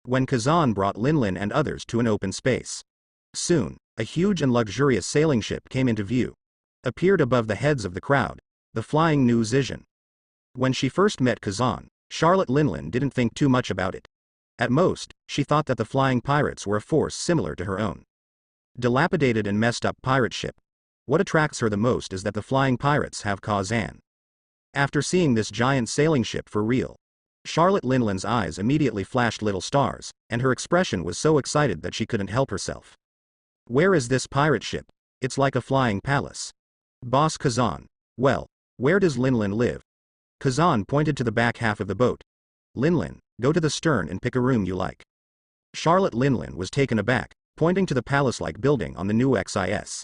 when Kazan brought Linlin and others to an open space. Soon, a huge and luxurious sailing ship came into view. Appeared above the heads of the crowd, the flying New Zizhen. When she first met Kazan, Charlotte Linlin didn't think too much about it. At most, she thought that the flying pirates were a force similar to her own. Dilapidated and messed up pirate ship. What attracts her the most is that the flying pirates have Kazan. After seeing this giant sailing ship for real, Charlotte Linlin's eyes immediately flashed little stars, and her expression was so excited that she couldn't help herself. Where is this pirate ship? It's like a flying palace. Boss Kazan. Well, where does Linlin live? Kazan pointed to the back half of the boat. Linlin, go to the stern and pick a room you like. Charlotte Linlin was taken aback, pointing to the palace-like building on the new XIS.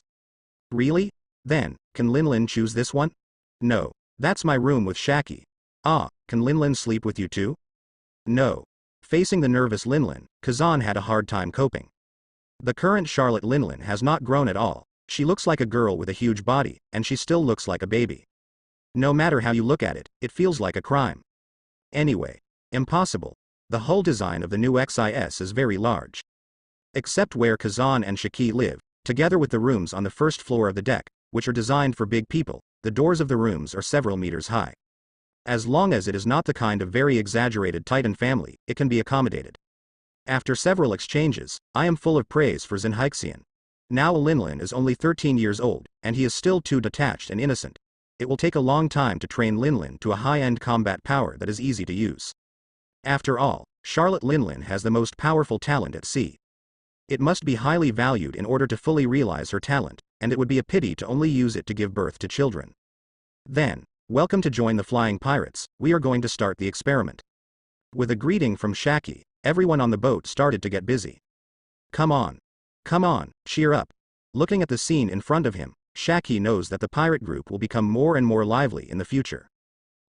Really? Then, can Linlin choose this one? No, that's my room with Shiki. Ah, can Linlin sleep with you too? No. Facing the nervous Linlin, Kazan had a hard time coping. The current Charlotte Linlin has not grown at all. She looks like a girl with a huge body, and she still looks like a baby. No matter how you look at it, it feels like a crime. Anyway, impossible. The hull design of the new XIS is very large. Except where Kazan and Shiki live, together with the rooms on the first floor of the deck, which are designed for big people, the doors of the rooms are several meters high. As long as it is not the kind of very exaggerated Titan family, it can be accommodated. After several exchanges, I am full of praise for Zenhaixian. Now Linlin is only 13 years old, and he is still too detached and innocent. It will take a long time to train Linlin to a high-end combat power that is easy to use. After all, Charlotte Linlin has the most powerful talent at sea. It must be highly valued in order to fully realize her talent, and it would be a pity to only use it to give birth to children. Then, welcome to join the Flying Pirates, we are going to start the experiment. With a greeting from Shiki, everyone on the boat started to get busy. Come on, cheer up. Looking at the scene in front of him, Shiki knows that the pirate group will become more and more lively in the future.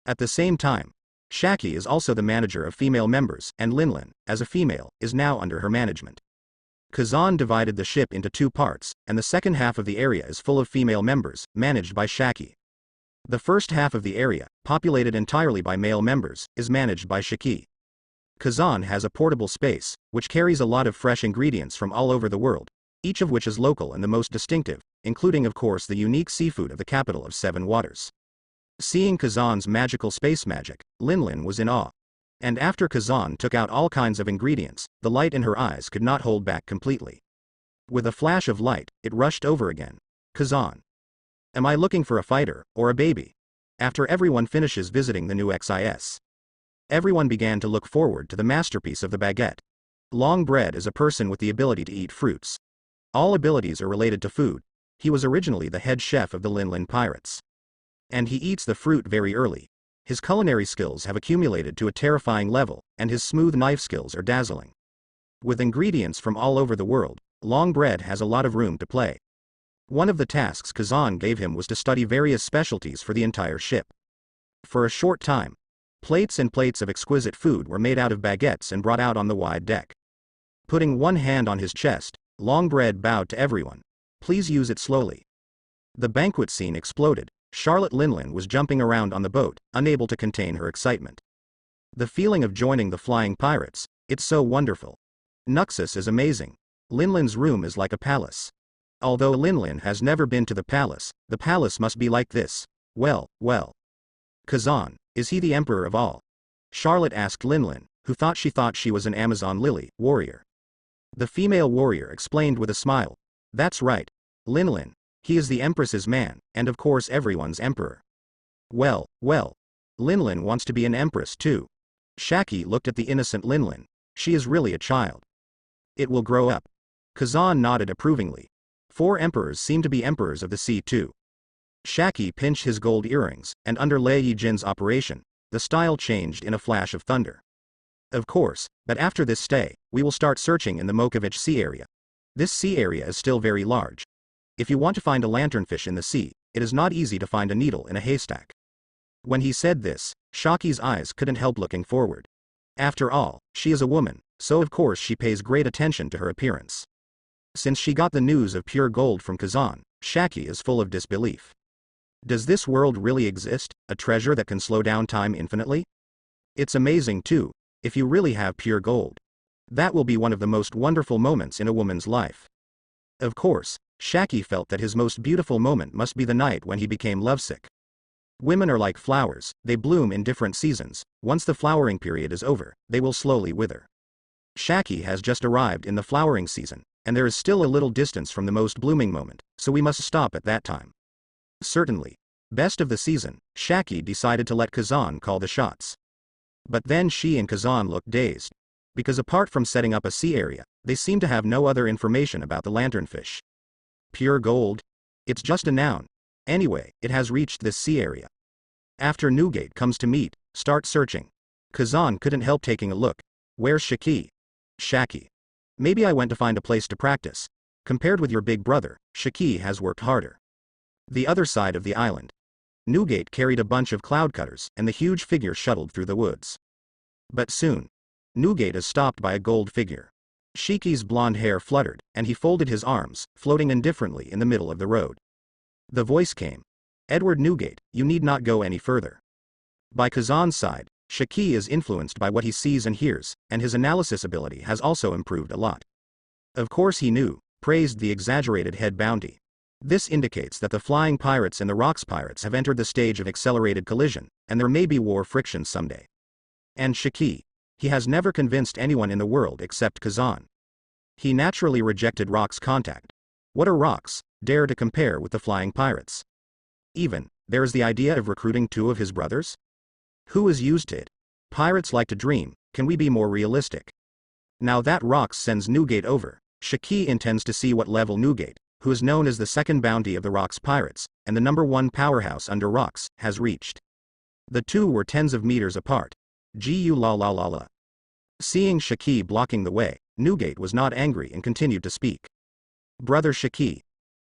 At the same time, Shiki is also the manager of female members, and Linlin, as a female, is now under her management. Kazan divided the ship into two parts, and the second half of the area is full of female members, managed by Shiki. The first half of the area, populated entirely by male members, is managed by Shiki. Kazan has a portable space, which carries a lot of fresh ingredients from all over the world, each of which is local and the most distinctive, including of course the unique seafood of the capital of Seven Waters. Seeing Kazan's magical space magic, Linlin was in awe. And after Kazan took out all kinds of ingredients, the light in her eyes could not hold back completely. With a flash of light, it rushed over again. Kazan. Am I looking for a fighter, or a baby? After everyone finishes visiting the new XIS. Everyone began to look forward to the masterpiece of the baguette. Long Bread is a person with the ability to eat fruits. All abilities are related to food. He was originally the head chef of the Linlin Pirates. And he eats the fruit very early. His culinary skills have accumulated to a terrifying level, and his smooth knife skills are dazzling. With ingredients from all over the world, Long Bread has a lot of room to play. One of the tasks Kazan gave him was to study various specialties for the entire ship. For a short time, plates and plates of exquisite food were made out of baguettes and brought out on the wide deck. Putting one hand on his chest, Long Bread bowed to everyone. Please use it slowly. The banquet scene exploded. Charlotte Linlin was jumping around on the boat, unable to contain her excitement. The feeling of joining the Flying Pirates, it's so wonderful. Nuxus is amazing. Linlin's room is like a palace. Although Linlin has never been to the palace must be like this. Well. Kazan, is he the emperor of all? Charlotte asked Linlin, who thought she was an Amazon lily warrior. The female warrior explained with a smile. That's right. Linlin. He is the empress's man, and of course everyone's emperor. Well. Linlin wants to be an empress too. Shiki looked at the innocent Linlin. She is really a child. It will grow up. Kazan nodded approvingly. 4 emperors seem to be emperors of the sea too. Shiki pinched his gold earrings, and under Lei Yijin's operation, the style changed in a flash of thunder. Of course, but after this stay, we will start searching in the Mokovich Sea area. This sea area is still very large. If you want to find a lanternfish in the sea, it is not easy to find a needle in a haystack. When he said this, Shaki's eyes couldn't help looking forward. After all, she is a woman, so of course she pays great attention to her appearance. Since she got the news of pure gold from Kazan, Shiki is full of disbelief. Does this world really exist, a treasure that can slow down time infinitely? It's amazing too, if you really have pure gold. That will be one of the most wonderful moments in a woman's life. Of course, Shiki felt that his most beautiful moment must be the night when he became lovesick. Women are like flowers, they bloom in different seasons. Once the flowering period is over, they will slowly wither. Shiki has just arrived in the flowering season, and there is still a little distance from the most blooming moment, so we must stop at that time. Certainly. Best of the season, Shiki decided to let Kazan call the shots. But then she and Kazan looked dazed. Because apart from setting up a sea area, they seem to have no other information about the lanternfish. Pure gold? It's just a noun. Anyway, it has reached this sea area. After Newgate comes to meet, start searching. Kazan couldn't help taking a look. Where's Shiki? Shaki. Maybe I went to find a place to practice. Compared with your big brother, Shiki has worked harder. The other side of the island. Newgate carried a bunch of cloud cutters, and the huge figure shuttled through the woods. But soon, Newgate is stopped by a gold figure. Shiki's blonde hair fluttered, and he folded his arms, floating indifferently in the middle of the road. The voice came. Edward Newgate, you need not go any further. By Kazan's side, Shiki is influenced by what he sees and hears, and his analysis ability has also improved a lot. Of course he knew, praised the exaggerated head bounty. This indicates that the flying pirates and the rocks pirates have entered the stage of accelerated collision, and there may be war friction someday. And Shiki. He has never convinced anyone in the world except Kazan. He naturally rejected Rock's contact. What are Rocks, dare to compare with the flying pirates? Even, there is the idea of recruiting 2 of his brothers? Who is used to it? Pirates like to dream, can we be more realistic? Now that Rocks sends Newgate over, Shiki intends to see what level Newgate, who is known as the second bounty of the Rocks pirates, and the #1 powerhouse under Rocks, has reached. The two were tens of meters apart. Gu la la la la. Seeing Shiki blocking the way, Newgate was not angry and continued to speak. Brother Shiki.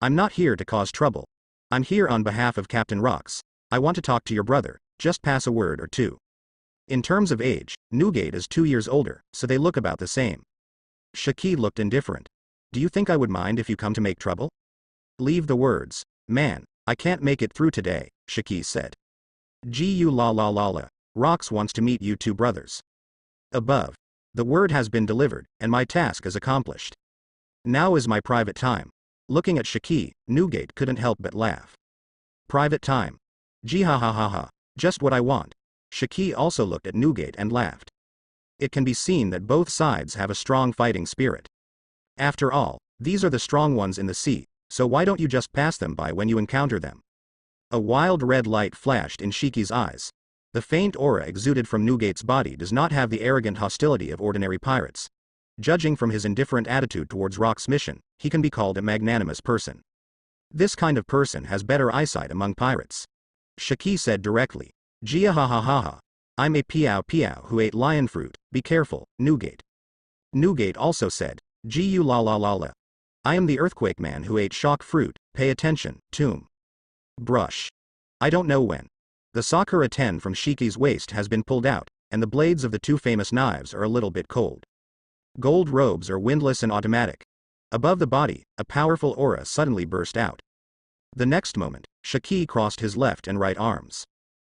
I'm not here to cause trouble. I'm here on behalf of Captain Rocks. I want to talk to your brother, just pass a word or two. In terms of age, Newgate is 2 years older, so they look about the same. Shiki looked indifferent. Do you think I would mind if you come to make trouble? Leave the words. Man, I can't make it through today, Shiki said. Gu la la la la. Rocks wants to meet you 2 brothers. Above. The word has been delivered, and my task is accomplished. Now is my private time. Looking at Shiki, Newgate couldn't help but laugh. Private time. Gee ha ha ha ha. Just what I want. Shiki also looked at Newgate and laughed. It can be seen that both sides have a strong fighting spirit. After all, these are the strong ones in the sea, so why don't you just pass them by when you encounter them? A wild red light flashed in Shiki's eyes. The faint aura exuded from Newgate's body does not have the arrogant hostility of ordinary pirates. Judging from his indifferent attitude towards Rock's mission, he can be called a magnanimous person. This kind of person has better eyesight among pirates. Shiki said directly. Gia ha ha ha ha. I'm a piao piao who ate lion fruit, be careful, Newgate. Newgate also said. Gu la la la la. I am the earthquake man who ate shock fruit, pay attention, tomb. Brush. I don't know when. The Sakura 10 from Shiki's waist has been pulled out, and the blades of the 2 famous knives are a little bit cold. Gold robes are windless and automatic. Above the body, a powerful aura suddenly burst out. The next moment, Shiki crossed his left and right arms.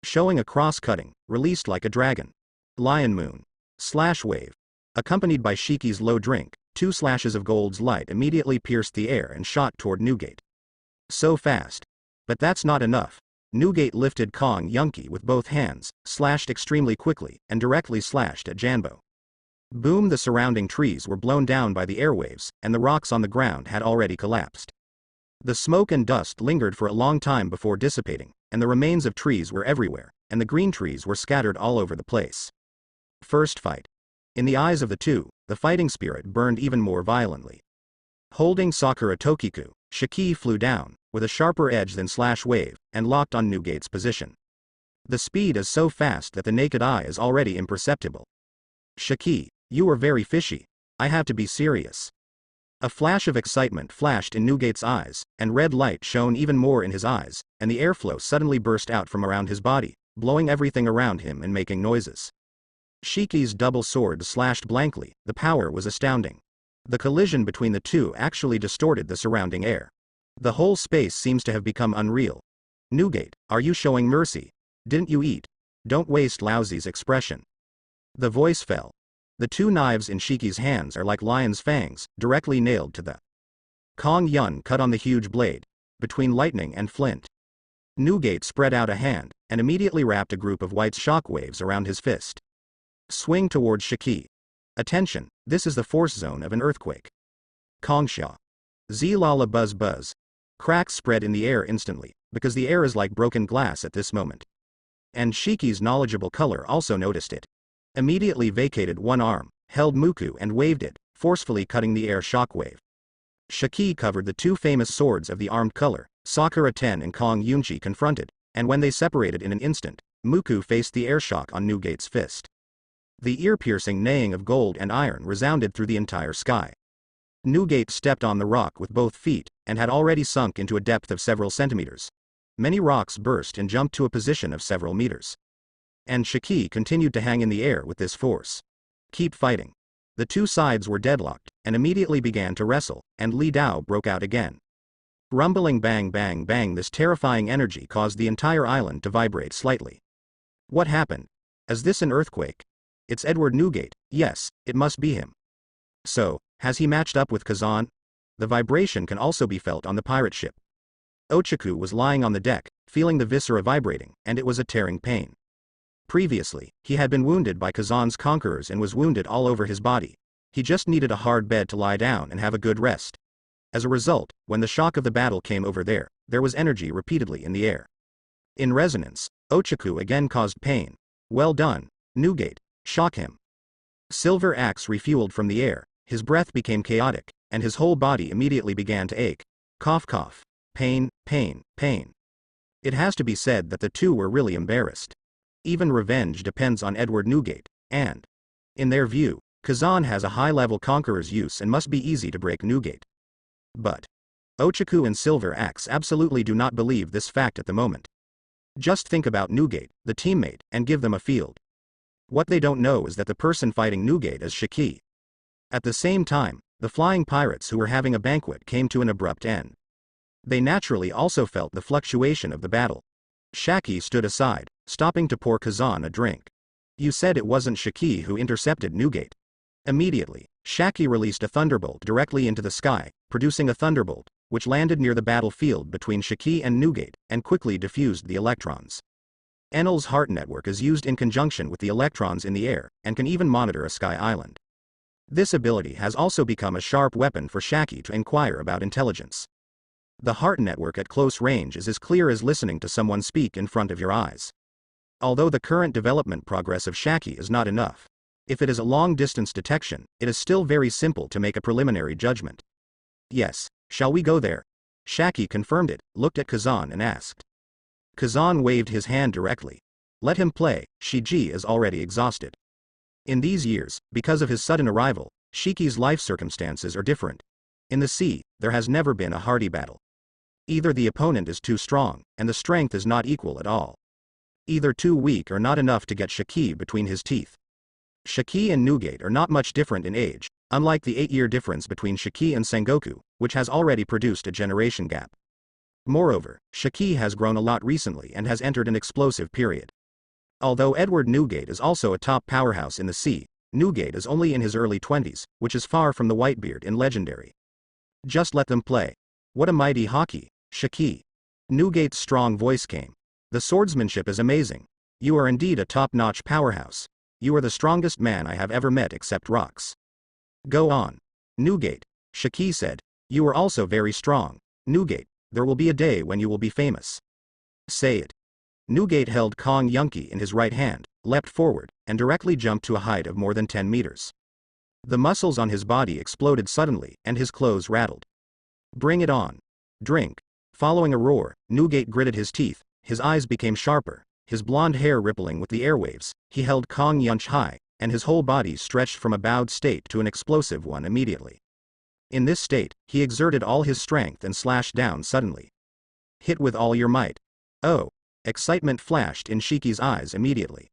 Showing a cross-cutting, released like a dragon. Lion moon. Slash wave. Accompanied by Shiki's low drink, 2 slashes of gold's light immediately pierced the air and shot toward Newgate. So fast. But that's not enough. Newgate lifted Kong Yunki with both hands, slashed extremely quickly, and directly slashed at Janbo. Boom! The surrounding trees were blown down by the airwaves, and the rocks on the ground had already collapsed. The smoke and dust lingered for a long time before dissipating, and the remains of trees were everywhere, and the green trees were scattered all over the place. First fight. In the eyes of the two, the fighting spirit burned even more violently. Holding Sakura Tokiku, Shiki flew down, with a sharper edge than Slash Wave, and locked on Newgate's position. The speed is so fast that the naked eye is already imperceptible. Shiki, you are very fishy. I have to be serious. A flash of excitement flashed in Newgate's eyes, and red light shone even more in his eyes, and the airflow suddenly burst out from around his body, blowing everything around him and making noises. Shiki's double sword slashed blankly, the power was astounding. The collision between the two actually distorted the surrounding air. The whole space seems to have become unreal. Newgate, are you showing mercy? Didn't you eat? Don't waste Lousy's expression. The voice fell. The two knives in Shiki's hands are like lion's fangs, directly nailed to the Kong Yun cut on the huge blade, between lightning and flint. Newgate spread out a hand, and immediately wrapped a group of white shockwaves around his fist. Swing towards Shiki. Attention, this is the force zone of an earthquake. Kongsha. Zilala buzz buzz. Cracks spread in the air instantly, because the air is like broken glass at this moment. And Shiki's knowledgeable color also noticed it. Immediately vacated one arm, held Muku and waved it, forcefully cutting the air shockwave. Shiki covered the two famous swords of the armed color. Sakura Ten and Kong Yunchi confronted, and when they separated in an instant, Muku faced the airshock on Newgate's fist. The ear-piercing neighing of gold and iron resounded through the entire sky. Newgate stepped on the rock with both feet, and had already sunk into a depth of several centimeters. Many rocks burst and jumped to a position of several meters. And Shiki continued to hang in the air with this force. Keep fighting. The two sides were deadlocked, and immediately began to wrestle, and Li Dao broke out again. Rumbling bang bang bang, this terrifying energy caused the entire island to vibrate slightly. What happened? Is this an earthquake? It's Edward Newgate, yes, it must be him. So, has he matched up with Kazan? The vibration can also be felt on the pirate ship. Ochaku was lying on the deck, feeling the viscera vibrating, and it was a tearing pain. Previously, he had been wounded by Kazan's conquerors and was wounded all over his body. He just needed a hard bed to lie down and have a good rest. As a result, when the shock of the battle came over there was energy repeatedly in the air. In resonance, Ochaku again caused pain. Well done, Newgate, shock him. Silver Axe refueled from the air, his breath became chaotic, and his whole body immediately began to ache. Cough cough. Pain, pain, pain. It has to be said that the two were really embarrassed. Even revenge depends on Edward Newgate, and, in their view, Kazan has a high-level conqueror's use and must be easy to break Newgate. But Ochaku and Silver Axe absolutely do not believe this fact at the moment. Just think about Newgate, the teammate, and give them a field. What they don't know is that the person fighting Newgate is Shiki. At the same time, the flying pirates who were having a banquet came to an abrupt end. They naturally also felt the fluctuation of the battle. Shaki stood aside, stopping to pour Kazan a drink. You said it wasn't Shiki who intercepted Newgate. Immediately, Shaki released a thunderbolt directly into the sky, producing a thunderbolt, which landed near the battlefield between Shiki and Newgate, and quickly diffused the electrons. Enel's heart network is used in conjunction with the electrons in the air, and can even monitor a sky island. This ability has also become a sharp weapon for Shaki to inquire about intelligence. The heart network at close range is as clear as listening to someone speak in front of your eyes. Although the current development progress of Shaki is not enough, if it is a long-distance detection, it is still very simple to make a preliminary judgment. Yes, shall we go there? Shaki confirmed it, looked at Kazan and asked. Kazan waved his hand directly. Let him play, Shiji is already exhausted. In these years, because of his sudden arrival, Shiki's life circumstances are different. In the sea, there has never been a hearty battle. Either the opponent is too strong, and the strength is not equal at all. Either too weak or not enough to get Shiki between his teeth. Shiki and Newgate are not much different in age, unlike the 8-year difference between Shiki and Sengoku, which has already produced a generation gap. Moreover, Shiki has grown a lot recently and has entered an explosive period. Although Edward Newgate is also a top powerhouse in the sea, Newgate is only in his early 20s, which is far from the Whitebeard in Legendary. Just let them play. What a mighty hockey, Shiki. Newgate's strong voice came. The swordsmanship is amazing. You are indeed a top-notch powerhouse. You are the strongest man I have ever met except Rocks. Go on. Newgate, Shiki said. You are also very strong. Newgate, there will be a day when you will be famous. Say it. Newgate held Kong Yunchi in his right hand, leapt forward, and directly jumped to a height of more than 10 meters. The muscles on his body exploded suddenly, and his clothes rattled. Bring it on. Drink. Following a roar, Newgate gritted his teeth, his eyes became sharper, his blonde hair rippling with the airwaves, he held Kong Yunchi high, and his whole body stretched from a bowed state to an explosive one immediately. In this state, he exerted all his strength and slashed down suddenly. Hit with all your might. Oh! Excitement flashed in Shiki's eyes immediately.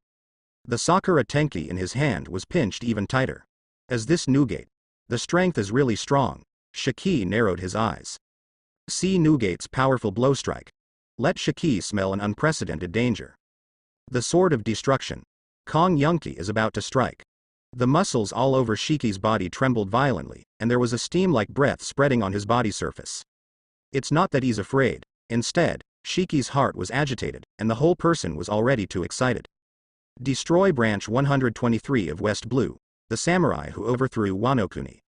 The Sakura Tenki in his hand was pinched even tighter. As this Newgate. The strength is really strong. Shiki narrowed his eyes. See Newgate's powerful blow strike. Let Shiki smell an unprecedented danger. The sword of destruction. Kong Yunchi is about to strike. The muscles all over Shiki's body trembled violently, and there was a steam-like breath spreading on his body surface. It's not that he's afraid. Instead, Shiki's heart was agitated, and the whole person was already too excited. Destroy Branch 123 of West Blue, the samurai who overthrew Wano Kuni.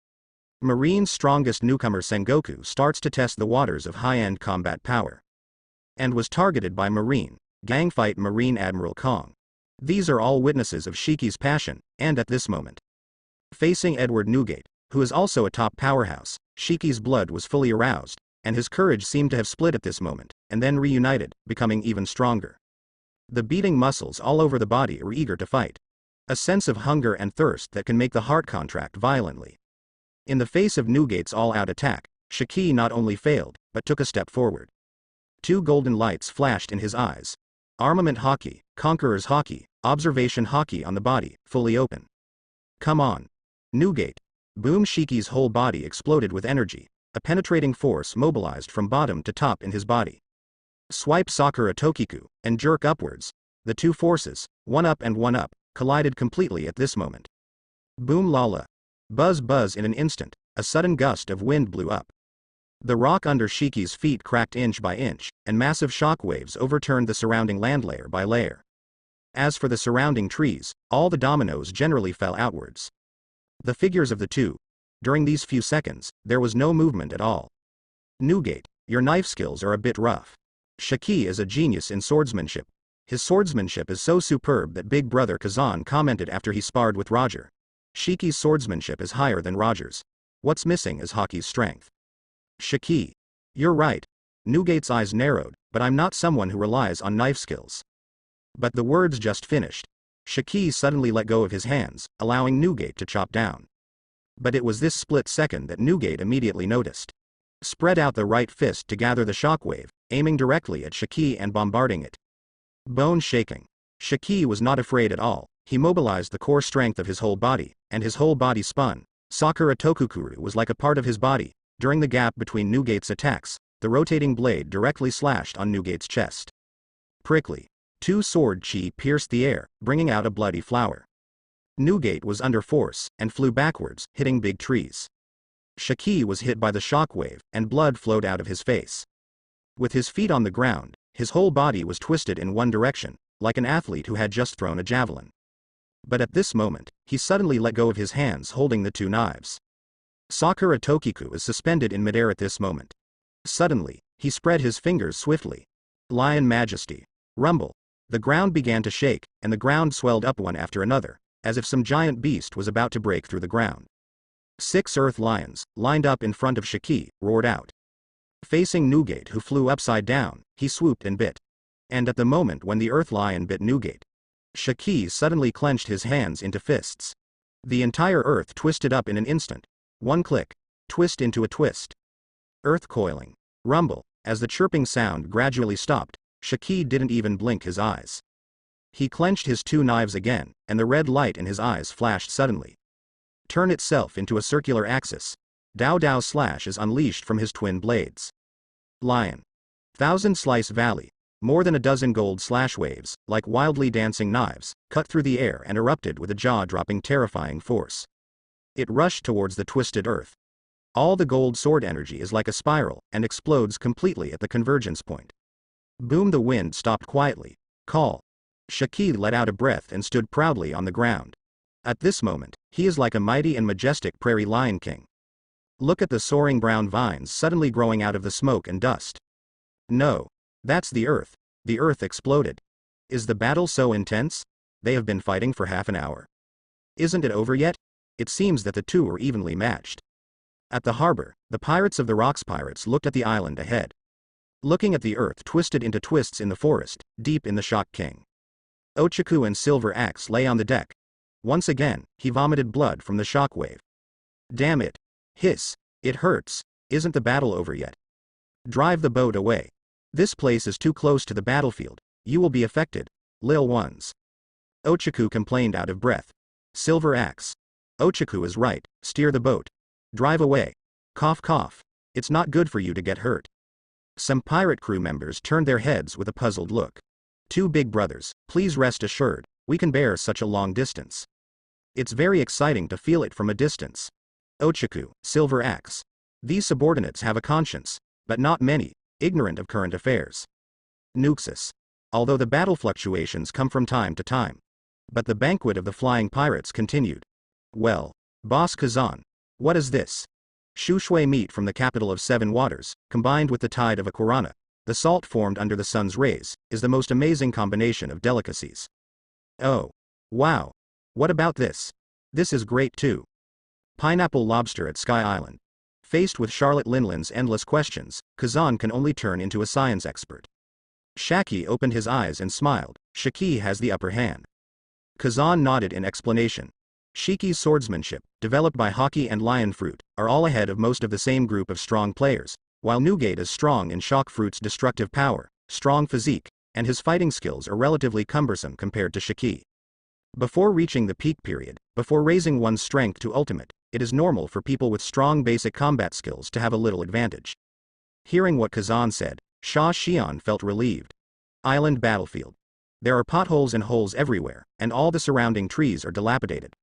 Marine's strongest newcomer Sengoku starts to test the waters of high-end combat power. And was targeted by Marine, gangfight Marine Admiral Kong. These are all witnesses of Shiki's passion, and at this moment, facing Edward Newgate, who is also a top powerhouse, Shiki's blood was fully aroused, and his courage seemed to have split at this moment, and then reunited, becoming even stronger. The beating muscles all over the body are eager to fight. A sense of hunger and thirst that can make the heart contract violently. In the face of Newgate's all-out attack, Shiki not only failed, but took a step forward. Two golden lights flashed in his eyes. Armament Haki, Conqueror's Haki, Observation Haki on the body, fully open. Come on. Newgate. Boom! Shiki's whole body exploded with energy, a penetrating force mobilized from bottom to top in his body. Swipe Sakura Tokiku, and jerk upwards. The two forces, one up and one up, collided completely at this moment. Boom lala. Buzz buzz in an instant, a sudden gust of wind blew up. The rock under Shiki's feet cracked inch by inch, and massive shock waves overturned the surrounding land layer by layer. As for the surrounding trees, all the dominoes generally fell outwards. The figures of the two. During these few seconds, there was no movement at all. Newgate, your knife skills are a bit rough. Shiki is a genius in swordsmanship. His swordsmanship is so superb that Big Brother Kazan commented after he sparred with Roger. Shiki's swordsmanship is higher than Roger's. What's missing is Haki's strength. Shiki. You're right. Newgate's eyes narrowed, but I'm not someone who relies on knife skills. But the words just finished. Shiki suddenly let go of his hands, allowing Newgate to chop down. But it was this split second that Newgate immediately noticed. Spread out the right fist to gather the shockwave, aiming directly at Shiki and bombarding it. Bone shaking. Shiki was not afraid at all. He mobilized the core strength of his whole body, and his whole body spun. Sakura Tokukuru was like a part of his body. During the gap between Newgate's attacks, the rotating blade directly slashed on Newgate's chest. Prickly. Two sword chi pierced the air, bringing out a bloody flower. Newgate was under force, and flew backwards, hitting big trees. Shiki was hit by the shockwave, and blood flowed out of his face. With his feet on the ground, his whole body was twisted in one direction, like an athlete who had just thrown a javelin. But at this moment, he suddenly let go of his hands holding the two knives. Sakura Tokiku is suspended in midair at this moment. Suddenly, he spread his fingers swiftly. Lion Majesty. Rumble. The ground began to shake, and the ground swelled up one after another, as if some giant beast was about to break through the ground. 6 earth lions, lined up in front of Shiki, roared out. Facing Newgate, who flew upside down, he swooped and bit. And at the moment when the earth lion bit Newgate, Shiki suddenly clenched his hands into fists. The entire earth twisted up in an instant. One click. Twist into a twist. Earth coiling. Rumble. As the chirping sound gradually stopped, Shiki didn't even blink his eyes. He clenched his two knives again, and the red light in his eyes flashed suddenly. Turn itself into a circular axis. Dao Dao Slash is unleashed from his twin blades. Lion. Thousand Slice Valley. More than a dozen gold slash waves, like wildly dancing knives, cut through the air and erupted with a jaw-dropping terrifying force. It rushed towards the twisted earth. All the gold sword energy is like a spiral, and explodes completely at the convergence point. Boom! The wind stopped quietly. Call. Shiki let out a breath and stood proudly on the ground. At this moment, he is like a mighty and majestic prairie lion king. Look at the soaring brown vines suddenly growing out of the smoke and dust. No. That's the earth. The earth exploded. Is the battle so intense? They have been fighting for half an hour. Isn't it over yet? It seems that the two are evenly matched. At the harbor, the Pirates of the Rocks pirates looked at the island ahead. Looking at the earth twisted into twists in the forest, deep in the Shock King. Ochaku and Silver Axe lay on the deck. Once again, he vomited blood from the shockwave. Damn it. Hiss. It hurts. Isn't the battle over yet? Drive the boat away. This place is too close to the battlefield. You will be affected. Lil ones. Ochaku complained out of breath. Silver Axe. Ochaku is right. Steer the boat. Drive away. Cough cough. It's not good for you to get hurt. Some pirate crew members turned their heads with a puzzled look. Two big brothers, please rest assured, we can bear such a long distance. It's very exciting to feel it from a distance. Ochaku, Silver Axe. These subordinates have a conscience, but not many, ignorant of current affairs. Nuxus. Although the battle fluctuations come from time to time. But the banquet of the flying pirates continued. Well, Boss Kazan. What is this? Shushui meat from the capital of Seven Waters, combined with the tide of a Qurana, the salt formed under the sun's rays, is the most amazing combination of delicacies. Oh. Wow. What about this? This is great too. Pineapple lobster at Sky Island. Faced with Charlotte Linlin's endless questions, Kazan can only turn into a science expert. Shaki opened his eyes and smiled. Shiki has the upper hand. Kazan nodded in explanation. Shiki's swordsmanship, developed by Haki and Lion Fruit, are all ahead of most of the same group of strong players, while Nugate is strong in Shock Fruit's destructive power, strong physique, and his fighting skills are relatively cumbersome compared to Shiki. Before reaching the peak period, before raising one's strength to ultimate, it is normal for people with strong basic combat skills to have a little advantage. Hearing what Kazan said, Sha Xian felt relieved. Island battlefield. There are potholes and holes everywhere, and all the surrounding trees are dilapidated.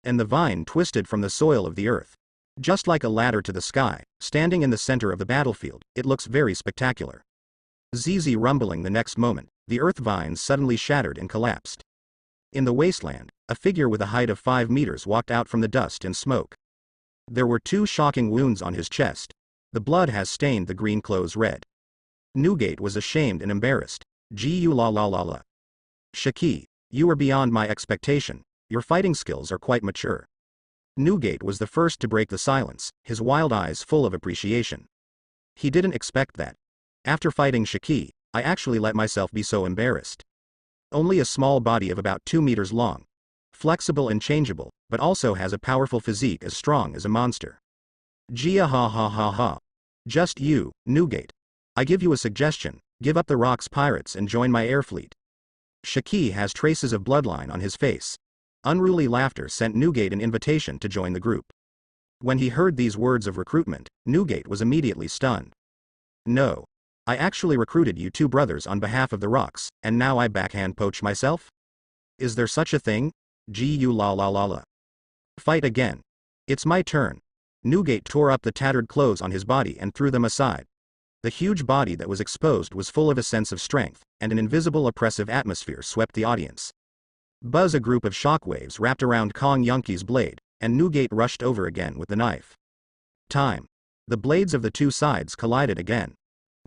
And the vine twisted from the soil of the earth. Just like a ladder to the sky, standing in the center of the battlefield, it looks very spectacular. ZZ rumbling the next moment, the earth vines suddenly shattered and collapsed. In the wasteland, a figure with a height of 5 meters walked out from the dust and smoke. There were 2 shocking wounds on his chest. The blood has stained the green clothes red. Nugate was ashamed and embarrassed. Gu la la la la. Shiki, you are beyond my expectation, your fighting skills are quite mature. Nugate was the first to break the silence, his wild eyes full of appreciation. He didn't expect that. After fighting Shiki, I actually let myself be so embarrassed. Only a small body of about 2 meters long. Flexible and changeable, but also has a powerful physique as strong as a monster. Gia ha ha ha ha. Just you, Nugate. I give you a suggestion, give up the Rocks pirates and join my air fleet. Shiki has traces of bloodline on his face. Unruly laughter sent Nugate an invitation to join the group. When he heard these words of recruitment, Nugate was immediately stunned. No. I actually recruited you 2 brothers on behalf of the Rocks, and now I backhand poach myself? Is there such a thing? Gu la la la la. Fight again. It's my turn. Nugate tore up the tattered clothes on his body and threw them aside. The huge body that was exposed was full of a sense of strength, and an invisible oppressive atmosphere swept the audience. Buzz, a group of shockwaves wrapped around Kong Yunki's blade, and Nugate rushed over again with the knife. Time. The blades of the 2 sides collided again.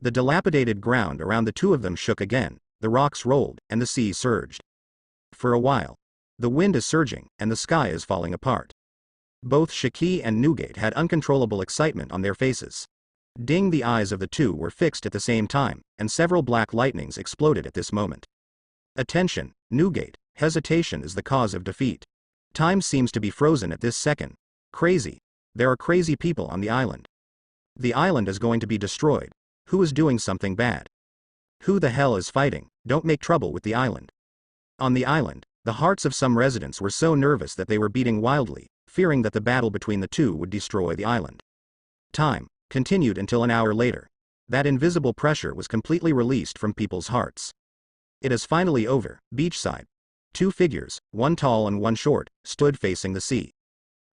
The dilapidated ground around the 2 of them shook again, the rocks rolled, and the sea surged. For a while. The wind is surging, and the sky is falling apart. Both Shiki and Nugate had uncontrollable excitement on their faces. Ding, the eyes of the 2 were fixed at the same time, and several black lightnings exploded at this moment. Attention, Nugate, hesitation is the cause of defeat. Time seems to be frozen at this second. Crazy. There are crazy people on the island. The island is going to be destroyed. Who is doing something bad? Who the hell is fighting? Don't make trouble with the island. On the island, the hearts of some residents were so nervous that they were beating wildly, fearing that the battle between the 2 would destroy the island. Time continued until an hour later. That invisible pressure was completely released from people's hearts. It is finally over. Beachside. 2 figures, one tall and one short, stood facing the sea.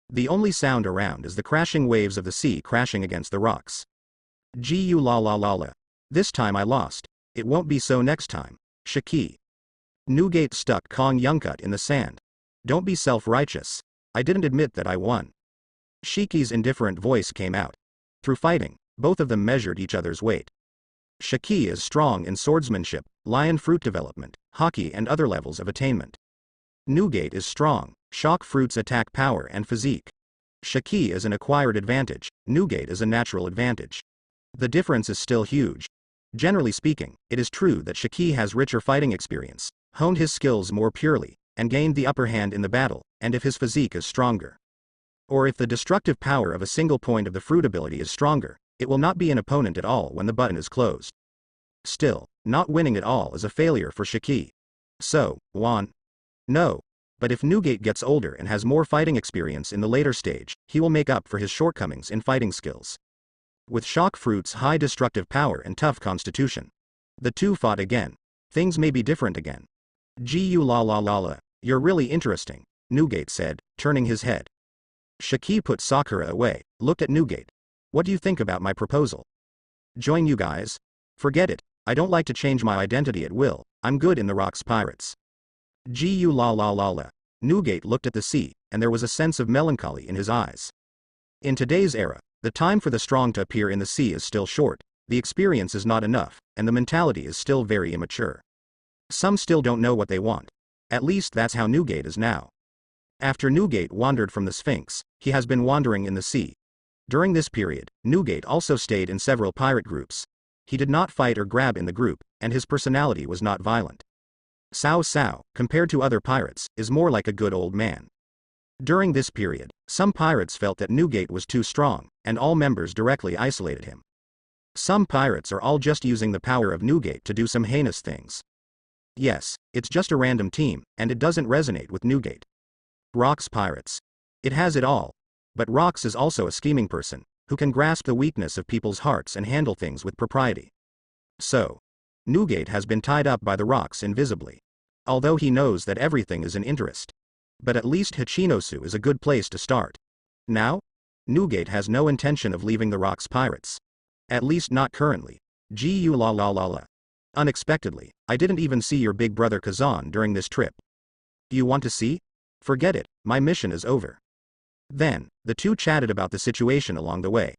The only sound around is the crashing waves of the sea crashing against the rocks. Gu la la la la. This time I lost. It won't be so next time. Shiki. Nugate stuck Kong Yunkut in the sand. Don't be self-righteous. I didn't admit that I won. Shiki's indifferent voice came out. Through fighting, both of them measured each other's weight. Shiki is strong in swordsmanship, lion fruit development, Haki and other levels of attainment. Nugate is strong, Shock Fruit's attack power and physique. Shiki is an acquired advantage, Nugate is a natural advantage. The difference is still huge. Generally speaking, it is true that Shiki has richer fighting experience, honed his skills more purely, and gained the upper hand in the battle, and if his physique is stronger. Or if the destructive power of a single point of the fruit ability is stronger, it will not be an opponent at all when the button is closed. Still, not winning at all is a failure for Shiki. So, won? No. But if Nugate gets older and has more fighting experience in the later stage, he will make up for his shortcomings in fighting skills. With Shock Fruit's high destructive power and tough constitution. The 2 fought again. Things may be different again. Gu la la la la. You're really interesting. Newgate said, turning his head. Shiki put Sakura away, looked at Newgate. What do you think about my proposal? Join you guys? Forget it, I don't like to change my identity at will, I'm good in the rocks pirates. Gu la la la la. Newgate looked at the sea, and there was a sense of melancholy in his eyes. In today's era, the time for the strong to appear in the sea is still short, the experience is not enough, and the mentality is still very immature. Some still don't know what they want. At least that's how Newgate is now. After Newgate wandered from the Sphinx, he has been wandering in the sea. During this period, Newgate also stayed in several pirate groups. He did not fight or grab in the group, and his personality was not violent. Cao Cao, compared to other pirates, is more like a good old man. During this period, some pirates felt that Newgate was too strong, and all members directly isolated him. Some pirates are all just using the power of Newgate to do some heinous things. Yes, it's just a random team, and it doesn't resonate with Newgate. Rocks pirates. It has it all. But Rocks is also a scheming person, who can grasp the weakness of people's hearts and handle things with propriety. So, Newgate has been tied up by the Rocks invisibly. Although he knows that everything is an interest. But at least Hachinosu is a good place to start. Now? Newgate has no intention of leaving the Rocks pirates. At least not currently. Gu la la la la. Unexpectedly, I didn't even see your big brother Kazan during this trip. Do you want to see? Forget it, my mission is over. Then, the two chatted about the situation along the way.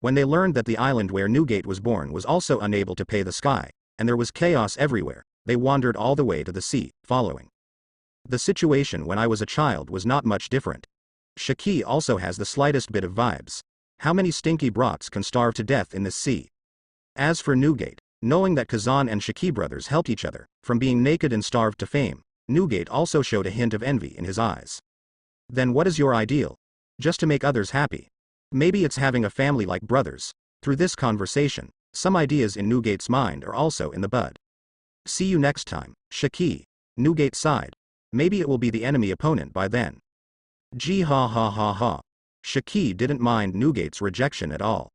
When they learned that the island where Newgate was born was also unable to pay the sky, and there was chaos everywhere, they wandered all the way to the sea, following. The situation when I was a child was not much different. Shiki also has the slightest bit of vibes. How many stinky brats can starve to death in this sea? As for Newgate, knowing that Kazan and Shiki brothers helped each other, from being naked and starved to fame, Newgate also showed a hint of envy in his eyes. Then what is your ideal? Just to make others happy. Maybe it's having a family like brothers. Through this conversation, some ideas in Newgate's mind are also in the bud. See you next time, Shiki. Newgate sighed. Maybe it will be the enemy opponent by then. Gee ha ha ha ha. Shiki didn't mind Newgate's rejection at all.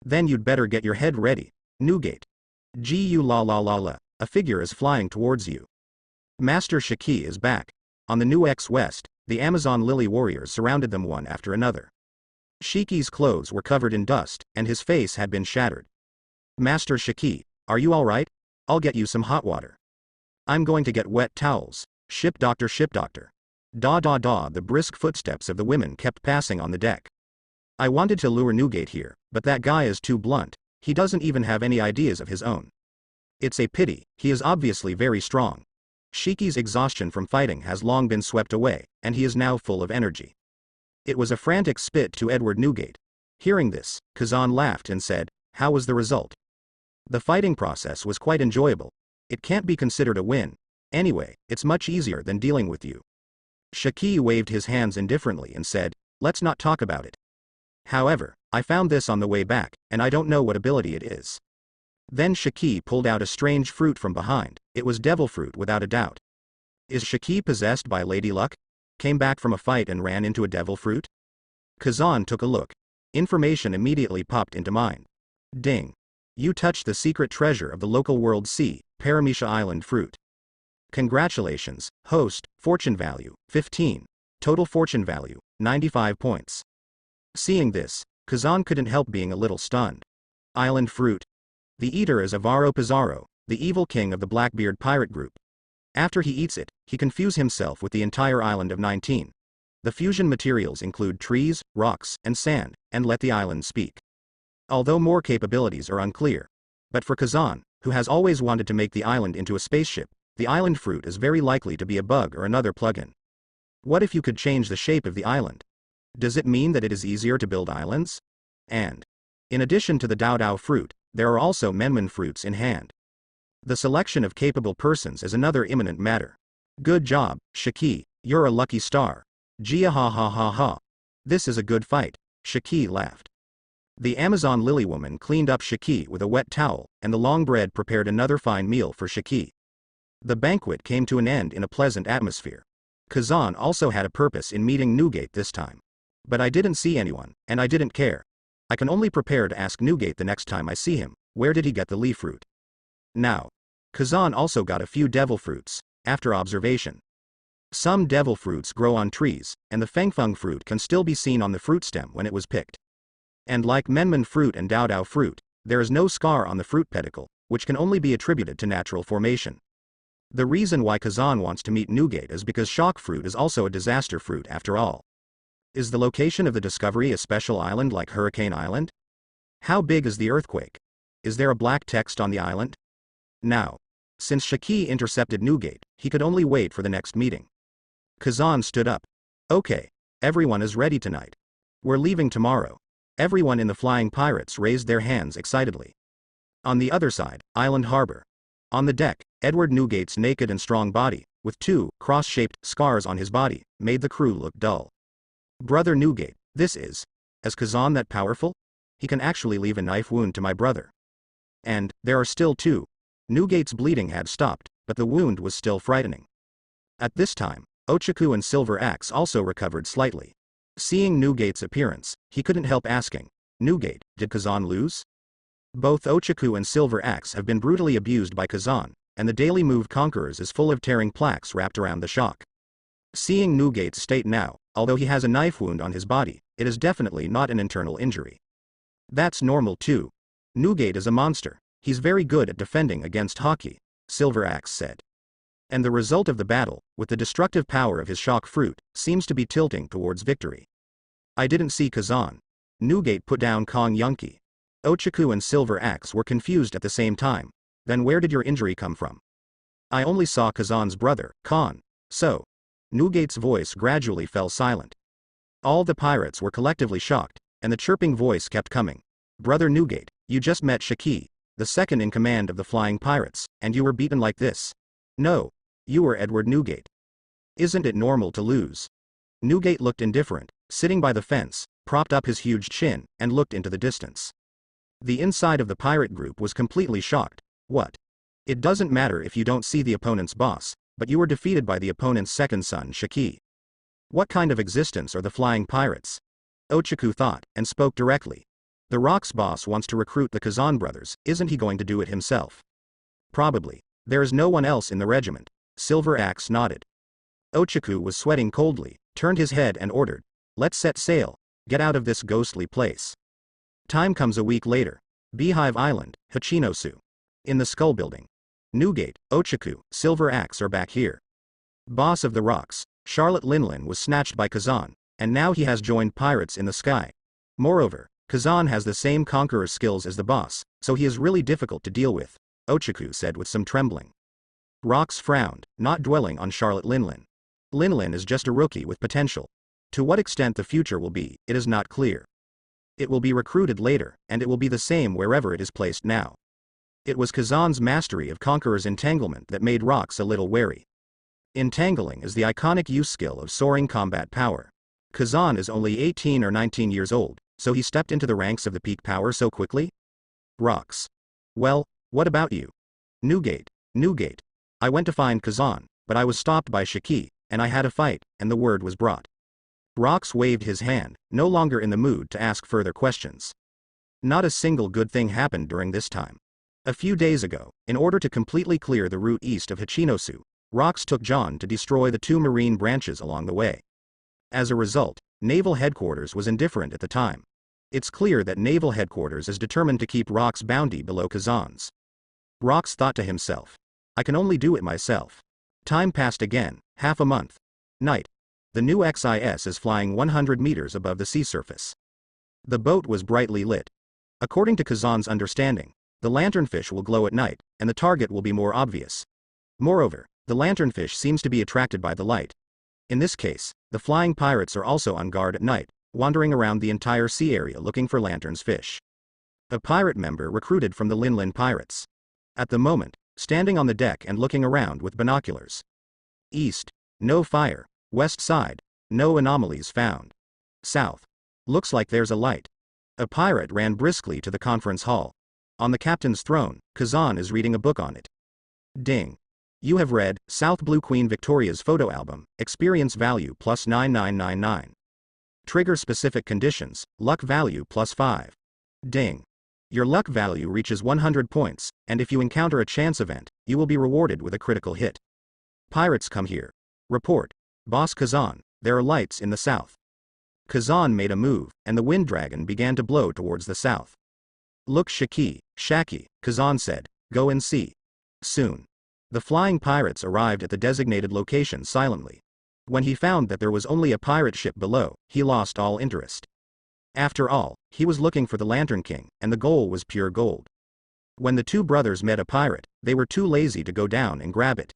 Then you'd better get your head ready, Newgate. Gee la la la la. A figure is flying towards you. Master Shiki is back. On the New X West, the Amazon Lily warriors surrounded them one after another. Shiki's clothes were covered in dust, and his face had been shattered. Master Shiki, are you alright? I'll get you some hot water. I'm going to get wet towels. Ship doctor, ship doctor. Da da da. The brisk footsteps of the women kept passing on the deck. I wanted to lure Newgate here, but that guy is too blunt, he doesn't even have any ideas of his own. It's a pity, he is obviously very strong. Shiki's exhaustion from fighting has long been swept away, and he is now full of energy. It was a frantic spit to Edward Newgate. Hearing this, Kazan laughed and said, how was the result? The fighting process was quite enjoyable. It can't be considered a win. Anyway, it's much easier than dealing with you. Shiki waved his hands indifferently and said, let's not talk about it. However, I found this on the way back, and I don't know what ability it is. Then Shiki pulled out a strange fruit from behind. It was devil fruit without a doubt. Is Shiki possessed by Lady Luck? Came back from a fight and ran into a devil fruit? Kazan took a look. Information immediately popped into mind. Ding. You touched the secret treasure of the local world sea, Paramecia Island fruit. Congratulations, host, fortune value, 15. Total fortune value, 95 points. Seeing this, Kazan couldn't help being a little stunned. Island fruit. The eater is Avaro Pizarro, the evil king of the Blackbeard pirate group. After he eats it, he confuses himself with the entire island of 19. The fusion materials include trees, rocks, and sand, and let the island speak. Although more capabilities are unclear. But for Kazan, who has always wanted to make the island into a spaceship, the island fruit is very likely to be a bug or another plugin. What if you could change the shape of the island? Does it mean that it is easier to build islands? And, in addition to the Dao Dao fruit, there are also Menmen fruits in hand. The selection of capable persons is another imminent matter. Good job, Shiki, you're a lucky star. Gia ha ha ha ha. This is a good fight, Shiki laughed. The Amazon Lily woman cleaned up Shiki with a wet towel, and the long bread prepared another fine meal for Shiki. The banquet came to an end in a pleasant atmosphere. Kazan also had a purpose in meeting Newgate this time. But I didn't see anyone, and I didn't care. I can only prepare to ask Newgate the next time I see him, where did he get the leaf fruit? Now, Kazan also got a few devil fruits, after observation. Some devil fruits grow on trees, and the fengfeng fruit can still be seen on the fruit stem when it was picked. And like menmen fruit and dao dao fruit, there is no scar on the fruit pedicle, which can only be attributed to natural formation. The reason why Kazan wants to meet Newgate is because shock fruit is also a disaster fruit after all. Is the location of the discovery a special island like Hurricane Island? How big is the earthquake? Is there a black text on the island? Now, since Shiki intercepted Newgate, he could only wait for the next meeting. Kazan stood up. Okay, everyone is ready tonight. We're leaving tomorrow. Everyone in the Flying Pirates raised their hands excitedly. On the other side, Island Harbor. On the deck, Edward Newgate's naked and strong body, with 2 cross-shaped scars on his body, made the crew look dull. Brother Newgate, this is. Is Kazan that powerful? He can actually leave a knife wound to my brother. And, there are still 2. Newgate's bleeding had stopped, but the wound was still frightening. At this time, Ochaku and Silver Axe also recovered slightly. Seeing Newgate's appearance, he couldn't help asking, Newgate, did Kazan lose? Both Ochaku and Silver Axe have been brutally abused by Kazan, and the Daily Move Conquerors is full of tearing plaques wrapped around the shock. Seeing Newgate's state now, although he has a knife wound on his body, it is definitely not an internal injury. That's normal too. Newgate is a monster. He's very good at defending against hockey, Silver Axe said. And the result of the battle, with the destructive power of his shock fruit, seems to be tilting towards victory. I didn't see Kazan. Newgate put down Kong Yunki. Ochaku and Silver Axe were confused at the same time. Then where did your injury come from? I only saw Kazan's brother, Khan. So. Newgate's voice gradually fell silent. All the pirates were collectively shocked, and the chirping voice kept coming. Brother Newgate, you just met Shiki, the second in command of the Flying Pirates, and you were beaten like this. No. You were Edward Newgate. Isn't it normal to lose? Newgate looked indifferent, sitting by the fence, propped up his huge chin, and looked into the distance. The inside of the pirate group was completely shocked. What? It doesn't matter if you don't see the opponent's boss, but you were defeated by the opponent's second son, Shiki. What kind of existence are the Flying Pirates? Ochaku thought, and spoke directly. The Rock's boss wants to recruit the Kazan brothers, isn't he going to do it himself? Probably. There is no one else in the regiment. Silver Axe nodded. Ochaku was sweating coldly, turned his head and ordered, let's set sail, get out of this ghostly place. Time comes a week later. Beehive Island, Hachinosu. In the Skull Building. Newgate, Ochaku, Silver Axe are back here. Boss of the Rocks, Charlotte Linlin was snatched by Kazan, and now he has joined Pirates in the Sky. Moreover, Kazan has the same conqueror skills as the boss, so he is really difficult to deal with, Ochaku said with some trembling. Rocks frowned, not dwelling on Charlotte Linlin. Linlin is just a rookie with potential. To what extent the future will be, it is not clear. It will be recruited later, and it will be the same wherever it is placed now. It was Kazan's mastery of Conqueror's entanglement that made Rocks a little wary. Entangling is the iconic use skill of soaring combat power. Kazan is only 18 or 19 years old, so he stepped into the ranks of the peak power so quickly? Rocks. Well, what about you? Newgate. I went to find Kazan, but I was stopped by Shiki, and I had a fight, and the word was brought. Rocks waved his hand, no longer in the mood to ask further questions. Not a single good thing happened during this time. A few days ago, in order to completely clear the route east of Hachinosu, Rocks took John to destroy the 2 marine branches along the way. As a result, Naval Headquarters was indifferent at the time. It's clear that Naval Headquarters is determined to keep Rocks' bounty below Kazan's. Rocks thought to himself. I can only do it myself. Time passed again, half a month. Night. The new XIS is flying 100 meters above the sea surface. The boat was brightly lit. According to Kazan's understanding, the lanternfish will glow at night, and the target will be more obvious. Moreover, the lanternfish seems to be attracted by the light. In this case, the Flying Pirates are also on guard at night, wandering around the entire sea area looking for lanterns fish. A pirate member recruited from the Linlin Pirates. At the moment, standing on the deck and looking around with binoculars. East, no fire. West side, no anomalies found. South. Looks like there's a light. A pirate ran briskly to the conference hall. On the captain's throne, Kazan is reading a book on it. Ding. You have read South Blue Queen Victoria's photo album, experience value plus 9999. Trigger specific conditions, luck value plus 5. Ding. Your luck value reaches 100 points, and if you encounter a chance event, you will be rewarded with a critical hit. Pirates come here. Report. Boss Kazan, there are lights in the south. Kazan made a move, and the wind dragon began to blow towards the south. Look Shiki, Kazan said, go and see. Soon. The flying pirates arrived at the designated location silently. When he found that there was only a pirate ship below, he lost all interest. After all, he was looking for the Lantern King, and the goal was pure gold. When the two brothers met a pirate, they were too lazy to go down and grab it.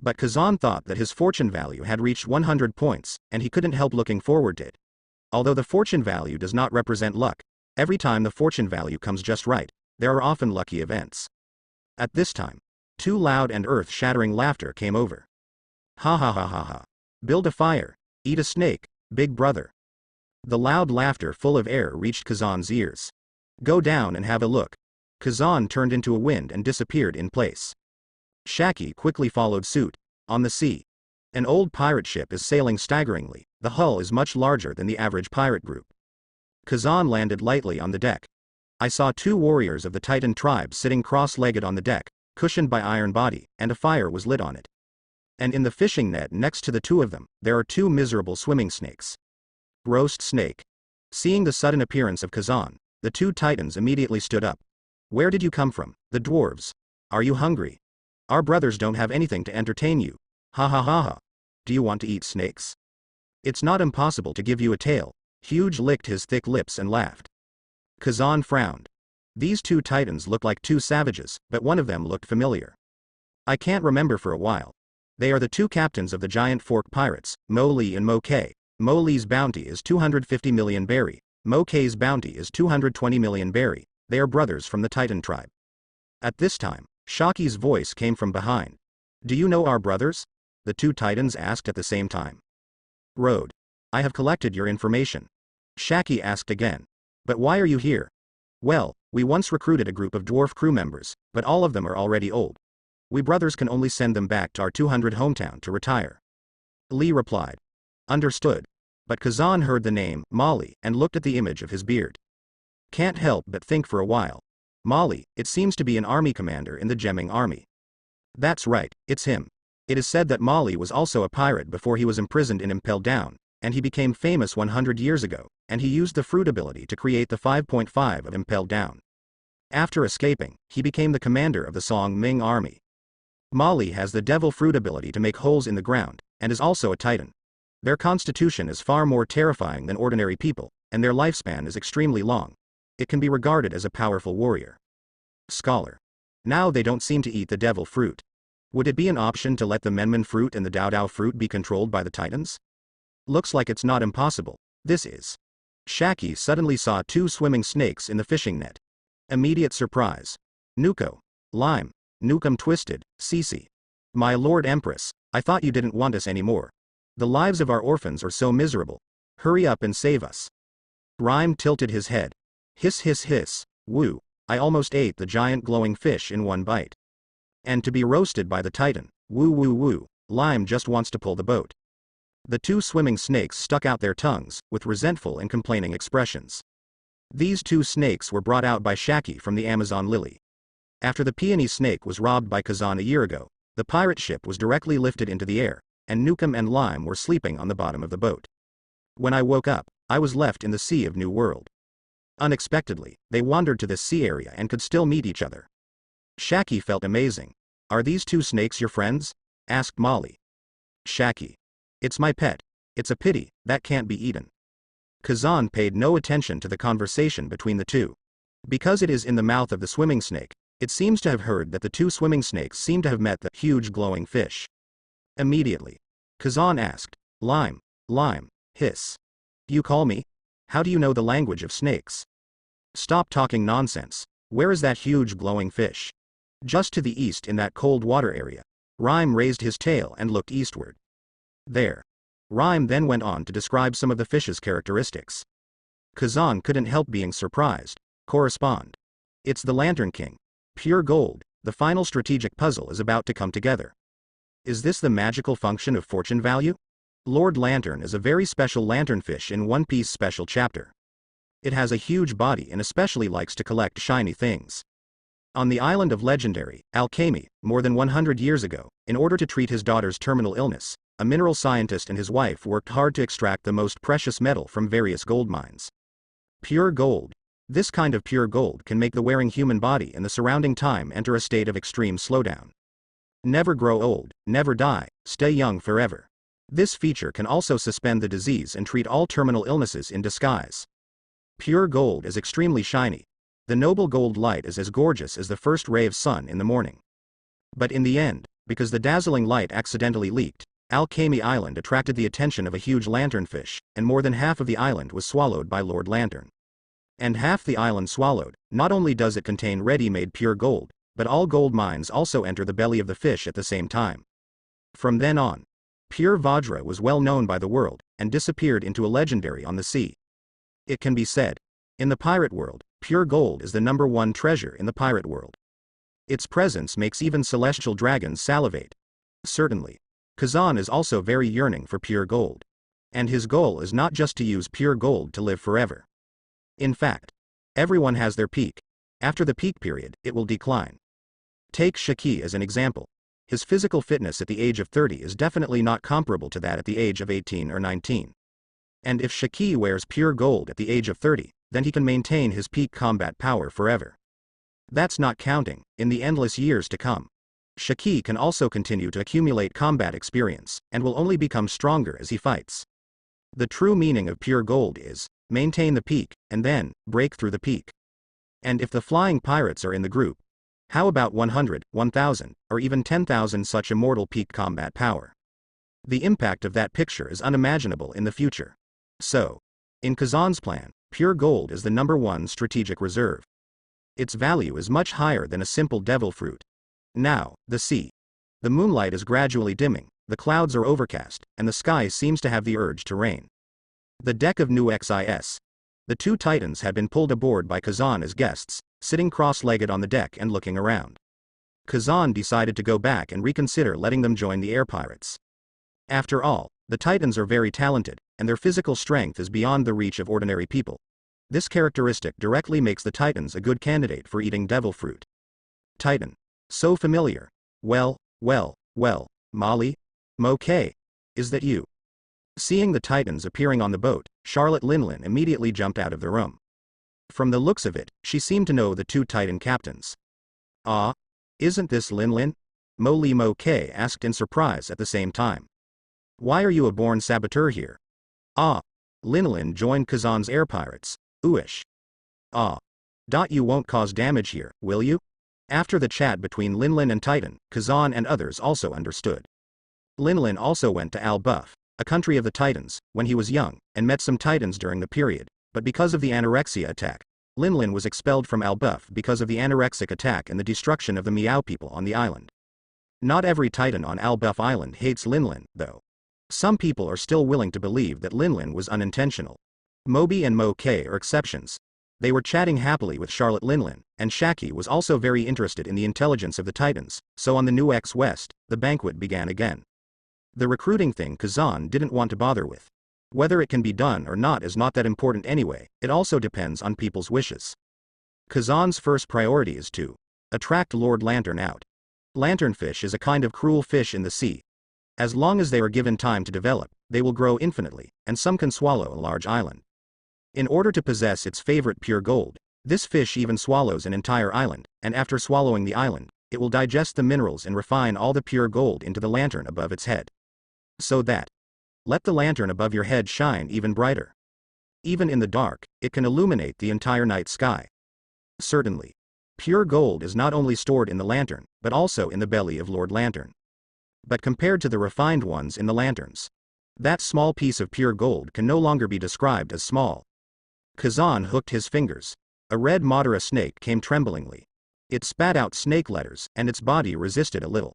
But Kazan thought that his fortune value had reached 100 points, and he couldn't help looking forward to it. Although the fortune value does not represent luck, every time the fortune value comes just right, there are often lucky events. At this time, too loud and earth-shattering laughter came over. Ha ha ha ha ha. Build a fire, eat a snake, big brother. The loud laughter full of air reached Kazan's ears. Go down and have a look. Kazan turned into a wind and disappeared in place. Shiki quickly followed suit. On the sea. An old pirate ship is sailing staggeringly, the hull is much larger than the average pirate group. Kazan landed lightly on the deck. I saw two warriors of the Titan tribe sitting cross-legged on the deck, cushioned by iron body, and a fire was lit on it. And in the fishing net next to the two of them, there are two miserable swimming snakes. Roast snake. Seeing the sudden appearance of Kazan, the two titans immediately stood up. Where did you come from, the dwarves? Are you hungry? Our brothers don't have anything to entertain you. Ha ha ha ha. Do you want to eat snakes? It's not impossible to give you a tail. Huge licked his thick lips and laughed. Kazan frowned. These two titans looked like two savages, but one of them looked familiar. I can't remember for a while. They are the two captains of the giant fork pirates, Mo Lee and Mo Kay. Mo Lee's bounty is 250 million berry. Mo Kay's bounty is 220 million berry. They are brothers from the Titan tribe. At this time, Shaki's voice came from behind. Do you know our brothers? The two titans asked at the same time. Road. I have collected your information. Shiki asked again. But why are you here? Well, we once recruited a group of dwarf crew members, but all of them are already old. We brothers can only send them back to our 200 hometown to retire. Lee replied. Understood. But Kazan heard the name, Molly, and looked at the image of his beard. Can't help but think for a while. Molly, it seems to be an army commander in the Gemming army. That's right, it's him. It is said that Molly was also a pirate before he was imprisoned in Impel Down, and he became famous 100 years ago, and he used the fruit ability to create the 5.5 of Impel Down. After escaping, he became the commander of the Song Ming army. Molly has the devil fruit ability to make holes in the ground, and is also a titan. Their constitution is far more terrifying than ordinary people, and their lifespan is extremely long. It can be regarded as a powerful warrior. Scholar. Now they don't seem to eat the devil fruit. Would it be an option to let the Menman fruit and the Dao Dao fruit be controlled by the titans? Looks like it's not impossible. This is. Shiki suddenly saw two swimming snakes in the fishing net. Immediate surprise. Nuko. Lime. Nukem twisted, Cece. My Lord Empress, I thought you didn't want us anymore. The lives of our orphans are so miserable. Hurry up and save us. Rhyme tilted his head. Hiss hiss hiss, woo, I almost ate the giant glowing fish in one bite. And to be roasted by the titan, woo woo woo, Lime just wants to pull the boat. The two swimming snakes stuck out their tongues, with resentful and complaining expressions. These two snakes were brought out by Shiki from the Amazon lily. After the peony snake was robbed by Kazan a year ago, the pirate ship was directly lifted into the air, and Nukem and Lime were sleeping on the bottom of the boat. When I woke up, I was left in the Sea of New World. Unexpectedly, they wandered to this sea area and could still meet each other. Shiki felt amazing. Are these two snakes your friends? Asked Molly. Shiki. It's my pet. It's a pity, that can't be eaten. Kazan paid no attention to the conversation between the two. Because it is in the mouth of the swimming snake, it seems to have heard that the two swimming snakes seem to have met the huge glowing fish. Immediately, Kazan asked, Lime, hiss. You call me? How do you know the language of snakes? Stop talking nonsense. Where is that huge glowing fish? Just to the east in that cold water area. Rhyme raised his tail and looked eastward. There. Rhyme then went on to describe some of the fish's characteristics. Kazan couldn't help being surprised. Correspond. It's the Lantern King. Pure gold, the final strategic puzzle is about to come together. Is this the magical function of fortune value? Lord Lantern is a very special lanternfish in One Piece special chapter. It has a huge body and especially likes to collect shiny things. On the island of legendary, Alchemy, more than 100 years ago, in order to treat his daughter's terminal illness, a mineral scientist and his wife worked hard to extract the most precious metal from various gold mines. Pure gold. This kind of pure gold can make the wearing human body and the surrounding time enter a state of extreme slowdown. Never grow old, never die, stay young forever. This feature can also suspend the disease and treat all terminal illnesses in disguise. Pure gold is extremely shiny. The noble gold light is as gorgeous as the first ray of sun in the morning. But in the end, because the dazzling light accidentally leaked, Alchemy Island attracted the attention of a huge lanternfish, and more than half of the island was swallowed by Lord Lantern. And half the island swallowed, not only does it contain ready-made pure gold, but all gold mines also enter the belly of the fish at the same time. From then on, pure Vajra was well known by the world, and disappeared into a legendary on the sea. It can be said, in the pirate world, pure gold is the #1 treasure in the pirate world. Its presence makes even celestial dragons salivate. Certainly, Kazan is also very yearning for pure gold. And his goal is not just to use pure gold to live forever. In fact, everyone has their peak. After the peak period, it will decline. Take Shiki as an example. His physical fitness at the age of 30 is definitely not comparable to that at the age of 18 or 19. And if Shiki wears pure gold at the age of 30, then he can maintain his peak combat power forever. That's not counting, in the endless years to come. Shiki can also continue to accumulate combat experience, and will only become stronger as he fights. The true meaning of pure gold is, maintain the peak, and then, break through the peak. And if the flying pirates are in the group, how about 100, 1000, or even 10,000 such immortal peak combat power? The impact of that picture is unimaginable in the future. So, in Kazan's plan, pure gold is the #1 strategic reserve. Its value is much higher than a simple devil fruit. Now, the sea. The moonlight is gradually dimming, the clouds are overcast, and the sky seems to have the urge to rain. The deck of New Xis. The two titans had been pulled aboard by Kazan as guests, sitting cross-legged on the deck and looking around. Kazan decided to go back and reconsider letting them join the air pirates. After all, the titans are very talented, and their physical strength is beyond the reach of ordinary people. This characteristic directly makes the titans a good candidate for eating devil fruit. Titan. So familiar. Well, Molly? Moke? Is that you? Seeing the titans appearing on the boat, Charlotte Linlin immediately jumped out of the room. From the looks of it, she seemed to know the two titan captains. Ah? Isn't this Linlin? Molly Moke asked in surprise at the same time. Why are you a born saboteur here? Ah. Linlin joined Kazan's air pirates. Ooish. Ah. You won't cause damage here, will you? After the chat between Linlin and Titan, Kazan and others also understood. Linlin also went to Al-Buff, a country of the Titans, when he was young, and met some Titans during the period, but because of the anorexia attack, Linlin was expelled from Al-Buff because of the anorexic attack and the destruction of the Miao people on the island. Not every Titan on Al-Buff Island hates Linlin, though. Some people are still willing to believe that Linlin was unintentional. Moby and Moke are exceptions. They were chatting happily with Charlotte Linlin, and Shaki was also very interested in the intelligence of the Titans, so on the New X West, the banquet began again. The recruiting thing Kazan didn't want to bother with. Whether it can be done or not is not that important anyway, it also depends on people's wishes. Kazan's first priority is to attract Lord Lantern out. Lanternfish is a kind of cruel fish in the sea. As long as they are given time to develop, they will grow infinitely, and some can swallow a large island. In order to possess its favorite pure gold, this fish even swallows an entire island, and after swallowing the island, it will digest the minerals and refine all the pure gold into the lantern above its head. So that, let the lantern above your head shine even brighter. Even in the dark, it can illuminate the entire night sky. Certainly, pure gold is not only stored in the lantern, but also in the belly of Lord Lantern. But compared to the refined ones in the lanterns, that small piece of pure gold can no longer be described as small. Kazan hooked his fingers. A red Madara snake came tremblingly. It spat out snake letters, and its body resisted a little.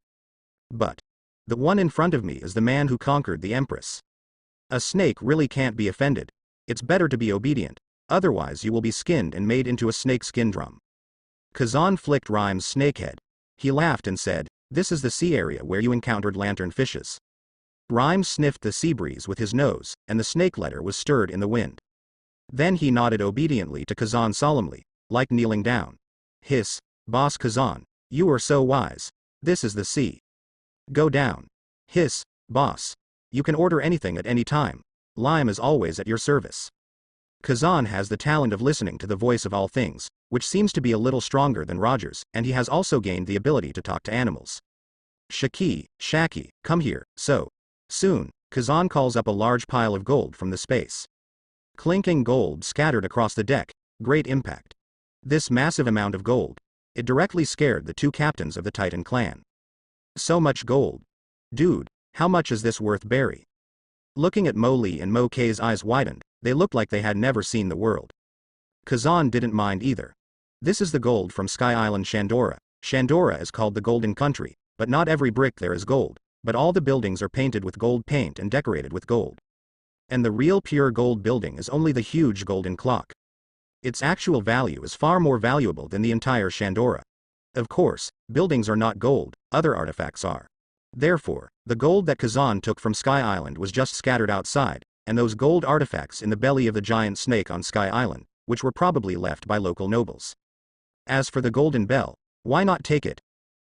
But the one in front of me is the man who conquered the Empress. A snake really can't be offended. It's better to be obedient, otherwise you will be skinned and made into a snake skin drum. Kazan flicked Rhyme's snakehead. He laughed and said, "This is the sea area where you encountered lantern fishes." Rhyme sniffed the sea breeze with his nose, and the snake letter was stirred in the wind. Then he nodded obediently to Kazan solemnly, like kneeling down. Hiss, Boss Kazan, you are so wise. This is the sea. Go down. Hiss, Boss. You can order anything at any time. Lime is always at your service. Kazan has the talent of listening to the voice of all things, which seems to be a little stronger than Roger's, and he has also gained the ability to talk to animals. Shaki, come here. So soon, Kazan calls up a large pile of gold from the space. Clinking gold scattered across the deck, great impact. This massive amount of gold, it directly scared the two captains of the Titan clan. So much gold. Dude, how much is this worth, Barry? Looking at Mo Lee and Mo K's eyes widened, they looked like they had never seen the world. Kazan didn't mind either. This is the gold from Sky Island Shandora. Shandora is called the Golden Country, but not every brick there is gold, but all the buildings are painted with gold paint and decorated with gold. And the real pure gold building is only the huge golden clock. Its actual value is far more valuable than the entire Shandora. Of course, buildings are not gold, other artifacts are. Therefore, the gold that Kazan took from Sky Island was just scattered outside, and those gold artifacts in the belly of the giant snake on Sky Island, which were probably left by local nobles. As for the golden bell, why not take it?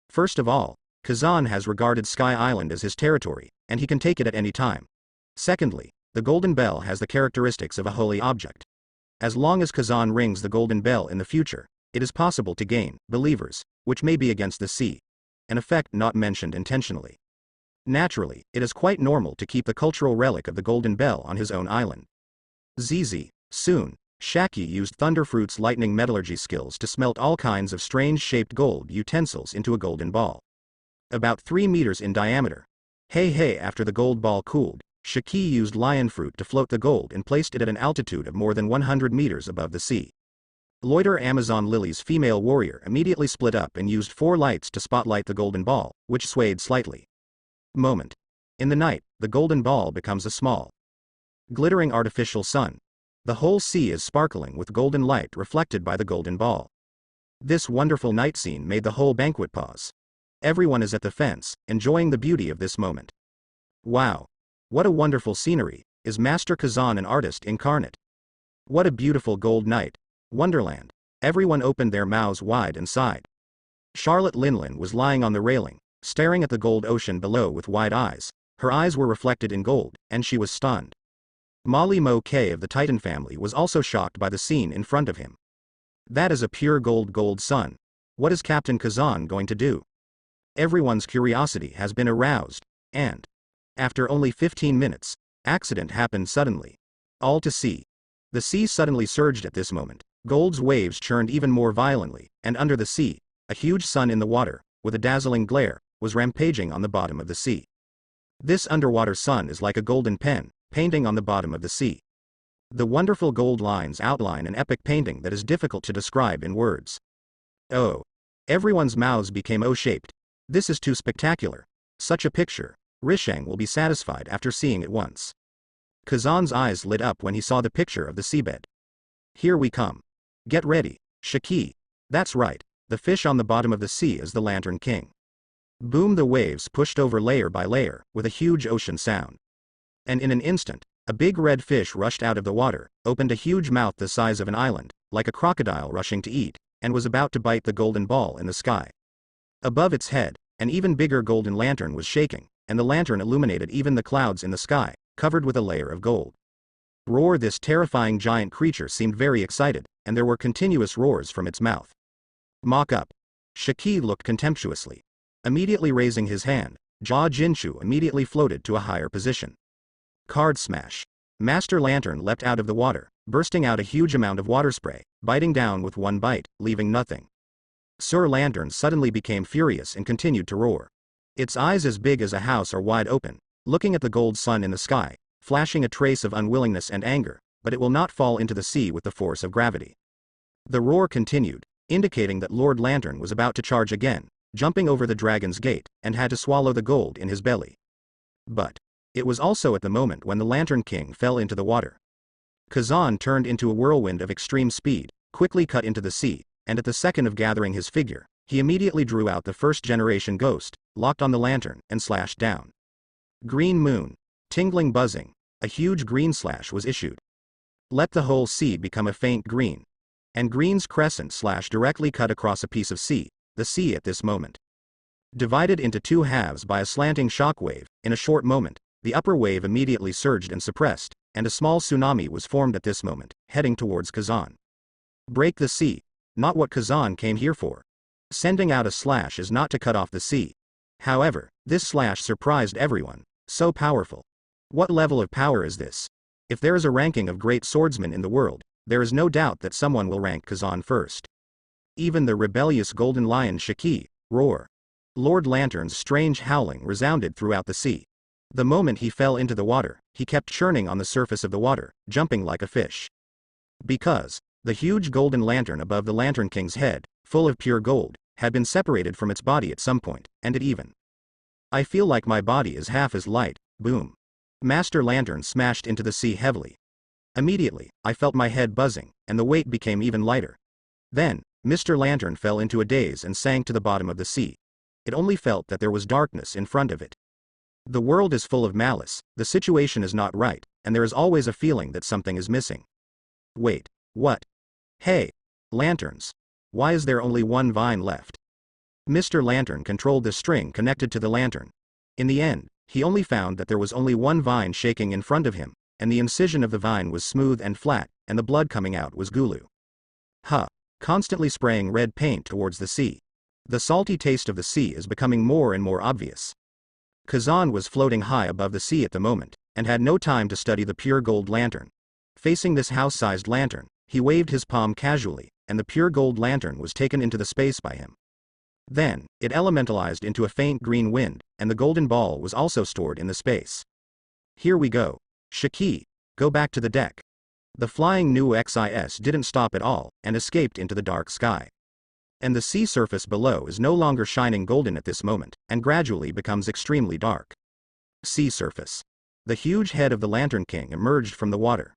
First of all, Kazan has regarded Sky Island as his territory, and he can take it at any time. Secondly, the golden bell has the characteristics of a holy object. As long as Kazan rings the golden bell in the future, it is possible to gain believers, which may be against the sea. An effect not mentioned intentionally. Naturally, it is quite normal to keep the cultural relic of the golden bell on his own island. Soon, Shaki used Thunderfruit's lightning metallurgy skills to smelt all kinds of strange-shaped gold utensils into a golden ball. About 3 meters in diameter. After the gold ball cooled, Shiki used lion fruit to float the gold and placed it at an altitude of more than 100 meters above the sea. Loiter Amazon Lily's female warrior immediately split up and used 4 lights to spotlight the golden ball, which swayed slightly. In the night, the golden ball becomes a small, glittering artificial sun. The whole sea is sparkling with golden light reflected by the golden ball. This wonderful night scene made the whole banquet pause. Everyone is at the fence, enjoying the beauty of this moment. Wow! What a wonderful scenery, is Master Kazan an artist incarnate? What a beautiful gold night. Wonderland. Everyone opened their mouths wide and sighed. Charlotte Linlin was lying on the railing, staring at the gold ocean below with wide eyes. Her eyes were reflected in gold, and she was stunned. Molly Mo K of the Titan family was also shocked by the scene in front of him. That is a pure gold sun. What is Captain Kazan going to do? Everyone's curiosity has been aroused, and after only 15 minutes, accident happened suddenly. All to sea. The sea suddenly surged at this moment. Gold's waves churned even more violently, and under the sea, a huge sun in the water, with a dazzling glare, was rampaging on the bottom of the sea. This underwater sun is like a golden pen, painting on the bottom of the sea. The wonderful gold lines outline an epic painting that is difficult to describe in words. Oh! Everyone's mouths became O-shaped. This is too spectacular. Such a picture. Rishang will be satisfied after seeing it once. Kazan's eyes lit up when he saw the picture of the seabed. Here we come. Get ready, Shiki. That's right, the fish on the bottom of the sea is the Lantern King. Boom, the waves pushed over layer by layer, with a huge ocean sound. And in an instant, a big red fish rushed out of the water, opened a huge mouth the size of an island, like a crocodile rushing to eat, and was about to bite the golden ball in the sky. Above its head, an even bigger golden lantern was shaking, and the lantern illuminated even the clouds in the sky, covered with a layer of gold. Roar! This terrifying giant creature seemed very excited, and there were continuous roars from its mouth. Mock up. Shiki looked contemptuously. Immediately raising his hand, Jia Jinshu immediately floated to a higher position. Card smash. Master Lantern leapt out of the water, bursting out a huge amount of water spray, biting down with one bite, leaving nothing. Sir Lantern suddenly became furious and continued to roar. Its eyes as big as a house are wide open, looking at the gold sun in the sky, flashing a trace of unwillingness and anger, but it will not fall into the sea with the force of gravity. The roar continued, indicating that Lord Lantern was about to charge again, jumping over the dragon's gate, and had to swallow the gold in his belly. But it was also at the moment when the Lantern King fell into the water. Kazan turned into a whirlwind of extreme speed, quickly cut into the sea, and at the second of gathering his figure, he immediately drew out the first-generation ghost, locked on the lantern, and slashed down. Green moon. Tingling buzzing. A huge green slash was issued. Let the whole sea become a faint green. And green's crescent slash directly cut across a piece of sea, the sea at this moment. Divided into 2 halves by a slanting shockwave, in a short moment, the upper wave immediately surged and suppressed, and a small tsunami was formed at this moment, heading towards Kazan. Break the sea. Not what Kazan came here for. Sending out a slash is not to cut off the sea. However, this slash surprised everyone. So powerful. What level of power is this? If there is a ranking of great swordsmen in the world, there is no doubt that someone will rank Kazan first. Even the rebellious golden lion Shiki, roar. Lord Lantern's strange howling resounded throughout the sea. The moment he fell into the water, he kept churning on the surface of the water, jumping like a fish. Because the huge golden lantern above the Lantern King's head, full of pure gold, had been separated from its body at some point, and it even. I feel like my body is half as light, boom. Master Lantern smashed into the sea heavily. Immediately, I felt my head buzzing, and the weight became even lighter. Then, Mr. Lantern fell into a daze and sank to the bottom of the sea. It only felt that there was darkness in front of it. The world is full of malice, the situation is not right, and there is always a feeling that something is missing. Wait, what? Hey, lanterns. Why is there only one vine left? Mr. Lantern controlled the string connected to the lantern. In the end, he only found that there was only one vine shaking in front of him, and the incision of the vine was smooth and flat, and the blood coming out was gulu. Constantly spraying red paint towards the sea. The salty taste of the sea is becoming more and more obvious. Kazan was floating high above the sea at the moment, and had no time to study the pure gold lantern. Facing this house-sized lantern, he waved his palm casually, and the pure gold lantern was taken into the space by him. Then, it elementalized into a faint green wind, and the golden ball was also stored in the space. Here we go. Shiki, go back to the deck. The flying new XIS didn't stop at all, and escaped into the dark sky. And the sea surface below is no longer shining golden at this moment, and gradually becomes extremely dark. Sea surface. The huge head of the Lantern King emerged from the water.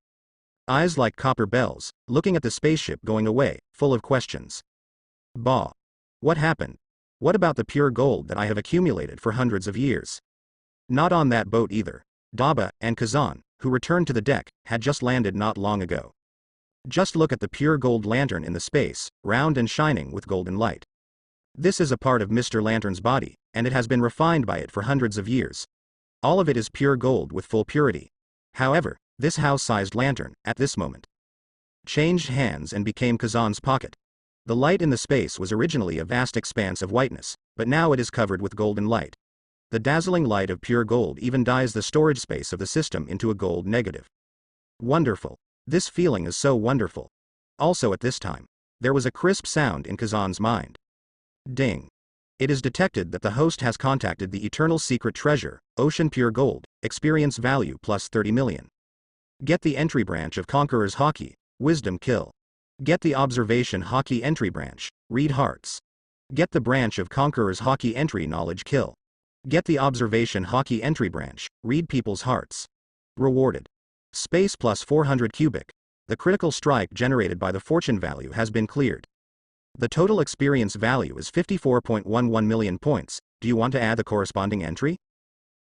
Eyes like copper bells, looking at the spaceship going away, full of questions. Bah. What happened? What about the pure gold that I have accumulated for hundreds of years? Not on that boat either. Daba and Kazan, who returned to the deck, had just landed not long ago. Just look at the pure gold lantern in the space, round and shining with golden light. This is a part of Mr. Lantern's body, and it has been refined by it for hundreds of years. All of it is pure gold with full purity. However, this house-sized lantern, at this moment, changed hands and became Kazan's pocket. The light in the space was originally a vast expanse of whiteness, but now it is covered with golden light. The dazzling light of pure gold even dyes the storage space of the system into a gold negative. Wonderful. This feeling is so wonderful. Also at this time, there was a crisp sound in Kazan's mind. Ding. It is detected that the host has contacted the eternal secret treasure, Ocean Pure Gold, experience value plus 30 million. Get the entry branch of Conqueror's Hockey, Wisdom Kill. Get the Observation Hockey entry branch, Read Hearts. Get the branch of Conqueror's Hockey entry Knowledge Kill. Get the Observation Hockey entry branch, Read People's Hearts. Rewarded. Space plus 400 cubic. The critical strike generated by the fortune value has been cleared. The total experience value is 54.11 million points. Do you want to add the corresponding entry?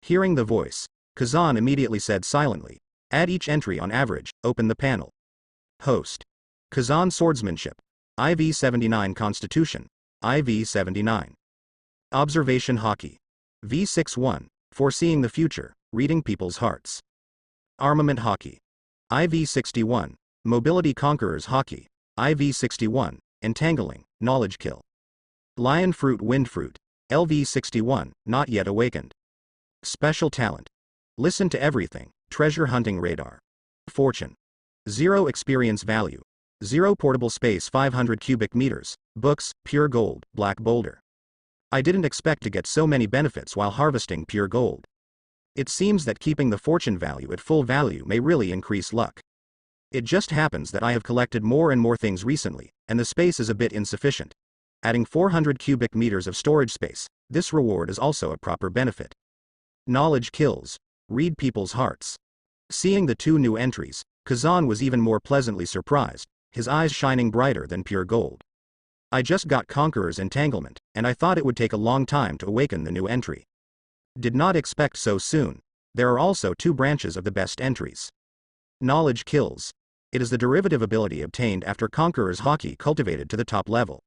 Hearing the voice, Kazan immediately said silently, add each entry on average, open the panel. Host. Kazan Swordsmanship. IV-79 Constitution. IV-79. Observation Hockey. V-61. Foreseeing the future, reading people's hearts. Armament Hockey. IV-61. Mobility Conqueror's Hockey. IV-61. Entangling, Knowledge Kill. Lion Fruit Wind Fruit. LV-61, Not Yet Awakened. Special Talent. Listen to Everything, Treasure Hunting Radar. Fortune. 0 Experience Value. 0 Portable Space 500 cubic meters, Books, Pure Gold, Black Boulder. I didn't expect to get so many benefits while harvesting pure gold. It seems that keeping the fortune value at full value may really increase luck. It just happens that I have collected more and more things recently, and the space is a bit insufficient. Adding 400 cubic meters of storage space, this reward is also a proper benefit. Knowledge Kills. Read People's Hearts. Seeing the 2 new entries, Kazan was even more pleasantly surprised, his eyes shining brighter than pure gold. I just got Conqueror's Entanglement, and I thought it would take a long time to awaken the new entry. Did not expect so soon. There are also 2 branches of the best entries. Knowledge Kills. It is the derivative ability obtained after Conqueror's Hockey cultivated to the top level.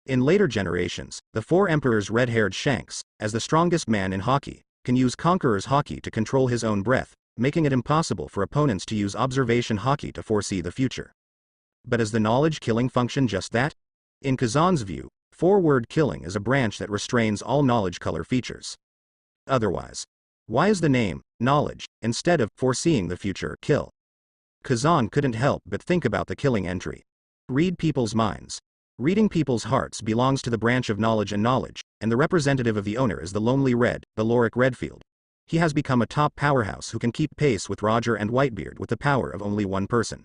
In later generations, the 4 Emperor's red-haired Shanks, as the strongest man in hockey, can use Conqueror's Haki to control his own breath, making it impossible for opponents to use observation Haki to foresee the future. But is the knowledge-killing function just that? In Kazan's view, forward killing is a branch that restrains all knowledge color features. Otherwise, why is the name, knowledge, instead of foreseeing the future, kill? Kazan couldn't help but think about the killing entry. Read people's minds. Reading people's hearts belongs to the branch of knowledge, and the representative of the owner is the lonely Red, the Lorik Redfield. He has become a top powerhouse who can keep pace with Roger and Whitebeard with the power of only one person.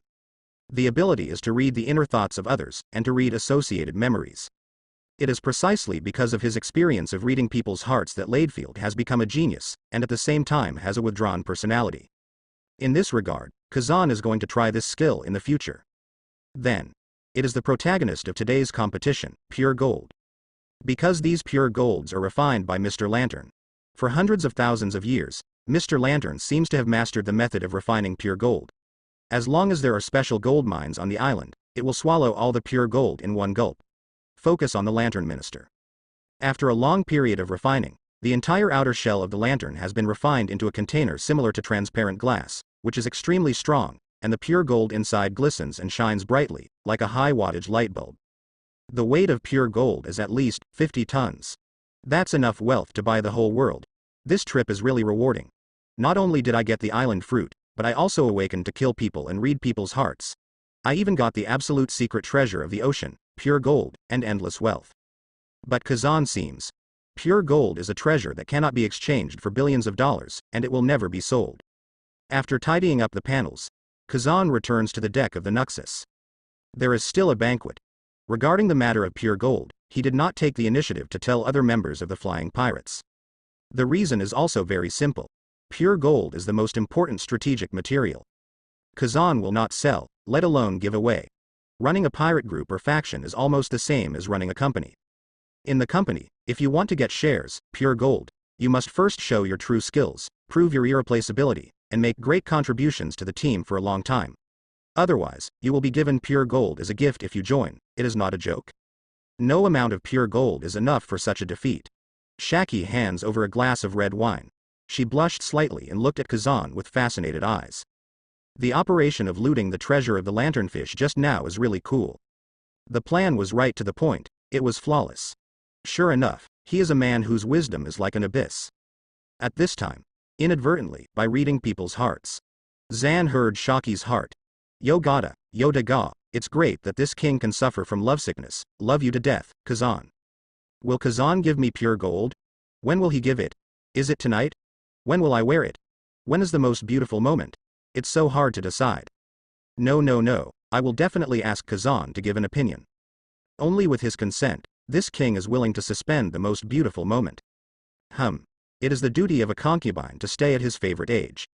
The ability is to read the inner thoughts of others, and to read associated memories. It is precisely because of his experience of reading people's hearts that Laidfield has become a genius, and at the same time has a withdrawn personality. In this regard, Kazan is going to try this skill in the future. Then, it is the protagonist of today's competition, Pure Gold. Because these pure golds are refined by Mr. Lantern. For hundreds of thousands of years, Mr. Lantern seems to have mastered the method of refining pure gold. As long as there are special gold mines on the island, it will swallow all the pure gold in one gulp. Focus on the Lantern Minister. After a long period of refining, the entire outer shell of the lantern has been refined into a container similar to transparent glass, which is extremely strong, and the pure gold inside glistens and shines brightly, like a high-wattage light bulb. The weight of pure gold is at least 50 tons. That's enough wealth to buy the whole world. This trip is really rewarding. Not only did I get the island fruit, but I also awakened to kill people and read people's hearts. I even got the absolute secret treasure of the ocean, pure gold, and endless wealth. But Kazan seems. Pure gold is a treasure that cannot be exchanged for billions of dollars, and it will never be sold. After tidying up the panels, Kazan returns to the deck of the Nuxus. There is still a banquet. Regarding the matter of pure gold, he did not take the initiative to tell other members of the Flying Pirates. The reason is also very simple. Pure gold is the most important strategic material. Kazan will not sell, let alone give away. Running a pirate group or faction is almost the same as running a company. In the company, if you want to get shares, pure gold, you must first show your true skills, prove your irreplaceability, and make great contributions to the team for a long time. Otherwise, you will be given pure gold as a gift if you join. It is not a joke. No amount of pure gold is enough for such a defeat. Shiki hands over a glass of red wine. She blushed slightly and looked at Kazan with fascinated eyes. The operation of looting the treasure of the lanternfish just now is really cool. The plan was right to the point, it was flawless. Sure enough, he is a man whose wisdom is like an abyss. At this time, inadvertently, by reading people's hearts, Zan heard Shaki's heart. Yo gata, yo da ga, it's great that this king can suffer from lovesickness, love you to death, Kazan. Will Kazan give me pure gold? When will he give it? Is it tonight? When will I wear it? When is the most beautiful moment? It's so hard to decide. No, I will definitely ask Kazan to give an opinion. Only with his consent, this king is willing to suspend the most beautiful moment. It is the duty of a concubine to stay at his favorite age.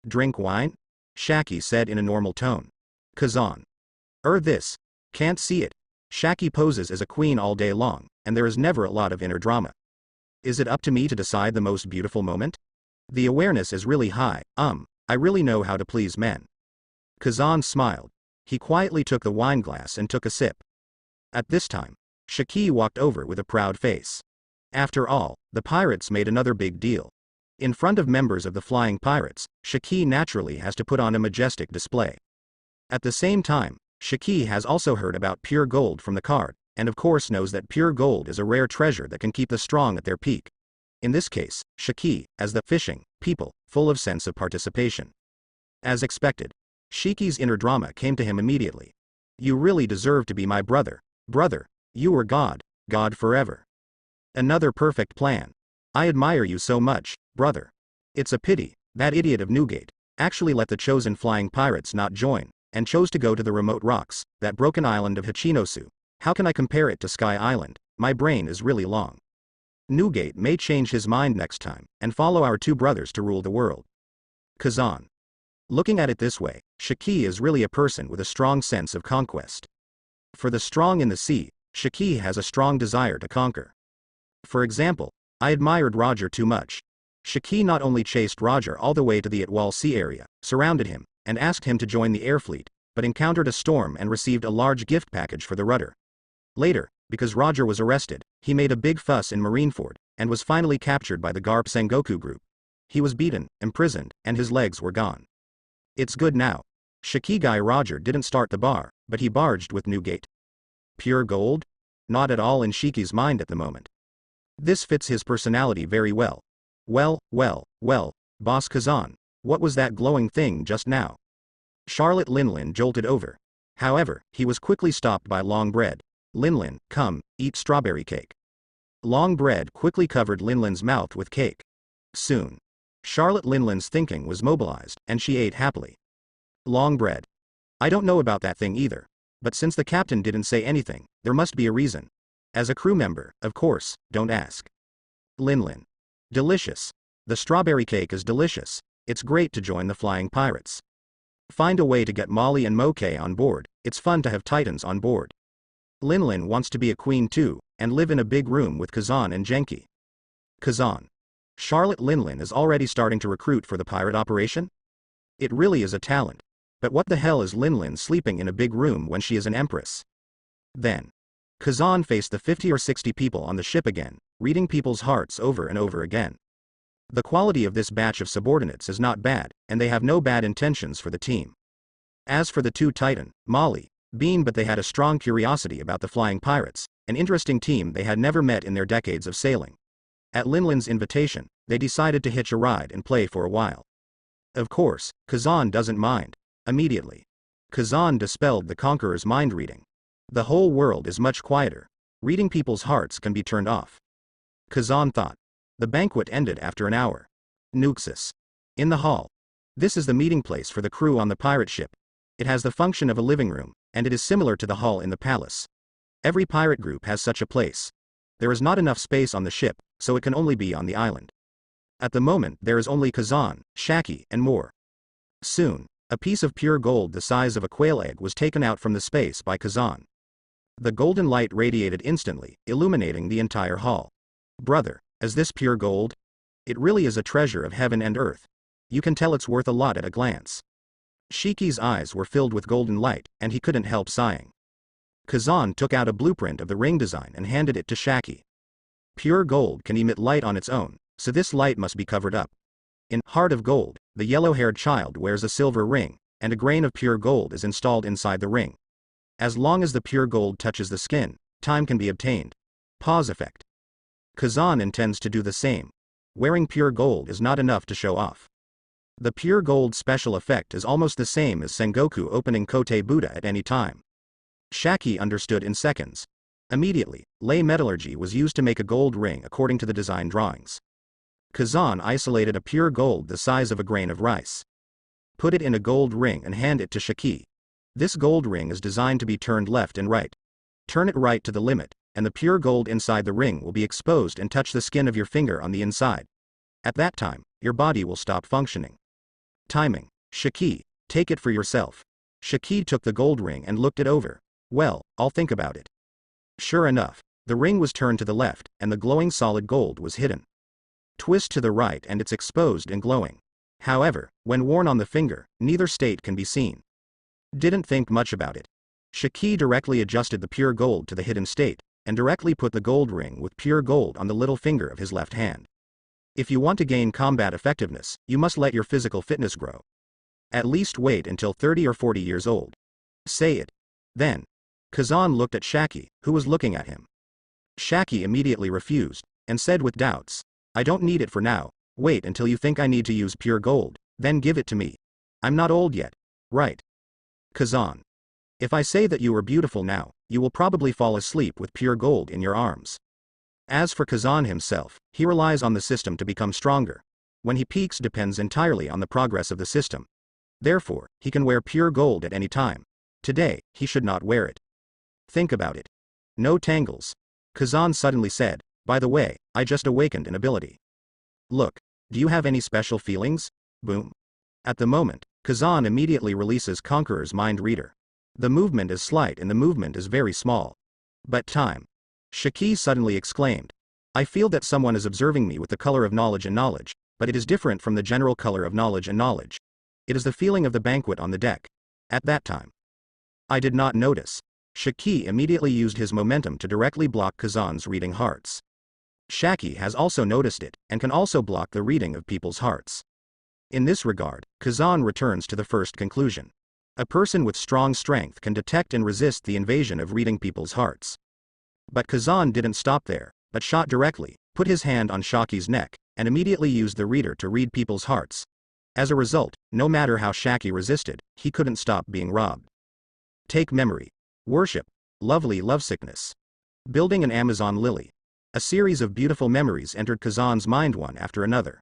Drink wine? Shaki said in a normal tone. Kazan. This. Can't see it. Shaki poses as a queen all day long, and there is never a lot of inner drama. Is it up to me to decide the most beautiful moment? The awareness is really high, I really know how to please men. Kazan smiled. He quietly took the wine glass and took a sip. At this time, Shiki walked over with a proud face. After all, the pirates made another big deal. In front of members of the Flying Pirates, Shiki naturally has to put on a majestic display. At the same time, Shiki has also heard about pure gold from the card, and of course knows that pure gold is a rare treasure that can keep the strong at their peak. In this case, Shiki, as the fishing people, full of sense of participation. As expected, Shiki's inner drama came to him immediately. You really deserve to be my brother. Brother, you are God forever. Another perfect plan. I admire you so much, brother. It's a pity, that idiot of Newgate, actually let the chosen Flying Pirates not join, and chose to go to the remote rocks, that broken island of Hachinosu. How can I compare it to Sky Island? My brain is really long. Newgate may change his mind next time, and follow our two brothers to rule the world. Kazan. Looking at it this way, Shiki is really a person with a strong sense of conquest. For the strong in the sea, Shiki has a strong desire to conquer. For example, I admired Roger too much. Shiki not only chased Roger all the way to the Atwal Sea area, surrounded him, and asked him to join the air fleet, but encountered a storm and received a large gift package for the rudder. Later, because Roger was arrested, he made a big fuss in Marineford, and was finally captured by the Garp Sengoku group. He was beaten, imprisoned, and his legs were gone. It's good now. Shiki guy Roger didn't start the bar, but he barged with new gate. Pure gold? Not at all in Shiki's mind at the moment. This fits his personality very well. Well, Boss Kazan, what was that glowing thing just now? Charlotte Linlin jolted over. However, he was quickly stopped by Long Bread. Linlin, come, eat strawberry cake. Long Bread quickly covered Linlin's mouth with cake. Soon, Charlotte Linlin's thinking was mobilized, and she ate happily. Long Bread. I don't know about that thing either. But since the captain didn't say anything, there must be a reason. As a crew member, of course, don't ask. Linlin. Delicious. The strawberry cake is delicious. It's great to join the flying pirates. Find a way to get Molly and Moke on board. It's fun to have titans on board. Linlin wants to be a queen too, and live in a big room with Kazan and Genki. Kazan. Charlotte Linlin is already starting to recruit for the pirate operation? It really is a talent. But what the hell is Linlin sleeping in a big room when she is an empress? Then, Kazan faced the 50 or 60 people on the ship again, reading people's hearts over and over again. The quality of this batch of subordinates is not bad, and they have no bad intentions for the team. As for the two Titan, Molly, Bean, but they had a strong curiosity about the flying pirates, an interesting team they had never met in their decades of sailing. At Linlin's invitation, they decided to hitch a ride and play for a while. Of course, Kazan doesn't mind. Immediately, Kazan dispelled the Conqueror's mind reading. The whole world is much quieter. Reading people's hearts can be turned off. Kazan thought. The banquet ended after an hour. Nuxus. In the hall. This is the meeting place for the crew on the pirate ship. It has the function of a living room, and it is similar to the hall in the palace. Every pirate group has such a place. There is not enough space on the ship, so it can only be on the island. At the moment there is only Kazan, Shaki, and more. Soon, a piece of pure gold the size of a quail egg was taken out from the space by Kazan. The golden light radiated instantly, illuminating the entire hall. Brother, is this pure gold? It really is a treasure of heaven and earth. You can tell it's worth a lot at a glance. Shiki's eyes were filled with golden light, and he couldn't help sighing. Kazan took out a blueprint of the ring design and handed it to Shaki. Pure gold can emit light on its own, so this light must be covered up. In Heart of Gold, the yellow-haired child wears a silver ring, and a grain of pure gold is installed inside the ring. As long as the pure gold touches the skin, time can be obtained. Pause effect. Kazan intends to do the same. Wearing pure gold is not enough to show off. The pure gold special effect is almost the same as Sengoku opening Kote Buddha at any time. Shaki understood in seconds. Immediately, lay metallurgy was used to make a gold ring according to the design drawings. Kazan isolated a pure gold the size of a grain of rice. Put it in a gold ring and hand it to Shiki. This gold ring is designed to be turned left and right. Turn it right to the limit, and the pure gold inside the ring will be exposed and touch the skin of your finger on the inside. At that time, your body will stop functioning. Timing. Shiki, take it for yourself. Shiki took the gold ring and looked it over. Well, I'll think about it. Sure enough, the ring was turned to the left, and the glowing solid gold was hidden. Twist to the right and it's exposed and glowing. However, when worn on the finger, neither state can be seen. Didn't think much about it. Shiki directly adjusted the pure gold to the hidden state, and directly put the gold ring with pure gold on the little finger of his left hand. If you want to gain combat effectiveness, you must let your physical fitness grow. At least wait until 30 or 40 years old. Say it. Then, Kazan looked at Shaki, who was looking at him. Shaki immediately refused, and said with doubts, I don't need it for now. Wait until you think I need to use pure gold, then give it to me. I'm not old yet. Right. Kazan. If I say that you are beautiful now, you will probably fall asleep with pure gold in your arms. As for Kazan himself, he relies on the system to become stronger. When he peaks depends entirely on the progress of the system. Therefore, he can wear pure gold at any time. Today, he should not wear it. Think about it. No tangles. Kazan suddenly said, by the way, I just awakened an ability. Look, do you have any special feelings? Boom. At the moment, Kazan immediately releases Conqueror's mind reader. The movement is slight and the movement is very small. But time. Shiki suddenly exclaimed. I feel that someone is observing me with the color of knowledge and knowledge, but it is different from the general color of knowledge and knowledge. It is the feeling of the banquet on the deck. At that time. I did not notice. Shiki immediately used his momentum to directly block Kazan's reading hearts. Shiki has also noticed it, and can also block the reading of people's hearts. In this regard, Kazan returns to the first conclusion. A person with strong strength can detect and resist the invasion of reading people's hearts. But Kazan didn't stop there, but shot directly, put his hand on Shaki's neck, and immediately used the reader to read people's hearts. As a result, no matter how Shiki resisted, he couldn't stop being robbed. Take memory. Worship. Lovely lovesickness. Building an Amazon lily. A series of beautiful memories entered Kazan's mind one after another.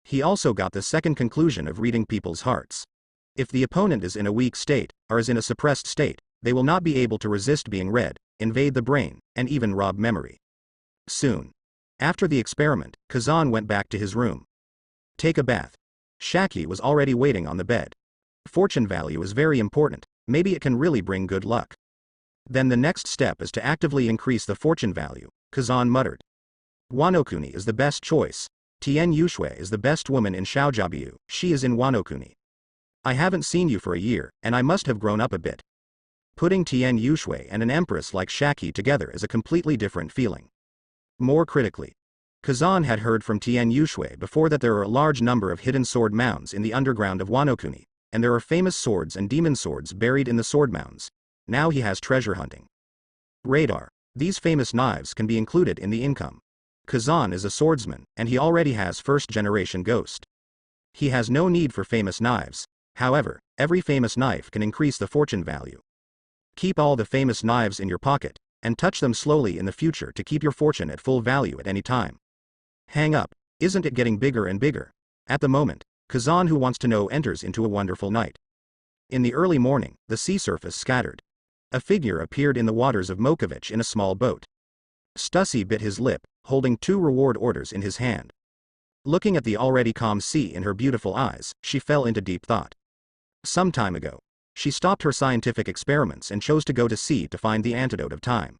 He also got the second conclusion of reading people's hearts. If the opponent is in a weak state, or is in a suppressed state, they will not be able to resist being read, invade the brain, and even rob memory. Soon after the experiment, Kazan went back to his room. Take a bath. Shiki was already waiting on the bed. Fortune value is very important, maybe it can really bring good luck. Then the next step is to actively increase the fortune value, Kazan muttered. Wanokuni is the best choice. Tien Yushui is the best woman in Shaojiabiu, she is in Wanokuni. I haven't seen you for a year, and I must have grown up a bit. Putting Tien Yushui and an empress like Shiki together is a completely different feeling. More critically, Kazan had heard from Tien Yushui before that there are a large number of hidden sword mounds in the underground of Wanokuni, and there are famous swords and demon swords buried in the sword mounds. Now he has treasure hunting. Radar. These famous knives can be included in the income. Kazan is a swordsman, and he already has first-generation ghost. He has no need for famous knives. However, every famous knife can increase the fortune value. Keep all the famous knives in your pocket, and touch them slowly in the future to keep your fortune at full value at any time. Hang up. Isn't it getting bigger and bigger? At the moment, Kazan who wants to know enters into a wonderful night. In the early morning, the sea surface scattered. A figure appeared in the waters of Mokovich in a small boat. Stussy bit his lip, holding 2 reward orders in his hand. Looking at the already calm sea in her beautiful eyes, she fell into deep thought. Some time ago, she stopped her scientific experiments and chose to go to sea to find the antidote of time.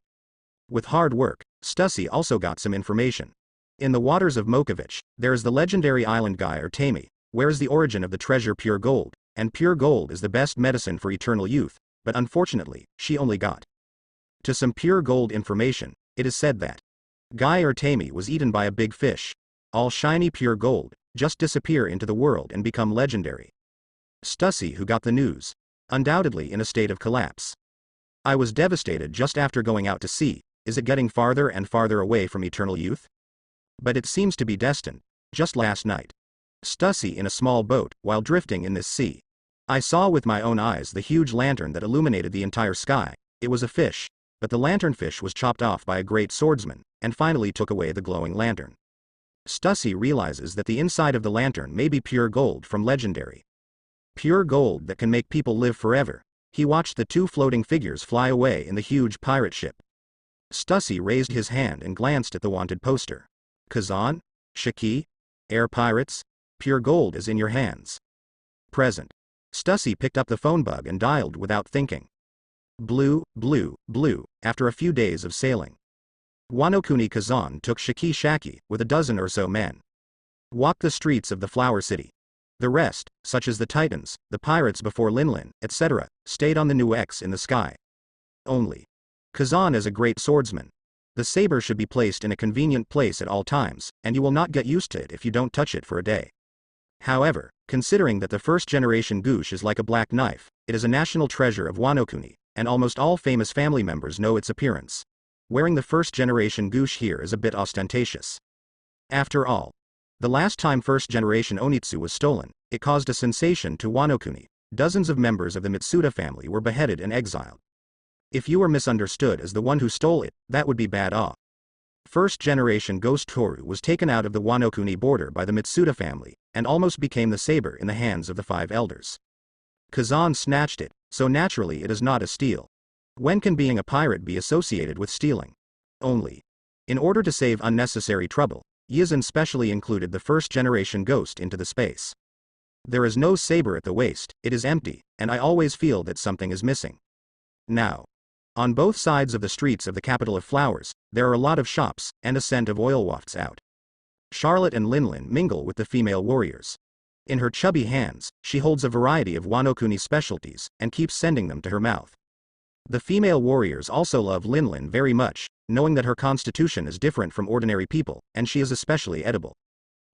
With hard work, Stussy also got some information. In the waters of Mokovich, there is the legendary island Guy Tami, where is the origin of the treasure pure gold, and pure gold is the best medicine for eternal youth, but unfortunately, she only got to some pure gold information. It is said that Guy Tami was eaten by a big fish. All shiny pure gold just disappear into the world and become legendary. Stussy who got the news, undoubtedly in a state of collapse. I was devastated just after going out to sea. Is it getting farther and farther away from eternal youth? But it seems to be destined. Just last night, Stussy in a small boat, while drifting in this sea, I saw with my own eyes the huge lantern that illuminated the entire sky. It was a fish, but the lanternfish was chopped off by a great swordsman, and finally took away the glowing lantern. Stussy realizes that the inside of the lantern may be pure gold from legendary. Pure gold that can make people live forever. He watched the 2 floating figures fly away in the huge pirate ship. Stussy raised his hand and glanced at the wanted poster. Kazan? Shiki? Air pirates? Pure gold is in your hands. Present. Stussy picked up the phone bug and dialed without thinking. Blue, blue, blue, after a few days of sailing. Wanokuni Kazan took Shiki with a dozen or so men. Walked the streets of the Flower City. The rest, such as the Titans, the pirates before Linlin, etc., stayed on the new X in the sky. Only Kazan is a great swordsman. The saber should be placed in a convenient place at all times, and you will not get used to it if you don't touch it for a day. However, considering that the first-generation Goosh is like a black knife, it is a national treasure of Wanokuni, and almost all famous family members know its appearance. Wearing the first-generation Goosh here is a bit ostentatious. After all, the last time first-generation Onitsu was stolen, it caused a sensation to Wanokuni. Dozens of members of the Mitsuda family were beheaded and exiled. If you were misunderstood as the one who stole it, that would be bad. First-generation Ghost Toru was taken out of the Wanokuni border by the Mitsuda family, and almost became the saber in the hands of the 5 elders. Kazan snatched it, so naturally it is not a steal. When can being a pirate be associated with stealing? Only in order to save unnecessary trouble, Yizan specially included the first-generation ghost into the space. There is no saber at the waist, it is empty, and I always feel that something is missing. Now, on both sides of the streets of the capital of flowers, there are a lot of shops, and a scent of oil wafts out. Charlotte and Linlin mingle with the female warriors. In her chubby hands, she holds a variety of Wanokuni specialties, and keeps sending them to her mouth. The female warriors also love Linlin very much. knowing that her constitution is different from ordinary people, and she is especially edible.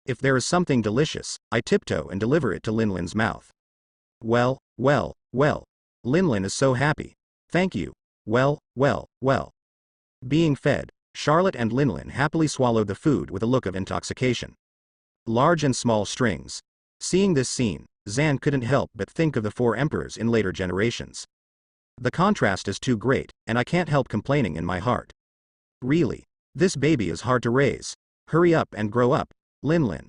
If there is something delicious, I tiptoe and deliver it to Linlin's mouth. Well, well, well. Linlin is so happy. Thank you. Well, well, well. Being fed, Charlotte and Linlin happily swallowed the food with a look of intoxication. Large and small strings. Seeing this scene, Zan couldn't help but think of the 4 emperors in later generations. The contrast is too great, and I can't help complaining in my heart. Really, this baby is hard to raise. Hurry up and grow up, Linlin.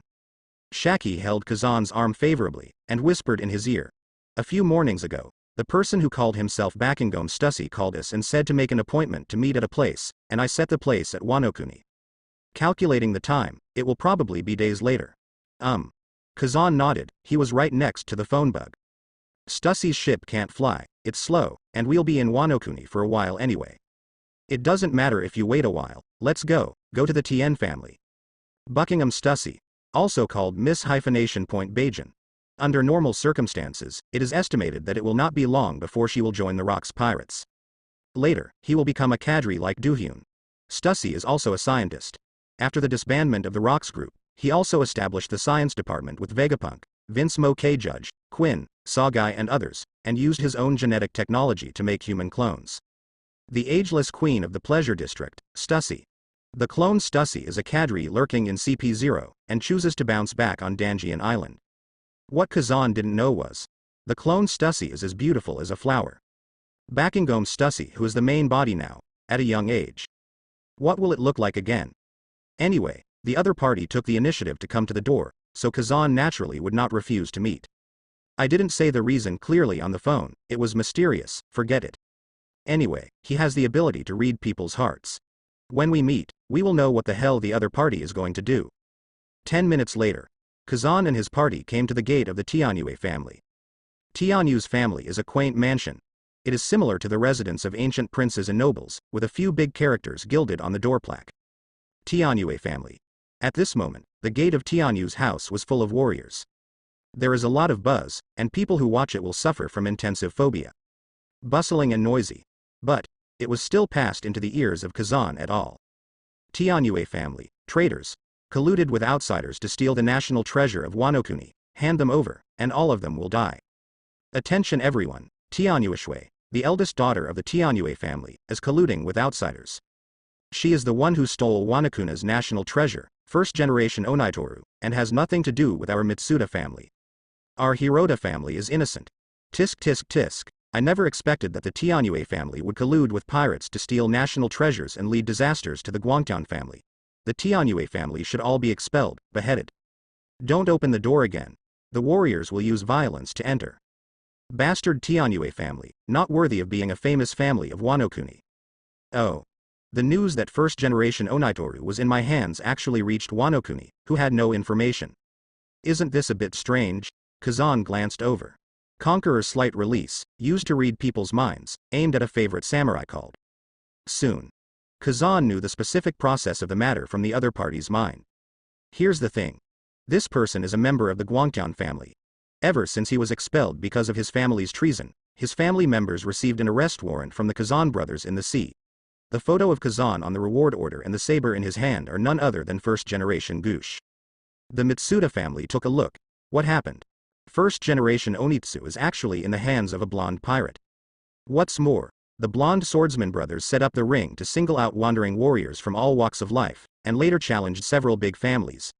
Shaki held Kazan's arm favorably, and whispered in his ear. A few mornings ago, the person who called himself Bakingome Stussy called us and said to make an appointment to meet at a place, and I set the place at Wano-kuni. Calculating the time, it will probably be days later. Kazan nodded, he was right next to the phone bug. Stussy's ship can't fly, it's slow, and we'll be in Wano-kuni for a while anyway. It doesn't matter if you wait a while, let's go to the Tien family. Buckingham Stussy, also called Miss Point Bajan. Under normal circumstances, it is estimated that it will not be long before she will join the Rocks pirates. Later, he will become a cadre like Doohyun. Stussy is also a scientist. After the disbandment of the Rocks group, he also established the science department with Vegapunk, Vince Mo K. Judge, Quinn, Sawguy and others, and used his own genetic technology to make human clones. The ageless queen of the pleasure district, Stussy. The clone Stussy is a cadre lurking in CP0, and chooses to bounce back on Danjian Island. What Kazan didn't know was, the clone Stussy is as beautiful as a flower. Bakingome Stussy who is the main body now, at a young age. What will it look like again? Anyway, the other party took the initiative to come to the door, so Kazan naturally would not refuse to meet. I didn't say the reason clearly on the phone, it was mysterious, forget it. Anyway, he has the ability to read people's hearts. When we meet, we will know what the hell the other party is going to do. 10 minutes later, Kazan and his party came to the gate of the Tianyue family. Tianyu's family is a quaint mansion. It is similar to the residence of ancient princes and nobles, with a few big characters gilded on the door plaque. Tianyue family. At this moment, the gate of Tianyu's house was full of warriors. There is a lot of buzz, and people who watch it will suffer from intensive phobia. Bustling and noisy. But, it was still passed into the ears of Kazan et al. Tianyue family, traitors, colluded with outsiders to steal the national treasure of Wano-kuni, hand them over, and all of them will die. Attention everyone, Tianyue, the eldest daughter of the Tianyue family, is colluding with outsiders. She is the one who stole Wano-kuna's national treasure, first generation Onaitoru, and has nothing to do with our Mitsuda family. Our Hirota family is innocent. Tisk tisk tisk, I never expected that the Tianyue family would collude with pirates to steal national treasures and lead disasters to the Guangtian family. The Tianyue family should all be expelled, beheaded. Don't open the door again. The warriors will use violence to enter. Bastard Tianyue family, not worthy of being a famous family of Wano-kuni. Oh. The news that first generation Onaitoru was in my hands actually reached Wano-kuni, who had no information. Isn't this a bit strange? Kazan glanced over. Conqueror's slight release, used to read people's minds, aimed at a favorite samurai called. Soon. Kazan knew the specific process of the matter from the other party's mind. Here's the thing. This person is a member of the Guangtian family. Ever since he was expelled because of his family's treason, his family members received an arrest warrant from the Kazan brothers in the sea. The photo of Kazan on the reward order and the saber in his hand are none other than first-generation Gush. The Mitsuda family took a look. What happened? First-generation Onitsu is actually in the hands of a blonde pirate. What's more, the blonde Swordsman brothers set up the ring to single out wandering warriors from all walks of life, and later challenged several big families.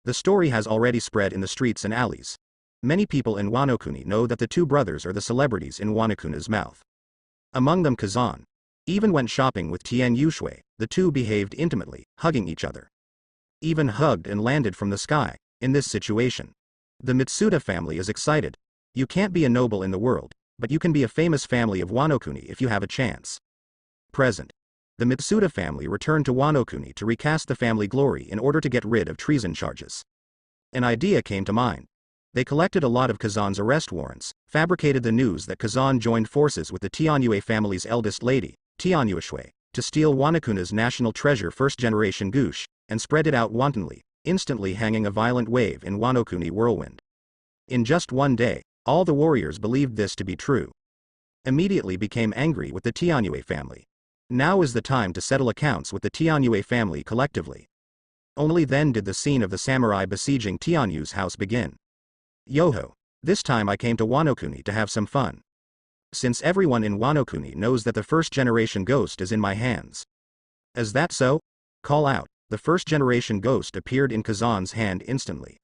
The story has already spread in the streets and alleys. Many people in Wano-kuni know that the two brothers are the celebrities in Wano-kuna's mouth. Among them Kazan. Even went shopping with Tien Yushui, the two behaved intimately, hugging each other. Even hugged and landed from the sky, in this situation. The Mitsuda family is excited. You can't be a noble in the world, but you can be a famous family of Wano-kuni if you have a chance. Present. The Mitsuda family returned to Wano-kuni to recast the family glory in order to get rid of treason charges. An idea came to mind. They collected a lot of Kazan's arrest warrants, fabricated the news that Kazan joined forces with the Tianyue family's eldest lady, Tianyue, to steal Wano-kuna's national treasure first-generation Gush, and spread it out wantonly, instantly hanging a violent wave in Wano-kuni whirlwind. In just one day, all the warriors believed this to be true. Immediately became angry with the Tianyue family. Now is the time to settle accounts with the Tianyue family collectively. Only then did the scene of the samurai besieging Tianyu's house begin. Yoho! This time I came to Wano-kuni to have some fun. Since everyone in Wano-kuni knows that the first-generation ghost is in my hands. Is that so? Call out. The first-generation ghost appeared in Kazan's hand instantly.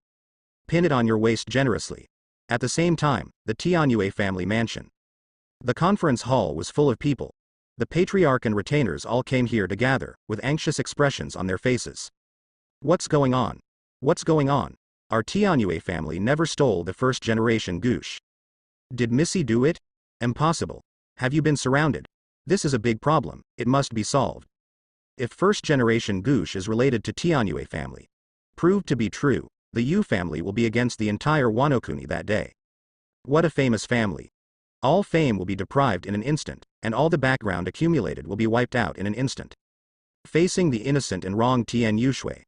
Pin it on your waist generously. At the same time, the Tianyue family mansion. The conference hall was full of people. The patriarch and retainers all came here to gather, with anxious expressions on their faces. What's going on? What's going on? Our Tianyue family never stole the first-generation goosh. Did Missy do it? Impossible. Have you been surrounded? This is a big problem, it must be solved. If first-generation goosh is related to Tianyue family, proved to be true, the Yu family will be against the entire Wano-kuni that day. What a famous family. All fame will be deprived in an instant, and all the background accumulated will be wiped out in an instant. Facing the innocent and wrong Tien Yushui,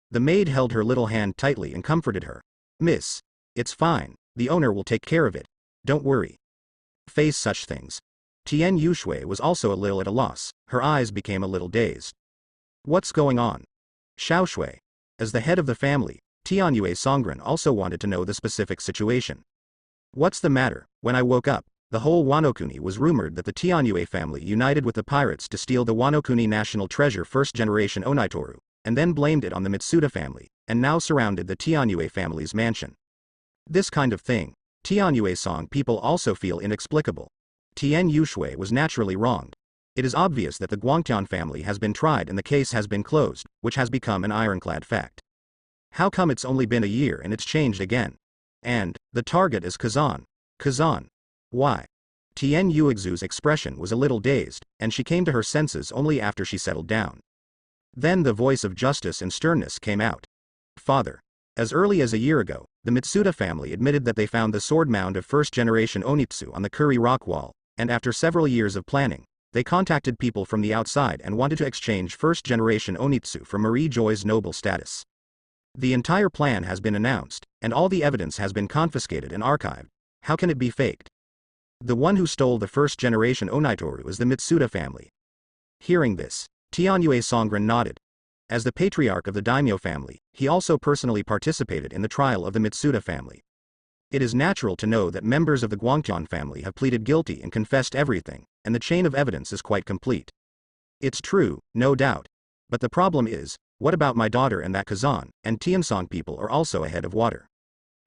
the maid held her little hand tightly and comforted her. Miss, it's fine, the owner will take care of it, don't worry. Face such things. Tien Yushui was also a little at a loss, her eyes became a little dazed. What's going on? Xiaoshui. As the head of the family, Tianyue Songren also wanted to know the specific situation. What's the matter? When I woke up, the whole Wano-kuni was rumored that the Tianyue family united with the pirates to steal the Wano-kuni national treasure first-generation Onaitoru, and then blamed it on the Mitsuda family, and now surrounded the Tianyue family's mansion. This kind of thing, Tianyue Song people also feel inexplicable. Tien Yushui was naturally wronged. It is obvious that the Guangtian family has been tried and the case has been closed, which has become an ironclad fact. How come it's only been a year and it's changed again? And, the target is Kazan. Kazan. Why? Tien Yuexu's expression was a little dazed, and she came to her senses only after she settled down. Then the voice of justice and sternness came out. Father. As early as a year ago, the Mitsuda family admitted that they found the sword mound of first-generation Onitsu on the Kuri rock wall, and after several years of planning, they contacted people from the outside and wanted to exchange first-generation Onitsu for Marie Joy's noble status. The entire plan has been announced, and all the evidence has been confiscated and archived. How can it be faked? The one who stole the first-generation Onaitoru is the Mitsuda family. Hearing this, Tianyue Songren nodded. As the patriarch of the daimyo family, he also personally participated in the trial of the Mitsuda family. It is natural to know that members of the Guangtian family have pleaded guilty and confessed everything, and the chain of evidence is quite complete. It's true, no doubt. But the problem is, what about my daughter and that Kazan, and Tiansong people are also ahead of water.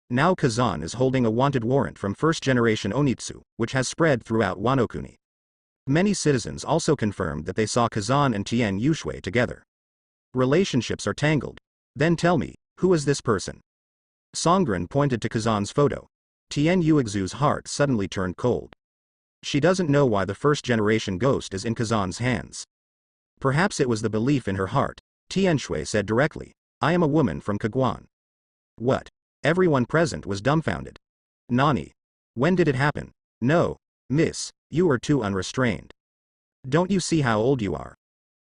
Now Kazan is holding a wanted warrant from first-generation Onitsu, which has spread throughout Wano-kuni. Many citizens also confirmed that they saw Kazan and Tien Yushui together. Relationships are tangled. Then tell me, who is this person? Songren pointed to Kazan's photo. Tien Yuexu's heart suddenly turned cold. She doesn't know why the first-generation ghost is in Kazan's hands. Perhaps it was the belief in her heart. Tien Shui said directly, I am a woman from Kagwan. What? Everyone present was dumbfounded. Nani? When did it happen? No, miss, you are too unrestrained. Don't you see how old you are?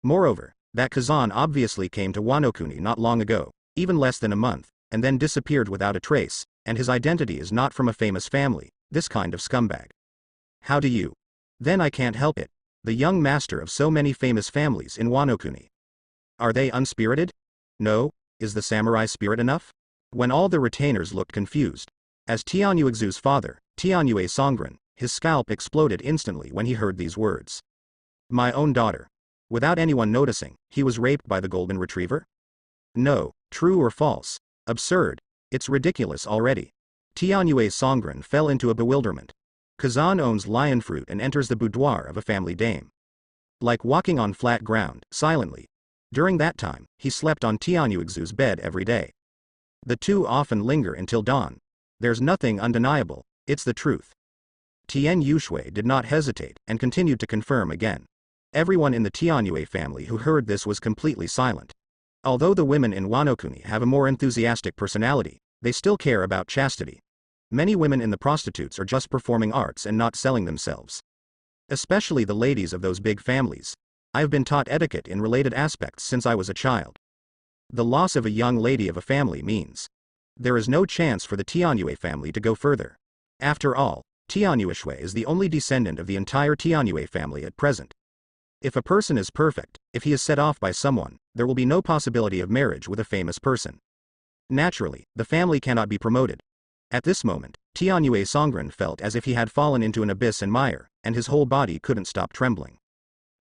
Moreover, that Kazan obviously came to Wano-kuni not long ago, even less than a month, and then disappeared without a trace, and his identity is not from a famous family, this kind of scumbag. How do you? Then I can't help it. The young master of so many famous families in Wano-kuni. Are they unspirited? No, is the samurai spirit enough? When all the retainers looked confused. As Tien Yuexu's father, Tianyue Songren, his scalp exploded instantly when he heard these words. My own daughter. Without anyone noticing, he was raped by the golden retriever? No, true or false? Absurd. It's ridiculous already. Tianyue Songren fell into a bewilderment. Kazan owns lion fruit and enters the boudoir of a family dame. Like walking on flat ground, silently. During that time, he slept on Tien Yuexu's bed every day. The two often linger until dawn. There's nothing undeniable, it's the truth. Tien Yushui did not hesitate and continued to confirm again. Everyone in the Tianyue family who heard this was completely silent. Although the women in Wano-kuni have a more enthusiastic personality, they still care about chastity. Many women in the prostitutes are just performing arts and not selling themselves. Especially the ladies of those big families. I have been taught etiquette in related aspects since I was a child. The loss of a young lady of a family means there is no chance for the Tianyue family to go further. After all, Tien Yushui is the only descendant of the entire Tianyue family at present. If a person is perfect, if he is set off by someone, there will be no possibility of marriage with a famous person. Naturally, the family cannot be promoted. At this moment, Tianyu Songren felt as if he had fallen into an abyss and mire, and his whole body couldn't stop trembling.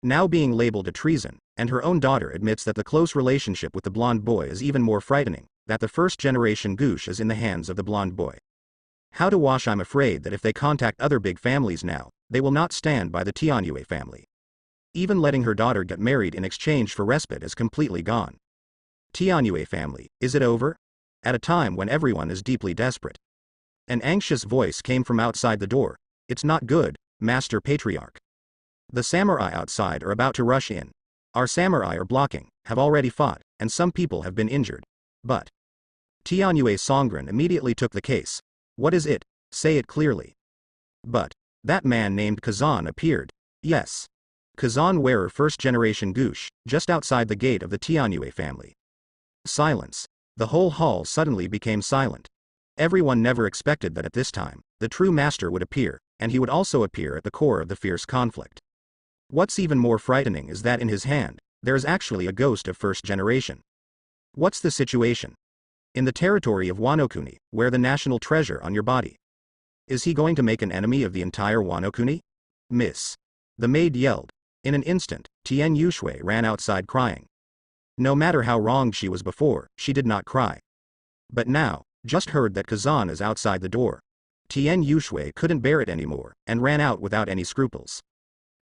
Now being labeled a treason, and her own daughter admits that the close relationship with the blonde boy is even more frightening, that the first-generation Goosh is in the hands of the blonde boy. How to wash? I'm afraid that if they contact other big families now, they will not stand by the Tianyu family. Even letting her daughter get married in exchange for respite is completely gone. Tianyu family, is it over? At a time when everyone is deeply desperate. An anxious voice came from outside the door. It's not good, Master Patriarch. The samurai outside are about to rush in. Our samurai are blocking, have already fought, and some people have been injured. But Tianyu Songren immediately took the case. What is it? Say it clearly. But that man named Kazan appeared. Yes. Kazan wearer first-generation Goosh, just outside the gate of the Tianyu family. Silence. The whole hall suddenly became silent. Everyone never expected that at this time, the true master would appear, and he would also appear at the core of the fierce conflict. What's even more frightening is that in his hand, there is actually a ghost of first generation. What's the situation? In the territory of Wano-kuni, wear the national treasure on your body. Is he going to make an enemy of the entire Wano-kuni? Miss. The maid yelled. In an instant, Tien Yushui ran outside crying. No matter how wronged she was before, she did not cry. But now, just heard that Kazan is outside the door. Tien Yushui couldn't bear it anymore, and ran out without any scruples.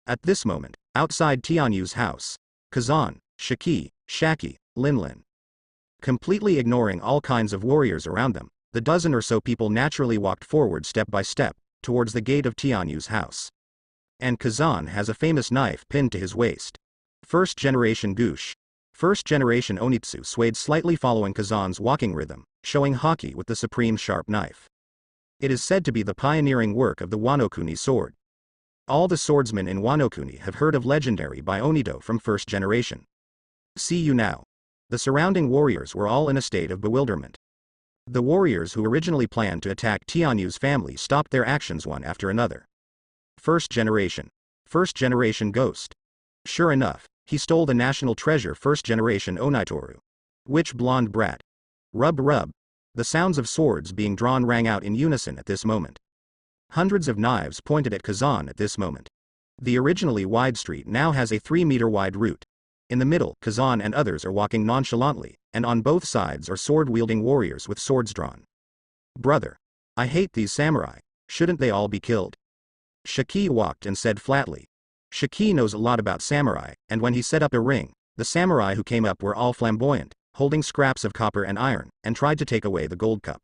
At this moment, outside Tianyu's house, Kazan, Shiki, Shaki, Linlin. Completely ignoring all kinds of warriors around them, the dozen or so people naturally walked forward step by step, towards the gate of Tianyu's house. And Kazan has a famous knife pinned to his waist. First-generation Goosh. First-generation Onitsu swayed slightly following Kazan's walking rhythm, showing Haki with the supreme sharp knife. It is said to be the pioneering work of the Wano-kuni sword. All the swordsmen in Wano-kuni have heard of legendary by Onito from first generation. See you now. The surrounding warriors were all in a state of bewilderment. The warriors who originally planned to attack Tianyu's family stopped their actions one after another. First generation ghost. Sure enough, he stole the national treasure first generation Onitoru. Which blonde brat? Rub rub. The sounds of swords being drawn rang out in unison at this moment. Hundreds of knives pointed at Kazan at this moment. The originally wide street now has a 3-meter wide route. In the middle, Kazan and others are walking nonchalantly, and on both sides are sword-wielding warriors with swords drawn. Brother. I hate these samurai. Shouldn't they all be killed? Shiki walked and said flatly. Shiki knows a lot about samurai, and when he set up a ring, the samurai who came up were all flamboyant, holding scraps of copper and iron, and tried to take away the gold cup.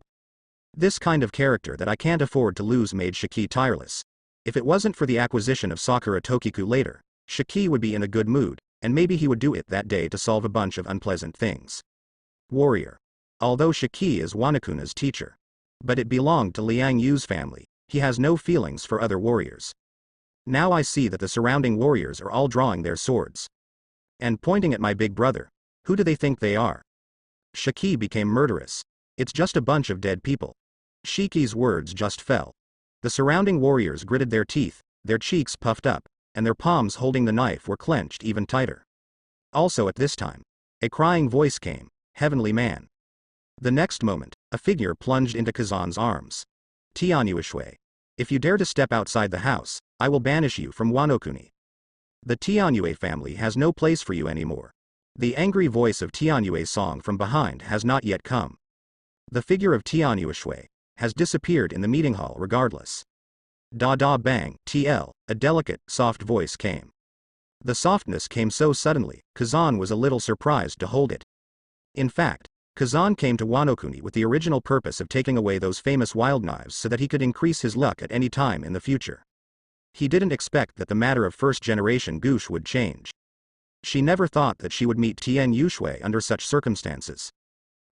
This kind of character that I can't afford to lose made Shiki tireless. If it wasn't for the acquisition of Sakura Tokiku later, Shiki would be in a good mood, and maybe he would do it that day to solve a bunch of unpleasant things. Warrior. Although Shiki is Wanakuna's teacher. But it belonged to Liang Yu's family, he has no feelings for other warriors. Now I see that the surrounding warriors are all drawing their swords. And pointing at my big brother. Who do they think they are? Shiki became murderous. It's just a bunch of dead people. Shiki's words just fell. The surrounding warriors gritted their teeth, their cheeks puffed up, and their palms holding the knife were clenched even tighter. Also at this time, a crying voice came, Heavenly Man. The next moment, a figure plunged into Kazan's arms. Tianyuishue. If you dare to step outside the house, I will banish you from Wano-kuni. The Tianyue family has no place for you anymore. The angry voice of Tianyue's song from behind has not yet come. The figure of Tianyuishue has disappeared in the meeting hall regardless. Da bang, TL, a delicate, soft voice came. The softness came so suddenly, Kazan was a little surprised to hold it. In fact, Kazan came to Wano-kuni with the original purpose of taking away those famous wild knives so that he could increase his luck at any time in the future. He didn't expect that the matter of first-generation Goosh would change. She never thought that she would meet Tien Yushui under such circumstances.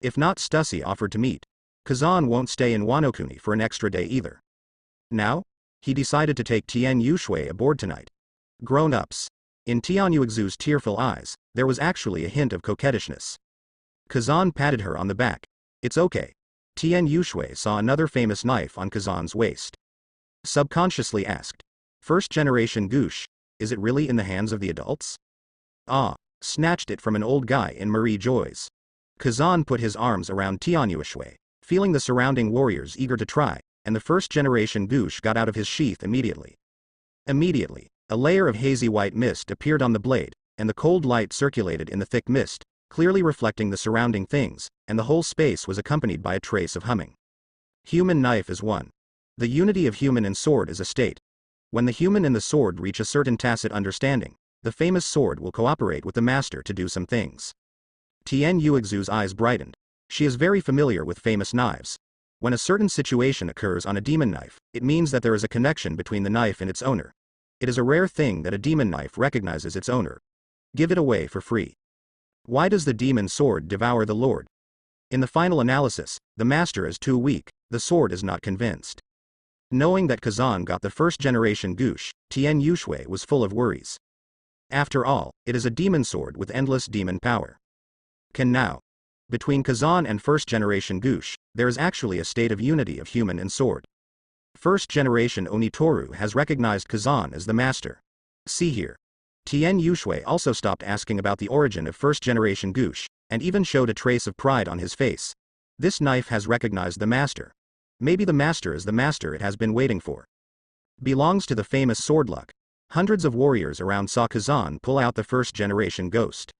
If not Stussy offered to meet, Kazan won't stay in Wano-kuni for an extra day either. Now? He decided to take Tien Yushui aboard tonight. Grown-ups. In Tian Yuexu's tearful eyes, there was actually a hint of coquettishness. Kazan patted her on the back. It's okay. Tien Yushui saw another famous knife on Kazan's waist. Subconsciously asked. First generation Goosh. is it really in the hands of the adults? Ah, snatched it from an old guy in Marie Joy's. Kazan put his arms around Tianyueshue, feeling the surrounding warriors eager to try, and the first-generation Goosh got out of his sheath immediately. Immediately, a layer of hazy white mist appeared on the blade, and the cold light circulated in the thick mist, clearly reflecting the surrounding things, and the whole space was accompanied by a trace of humming. Human knife is one. The unity of human and sword is a state. When the human and the sword reach a certain tacit understanding, the famous sword will cooperate with the master to do some things. Tian Yuexu's eyes brightened. She is very familiar with famous knives. When a certain situation occurs on a demon knife, it means that there is a connection between the knife and its owner. It is a rare thing that a demon knife recognizes its owner. Give it away for free. Why does the demon sword devour the lord? In the final analysis, the master is too weak, the sword is not convinced. Knowing that Kazan got the first-generation Goosh, Tian Yueshue was full of worries. After all, it is a demon sword with endless demon power. Can now. Between Kazan and first-generation Goosh, there is actually a state of unity of human and sword. First-generation Onitoru has recognized Kazan as the master. See here. Tian Yueshue also stopped asking about the origin of first-generation Goosh, and even showed a trace of pride on his face. This knife has recognized the master. Maybe the master is the master it has been waiting for. Belongs to the famous Swordluck. Hundreds of warriors around saw Kazan pull out the first-generation ghost.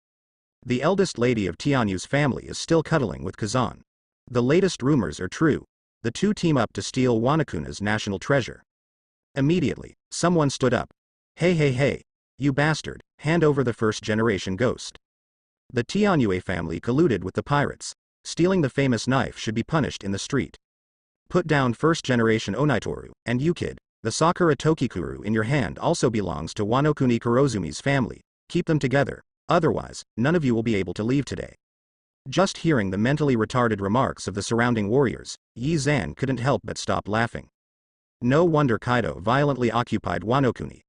The eldest lady of Tianyu's family is still cuddling with Kazan. The latest rumors are true. The two team up to steal Wanakuna's national treasure. Immediately, someone stood up. Hey hey hey, you bastard, hand over the first-generation ghost. The Tianyue family colluded with the pirates. Stealing the famous knife should be punished in the street. Put down first-generation Onitoru, and you kid, the Sakura Tokikuru in your hand also belongs to Wanokuni Kurozumi's family. Keep them together, otherwise, none of you will be able to leave today. Just hearing the mentally retarded remarks of the surrounding warriors, Yi Zan couldn't help but stop laughing. No wonder Kaido violently occupied Wanokuni.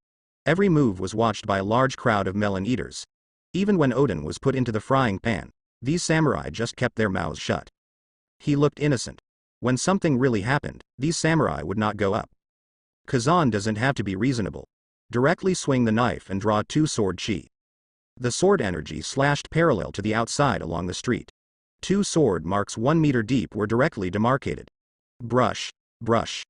Every move was watched by a large crowd of melon eaters. Even when Odin was put into the frying pan, these samurai just kept their mouths shut. He looked innocent. When something really happened, these samurai would not go up. Kazan doesn't have to be reasonable. Directly swing the knife and draw two sword chi. The sword energy slashed parallel to the outside along the street. Two sword marks 1 meter deep were directly demarcated. Brush, brush.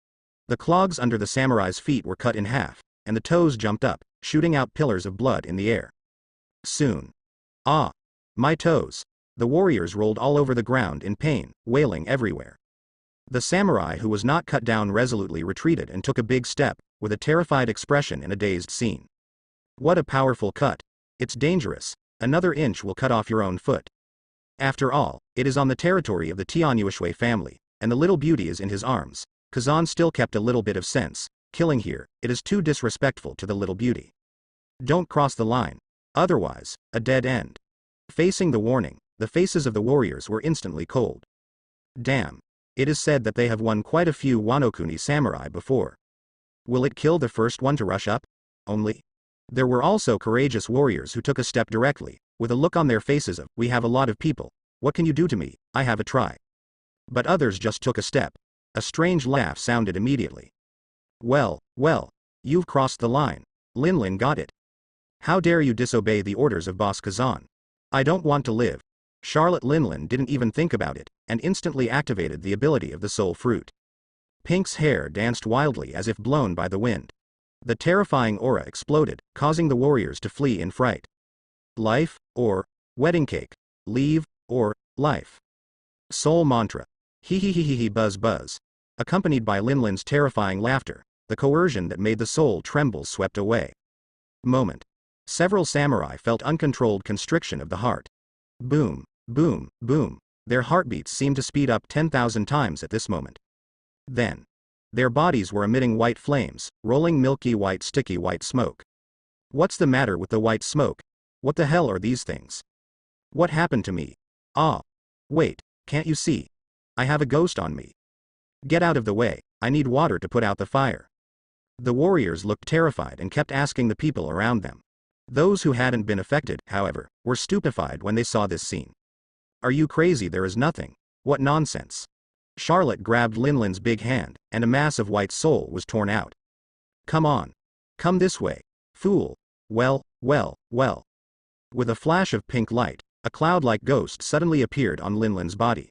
The clogs under the samurai's feet were cut in half, and the toes jumped up, shooting out pillars of blood in the air. Soon. Ah! My toes! The warriors rolled all over the ground in pain, wailing everywhere. The samurai who was not cut down resolutely retreated and took a big step, with a terrified expression in a dazed scene. What a powerful cut. It's dangerous. Another inch will cut off your own foot. After all, it is on the territory of the Tianyueshue family, and the little beauty is in his arms. Kazan still kept a little bit of sense. Killing here, it is too disrespectful to the little beauty. Don't cross the line. Otherwise, a dead end. Facing the warning, the faces of the warriors were instantly cold. Damn. It is said that they have won quite a few Wanokuni samurai before. Will it kill the first one to rush up? Only. There were also courageous warriors who took a step directly, with a look on their faces of, we have a lot of people, what can you do to me, I have a try. But others just took a step. A strange laugh sounded immediately. Well, you've crossed the line. Linlin got it. How dare you disobey the orders of Boss Kazan? I don't want to live. Charlotte Linlin didn't even think about it, and instantly activated the ability of the soul fruit. Pink's hair danced wildly as if blown by the wind. The terrifying aura exploded, causing the warriors to flee in fright. Life, or wedding cake. Leave, or life. Soul mantra. Hee hee hee hee hee buzz buzz. Accompanied by Linlin's terrifying laughter, the coercion that made the soul tremble swept away. Moment. Several samurai felt uncontrolled constriction of the heart. Boom, boom, boom. Their heartbeats seemed to speed up 10,000 times at this moment. Then. Their bodies were emitting white flames, rolling milky white sticky white smoke. What's the matter with the white smoke? What the hell are these things? What happened to me? Ah. Wait, can't you see? I have a ghost on me. Get out of the way, I need water to put out the fire. The warriors looked terrified and kept asking the people around them. Those who hadn't been affected, however, were stupefied when they saw this scene. Are you crazy? There is nothing. What nonsense. Charlotte grabbed Linlin's big hand, and a mass of white soul was torn out. Come on. Come this way. Fool. Well, well, well. With a flash of pink light, a cloud-like ghost suddenly appeared on Linlin's body.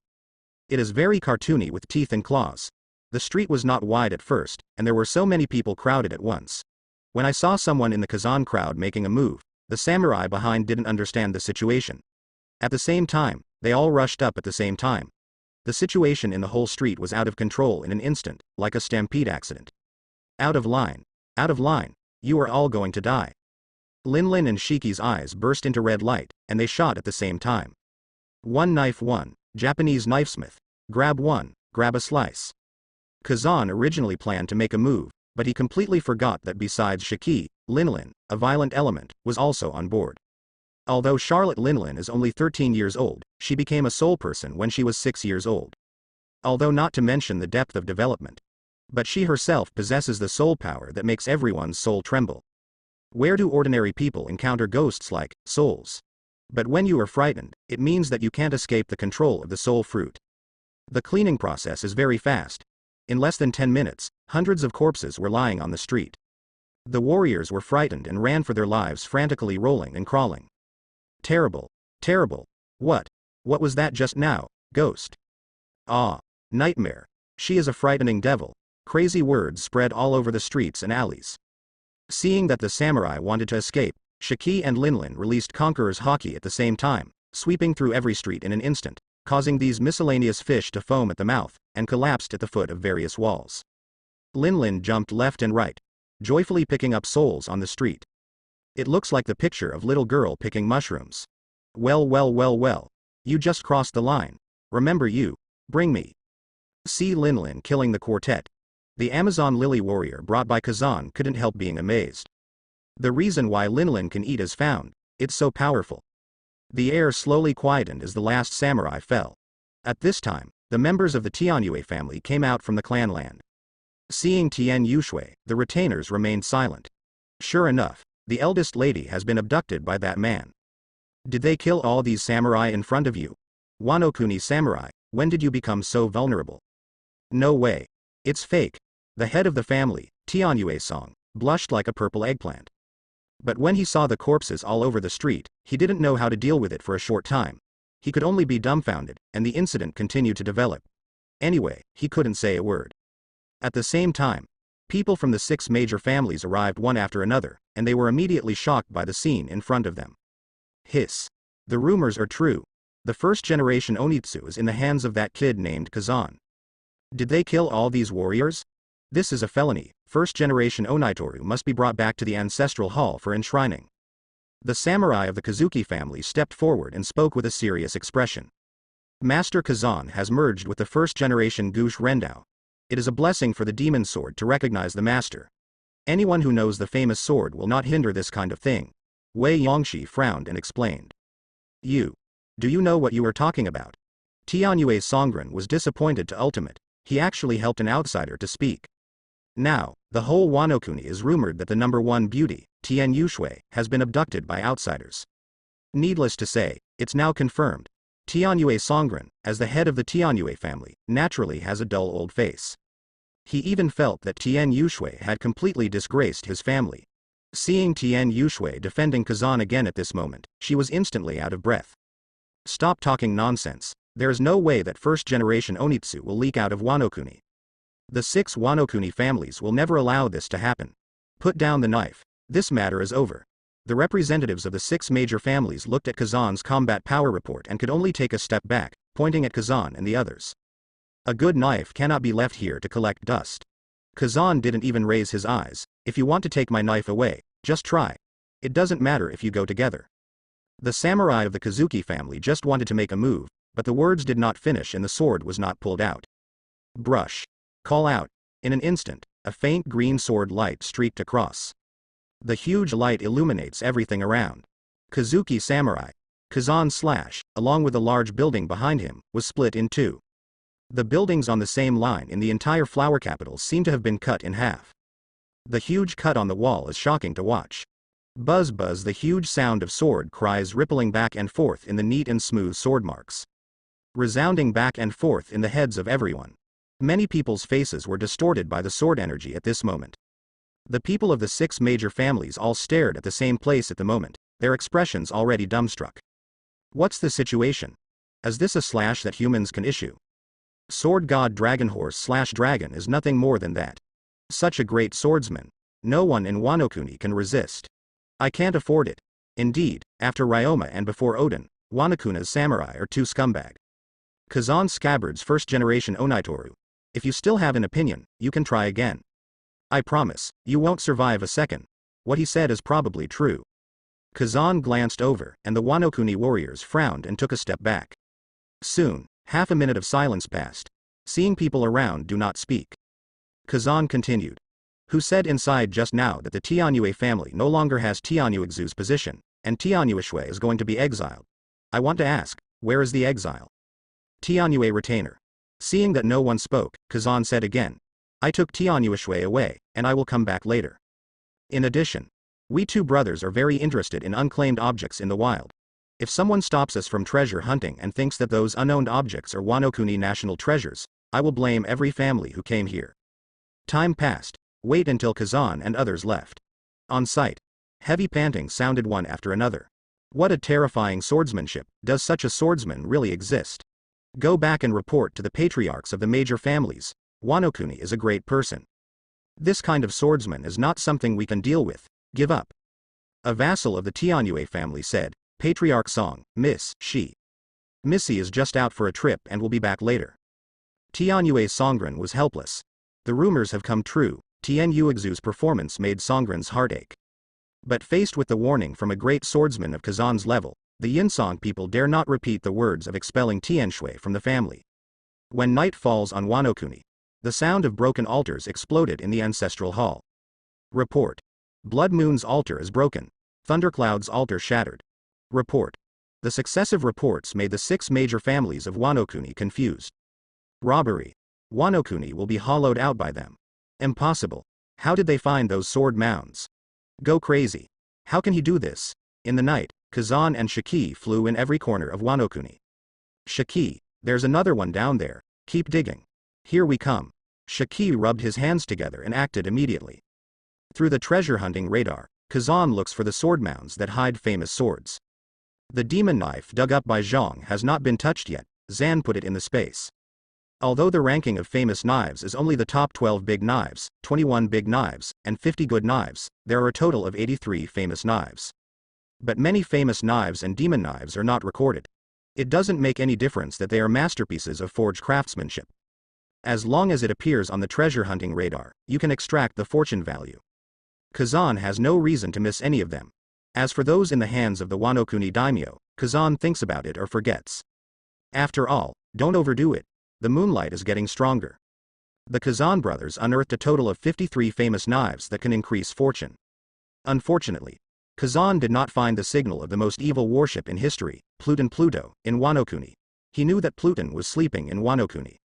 It is very cartoony with teeth and claws. The street was not wide at first, and there were so many people crowded at once. When I saw someone in the Kazan crowd making a move, the samurai behind didn't understand the situation. At the same time, they all rushed up at the same time. The situation in the whole street was out of control in an instant, like a stampede accident. Out of line. Out of line. You are all going to die. Linlin and Shiki's eyes burst into red light, and they shot at the same time. One knife one, Japanese knifesmith. Grab one, grab a slice. Kazan originally planned to make a move, but he completely forgot that besides Shiki, Linlin, a violent element, was also on board. Although Charlotte Linlin is only 13 years old, she became a soul person when she was 6 years old. Although not to mention the depth of development. But she herself possesses the soul power that makes everyone's soul tremble. Where do ordinary people encounter ghosts like souls? But when you are frightened, it means that you can't escape the control of the soul fruit. The cleaning process is very fast. In less than 10 minutes, hundreds of corpses were lying on the street. The warriors were frightened and ran for their lives, frantically rolling and crawling. Terrible. Terrible. What? What was that just now? Ghost. Ah. Nightmare. She is a frightening devil. Crazy words spread all over the streets and alleys. Seeing that the samurai wanted to escape, Shiki and Linlin released Conqueror's Haki at the same time, sweeping through every street in an instant, causing these miscellaneous fish to foam at the mouth, and collapsed at the foot of various walls. Linlin jumped left and right, joyfully picking up souls on the street. It looks like the picture of little girl picking mushrooms. Well, well, well, well. You just crossed the line. Remember you. Bring me. See Linlin killing the quartet. The Amazon lily warrior brought by Kazan couldn't help being amazed. The reason why Linlin can eat is found. It's so powerful. The air slowly quietened as the last samurai fell. At this time, the members of the Tianyue family came out from the clan land. Seeing Tian Yushui, the retainers remained silent. Sure enough, the eldest lady has been abducted by that man. Did they kill all these samurai in front of you? Wano-kuni samurai, when did you become so vulnerable? No way. It's fake. The head of the family, Tianyue-song, blushed like a purple eggplant. But when he saw the corpses all over the street, he didn't know how to deal with it for a short time. He could only be dumbfounded, and the incident continued to develop. Anyway, he couldn't say a word. At the same time, people from the 6 major families arrived one after another, and they were immediately shocked by the scene in front of them. Hiss. The rumors are true. The first generation Onitsu is in the hands of that kid named Kazan. Did they kill all these warriors? This is a felony. First generation Onitoru must be brought back to the ancestral hall for enshrining. The samurai of the Kazuki family stepped forward and spoke with a serious expression. Master Kazan has merged with the first generation Gush Rendao. It is a blessing for the demon sword to recognize the master. Anyone who knows the famous sword will not hinder this kind of thing. Wei Yongshi frowned and explained. Do you know what you are talking about? Tianyue Songren was disappointed to ultimate. He actually helped an outsider to speak. Now, the whole Wano-kuni is rumored that the number 1 beauty, Tian Yushui, has been abducted by outsiders. Needless to say, it's now confirmed. Tianyue Songren, as the head of the Tianyue family, naturally has a dull old face. He even felt that Tian Yushui had completely disgraced his family. Seeing Tian Yushui defending Kazan again at this moment, she was instantly out of breath. Stop talking nonsense. There is no way that first generation Onitsu will leak out of Wano-kuni. The 6 Wano-kuni families will never allow this to happen. Put down the knife. This matter is over. The representatives of the 6 major families looked at Kazan's combat power report and could only take a step back, pointing at Kazan and the others. A good knife cannot be left here to collect dust. Kazan didn't even raise his eyes. If you want to take my knife away, just try. It doesn't matter if you go together. The samurai of the Kazuki family just wanted to make a move, but the words did not finish and the sword was not pulled out. Brush. Call out. In an instant, a faint green sword light streaked across. The huge light illuminates everything around. Kazuki samurai. Kazan slash, along with a large building behind him, was split in 2. The buildings on the same line in the entire flower capital seem to have been cut in half. The huge cut on the wall is shocking to watch. Buzz buzz, the huge sound of sword cries rippling back and forth in the neat and smooth sword marks. Resounding back and forth in the heads of everyone. Many people's faces were distorted by the sword energy at this moment. The people of the 6 major families all stared at the same place at the moment, their expressions already dumbstruck. What's the situation? Is this a slash that humans can issue? Sword God Dragonhorse/Dragon is nothing more than that. Such a great swordsman. No one in Wano Kuni can resist. I can't afford it. Indeed, after Ryoma and before Odin, Wanakuna's samurai are too scumbag. Kazan Scabbard's first-generation Onaitoru. If you still have an opinion, you can try again. I promise, you won't survive a second. What he said is probably true. Kazan glanced over, and the Wano Kuni warriors frowned and took a step back. Soon, half a minute of silence passed. Seeing people around do not speak. Kazan continued. Who said inside just now that the Tianyue family no longer has Tianyuexu's position, and Tianyueshui is going to be exiled? I want to ask, where is the exile? Tianyue retainer. Seeing that no one spoke, Kazan said again. I took Tianyueshui away, and I will come back later. In addition, we 2 brothers are very interested in unclaimed objects in the wild. If someone stops us from treasure hunting and thinks that those unowned objects are Wano Kuni national treasures, I will blame every family who came here. Time passed. Wait until Kazan and others left. On site, heavy panting sounded one after another. What a terrifying swordsmanship. Does such a swordsman really exist? Go back and report to the patriarchs of the major families. Wano Kuni is a great person. This kind of swordsman is not something we can deal with. Give up. A vassal of the Tianyue family said. Patriarch Song, Miss, she. Missy is just out for a trip and will be back later. Tianyue Songren was helpless. The rumors have come true. Tianyuexu's performance made Songren's heart ache. But faced with the warning from a great swordsman of Kazan's level, the Yinsong people dare not repeat the words of expelling Tianshui from the family. When night falls on Wano Kuni, the sound of broken altars exploded in the ancestral hall. Report. Blood Moon's altar is broken. Thundercloud's altar shattered. Report. The successive reports made the 6 major families of Wano Kuni confused. Robbery. Wano Kuni will be hollowed out by them. Impossible. How did they find those sword mounds? Go crazy. How can he do this? In the night, Kazan and Shiki flew in every corner of Wano Kuni. Shiki, there's another one down there. Keep digging. Here we come. Shiki rubbed his hands together and acted immediately. Through the treasure hunting radar, Kazan looks for the sword mounds that hide famous swords. The demon knife dug up by Zhang has not been touched yet. Zan put it in the space. Although the ranking of famous knives is only the top 12 big knives, 21 big knives, and 50 good knives, there are a total of 83 famous knives. But many famous knives and demon knives are not recorded. It doesn't make any difference that they are masterpieces of forged craftsmanship. As long as it appears on the treasure hunting radar, you can extract the fortune value. Kazan has no reason to miss any of them. As for those in the hands of the Wano Kuni daimyo, Kazan thinks about it or forgets. After all, don't overdo it. The moonlight is getting stronger. The Kazan brothers unearthed a total of 53 famous knives that can increase fortune. Unfortunately, Kazan did not find the signal of the most evil warship in history, Pluton Pluto, in Wano Kuni. He knew that Pluton was sleeping in Wano Kuni.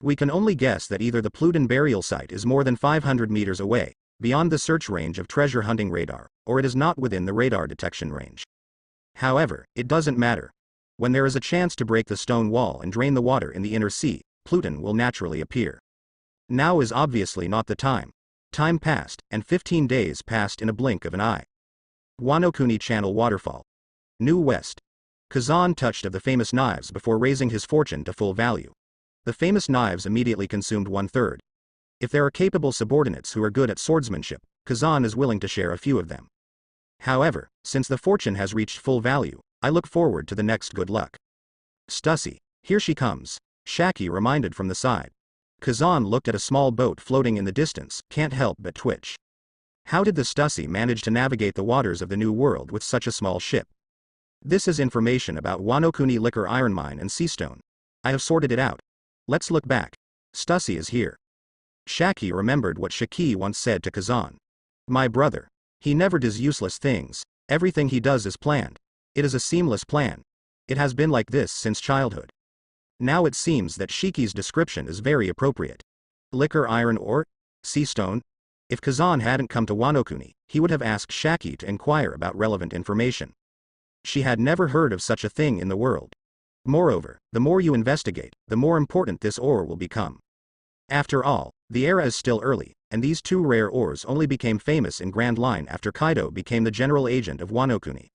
We can only guess that either the Pluton burial site is more than 500 meters away, beyond the search range of treasure hunting radar, or it is not within the radar detection range. However, it doesn't matter. When there is a chance to break the stone wall and drain the water in the inner sea, Pluton will naturally appear. Now is obviously not the time. Time passed, and 15 days passed in a blink of an eye. Wano Kuni Channel Waterfall. New West. Kazan touched of the famous knives before raising his fortune to full value. The famous knives immediately consumed 1/3. If there are capable subordinates who are good at swordsmanship, Kazan is willing to share a few of them. However, since the fortune has reached full value, I look forward to the next good luck. Stussy, here she comes, Shaki reminded from the side. Kazan looked at a small boat floating in the distance, can't help but twitch. How did the Stussy manage to navigate the waters of the New World with such a small ship? This is information about Wano Kuni liquor iron mine and seastone. I have sorted it out. Let's look back. Stussy is here. Shaki remembered what Shiki once said to Kazan. My brother. He never does useless things. Everything he does is planned. It is a seamless plan. It has been like this since childhood. Now it seems that Shiki's description is very appropriate. Liquor iron ore? Seastone? If Kazan hadn't come to Wano Kuni, he would have asked Shaki to inquire about relevant information. She had never heard of such a thing in the world. Moreover, the more you investigate, the more important this ore will become. After all, the era is still early, and these two rare ores only became famous in Grand Line after Kaido became the general agent of Wano Kuni.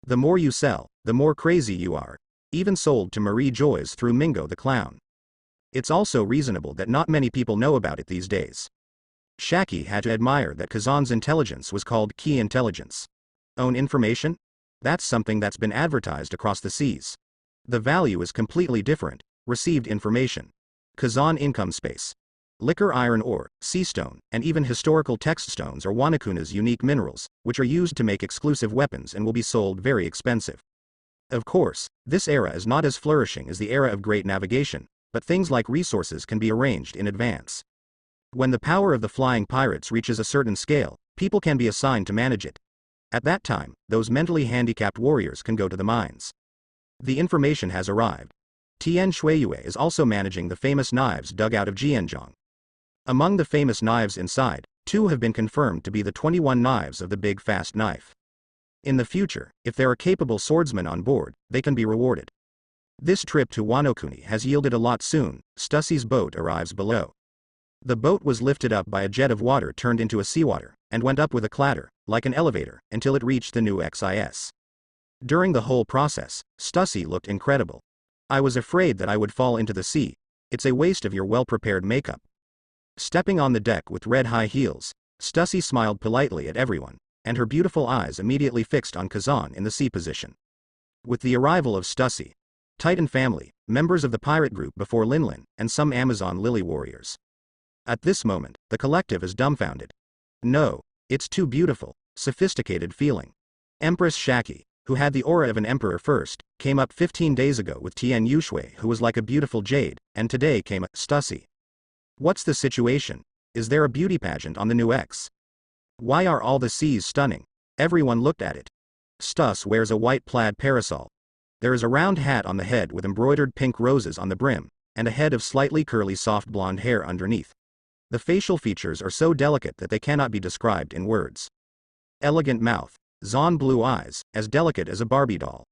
The more you sell, the more crazy you are. Even sold to Marie Joyce through Mingo the Clown. It's also reasonable that not many people know about it these days. Shiki had to admire that Kazan's intelligence was called key intelligence. Own information? That's something that's been advertised across the seas. The value is completely different. Received information. Kazan income space. Liquor iron ore, sea stone, and even historical text stones are Wanakuna's unique minerals, which are used to make exclusive weapons and will be sold very expensive. Of course, this era is not as flourishing as the era of great navigation, but things like resources can be arranged in advance. When the power of the flying pirates reaches a certain scale, people can be assigned to manage it. At that time, those mentally handicapped warriors can go to the mines. The information has arrived. Tian Shuiyue is also managing the famous knives dug out of Jianzhong. Among the famous knives inside, 2 have been confirmed to be the 21 knives of the Big Fast Knife. In the future, if there are capable swordsmen on board, they can be rewarded. This trip to Wano Kuni has yielded a lot soon. Stussy's boat arrives below. The boat was lifted up by a jet of water turned into a seawater, and went up with a clatter, like an elevator, until it reached the new XIS. During the whole process, Stussy looked incredible. I was afraid that I would fall into the sea. It's a waste of your well-prepared makeup. Stepping on the deck with red high heels, Stussy smiled politely at everyone, and her beautiful eyes immediately fixed on Kazan in the C position. With the arrival of Stussy, Titan family, members of the pirate group before Linlin, and some Amazon Lily warriors. At this moment, the collective is dumbfounded. No, it's too beautiful, sophisticated feeling. Empress Shaki, who had the aura of an emperor first, came up 15 days ago with Tian Yushui, who was like a beautiful jade, and today came a Stussy. What's the situation? Is there a beauty pageant on the new X? Why are all the C's stunning? Everyone looked at it. Stuss wears a white plaid parasol. There is a round hat on the head with embroidered pink roses on the brim, and a head of slightly curly soft blonde hair underneath. The facial features are so delicate that they cannot be described in words. Elegant mouth, Zon blue eyes, as delicate as a Barbie doll.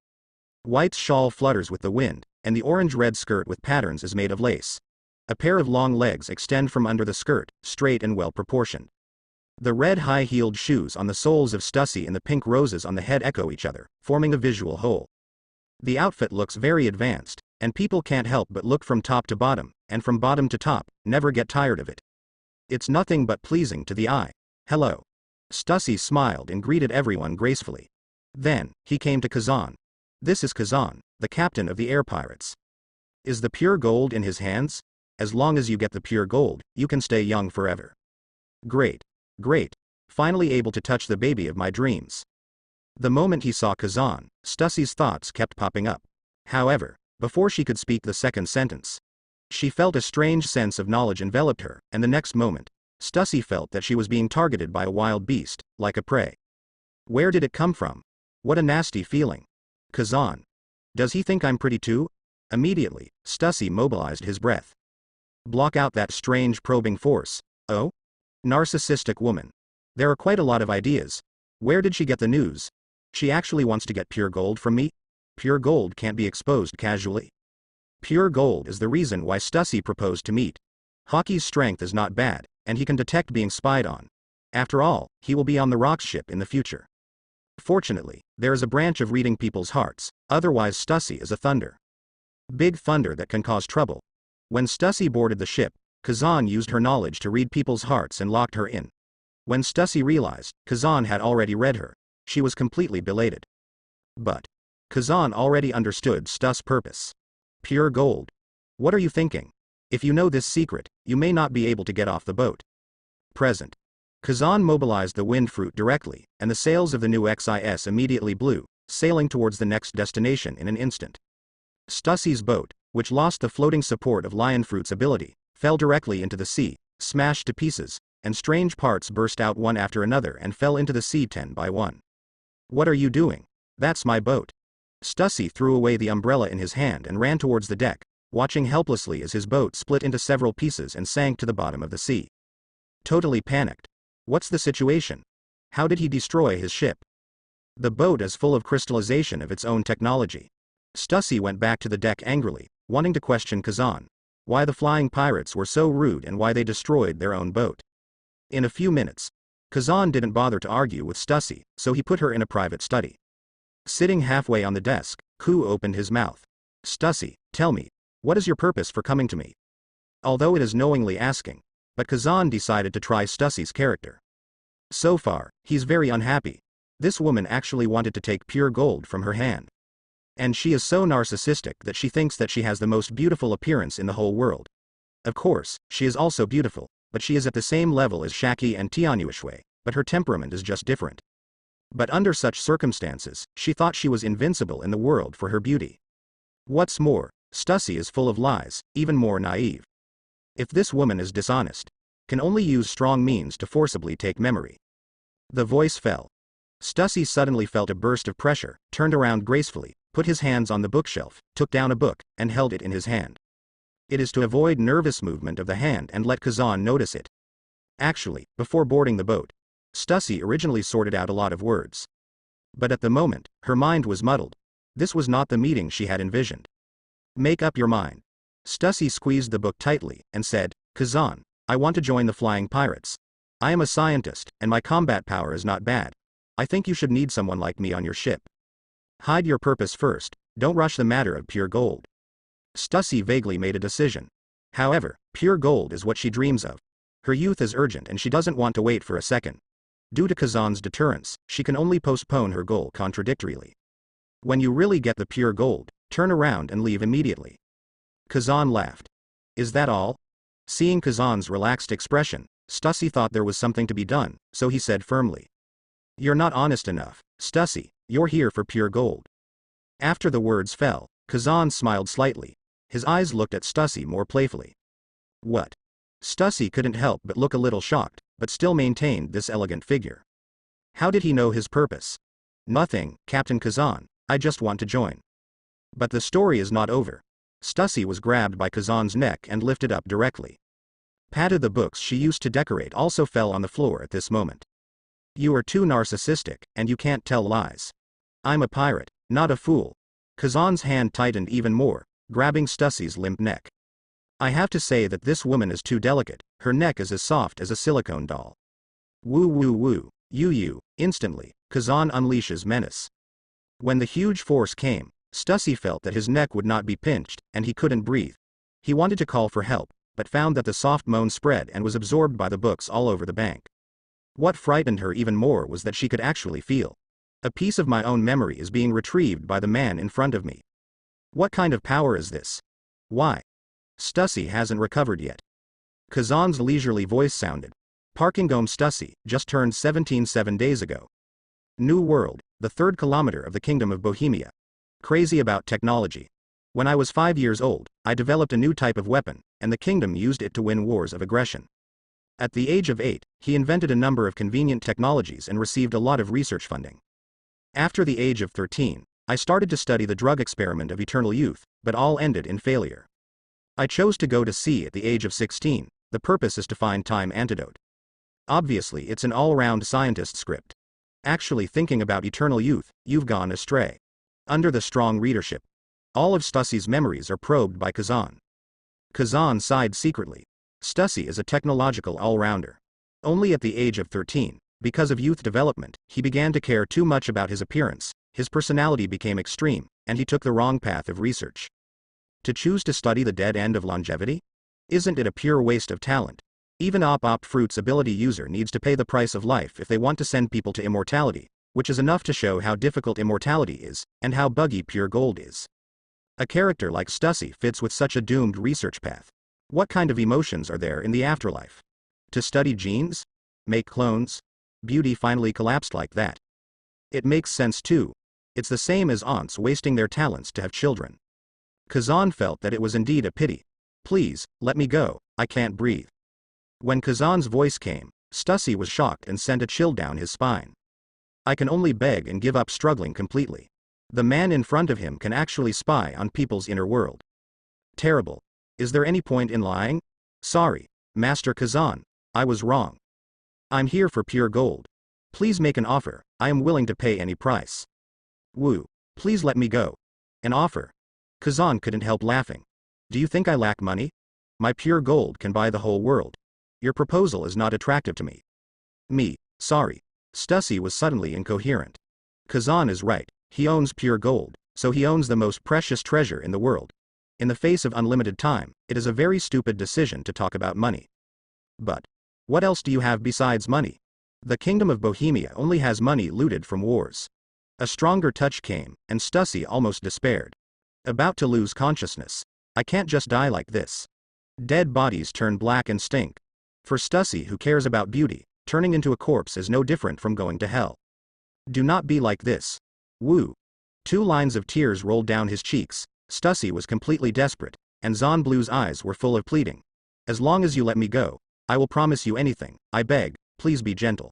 White's shawl flutters with the wind, and the orange-red skirt with patterns is made of lace. A pair of long legs extend from under the skirt, straight and well-proportioned. The red high-heeled shoes on the soles of Stussy and the pink roses on the head echo each other, forming a visual whole. The outfit looks very advanced, and people can't help but look from top to bottom, and from bottom to top, never get tired of it. It's nothing but pleasing to the eye. Hello. Stussy smiled and greeted everyone gracefully. Then, he came to Kazan. This is Kazan, the captain of the air pirates. Is the pure gold in his hands? As long as you get the pure gold, you can stay young forever. Great. Great. Finally able to touch the baby of my dreams. The moment he saw Kazan, Stussy's thoughts kept popping up. However, before she could speak the second sentence, she felt a strange sense of knowledge enveloped her, and the next moment, Stussy felt that she was being targeted by a wild beast, like a prey. Where did it come from? What a nasty feeling. Kazan. Does he think I'm pretty too? Immediately, Stussy mobilized his breath. Block out that strange probing force. Oh? Narcissistic woman. There are quite a lot of ideas. Where did she get the news? She actually wants to get pure gold from me? Pure gold can't be exposed casually. Pure gold is the reason why Stussy proposed to meet. Hockey's strength is not bad, and he can detect being spied on. After all, he will be on the Rocks ship in the future. Fortunately, there is a branch of reading people's hearts, otherwise Stussy is a thunder. Big thunder that can cause trouble. When Stussy boarded the ship, Kazan used her knowledge to read people's hearts and locked her in. When Stussy realized Kazan had already read her, she was completely belated. But Kazan already understood Stuss' purpose. Pure gold. What are you thinking? If you know this secret, you may not be able to get off the boat. Present. Kazan mobilized the wind fruit directly, and the sails of the new XIS immediately blew, sailing towards the next destination in an instant. Stussy's boat, which lost the floating support of lion fruit's ability, fell directly into the sea, smashed to pieces, and strange parts burst out one after another and fell into the sea 10 by 1. What are you doing? That's my boat. Stussy threw away the umbrella in his hand and ran towards the deck, watching helplessly as his boat split into several pieces and sank to the bottom of the sea. Totally panicked. What's the situation? How did he destroy his ship? The boat is full of crystallization of its own technology. Stussy went back to the deck angrily, wanting to question Kazan. Why the flying pirates were so rude and why they destroyed their own boat. In a few minutes, Kazan didn't bother to argue with Stussy, so he put her in a private study. Sitting halfway on the desk, Ku opened his mouth. Stussy, tell me, what is your purpose for coming to me? Although it is knowingly asking, but Kazan decided to try Stussy's character. So far, he's very unhappy. This woman actually wanted to take pure gold from her hand. And she is so narcissistic that she thinks that she has the most beautiful appearance in the whole world. Of course, she is also beautiful, but she is at the same level as Shiki and Tianyueshue, but her temperament is just different. But under such circumstances, she thought she was invincible in the world for her beauty. What's more, Stussy is full of lies, even more naive. If this woman is dishonest, can only use strong means to forcibly take memory. The voice fell. Stussy suddenly felt a burst of pressure, turned around gracefully, put his hands on the bookshelf, took down a book, and held it in his hand. It is to avoid nervous movement of the hand and let Kazan notice it. Actually, before boarding the boat, Stussy originally sorted out a lot of words. But at the moment, her mind was muddled. This was not the meeting she had envisioned. Make up your mind. Stussy squeezed the book tightly, and said, Kazan, I want to join the Flying Pirates. I am a scientist, and my combat power is not bad. I think you should need someone like me on your ship. Hide your purpose first, don't rush the matter of pure gold. Stussy vaguely made a decision. However, pure gold is what she dreams of. Her youth is urgent and she doesn't want to wait for a second. Due to Kazan's deterrence, she can only postpone her goal contradictorily. When you really get the pure gold, turn around and leave immediately. Kazan laughed. Is that all? Seeing Kazan's relaxed expression, Stussy thought there was something to be done, so he said firmly. You're not honest enough, Stussy, you're here for pure gold. After the words fell, Kazan smiled slightly. His eyes looked at Stussy more playfully. What? Stussy couldn't help but look a little shocked, but still maintained this elegant figure. How did he know his purpose? Nothing, Captain Kazan, I just want to join. But the story is not over. Stussy was grabbed by Kazan's neck and lifted up directly. Patted the books she used to decorate also fell on the floor at this moment. You are too narcissistic, and you can't tell lies. I'm a pirate, not a fool. Kazan's hand tightened even more, grabbing Stussy's limp neck. I have to say that this woman is too delicate, her neck is as soft as a silicone doll. Woo woo woo, you, instantly, Kazan unleashes menace. When the huge force came, Stussy felt that his neck would not be pinched, and he couldn't breathe. He wanted to call for help, but found that the soft moan spread and was absorbed by the books all over the bank. What frightened her even more was that she could actually feel. A piece of my own memory is being retrieved by the man in front of me. What kind of power is this? Why? Stussy hasn't recovered yet. Kazan's leisurely voice sounded. Parkingome Stussy, just turned 17 7 days ago. New World, the 3rd kilometer of the Kingdom of Bohemia. Crazy about technology. When I was 5 years old, I developed a new type of weapon, and the kingdom used it to win wars of aggression. At the age of 8, he invented a number of convenient technologies and received a lot of research funding. After the age of 13, I started to study the drug experiment of eternal youth, but all ended in failure. I chose to go to sea at the age of 16, the purpose is to find time antidote. Obviously it's an all-round scientist script. Actually thinking about eternal youth, you've gone astray. Under the strong readership, all of Stussy's memories are probed by Kazan. Kazan sighed secretly. Stussy is a technological all-rounder. Only at the age of 13, because of youth development, he began to care too much about his appearance, his personality became extreme, and he took the wrong path of research. To choose to study the dead end of longevity? Isn't it a pure waste of talent? Even Fruit's ability user needs to pay the price of life if they want to send people to immortality, which is enough to show how difficult immortality is, and how buggy pure gold is. A character like Stussy fits with such a doomed research path. What kind of emotions are there in the afterlife? To study genes? Make clones? Beauty finally collapsed like that. It makes sense too. It's the same as aunts wasting their talents to have children. Kazan felt that it was indeed a pity. Please, let me go, I can't breathe. When Kazan's voice came, Stussy was shocked and sent a chill down his spine. I can only beg and give up struggling completely. The man in front of him can actually spy on people's inner world. Terrible. Is there any point in lying? Sorry, Master Kazan, I was wrong. I'm here for pure gold. Please make an offer, I am willing to pay any price. Woo, please let me go. An offer? Kazan couldn't help laughing. Do you think I lack money? My pure gold can buy the whole world. Your proposal is not attractive to me. Sorry. Stussy was suddenly incoherent. Kazan is right, he owns pure gold, so he owns the most precious treasure in the world. In the face of unlimited time, it is a very stupid decision to talk about money. But what else do you have besides money? The Kingdom of Bohemia only has money looted from wars. A stronger touch came, and Stussy almost despaired. About to lose consciousness. I can't just die like this. Dead bodies turn black and stink. For Stussy, who cares about beauty, turning into a corpse is no different from going to hell. Do not be like this. Woo. 2 lines of tears rolled down his cheeks. Stussy was completely desperate, and Zon Blue's eyes were full of pleading. As long as you let me go, I will promise you anything, I beg, please be gentle.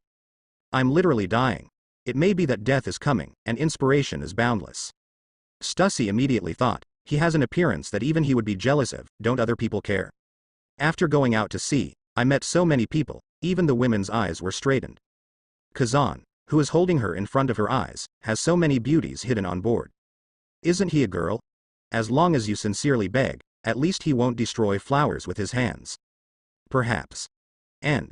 I'm literally dying. It may be that death is coming, and inspiration is boundless. Stussy immediately thought, he has an appearance that even he would be jealous of, don't other people care? After going out to sea, I met so many people, even the women's eyes were straightened. Kazan, who is holding her in front of her eyes, has so many beauties hidden on board. Isn't he a girl? As long as you sincerely beg, at least he won't destroy flowers with his hands. Perhaps. And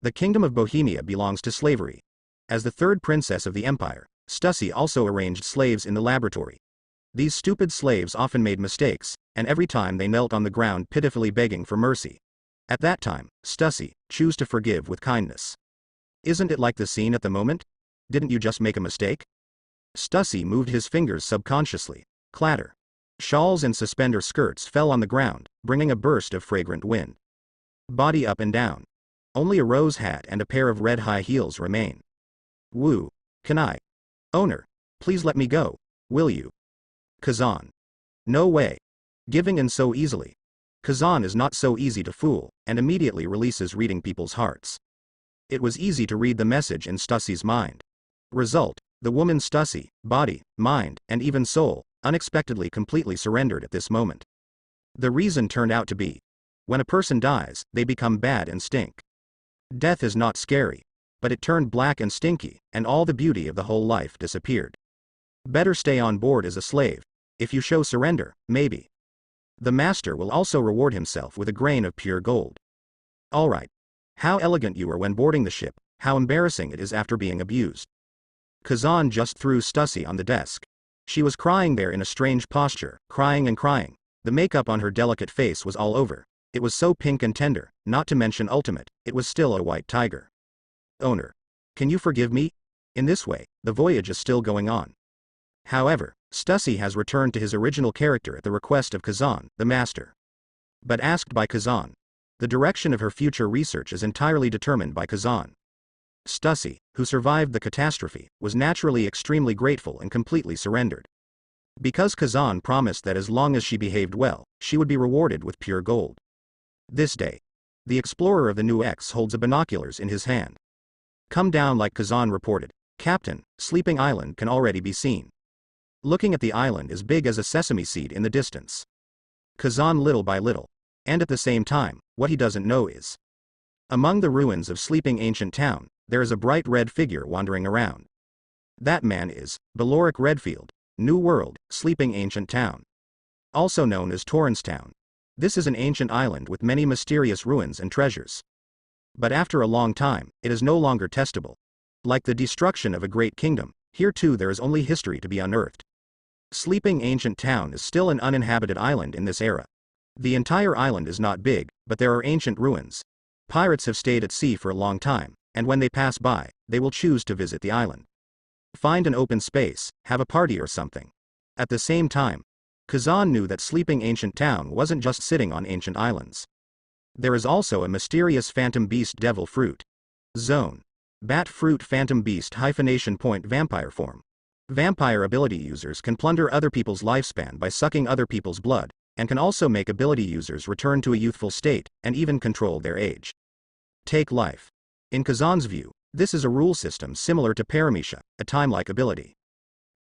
the Kingdom of Bohemia belongs to slavery. As the 3rd princess of the empire, Stussy also arranged slaves in the laboratory. These stupid slaves often made mistakes, and every time they knelt on the ground pitifully begging for mercy. At that time, Stussy, choose to forgive with kindness. Isn't it like the scene at the moment? Didn't you just make a mistake? Stussy moved his fingers subconsciously. Clatter. Shawls and suspender skirts fell on the ground, bringing a burst of fragrant wind. Body up and down. Only a rose hat and a pair of red high heels remain. Woo. Can I? Owner. Please let me go. Will you? Kazan. No way. Giving in so easily. Kazan is not so easy to fool, and immediately releases reading people's hearts. It was easy to read the message in Stussy's mind. Result, the woman Stussy, body, mind, and even soul, unexpectedly completely surrendered at this moment. The reason turned out to be, when a person dies, they become bad and stink. Death is not scary, but it turned black and stinky, and all the beauty of the whole life disappeared. Better stay on board as a slave. If you show surrender, maybe. The master will also reward himself with a grain of pure gold. Alright. How elegant you are when boarding the ship, how embarrassing it is after being abused. Kazan just threw Stussy on the desk. She was crying there in a strange posture, crying and crying. The makeup on her delicate face was all over. It was so pink and tender, not to mention ultimate, it was still a white tiger. Owner. Can you forgive me? In this way, the voyage is still going on. However, Stussy has returned to his original character at the request of Kazan, the master. But asked by Kazan. The direction of her future research is entirely determined by Kazan. Stussy, who survived the catastrophe, was naturally extremely grateful and completely surrendered. Because Kazan promised that as long as she behaved well, she would be rewarded with pure gold. This day, the explorer of the New X holds a binoculars in his hand. Come down like Kazan reported. Captain, Sleeping Island can already be seen. Looking at the island as big as a sesame seed in the distance. Kazan little by little. And at the same time, what he doesn't know is, among the ruins of sleeping ancient town, there is a bright red figure wandering around. That man is Beloric Redfield, New World, sleeping ancient town. Also known as Torranstown. This is an ancient island with many mysterious ruins and treasures. But after a long time, it is no longer testable. Like the destruction of a great kingdom, here too there is only history to be unearthed. Sleeping ancient town is still an uninhabited island in this era. The entire island is not big, but there are ancient ruins. Pirates have stayed at sea for a long time, and when they pass by, they will choose to visit the island. Find an open space, have a party or something. At the same time, Kazan knew that sleeping ancient town wasn't just sitting on ancient islands. There is also a mysterious phantom beast devil fruit. Zone. Bat fruit phantom beast hyphenation point vampire form. Vampire ability users can plunder other people's lifespan by sucking other people's blood, and can also make ability users return to a youthful state, and even control their age. Take life. In Kazan's view, this is a rule system similar to Paramecia, a time-like ability.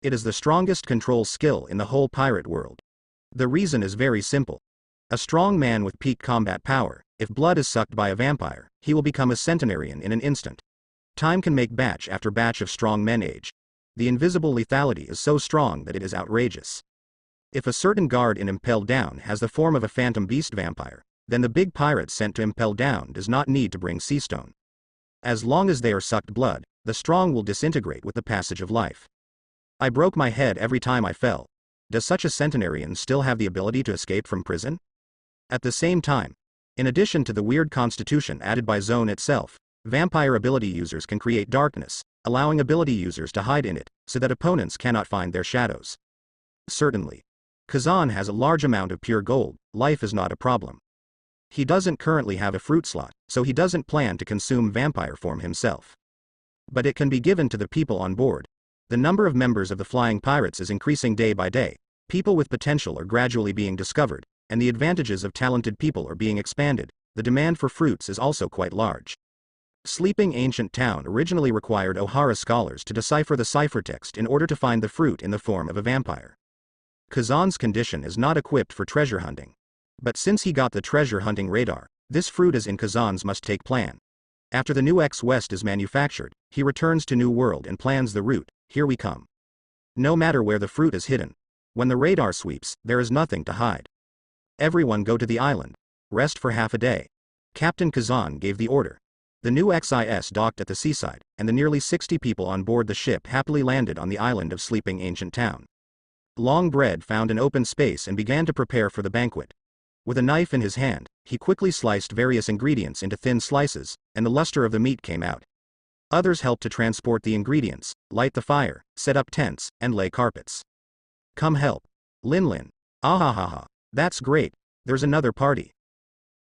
It is the strongest control skill in the whole pirate world. The reason is very simple. A strong man with peak combat power, if blood is sucked by a vampire, he will become a centenarian in an instant. Time can make batch after batch of strong men age. The invisible lethality is so strong that it is outrageous. If a certain guard in Impelled Down has the form of a phantom beast vampire, then the big pirates sent to impel down does not need to bring sea stone. As long as they are sucked blood, the strong will disintegrate with the passage of life. I broke my head every time I fell. Does such a centenarian still have the ability to escape from prison? At the same time, in addition to the weird constitution added by Zone itself, vampire ability users can create darkness, allowing ability users to hide in it, so that opponents cannot find their shadows. Certainly. Kazan has a large amount of pure gold, life is not a problem. He doesn't currently have a fruit slot, so he doesn't plan to consume vampire form himself. But it can be given to the people on board. The number of members of the Flying Pirates is increasing day by day, people with potential are gradually being discovered, and the advantages of talented people are being expanded. The demand for fruits is also quite large. Sleeping Ancient Town originally required Ohara scholars to decipher the ciphertext in order to find the fruit in the form of a vampire. Kazan's condition is not equipped for treasure hunting. But since he got the treasure hunting radar, this fruit is in Kazan's must-take plan. After the new X-West is manufactured, he returns to New World and plans the route. Here we come. No matter where the fruit is hidden, when the radar sweeps, there is nothing to hide. Everyone go to the island. Rest for half a day. Captain Kazan gave the order. The new XIS docked at the seaside, and the nearly 60 people on board the ship happily landed on the island of Sleeping Ancient Town. Longbread found an open space and began to prepare for the banquet. With a knife in his hand, he quickly sliced various ingredients into thin slices, and the luster of the meat came out. Others helped to transport the ingredients, light the fire, set up tents, and lay carpets. Come help. Linlin. Ahahaha. That's great. There's another party.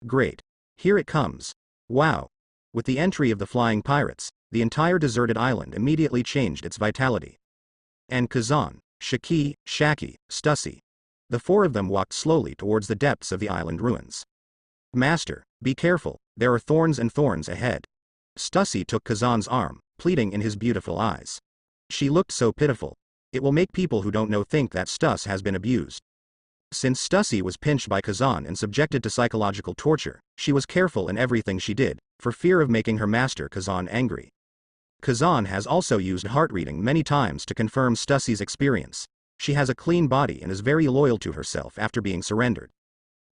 Great. Here it comes. Wow. With the entry of the Flying Pirates, the entire deserted island immediately changed its vitality. And Kazan, Shiki, Stussy. The four of them walked slowly towards the depths of the island ruins. Master, be careful, there are thorns and thorns ahead. Stussy took Kazan's arm, pleading in his beautiful eyes. She looked so pitiful. It will make people who don't know think that Stuss has been abused. Since Stussy was pinched by Kazan and subjected to psychological torture, she was careful in everything she did, for fear of making her master Kazan angry. Kazan has also used heart reading many times to confirm Stussy's experience. She has a clean body and is very loyal to herself after being surrendered.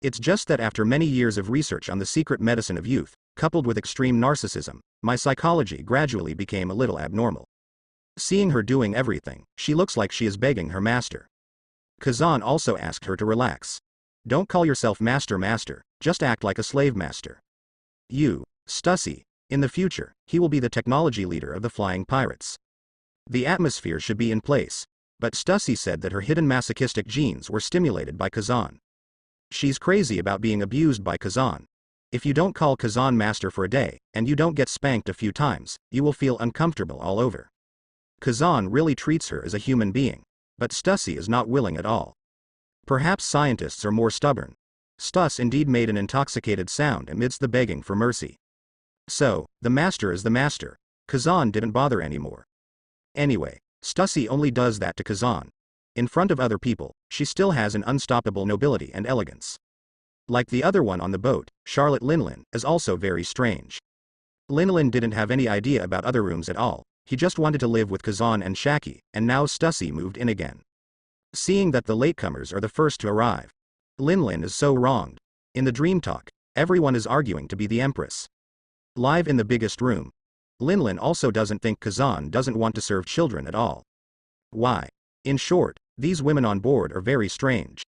It's just that after many years of research on the secret medicine of youth, coupled with extreme narcissism, my psychology gradually became a little abnormal. Seeing her doing everything, she looks like she is begging her master. Kazan also asked her to relax. Don't call yourself master, just act like a slave master. You, Stussy, in the future, he will be the technology leader of the Flying Pirates. The atmosphere should be in place. But Stussy said that her hidden masochistic genes were stimulated by Kazan. She's crazy about being abused by Kazan. If you don't call Kazan master for a day, and you don't get spanked a few times, you will feel uncomfortable all over. Kazan really treats her as a human being. But Stussy is not willing at all. Perhaps scientists are more stubborn. Stuss indeed made an intoxicated sound amidst the begging for mercy. So, the master is the master. Kazan didn't bother anymore. Anyway, Stussy only does that to Kazan. In front of other people, she still has an unstoppable nobility and elegance. Like the other one on the boat, Charlotte Linlin is also very strange. Linlin didn't have any idea about other rooms at all, he just wanted to live with Kazan and Shaki, and now Stussy moved in again. Seeing that the latecomers are the first to arrive. Linlin is so wronged. In the dream talk, everyone is arguing to be the empress. Live in the biggest room. Linlin also doesn't think Kazan doesn't want to serve children at all. Why? In short, these women on board are very strange.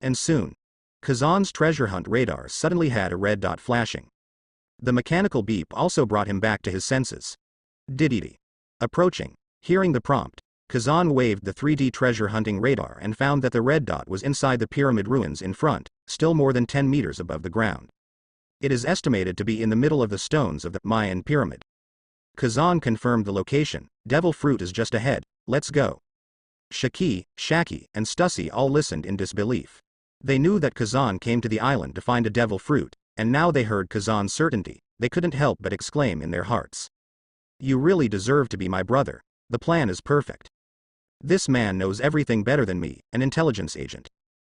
And soon, Kazan's treasure hunt radar suddenly had a red dot flashing. The mechanical beep also brought him back to his senses. Diddy. Approaching, hearing the prompt, Kazan waved the 3D treasure hunting radar and found that the red dot was inside the pyramid ruins in front, still more than 10 meters above the ground. It is estimated to be in the middle of the stones of the Mayan pyramid. Kazan confirmed the location. Devil fruit is just ahead, let's go. Shiki, and Stussy all listened in disbelief. They knew that Kazan came to the island to find a devil fruit, and now they heard Kazan's certainty, they couldn't help but exclaim in their hearts. You really deserve to be my brother. The plan is perfect. This man knows everything better than me, an intelligence agent.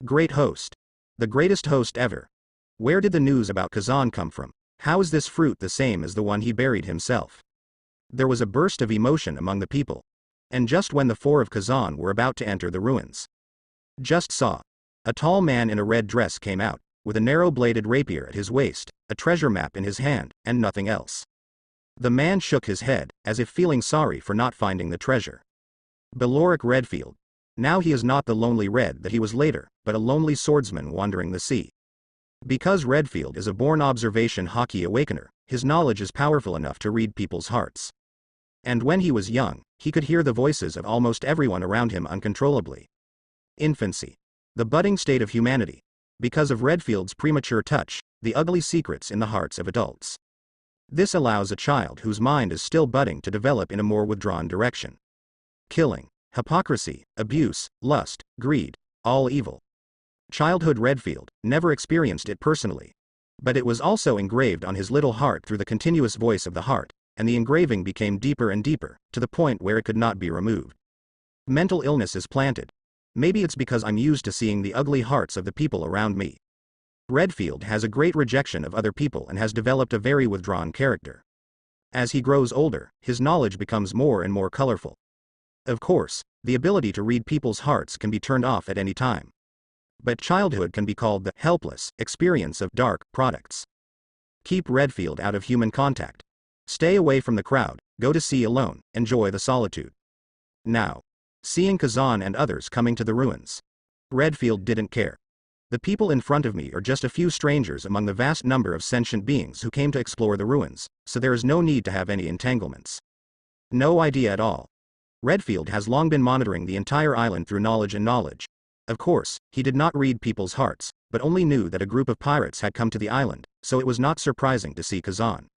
Great host. The greatest host ever. Where did the news about Kazan come from? How is this fruit the same as the one he buried himself? There was a burst of emotion among the people. And just when the four of Kazan were about to enter the ruins. Just saw. A tall man in a red dress came out, with a narrow-bladed rapier at his waist, a treasure map in his hand, and nothing else. The man shook his head, as if feeling sorry for not finding the treasure. Beloric Redfield. Now he is not the lonely Red that he was later, but a lonely swordsman wandering the sea. Because Redfield is a born observation hockey awakener, his knowledge is powerful enough to read people's hearts. And when he was young, he could hear the voices of almost everyone around him uncontrollably. Infancy. The budding state of humanity. Because of Redfield's premature touch, the ugly secrets in the hearts of adults. This allows a child whose mind is still budding to develop in a more withdrawn direction. Killing, hypocrisy, abuse, lust, greed, all evil. Childhood Redfield never experienced it personally. But it was also engraved on his little heart through the continuous voice of the heart, and the engraving became deeper and deeper, to the point where it could not be removed. Mental illness is planted. Maybe it's because I'm used to seeing the ugly hearts of the people around me. Redfield has a great rejection of other people and has developed a very withdrawn character. As he grows older, his knowledge becomes more and more colorful. Of course, the ability to read people's hearts can be turned off at any time. But childhood can be called the helpless experience of dark products. Keep Redfield out of human contact. Stay away from the crowd, go to sea alone, enjoy the solitude. Now, seeing Kazan and others coming to the ruins. Redfield didn't care. The people in front of me are just a few strangers among the vast number of sentient beings who came to explore the ruins, so there is no need to have any entanglements. No idea at all. Redfield has long been monitoring the entire island through knowledge and knowledge. Of course, he did not read people's hearts, but only knew that a group of pirates had come to the island, so it was not surprising to see Kazan.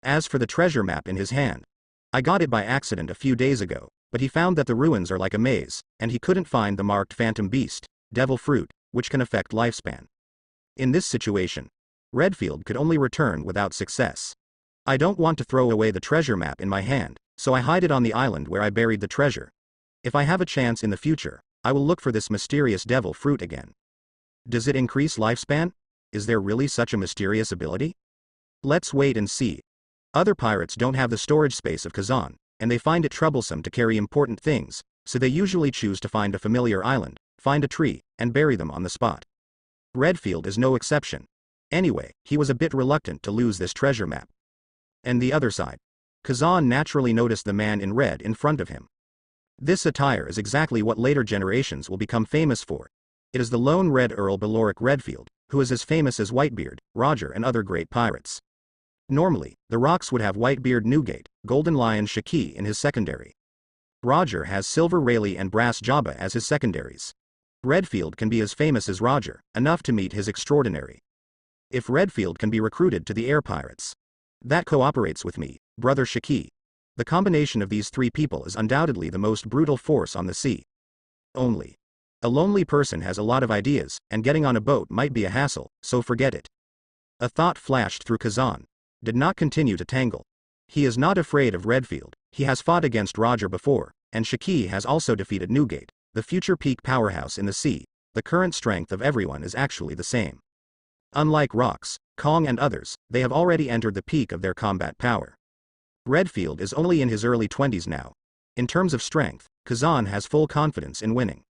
As for the treasure map in his hand, I got it by accident a few days ago, but he found that the ruins are like a maze, and he couldn't find the marked phantom beast, devil fruit, which can affect lifespan. In this situation, Redfield could only return without success. I don't want to throw away the treasure map in my hand, so I hide it on the island where I buried the treasure. If I have a chance in the future, I will look for this mysterious devil fruit again. Does it increase lifespan? Is there really such a mysterious ability? Let's wait and see. Other pirates don't have the storage space of Kazan, and they find it troublesome to carry important things, so they usually choose to find a familiar island, find a tree, and bury them on the spot. Redfield is no exception. Anyway, he was a bit reluctant to lose this treasure map. And the other side. Kazan naturally noticed the man in red in front of him. This attire is exactly what later generations will become famous for. It is the lone Red Earl Beloric Redfield, who is as famous as Whitebeard, Roger and other great pirates. Normally, the Rocks would have Whitebeard Newgate, Golden Lion Shiki in his secondary. Roger has Silver Rayleigh and Brass Jabba as his secondaries. Redfield can be as famous as Roger, enough to meet his extraordinary. If Redfield can be recruited to the air pirates, that cooperates with me, brother Shiki. The combination of these three people is undoubtedly the most brutal force on the sea. Only. A lonely person has a lot of ideas, and getting on a boat might be a hassle, so forget it. A thought flashed through Kazan. Did not continue to tangle. He is not afraid of Redfield, he has fought against Roger before, and Shiki has also defeated Newgate, the future peak powerhouse in the sea. The current strength of everyone is actually the same. Unlike Rocks, Kong and others, they have already entered the peak of their combat power. Redfield is only in his early 20s now. In terms of strength, Kazan has full confidence in winning.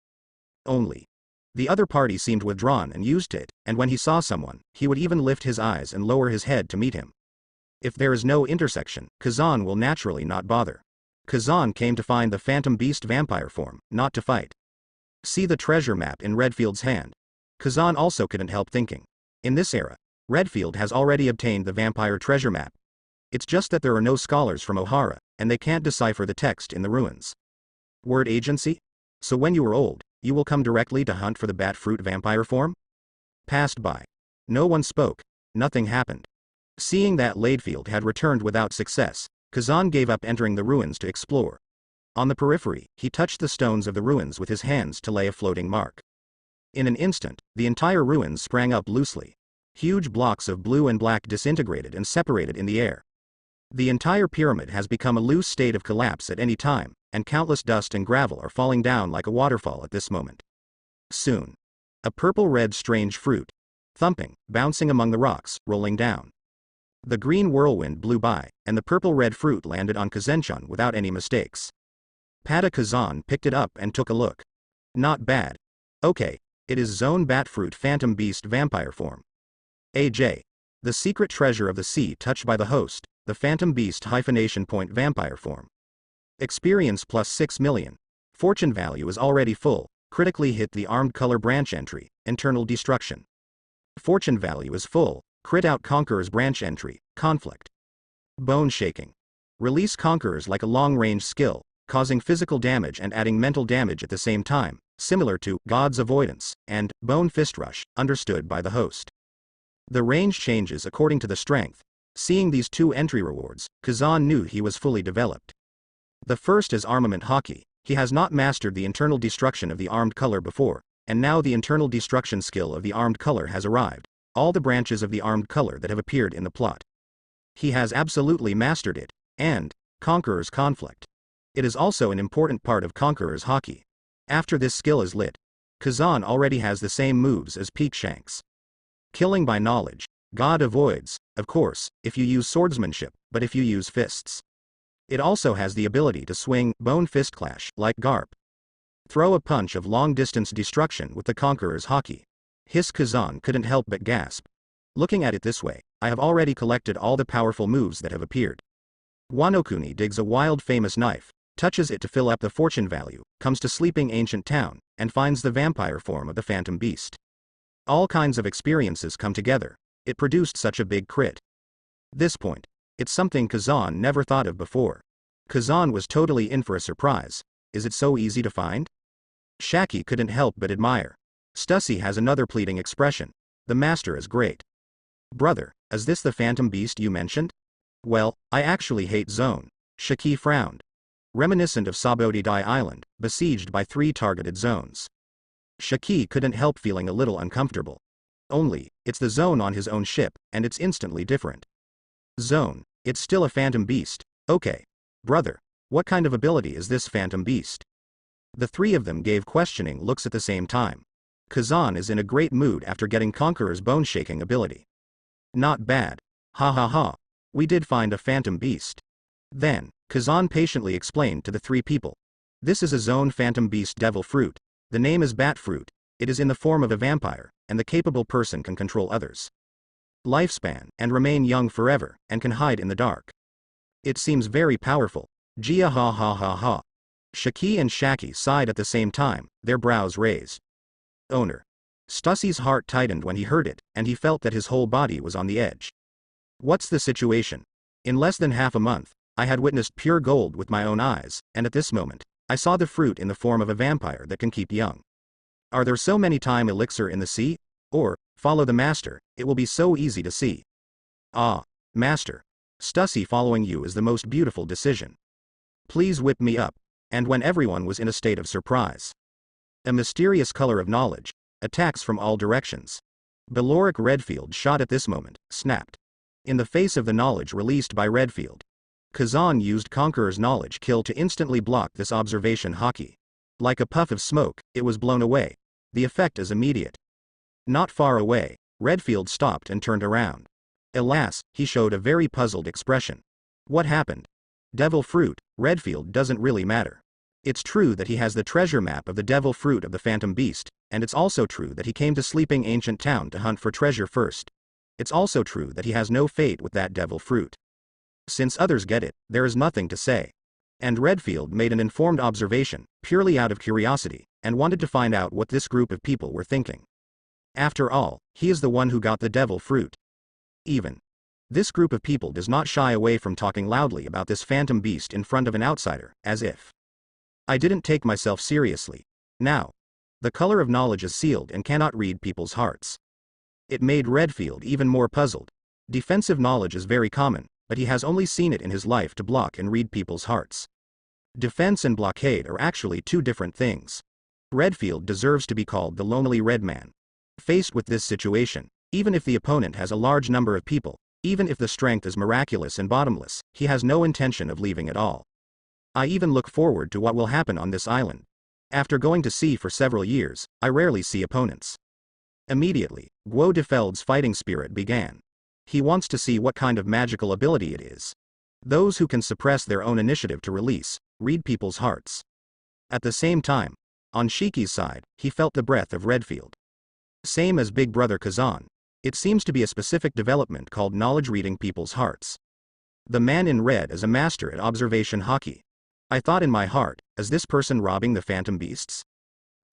Only. The other party seemed withdrawn and used to it, and when he saw someone, he would even lift his eyes and lower his head to meet him. If there is no intersection, Kazan will naturally not bother. Kazan came to find the Phantom Beast vampire form, not to fight. See the treasure map in Redfield's hand. Kazan also couldn't help thinking. In this era, Redfield has already obtained the vampire treasure map. It's just that there are no scholars from O'Hara, and they can't decipher the text in the ruins. Word agency? So when you are old, you will come directly to hunt for the bat fruit vampire form? Passed by. No one spoke. Nothing happened. Seeing that Redfield had returned without success, Kazan gave up entering the ruins to explore. On the periphery, he touched the stones of the ruins with his hands to lay a floating mark. In an instant, the entire ruins sprang up loosely. Huge blocks of blue and black disintegrated and separated in the air. The entire pyramid has become a loose state of collapse at any time, and countless dust and gravel are falling down like a waterfall at this moment. Soon. A purple-red strange fruit. Thumping, bouncing among the rocks, rolling down. The green whirlwind blew by, and the purple-red fruit landed on Kazenchan without any mistakes. Pada Kazan picked it up and took a look. Not bad. Okay, It is Zone Batfruit Phantom Beast Vampire form. AJ. The secret treasure of the sea touched by the host, the Phantom Beast hyphenation point vampire form. Experience plus 6 million. Fortune value is already full, critically hit the armed color branch entry, internal destruction. Fortune value is full, crit out Conqueror's branch entry, conflict. Bone shaking. Release Conquerors like a long-range skill, causing physical damage and adding mental damage at the same time, similar to God's Avoidance and Bone Fist Rush, understood by the host. The range changes according to the strength. Seeing these two entry rewards, Kazan knew he was fully developed. The first is Armament Hockey. He has not mastered the internal destruction of the armed color before, and now the internal destruction skill of the armed color has arrived, all the branches of the armed color that have appeared in the plot. He has absolutely mastered it, and Conqueror's Conflict. It is also an important part of Conqueror's Hockey. After this skill is lit, Kazan already has the same moves as Peak Shanks. Killing by knowledge. God avoids, of course, if you use swordsmanship, but if you use fists. It also has the ability to swing Bone Fist Clash, like Garp. Throw a punch of long-distance destruction with the Conqueror's Hockey. His Kazan couldn't help but gasp. Looking at it this way, I have already collected all the powerful moves that have appeared. Wanokuni digs a wild famous knife, touches it to fill up the fortune value, comes to Sleeping Ancient Town, and finds the vampire form of the Phantom Beast. All kinds of experiences come together. It produced such a big crit. This point. It's something Kazan never thought of before. Kazan was totally in for a surprise. Is it so easy to find? Shaki couldn't help but admire. Stussy has another pleading expression. The master is great. Brother, is this the Phantom Beast you mentioned? Well, I actually hate Zone. Shiki frowned. Reminiscent of Sabodidai Island, besieged by 3 targeted zones. Shiki couldn't help feeling a little uncomfortable. Only, it's the Zone on his own ship, and it's instantly different. Zone, it's still a Phantom Beast. Okay. Brother, what kind of ability is this Phantom Beast? The three of them gave questioning looks at the same time. Kazan is in a great mood after getting Conqueror's bone-shaking ability. Not bad. Ha ha ha. We did find a Phantom Beast. Then, Kazan patiently explained to the 3 people. This is a Zone Phantom Beast Devil Fruit. The name is Bat Fruit. It is in the form of a vampire, and the capable person can control others. Lifespan, and remain young forever, and can hide in the dark. It seems very powerful. Gia ha ha ha ha. Shiki and Shaki sighed at the same time, their brows raised. Owner. Stussy's heart tightened when he heard it, and he felt that his whole body was on the edge. What's the situation? In less than half a month, I had witnessed pure gold with my own eyes, and at this moment, I saw the fruit in the form of a vampire that can keep young. Are there so many time elixir in the sea? Or, follow the master, it will be so easy to see. Ah, master. Stussy following you is the most beautiful decision. Please whip me up. And when everyone was in a state of surprise. A mysterious color of knowledge. Attacks from all directions. Beloric Redfield shot at this moment, snapped. In the face of the knowledge released by Redfield. Kazan used Conqueror's knowledge kill to instantly block this observation hockey. Like a puff of smoke, it was blown away. The effect is immediate. Not far away, Redfield stopped and turned around. Alas, he showed a very puzzled expression. What happened? Devil Fruit, Redfield doesn't really matter. It's true that he has the treasure map of the Devil Fruit of the Phantom Beast, and it's also true that he came to Sleeping Ancient Town to hunt for treasure first. It's also true that he has no fate with that Devil Fruit. Since others get it, there is nothing to say. And Redfield made an informed observation, purely out of curiosity, and wanted to find out what this group of people were thinking. After all, he is the one who got the Devil Fruit. Even. This group of people does not shy away from talking loudly about this Phantom Beast in front of an outsider, as if. I didn't take myself seriously. Now. The color of knowledge is sealed and cannot read people's hearts. It made Redfield even more puzzled. Defensive knowledge is very common, but he has only seen it in his life to block and read people's hearts. Defense and blockade are actually 2 different things. Redfield deserves to be called the Lonely Red Man. Faced with this situation, even if the opponent has a large number of people, even if the strength is miraculous and bottomless, he has no intention of leaving at all. I even look forward to what will happen on this island. After going to sea for several years, I rarely see opponents. Immediately, Guo Defeld's fighting spirit began. He wants to see what kind of magical ability it is. Those who can suppress their own initiative to release, read people's hearts. At the same time, On Shiki's side, he felt the breath of Redfield. Same as big brother Kazan. It seems to be a specific development called knowledge reading people's hearts. The man in red is a master at observation hockey. I thought in my heart, is this person robbing the phantom beasts?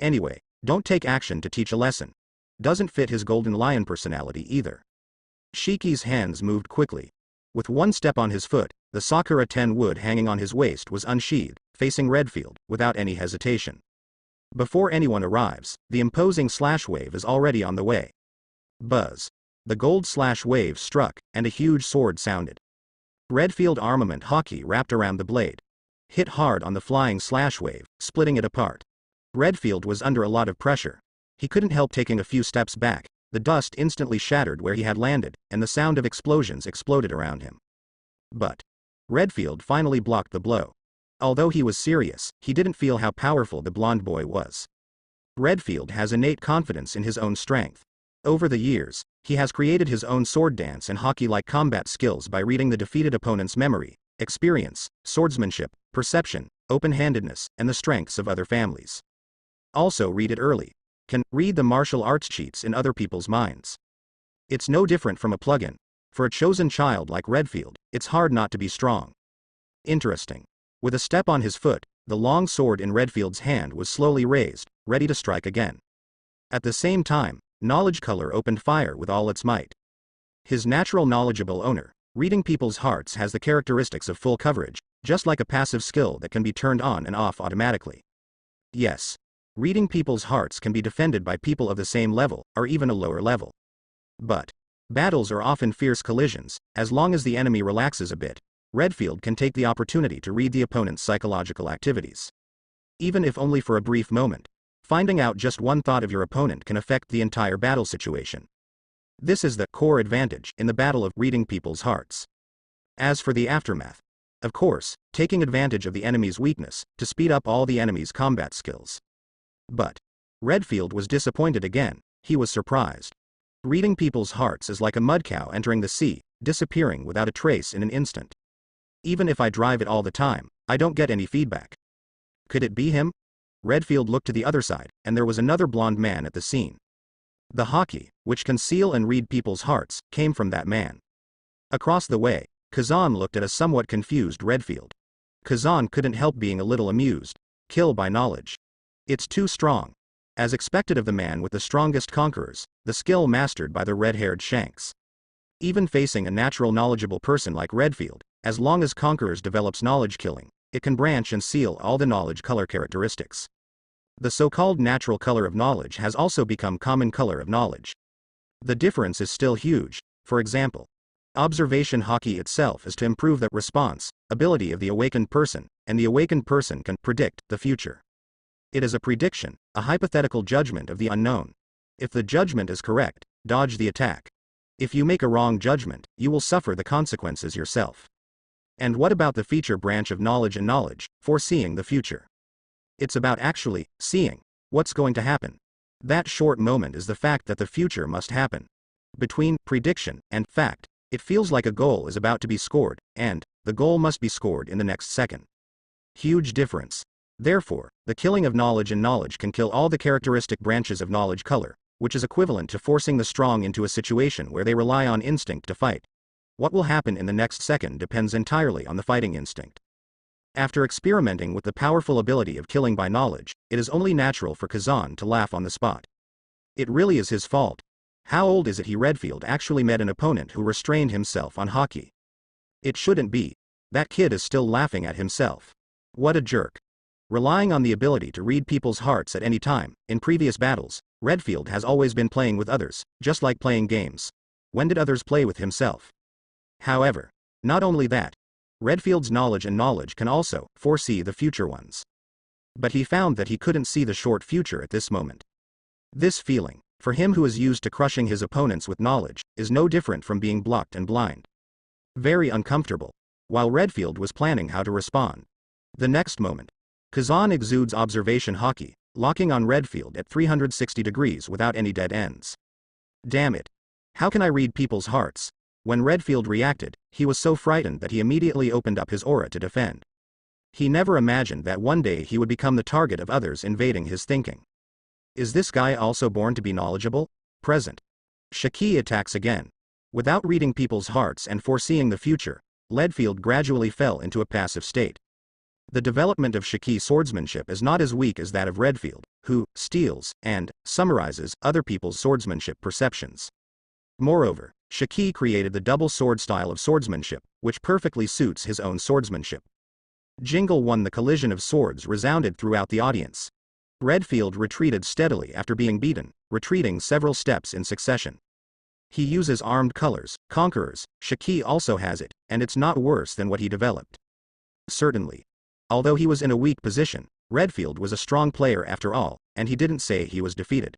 Anyway, don't take action to teach a lesson. Doesn't fit his golden lion personality either. Shiki's hands moved quickly. With one step on his foot, the Sakura 10 wood hanging on his waist was unsheathed, facing Redfield, without any hesitation. Before anyone arrives, the imposing slash wave is already on the way. Buzz. The gold slash wave struck, and a huge sword sounded. Redfield armament hockey wrapped around the blade. Hit hard on the flying slash wave, splitting it apart. Redfield was under a lot of pressure. He couldn't help taking a few steps back. The dust instantly shattered where he had landed, and the sound of explosions exploded around him. But Redfield finally blocked the blow. Although he was serious, he didn't feel how powerful the blonde boy was. Redfield has innate confidence in his own strength. Over the years, he has created his own sword dance and hockey-like combat skills by reading the defeated opponent's memory, experience, swordsmanship, perception, open-handedness, and the strengths of other families. Also read it early. Can read the martial arts cheats in other people's minds. It's no different from a plugin. For a chosen child like Redfield, it's hard not to be strong. Interesting. With a step on his foot, the long sword in Redfield's hand was slowly raised, ready to strike again. At the same time, Knowledge Color opened fire with all its might. His natural knowledgeable owner, reading people's hearts, has the characteristics of full coverage, just like a passive skill that can be turned on and off automatically. Yes. Reading people's hearts can be defended by people of the same level, or even a lower level. But battles are often fierce collisions. As long as the enemy relaxes a bit, Redfield can take the opportunity to read the opponent's psychological activities. Even if only for a brief moment, finding out just one thought of your opponent can affect the entire battle situation. This is the core advantage in the battle of reading people's hearts. As for the aftermath, of course, taking advantage of the enemy's weakness to speed up all the enemy's combat skills. But Redfield was disappointed again. He was surprised. Reading people's hearts is like a mud cow entering the sea, disappearing without a trace in an instant. Even if I drive it all the time, I don't get any feedback. Could it be him? Redfield looked to the other side, and there was another blonde man at the scene. The hockey, which can seal and read people's hearts, came from that man. Across the way, Kazan looked at a somewhat confused Redfield. Kazan couldn't help being a little amused. Kill by knowledge. It's too strong. As expected of the man with the strongest conquerors, the skill mastered by the red-haired Shanks. Even facing a natural knowledgeable person like Redfield, as long as conquerors develops knowledge killing, it can branch and seal all the knowledge color characteristics. The so-called natural color of knowledge has also become common color of knowledge. The difference is still huge. For example, observation hockey itself is to improve the response ability of the awakened person, and the awakened person can predict the future. It is a prediction, a hypothetical judgment of the unknown. If the judgment is correct, dodge the attack. If you make a wrong judgment, you will suffer the consequences yourself. And what about the feature branch of knowledge and knowledge, foreseeing the future? It's about actually seeing what's going to happen. That short moment is the fact that the future must happen. Between prediction and fact, it feels like a goal is about to be scored, and the goal must be scored in the next second. Huge difference. Therefore, the killing of knowledge and knowledge can kill all the characteristic branches of knowledge color, which is equivalent to forcing the strong into a situation where they rely on instinct to fight. What will happen in the next second depends entirely on the fighting instinct. After experimenting with the powerful ability of killing by knowledge, it is only natural for Kazan to laugh on the spot. It really is his fault. How old is it Redfield actually met an opponent who restrained himself on hockey? It shouldn't be. That kid is still laughing at himself. What a jerk. Relying on the ability to read people's hearts at any time, in previous battles, Redfield has always been playing with others, just like playing games. When did others play with himself? However, not only that, Redfield's knowledge and knowledge can also foresee the future ones. But he found that he couldn't see the short future at this moment. This feeling, for him who is used to crushing his opponents with knowledge, is no different from being blocked and blind. Very uncomfortable. While Redfield was planning how to respond. The next moment, Kazan exudes observation hockey, locking on Redfield at 360 degrees without any dead ends. Damn it. How can I read people's hearts? When Redfield reacted, he was so frightened that he immediately opened up his aura to defend. He never imagined that one day he would become the target of others invading his thinking. Is this guy also born to be knowledgeable? Present. Shiki attacks again. Without reading people's hearts and foreseeing the future, Redfield gradually fell into a passive state. The development of Shiki's swordsmanship is not as weak as that of Redfield, who steals and summarizes other people's swordsmanship perceptions. Moreover, Shiki created the double sword style of swordsmanship, which perfectly suits his own swordsmanship. Jingle 1. The collision of swords resounded throughout the audience. Redfield retreated steadily after being beaten, retreating several steps in succession. He uses armed colors, conquerors. Shiki also has it, and it's not worse than what he developed. Certainly. Although he was in a weak position, Redfield was a strong player after all, and he didn't say he was defeated.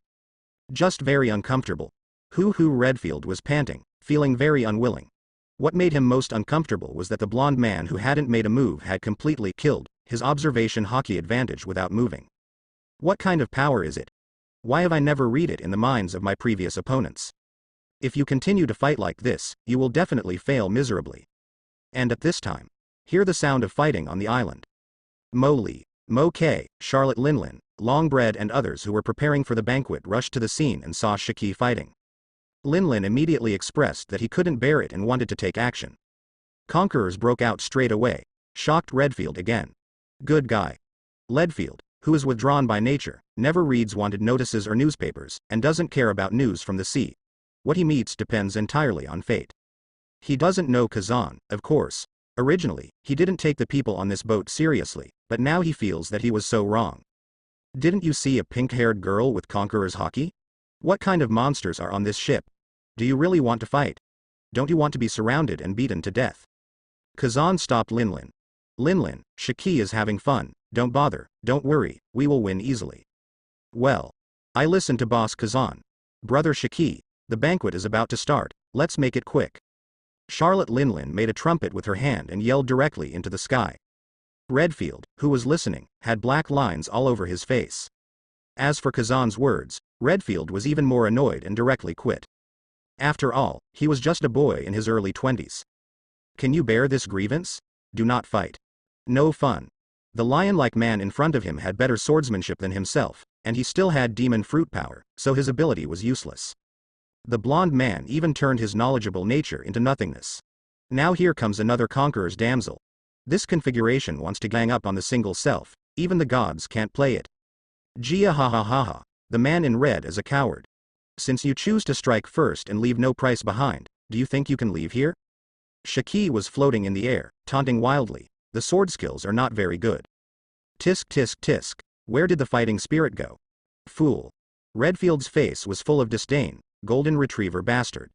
Just very uncomfortable. Redfield was panting, feeling very unwilling. What made him most uncomfortable was that the blonde man who hadn't made a move had completely killed his observation hockey advantage without moving. What kind of power is it? Why have I never read it in the minds of my previous opponents? If you continue to fight like this, you will definitely fail miserably. And at this time, hear the sound of fighting on the island. Mo Lee, Mo K, Charlotte Linlin, Longbread and others who were preparing for the banquet rushed to the scene and saw Shiki fighting. Linlin immediately expressed that he couldn't bear it and wanted to take action. Conquerors broke out straight away, shocked Redfield again. Good guy. Redfield, who is withdrawn by nature, never reads wanted notices or newspapers, and doesn't care about news from the sea. What he meets depends entirely on fate. He doesn't know Kazan, of course. Originally, he didn't take the people on this boat seriously, but now he feels that he was so wrong. Didn't you see a pink-haired girl with Conqueror's hockey? What kind of monsters are on this ship? Do you really want to fight? Don't you want to be surrounded and beaten to death? Kazan stopped Linlin. Linlin, Shiki is having fun, don't bother, don't worry, we will win easily. Well, I listened to Boss Kazan. Brother Shiki, the banquet is about to start, let's make it quick. Charlotte Linlin made a trumpet with her hand and yelled directly into the sky. Redfield, who was listening, had black lines all over his face. As for Kazan's words, Redfield was even more annoyed and directly quit. After all, he was just a boy in his early 20s. Can you bear this grievance? Do not fight. No fun. The lion-like man in front of him had better swordsmanship than himself, and he still had demon fruit power, so his ability was useless. The blonde man even turned his knowledgeable nature into nothingness. Now here comes another conqueror's damsel. This configuration wants to gang up on the single self, even the gods can't play it. Gia ha ha ha ha, the man in red is a coward. Since you choose to strike first and leave no price behind, do you think you can leave here? Shiki was floating in the air, taunting wildly, the sword skills are not very good. Tisk tisk tisk, where did the fighting spirit go? Fool. Redfield's face was full of disdain. Golden retriever bastard.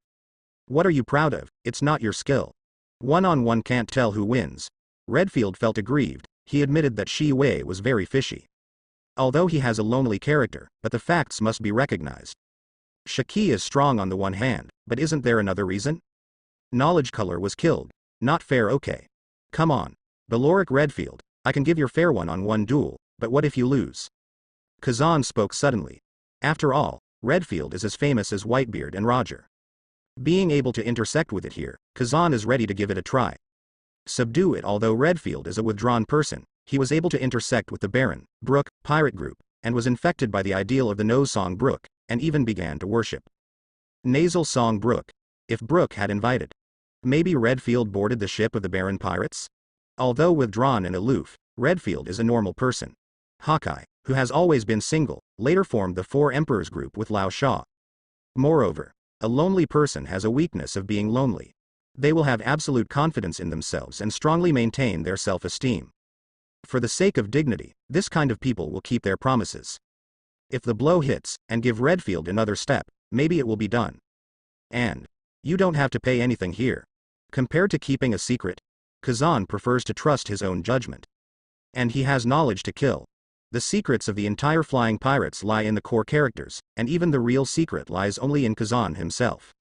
What are you proud of? It's not your skill. One-on-one can't tell who wins. Redfield felt aggrieved. He admitted that Shi Wei was very fishy. Although he has a lonely character, but the facts must be recognized. Shiki is strong on the one hand, but isn't there another reason? Knowledge color was killed. Not fair. Okay. Come on. Beloric Redfield, I can give your fair one-on-one duel, but what if you lose? Kazan spoke suddenly. After all, Redfield is as famous as Whitebeard and Roger. Being able to intersect with it here, Kazan is ready to give it a try. Subdue it. Although Redfield is a withdrawn person, he was able to intersect with the Baron, Brook, pirate group, and was infected by the ideal of the nose song Brook, and even began to worship. Nasal song Brook. If Brook had invited. Maybe Redfield boarded the ship of the Baron pirates? Although withdrawn and aloof, Redfield is a normal person. Hawkeye, who has always been single, later formed the Four Emperors group with Lao Sha. Moreover, a lonely person has a weakness of being lonely. They will have absolute confidence in themselves and strongly maintain their self-esteem. For the sake of dignity, this kind of people will keep their promises. If the blow hits, and give Redfield another step, maybe it will be done. And you don't have to pay anything here. Compared to keeping a secret, Kazan prefers to trust his own judgment. And he has knowledge to kill. The secrets of the entire Flying Pirates lie in the core characters, and even the real secret lies only in Kazan himself.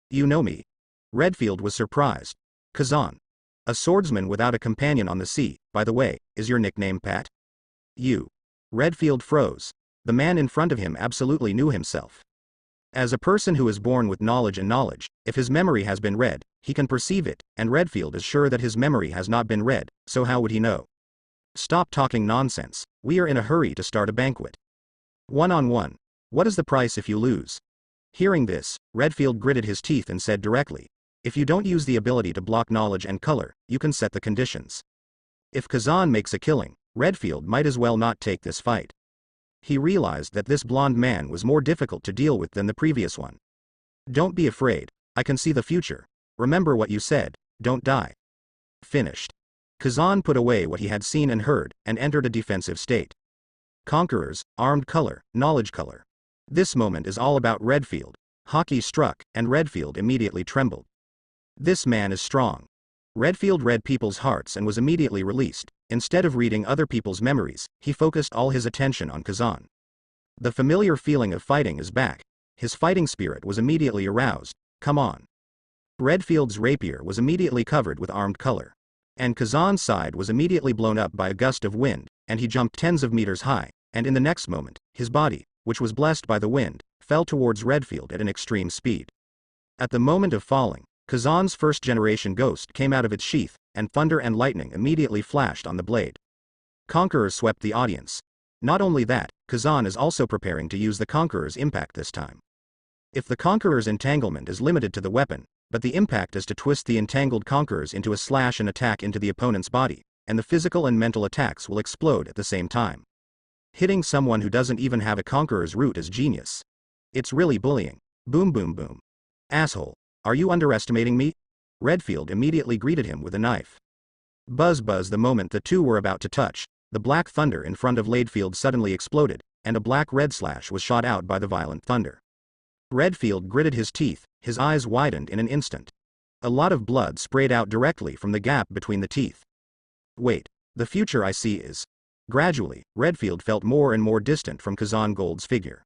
You know me. Redfield was surprised. Kazan. A swordsman without a companion on the sea, by the way, is your nickname Pat? You. Redfield froze. The man in front of him absolutely knew himself. As a person who is born with knowledge and knowledge, if his memory has been read, he can perceive it, and Redfield is sure that his memory has not been read, so how would he know? Stop talking nonsense, we are in a hurry to start a banquet. One-on-one. What is the price if you lose? Hearing this, Redfield gritted his teeth and said directly, if you don't use the ability to block knowledge and color, you can set the conditions. If Kazan makes a killing, Redfield might as well not take this fight. He realized that this blonde man was more difficult to deal with than the previous one. Don't be afraid, I can see the future. Remember what you said, don't die. Finished. Kazan put away what he had seen and heard, and entered a defensive state. Conquerors, armed color, knowledge color. This moment is all about Redfield. Haki struck, and Redfield immediately trembled. This man is strong. Redfield read people's hearts and was immediately released. Instead of reading other people's memories, he focused all his attention on Kazan. The familiar feeling of fighting is back. His fighting spirit was immediately aroused. Come on. Redfield's rapier was immediately covered with armed color. And Kazan's side was immediately blown up by a gust of wind, and he jumped tens of meters high, and in the next moment, his body, which was blessed by the wind, fell towards Redfield at an extreme speed. At the moment of falling, Kazan's first-generation ghost came out of its sheath, and thunder and lightning immediately flashed on the blade. Conqueror swept the audience. Not only that, Kazan is also preparing to use the Conqueror's impact this time. If the Conqueror's entanglement is limited to the weapon, but the impact is to twist the entangled Conquerors into a slash and attack into the opponent's body, and the physical and mental attacks will explode at the same time. Hitting someone who doesn't even have a Conqueror's root is genius. It's really bullying. Boom boom boom. Asshole. Are you underestimating me? Redfield immediately greeted him with a knife. Buzz buzz. The moment the two were about to touch, the black thunder in front of Redfield suddenly exploded, and a black-red slash was shot out by the violent thunder. Redfield gritted his teeth, his eyes widened in an instant. A lot of blood sprayed out directly from the gap between the teeth. Wait, the future I see is... Gradually, Redfield felt more and more distant from Kazan Gold's figure.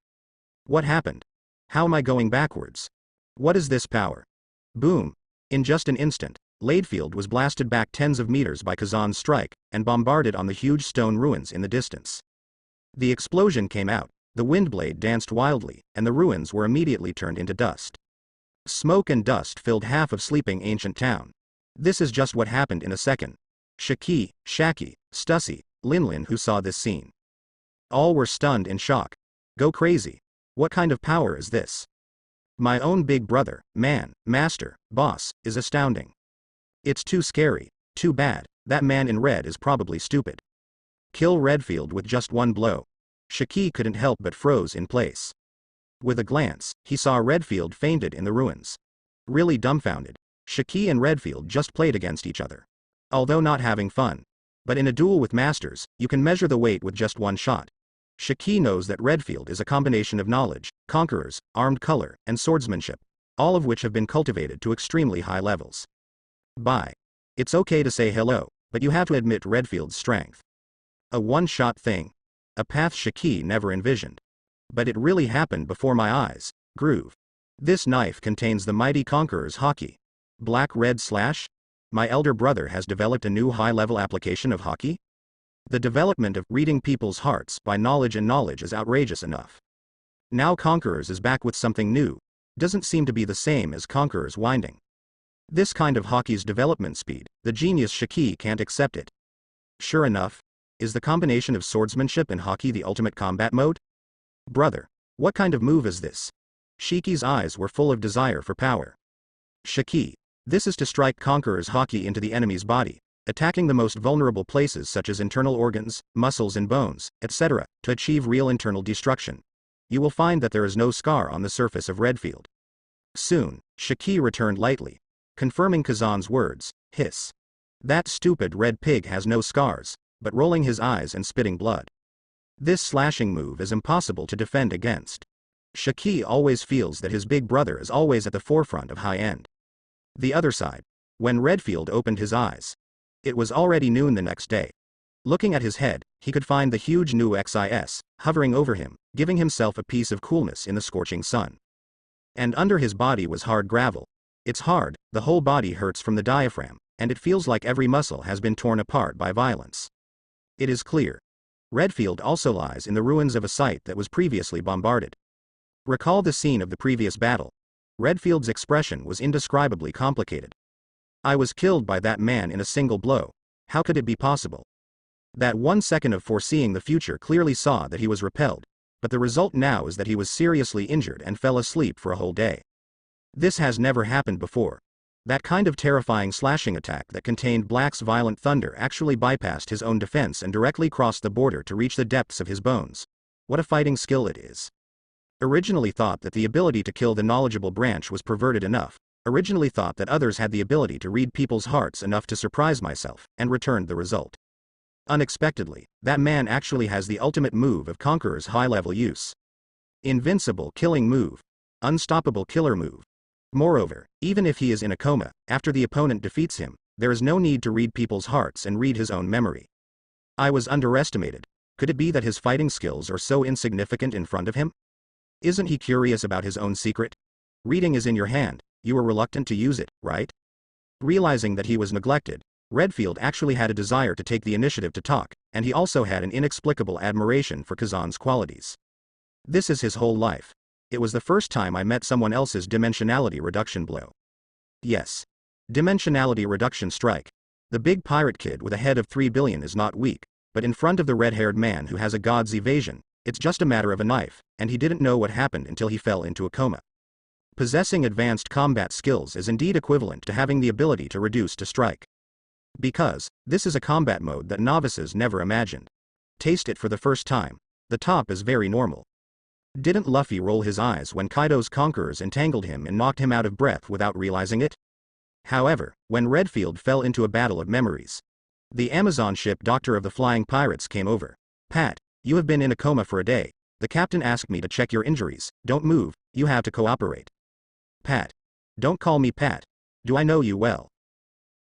What happened? How am I going backwards? What is this power? Boom! In just an instant, Redfield was blasted back tens of meters by Kazan's strike, and bombarded on the huge stone ruins in the distance. The explosion came out, the windblade danced wildly, and the ruins were immediately turned into dust. Smoke and dust filled half of sleeping ancient town. This is just what happened in a second. Shiki, Shaki, Stussy, Linlin who saw this scene. All were stunned in shock. Go crazy. What kind of power is this? My own big brother, man, master, boss, is astounding. It's too scary, too bad, that man in red is probably stupid. Kill Redfield with just one blow. Shiki couldn't help but froze in place. With a glance, he saw Redfield fainted in the ruins. Really dumbfounded, Shiki and Redfield just played against each other. Although not having fun. But in a duel with masters, you can measure the weight with just one shot. Shiki knows that Redfield is a combination of knowledge, conquerors, armed color, and swordsmanship, all of which have been cultivated to extremely high levels. Bye. It's okay to say hello, but you have to admit Redfield's strength. A one-shot thing. A path Shiki never envisioned. But it really happened before my eyes. Groove. This knife contains the mighty conqueror's haki. Black-red slash? My elder brother has developed a new high-level application of haki? The development of reading people's hearts by knowledge and knowledge is outrageous enough. Now Conquerors is back with something new. Doesn't seem to be the same as Conquerors winding. This kind of haki's development speed, the genius Shiki can't accept it. Sure enough, is the combination of swordsmanship and haki the ultimate combat mode? Brother, what kind of move is this? Shiki's eyes were full of desire for power. Shiki, this is to strike Conqueror's haki into the enemy's body, attacking the most vulnerable places such as internal organs, muscles and bones, etc., to achieve real internal destruction. You will find that there is no scar on the surface of Redfield. Soon, Shiki returned lightly, confirming Kazan's words, hiss. That stupid red pig has no scars, but rolling his eyes and spitting blood. This slashing move is impossible to defend against. Shiki always feels that his big brother is always at the forefront of high-end. The other side. When Redfield opened his eyes. It was already noon the next day. Looking at his head, he could find the huge new XIS, hovering over him, giving himself a piece of coolness in the scorching sun. And under his body was hard gravel. It's hard, the whole body hurts from the diaphragm, and it feels like every muscle has been torn apart by violence. It is clear. Redfield also lies in the ruins of a site that was previously bombarded. Recall the scene of the previous battle. Redfield's expression was indescribably complicated. I was killed by that man in a single blow. How could it be possible? That 1 second of foreseeing the future clearly saw that he was repelled, but the result now is that he was seriously injured and fell asleep for a whole day. This has never happened before. That kind of terrifying slashing attack that contained Black's violent thunder actually bypassed his own defense and directly crossed the border to reach the depths of his bones. What a fighting skill it is. Originally thought that the ability to kill the knowledgeable branch was perverted enough. Originally thought that others had the ability to read people's hearts enough to surprise myself, and returned the result. Unexpectedly, that man actually has the ultimate move of Conqueror's high-level use. Invincible killing move. Unstoppable killer move. Moreover, even if he is in a coma, after the opponent defeats him, there is no need to read people's hearts and read his own memory. I was underestimated. Could it be that his fighting skills are so insignificant in front of him? Isn't he curious about his own secret? Reading is in your hand, you were reluctant to use it, right? Realizing that he was neglected, Redfield actually had a desire to take the initiative to talk, and he also had an inexplicable admiration for Kazan's qualities. This is his whole life. It was the first time I met someone else's dimensionality reduction blow. Yes. Dimensionality reduction strike. The big pirate kid with a head of 3 billion is not weak, but in front of the red-haired man who has a god's evasion, it's just a matter of a knife, and he didn't know what happened until he fell into a coma. Possessing advanced combat skills is indeed equivalent to having the ability to reduce to strike. Because, this is a combat mode that novices never imagined. Taste it for the first time. The top is very normal. Didn't Luffy roll his eyes when Kaido's conquerors entangled him and knocked him out of breath without realizing it? However, when Redfield fell into a battle of memories, the Amazon ship doctor of the flying pirates came over. Pat, you have been in a coma for a day. The captain asked me to check your injuries. Don't move, you have to cooperate. Pat. Don't call me Pat. Do I know you well?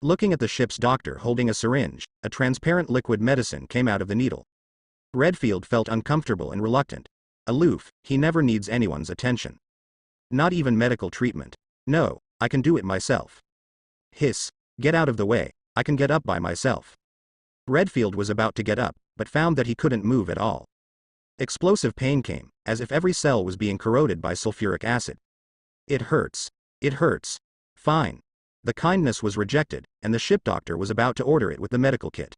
Looking at the ship's doctor holding a syringe, a transparent liquid medicine came out of the needle. Redfield felt uncomfortable and reluctant. Aloof, he never needs anyone's attention. Not even medical treatment. No, I can do it myself. Hiss. Get out of the way, I can get up by myself. Redfield was about to get up, but found that he couldn't move at all. Explosive pain came, as if every cell was being corroded by sulfuric acid. It hurts. It hurts. Fine. The kindness was rejected, and the ship doctor was about to order it with the medical kit.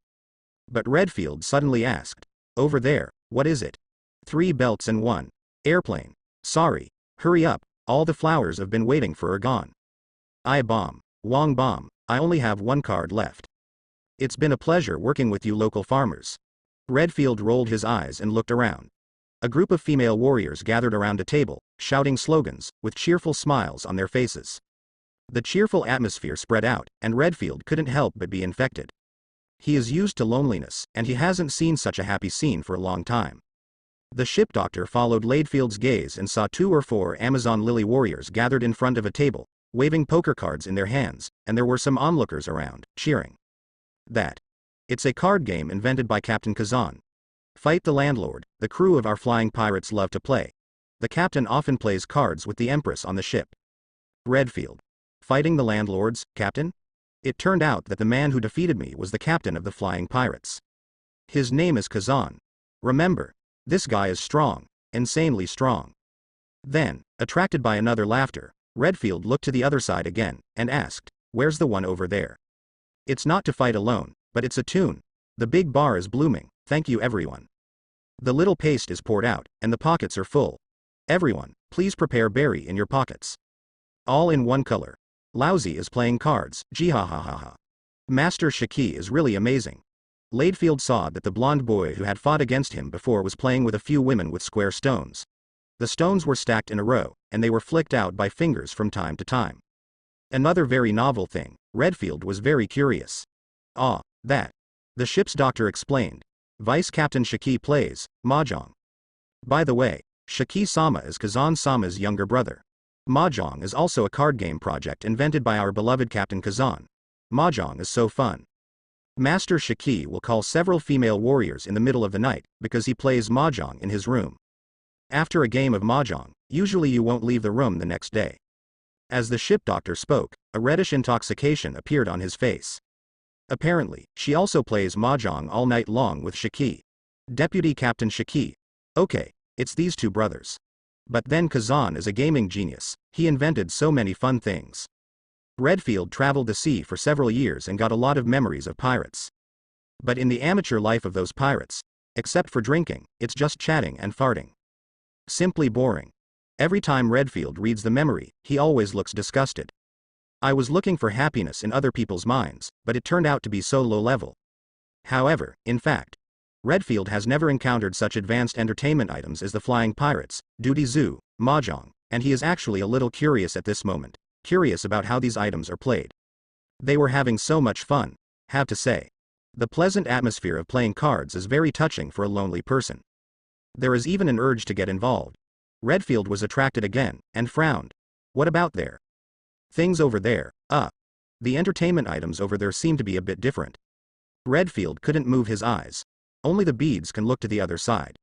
But Redfield suddenly asked, over there, what is it? 3 belts and 1 airplane. Sorry. Hurry up, all the flowers I've been waiting for are gone. I bomb. Wong bomb. I only have 1 card left. It's been a pleasure working with you local farmers. Redfield rolled his eyes and looked around. A group of female warriors gathered around a table, shouting slogans, with cheerful smiles on their faces. The cheerful atmosphere spread out, and Redfield couldn't help but be infected. He is used to loneliness, and he hasn't seen such a happy scene for a long time. The ship doctor followed Redfield's gaze and saw 2 or 4 Amazon lily warriors gathered in front of a table, waving poker cards in their hands, and there were some onlookers around, cheering. It's a card game invented by Captain Kazan. Fight the landlord, the crew of our flying pirates love to play. The captain often plays cards with the Empress on the ship. Redfield. Fighting the landlords, Captain? It turned out that the man who defeated me was the captain of the flying pirates. His name is Kazan. Remember, this guy is strong, insanely strong. Then, attracted by another laughter, Redfield looked to the other side again, and asked, where's the one over there? It's not to fight alone, but it's a tune. The big bar is blooming, thank you everyone. The little paste is poured out, and the pockets are full. Everyone, please prepare berry in your pockets. All in one color. Lousy is playing cards, jihahahaha. Master Shiki is really amazing. Redfield saw that the blonde boy who had fought against him before was playing with a few women with square stones. The stones were stacked in a row, and they were flicked out by fingers from time to time. Another very novel thing, Redfield was very curious. That. The ship's doctor explained. Vice Captain Shiki plays mahjong. By the way, Shiki-sama is Kazan-sama's younger brother. Mahjong is also a card game project invented by our beloved Captain Kazan. Mahjong is so fun. Master Shiki will call several female warriors in the middle of the night, because he plays mahjong in his room. After a game of mahjong, usually you won't leave the room the next day. As the ship doctor spoke, a reddish intoxication appeared on his face. Apparently, she also plays mahjong all night long with Shiki. Deputy Captain Shiki. Okay, it's these 2 brothers. But then Kazan is a gaming genius, he invented so many fun things. Redfield traveled the sea for several years and got a lot of memories of pirates. But in the amateur life of those pirates, except for drinking, it's just chatting and farting. Simply boring. Every time Redfield reads the memory, he always looks disgusted. I was looking for happiness in other people's minds, but it turned out to be so low level. However, in fact, Redfield has never encountered such advanced entertainment items as the flying pirates, duty zoo, mahjong, and he is actually a little curious at this moment, curious about how these items are played. They were having so much fun, have to say. The pleasant atmosphere of playing cards is very touching for a lonely person. There is even an urge to get involved. Redfield was attracted again, and frowned. What about there? Things over there, the entertainment items over there seem to be a bit different. Redfield couldn't move his eyes. Only the beads can look to the other side.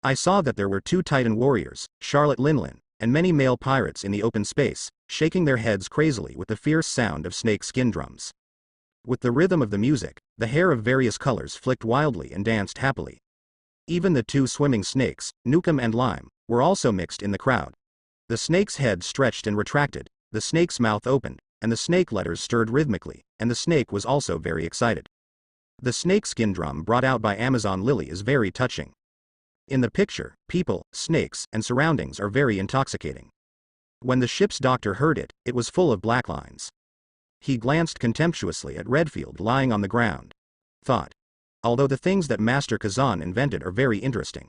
I saw that there were 2 Titan warriors, Charlotte Linlin, and many male pirates in the open space, shaking their heads crazily with the fierce sound of snake skin drums. With the rhythm of the music, the hair of various colors flicked wildly and danced happily. Even the 2 swimming snakes, Nukem and Lime, were also mixed in the crowd. The snake's head stretched and retracted, the snake's mouth opened, and the snake letters stirred rhythmically, and the snake was also very excited. The snake skin drum brought out by Amazon Lily is very touching. In the picture, people, snakes, and surroundings are very intoxicating. When the ship's doctor heard it, it was full of black lines. He glanced contemptuously at Redfield lying on the ground. Thought. Although the things that Master Kazan invented are very interesting.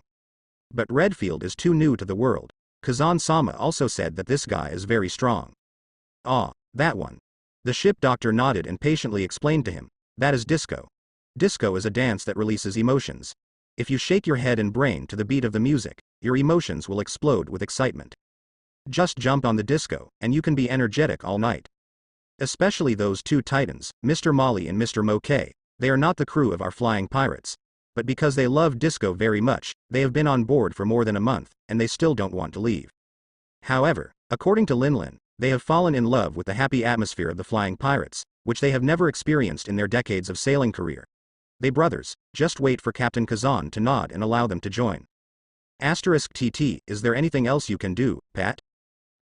But Redfield is too new to the world. Kazan-sama also said that this guy is very strong. Ah, that one. The ship doctor nodded and patiently explained to him. That is disco. Disco is a dance that releases emotions. If you shake your head and brain to the beat of the music, your emotions will explode with excitement. Just jump on the disco, and you can be energetic all night. Especially those 2 titans, Mr. Molly and Mr. Moke. They are not the crew of our flying pirates. But because they love disco very much, they have been on board for more than a month, and they still don't want to leave. However, according to Linlin, they have fallen in love with the happy atmosphere of the flying pirates, which they have never experienced in their decades of sailing career. They brothers, just wait for Captain Kazan to nod and allow them to join. *TT, is there anything else you can do, Pat?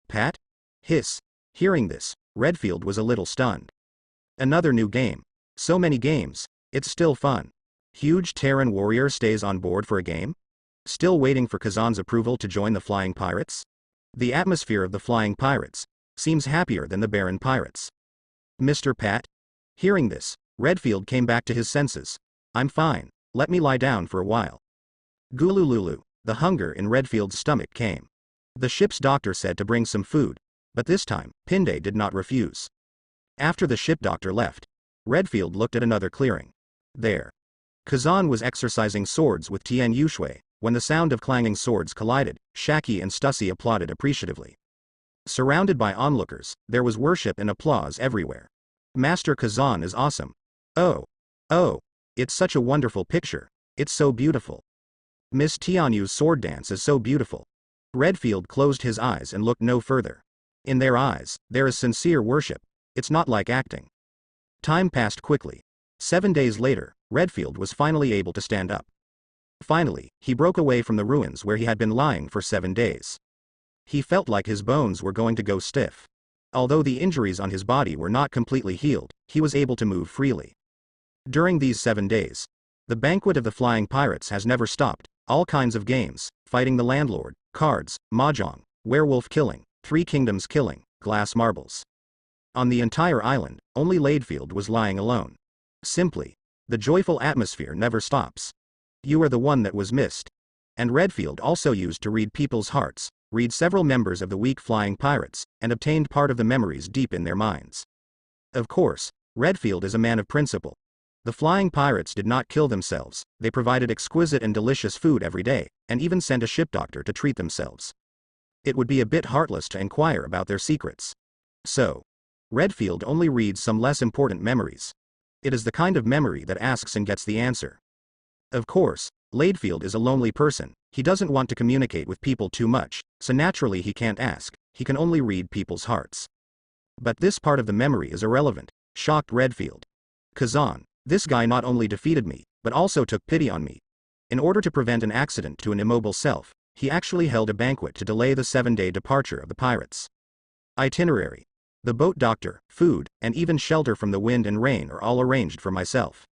Pat? Hiss. Hearing this, Redfield was a little stunned. Another new game. So many games. It's still fun. Huge Terran warrior stays on board for a game? Still waiting for Kazan's approval to join the flying pirates? The atmosphere of the flying pirates seems happier than the barren pirates. Mr. Pat? Hearing this, Redfield came back to his senses. I'm fine, let me lie down for a while. Gulululu, the hunger in Redfield's stomach came. The ship's doctor said to bring some food, but this time, Pinde did not refuse. After the ship doctor left, Redfield looked at another clearing. There. Kazan was exercising swords with Tien Yushui. When the sound of clanging swords collided, Shaki and Stussy applauded appreciatively. Surrounded by onlookers, there was worship and applause everywhere. Master Kazan is awesome. Oh, it's such a wonderful picture. It's so beautiful. Miss Tianyu's sword dance is so beautiful. Redfield closed his eyes and looked no further. In their eyes, there is sincere worship. It's not like acting. Time passed quickly. 7 days later, Redfield was finally able to stand up. Finally, he broke away from the ruins where he had been lying for 7 days. He felt like his bones were going to go stiff. Although the injuries on his body were not completely healed, he was able to move freely. During these 7 days, the banquet of the flying pirates has never stopped. All kinds of games, fighting the landlord, cards, mahjong, werewolf killing, 3 kingdoms killing, glass marbles. On the entire island, only Laidfield was lying alone. Simply, the joyful atmosphere never stops. You are the one that was missed. And Redfield also used to read people's hearts, read several members of the weak flying pirates, and obtained part of the memories deep in their minds. Of course, Redfield is a man of principle. The flying pirates did not kill themselves, they provided exquisite and delicious food every day, and even sent a ship doctor to treat themselves. It would be a bit heartless to inquire about their secrets. So, Redfield only reads some less important memories. It is the kind of memory that asks and gets the answer. Of course, Laidfield is a lonely person, he doesn't want to communicate with people too much, so naturally he can't ask, he can only read people's hearts. But this part of the memory is irrelevant, shocked Redfield. Kazan, this guy not only defeated me, but also took pity on me. In order to prevent an accident to an immobile self, he actually held a banquet to delay the 7-day departure of the pirates. Itinerary. The boat doctor, food, and even shelter from the wind and rain are all arranged for myself.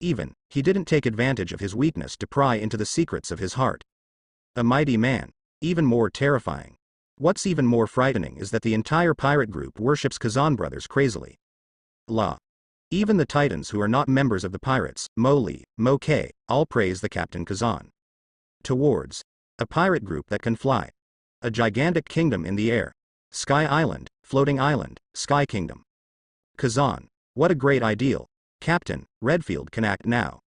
He didn't take advantage of his weakness to pry into the secrets of his heart. A mighty man. Even more terrifying. What's even more frightening is that the entire pirate group worships Kazan brothers crazily. La. Even the titans who are not members of the pirates, Mo Lee, Mo K, all praise the Captain Kazan. Towards a pirate group that can fly. A gigantic kingdom in the air. Sky Island, floating island, Sky Kingdom. Kazan. What a great ideal. Captain, Redfield can act now.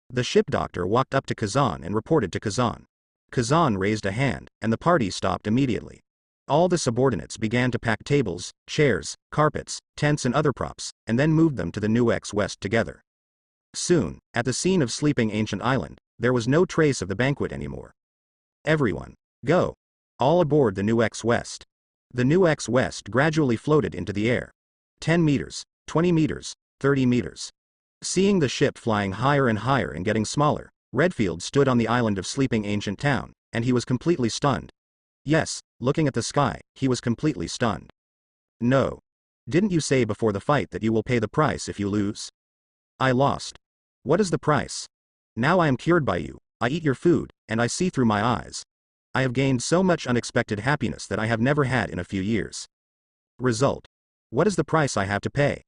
The ship doctor walked up to Kazan and reported to Kazan. Kazan raised a hand, and the party stopped immediately. All the subordinates began to pack tables, chairs, carpets, tents and other props, and then moved them to the New X West together. Soon, at the scene of Sleeping Ancient Island, there was no trace of the banquet anymore. Everyone, go! All aboard the New X West. The New X West gradually floated into the air. 10 meters, 20 meters, 30 meters. Seeing the ship flying higher and higher and getting smaller, Redfield stood on the island of Sleeping Ancient Town, and he was completely stunned. Yes, looking at the sky, he was completely stunned. No. Didn't you say before the fight that you will pay the price if you lose? I lost. What is the price? Now I am cured by you, I eat your food, and I see through my eyes. I have gained so much unexpected happiness that I have never had in a few years. Result. What is the price I have to pay?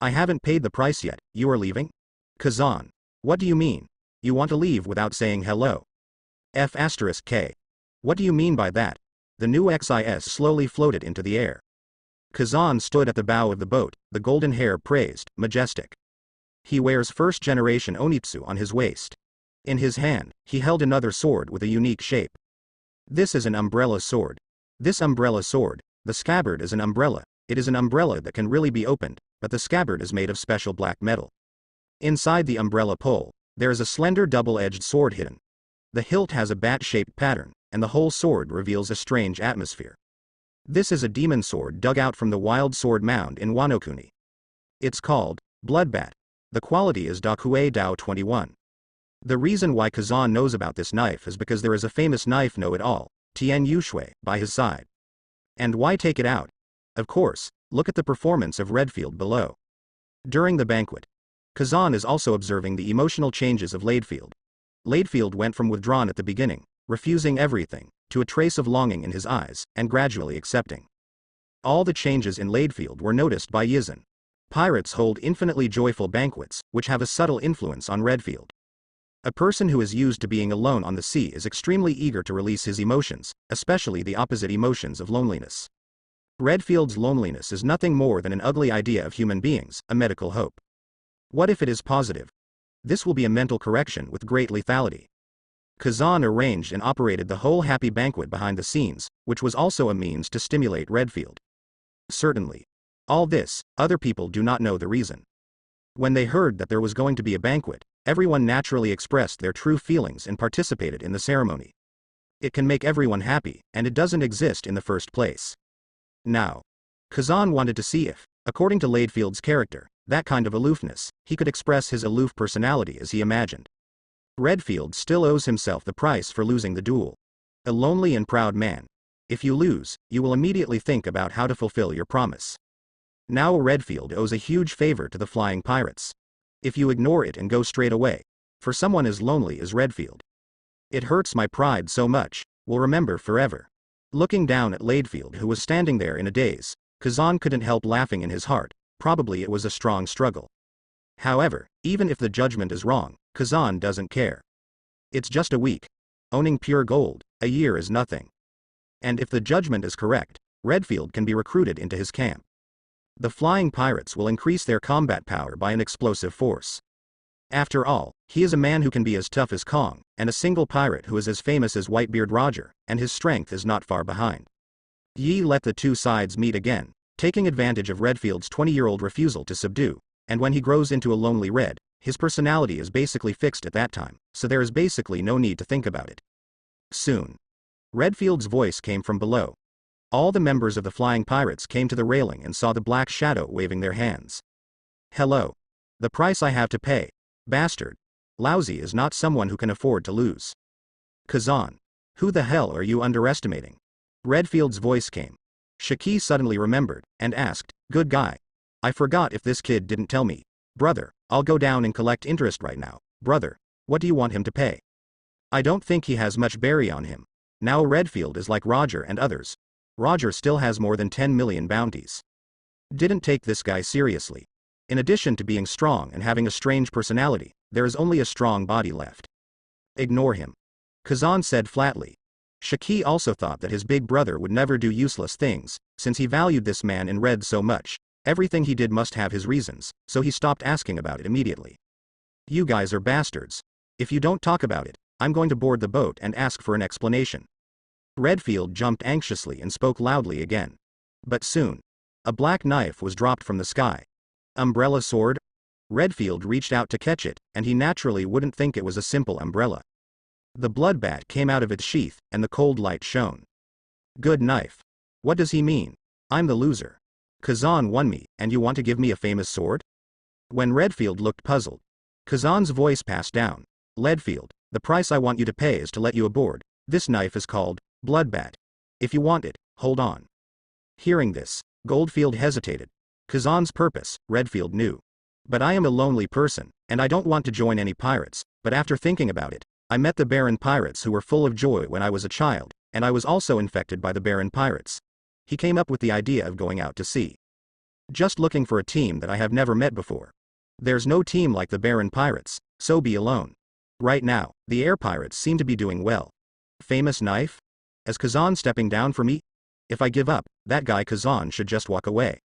I haven't paid the price yet. You are leaving? Kazan. What do you mean? You want to leave without saying hello? F*K. What do you mean by that? The new XIS slowly floated into the air. Kazan stood at the bow of the boat, the golden hair praised, majestic. He wears first-generation onitsu on his waist. In his hand, he held another sword with a unique shape. This is an umbrella sword. This umbrella sword, the scabbard is an umbrella. It is an umbrella that can really be opened, but the scabbard is made of special black metal. Inside the umbrella pole, there is a slender double-edged sword hidden. The hilt has a bat-shaped pattern, and the whole sword reveals a strange atmosphere. This is a demon sword dug out from the wild sword mound in Wano-kuni. It's called Bloodbat. The quality is Dakue Dao 21. The reason why Kazan knows about this knife is because there is a famous knife know-it-all, Tian Yushui, by his side. And why take it out? Of course, look at the performance of Redfield below. During the banquet, Kazan is also observing the emotional changes of Ladefield. Ladefield went from withdrawn at the beginning, refusing everything, to a trace of longing in his eyes, and gradually accepting. All the changes in Ladefield were noticed by Yizan. Pirates hold infinitely joyful banquets, which have a subtle influence on Redfield. A person who is used to being alone on the sea is extremely eager to release his emotions, especially the opposite emotions of loneliness. Redfield's loneliness is nothing more than an ugly idea of human beings, a medical hope. What if it is positive? This will be a mental correction with great lethality. Kazan arranged and operated the whole happy banquet behind the scenes, which was also a means to stimulate Redfield. Certainly. All this, other people do not know the reason. When they heard that there was going to be a banquet, everyone naturally expressed their true feelings and participated in the ceremony. It can make everyone happy, and it doesn't exist in the first place. Now, Kazan wanted to see if, according to Ladefield's character, that kind of aloofness, he could express his aloof personality as he imagined. Redfield still owes himself the price for losing the duel. A lonely and proud man. If you lose, you will immediately think about how to fulfill your promise. Now Redfield owes a huge favor to the flying pirates. If you ignore it and go straight away, for someone as lonely as Redfield. It hurts my pride so much, will remember forever. Looking down at Ladefield who was standing there in a daze, Kazan couldn't help laughing in his heart, probably it was a strong struggle. However, even if the judgment is wrong, Kazan doesn't care. It's just a week. Owning pure gold, a year is nothing. And if the judgment is correct, Redfield can be recruited into his camp. The flying pirates will increase their combat power by an explosive force. After all, he is a man who can be as tough as Kong, and a single pirate who is as famous as Whitebeard Roger, and his strength is not far behind. Yi let the two sides meet again, taking advantage of Redfield's 20-year-old refusal to subdue, and when he grows into a lonely red, his personality is basically fixed at that time, so there is basically no need to think about it. Soon. Redfield's voice came from below. All the members of the flying pirates came to the railing and saw the black shadow waving their hands. Hello. The price I have to pay. Bastard. Lousy is not someone who can afford to lose. Kazan. Who the hell are you underestimating? Redfield's voice came. Shiki suddenly remembered, and asked, good guy. I forgot if this kid didn't tell me, Brother, I'll go down and collect interest right now. Brother, what do you want him to pay? I don't think he has much berry on him. Now Redfield is like Roger and others. Roger still has more than 10 million bounties. Didn't take this guy seriously. In addition to being strong and having a strange personality, there is only a strong body left. Ignore him. Kazan said flatly. Shiki also thought that his big brother would never do useless things, since he valued this man in red so much. Everything he did must have his reasons, so he stopped asking about it immediately. You guys are bastards. If you don't talk about it, I'm going to board the boat and ask for an explanation. Redfield jumped anxiously and spoke loudly again. But soon, a black knife was dropped from the sky. Umbrella sword? Redfield reached out to catch it, and he naturally wouldn't think it was a simple umbrella. The blood bat came out of its sheath, and the cold light shone. Good knife. What does he mean? I'm the loser. Kazan won me, and you want to give me a famous sword? When Redfield looked puzzled, Kazan's voice passed down. Redfield, the price I want you to pay is to let you aboard. This knife is called Bloodbat. If you want it, hold on. Hearing this, Goldfield hesitated. Kazan's purpose, Redfield knew. But I am a lonely person, and I don't want to join any pirates, but after thinking about it, I met the Baron pirates who were full of joy when I was a child, and I was also infected by the Baron pirates. He came up with the idea of going out to sea. Just looking for a team that I have never met before. There's no team like the Baron pirates, so be alone. Right now, the air pirates seem to be doing well. Famous knife? Is Kazan stepping down for me? If I give up, that guy Kazan should just walk away.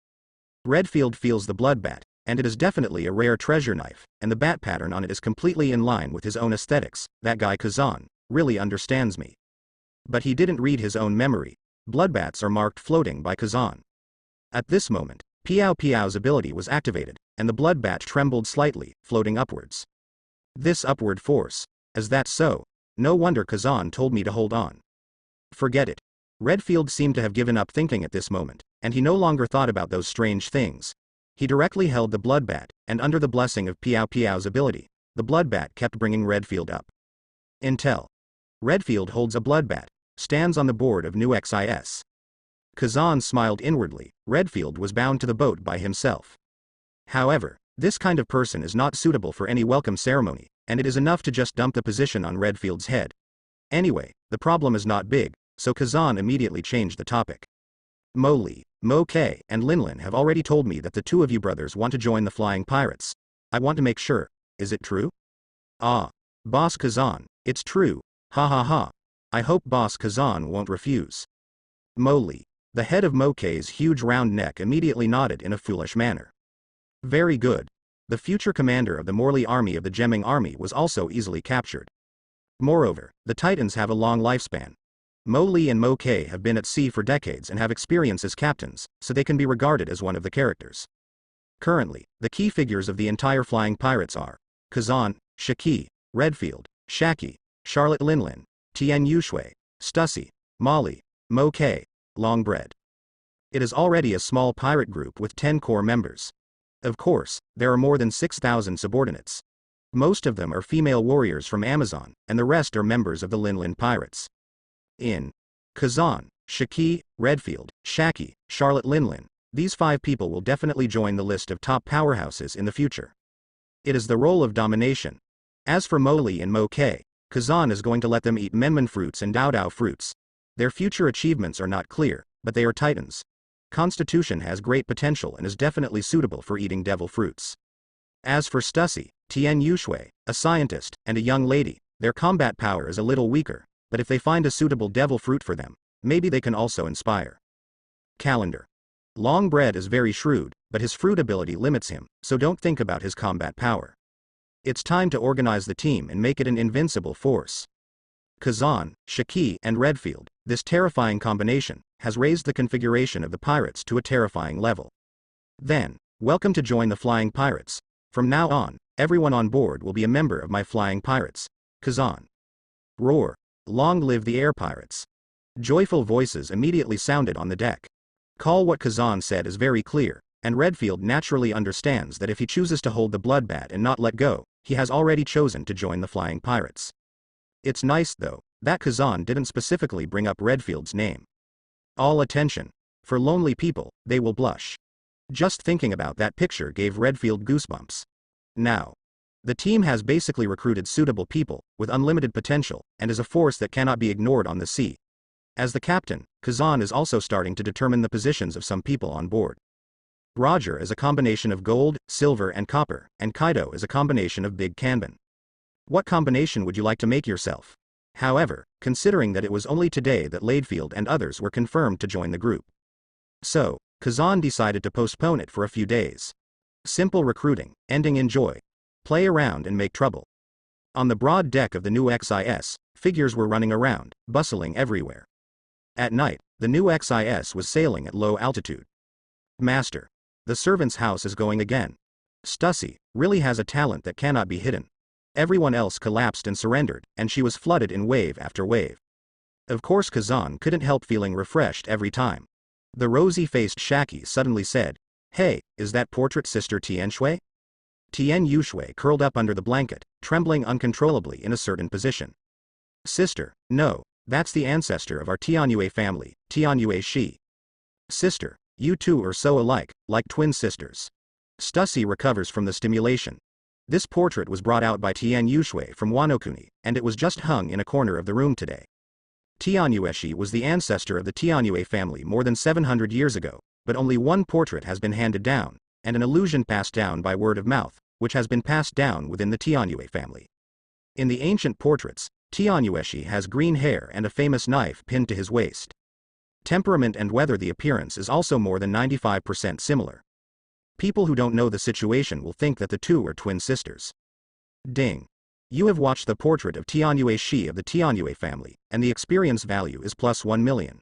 Redfield feels the blood bat, and it is definitely a rare treasure knife, and the bat pattern on it is completely in line with his own aesthetics. That guy Kazan really understands me. But he didn't read his own memory. Bloodbats are marked floating by Kazan. At this moment, Piao Piao's ability was activated, and the blood bat trembled slightly, floating upwards. This upward force. Is that so? No wonder Kazan told me to hold on. Forget it. Redfield seemed to have given up thinking at this moment, and he no longer thought about those strange things. He directly held the blood bat, and under the blessing of Piao Piao's ability, the blood bat kept bringing Redfield up. Intel. Redfield holds a blood bat, stands on the board of New XIS. Kazan smiled inwardly. Redfield was bound to the boat by himself. However, this kind of person is not suitable for any welcome ceremony, and it is enough to just dump the position on Redfield's head. Anyway, the problem is not big, so Kazan immediately changed the topic. Mo Li, Mo K, and Linlin have already told me that the two of you brothers want to join the Flying Pirates. I want to make sure. Is it true? Ah. Boss Kazan, it's true. Ha ha ha. I hope Boss Kazan won't refuse. Mo Li, the head of Mo K's huge round neck, immediately nodded in a foolish manner. Very good. The future commander of the Morley army of the Gemming army was also easily captured. Moreover, the Titans have a long lifespan. Mo Li and Mo K have been at sea for decades and have experience as captains, so they can be regarded as one of the characters. Currently, the key figures of the entire Flying Pirates are Kazan, Shiki, Redfield, Shaki, Charlotte Linlin, Tian Yushui, Stussy, Molly, Mo K, Longbread. It is already a small pirate group with 10 core members. Of course, there are more than 6,000 subordinates. Most of them are female warriors from Amazon, and the rest are members of the Linlin Pirates. In Kazan, Shiki, Redfield, Shaki, Charlotte Linlin, these 5 people will definitely join the list of top powerhouses in the future. It is the role of domination. As for Mo Li and Mo K, Kazan is going to let them eat menmen fruits and dao dao fruits. Their future achievements are not clear, but they are titans. Constitution has great potential and is definitely suitable for eating devil fruits. As for Stussy, Tian Yushui, a scientist, and a young lady, their combat power is a little weaker, but if they find a suitable devil fruit for them, maybe they can also inspire. Calendar. Longbread is very shrewd, but his fruit ability limits him, so don't think about his combat power. It's time to organize the team and make it an invincible force. Kazan, Shiki, and Redfield, this terrifying combination, has raised the configuration of the pirates to a terrifying level. Then, welcome to join the Flying Pirates. From now on, everyone on board will be a member of my Flying Pirates. Kazan. Roar. Long live the air pirates. Joyful voices immediately sounded on the deck. Call what Kazan said is very clear, and Redfield naturally understands that if he chooses to hold the blood bat and not let go, he has already chosen to join the Flying Pirates. It's nice, though, that Kazan didn't specifically bring up Redfield's name. All attention. For lonely people, they will blush. Just thinking about that picture gave Redfield goosebumps. Now, the team has basically recruited suitable people, with unlimited potential, and is a force that cannot be ignored on the sea. As the captain, Kazan is also starting to determine the positions of some people on board. Roger is a combination of gold, silver and copper, and Kaido is a combination of big kanban. What combination would you like to make yourself? However, considering that it was only today that Ladefield and others were confirmed to join the group. So, Kazan decided to postpone it for a few days. Simple recruiting, ending in joy. Play around and make trouble. On the broad deck of the new XIS, figures were running around, bustling everywhere. At night, the new XIS was sailing at low altitude. Master. The servant's house is going again. Stussy really has a talent that cannot be hidden. Everyone else collapsed and surrendered, and she was flooded in wave after wave. Of course Kazan couldn't help feeling refreshed every time. The rosy-faced Shaki suddenly said, "Hey, is that portrait Sister Tien Shui?" Tien Yushui curled up under the blanket, trembling uncontrollably in a certain position. "Sister, no, that's the ancestor of our Tianyue family, Tianyue Shi." "Sister, you two are so alike, like twin sisters." Stussy recovers from the stimulation. This portrait was brought out by Tien Yushui from Wanokuni, and it was just hung in a corner of the room today. Tianyueshi was the ancestor of the Tianyue family more than 700 years ago, but only one portrait has been handed down, and an illusion passed down by word of mouth, which has been passed down within the Tianyue family. In the ancient portraits, Tianyueshi has green hair and a famous knife pinned to his waist. Temperament and whether the appearance is also more than 95% similar. People who don't know the situation will think that the two are twin sisters. Ding. You have watched the portrait of Tianyue Shi of the Tianyue family, and the experience value is plus 1 million.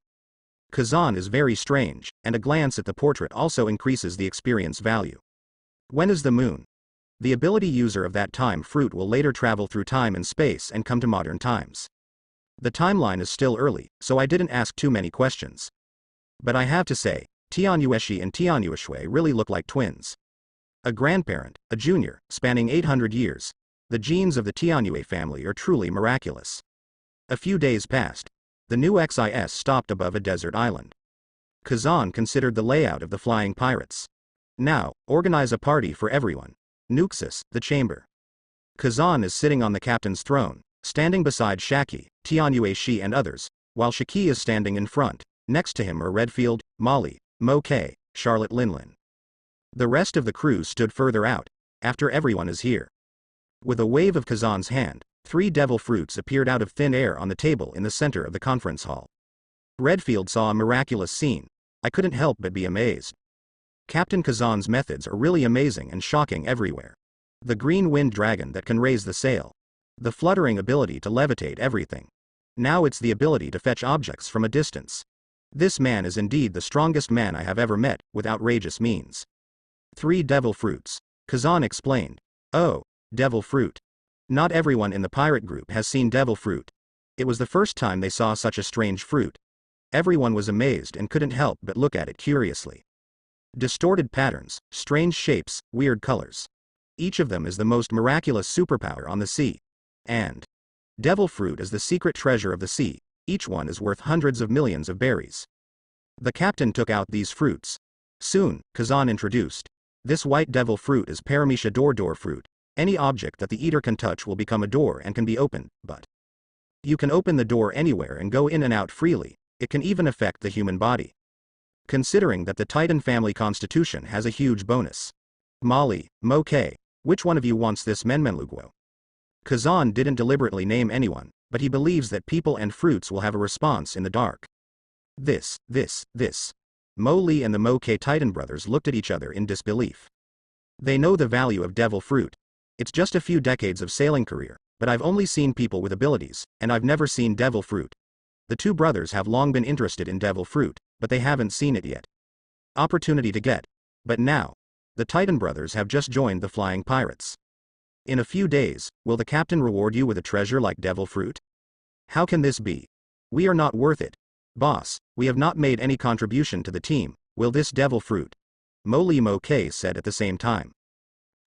Kazan is very strange, and a glance at the portrait also increases the experience value. When is the moon? The ability user of that time fruit will later travel through time and space and come to modern times. The timeline is still early, so I didn't ask too many questions. But I have to say, Tianyueshi and Tianyueshui really look like twins. A grandparent, a junior, spanning 800 years. The genes of the Tianyue family are truly miraculous. A few days passed. The new XIS stopped above a desert island. Kazan considered the layout of the flying pirates. Now, organize a party for everyone. Nuxus, the chamber. Kazan is sitting on the captain's throne, standing beside Shaki, Tianyue Shi and others, while Shiki is standing in front. Next to him are Redfield, Molly, Mo K, Charlotte Linlin. The rest of the crew stood further out, after everyone is here. With a wave of Kazan's hand, 3 devil fruits appeared out of thin air on the table in the center of the conference hall. Redfield saw a miraculous scene. I couldn't help but be amazed. Captain Kazan's methods are really amazing and shocking everywhere. The green wind dragon that can raise the sail. The fluttering ability to levitate everything. Now it's the ability to fetch objects from a distance. This man is indeed the strongest man I have ever met, with outrageous means. 3 devil fruits. Kazan explained. Oh, devil fruit. Not everyone in the pirate group has seen devil fruit. It was the first time they saw such a strange fruit. Everyone was amazed and couldn't help but look at it curiously. Distorted patterns, strange shapes, weird colors. Each of them is the most miraculous superpower on the sea. And devil fruit is the secret treasure of the sea. Each one is worth hundreds of millions of berries. The captain took out these fruits. Soon, Kazan introduced. This white devil fruit is Paramecia door fruit. Any object that the eater can touch will become a door and can be opened, but you can open the door anywhere and go in and out freely. It can even affect the human body. Considering that the Titan family constitution has a huge bonus. Molly, Mo K, which one of you wants this Menmenluguo? Kazan didn't deliberately name anyone, but he believes that people and fruits will have a response in the dark. This. Mo Lee and the Mo K Titan brothers looked at each other in disbelief. They know the value of devil fruit. It's just a few decades of sailing career, but I've only seen people with abilities, and I've never seen devil fruit. The 2 brothers have long been interested in devil fruit, but they haven't seen it yet. Opportunity to get. But now, the Titan brothers have just joined the flying pirates. In a few days, will the captain reward you with a treasure like devil fruit? How can this be? We are not worth it. Boss, we have not made any contribution to the team. Will this devil fruit? Mo Lee Mo K said at the same time.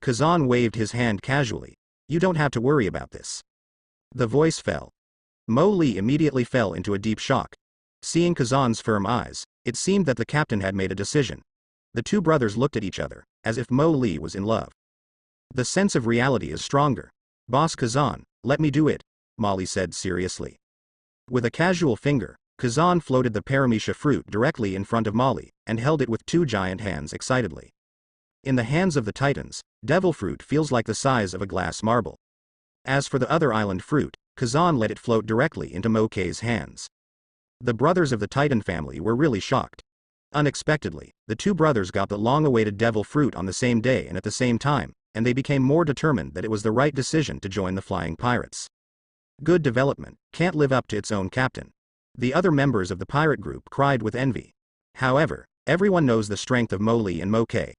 Kazan waved his hand casually. You don't have to worry about this. The voice fell. Mo Lee immediately fell into a deep shock. Seeing Kazan's firm eyes, it seemed that the captain had made a decision. The 2 brothers looked at each other, as if Mo Lee was in love. The sense of reality is stronger. Boss Kazan, let me do it, Molly said seriously. With a casual finger, Kazan floated the paramecia fruit directly in front of Molly, and held it with two giant hands excitedly. In the hands of the Titans, devil fruit feels like the size of a glass marble. As for the other island fruit, Kazan let it float directly into Mokei's hands. The brothers of the Titan family were really shocked. Unexpectedly, the two brothers got the long-awaited devil fruit on the same day and at the same time, and they became more determined that it was the right decision to join the Flying Pirates. Good development, can't live up to its own captain. The other members of the pirate group cried with envy. However, everyone knows the strength of Molly and Mokei.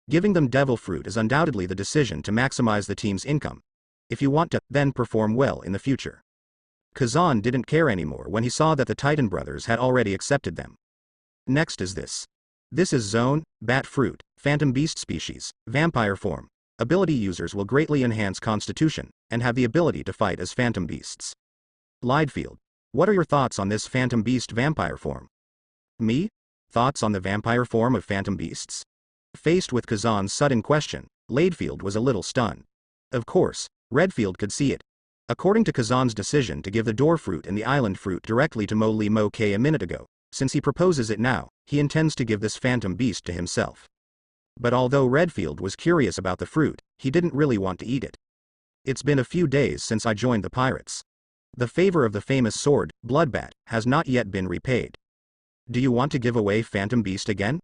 Giving them devil fruit is undoubtedly the decision to maximize the team's income. If you want to, then perform well in the future. Kazan didn't care anymore when he saw that the Titan brothers had already accepted them. Next is this. This is Zone, Bat Fruit, Phantom Beast Species, Vampire Form. Ability users will greatly enhance Constitution, and have the ability to fight as Phantom Beasts. Lidefield, what are your thoughts on this Phantom Beast Vampire Form? Me? Thoughts on the Vampire Form of Phantom Beasts? Faced with Kazan's sudden question, Ladefield was a little stunned. Of course, Redfield could see it. According to Kazan's decision to give the door fruit and the island fruit directly to Molly Mokei a minute ago, since he proposes it now, he intends to give this Phantom Beast to himself. But although Redfield was curious about the fruit, he didn't really want to eat it. It's been a few days since I joined the pirates. The favor of the famous sword, Bloodbat, has not yet been repaid. Do you want to give away Phantom Beast again?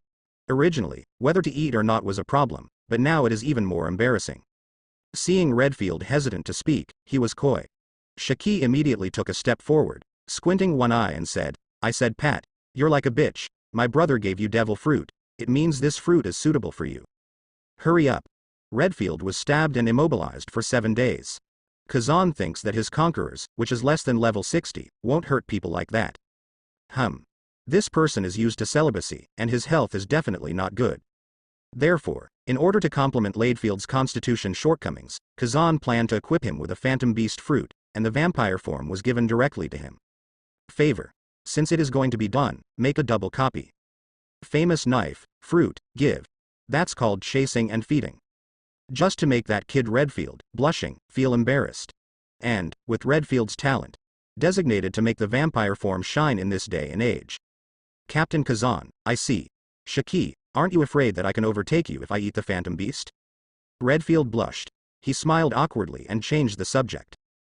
Originally, whether to eat or not was a problem, but now it is even more embarrassing. Seeing Redfield hesitant to speak, he was coy. Shiki immediately took a step forward, squinting one eye and said, I said Pat, you're like a bitch, my brother gave you devil fruit, it means this fruit is suitable for you. Hurry up. Redfield was stabbed and immobilized for 7 days. Kazan thinks that his conquerors, which is less than level 60, won't hurt people like that. This person is used to celibacy, and his health is definitely not good. Therefore, in order to complement Ladefield's constitution shortcomings, Kazan planned to equip him with a Phantom Beast fruit, and the vampire form was given directly to him. Favor. Since it is going to be done, make a double copy. Famous knife, fruit, give. That's called chasing and feeding. Just to make that kid Redfield, blushing, feel embarrassed. And, with Redfield's talent, designated to make the vampire form shine in this day and age. Captain Kazan, I see. Shiki, aren't you afraid that I can overtake you if I eat the Phantom Beast? Redfield blushed. He smiled awkwardly and changed the subject.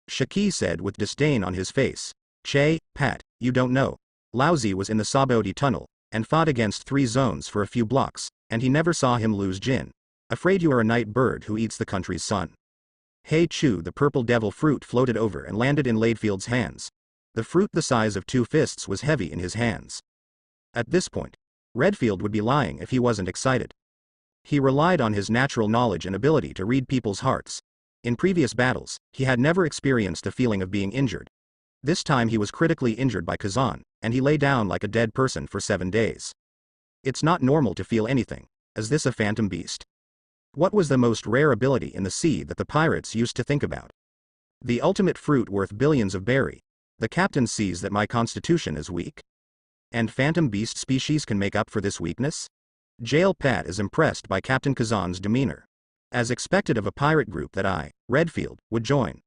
Shiki said with disdain on his face, Che, Pat, you don't know. Laozi was in the Saboti tunnel, and fought against 3 zones for a few blocks, and he never saw him lose Jin. Afraid you are a night bird who eats the country's sun. Hey Chu, the purple devil fruit floated over and landed in Ladefield's hands. The fruit the size of 2 fists was heavy in his hands. At this point, Redfield would be lying if he wasn't excited. He relied on his natural knowledge and ability to read people's hearts. In previous battles, he had never experienced the feeling of being injured. This time he was critically injured by Kazan, and he lay down like a dead person for 7 days. It's not normal to feel anything. Is this a Phantom Beast? What was the most rare ability in the sea that the pirates used to think about? The ultimate fruit worth billions of berry. The captain sees that my constitution is weak. And Phantom Beast species can make up for this weakness? Jail Pat is impressed by Captain Kazan's demeanor. As expected of a pirate group that I, Redfield, would join.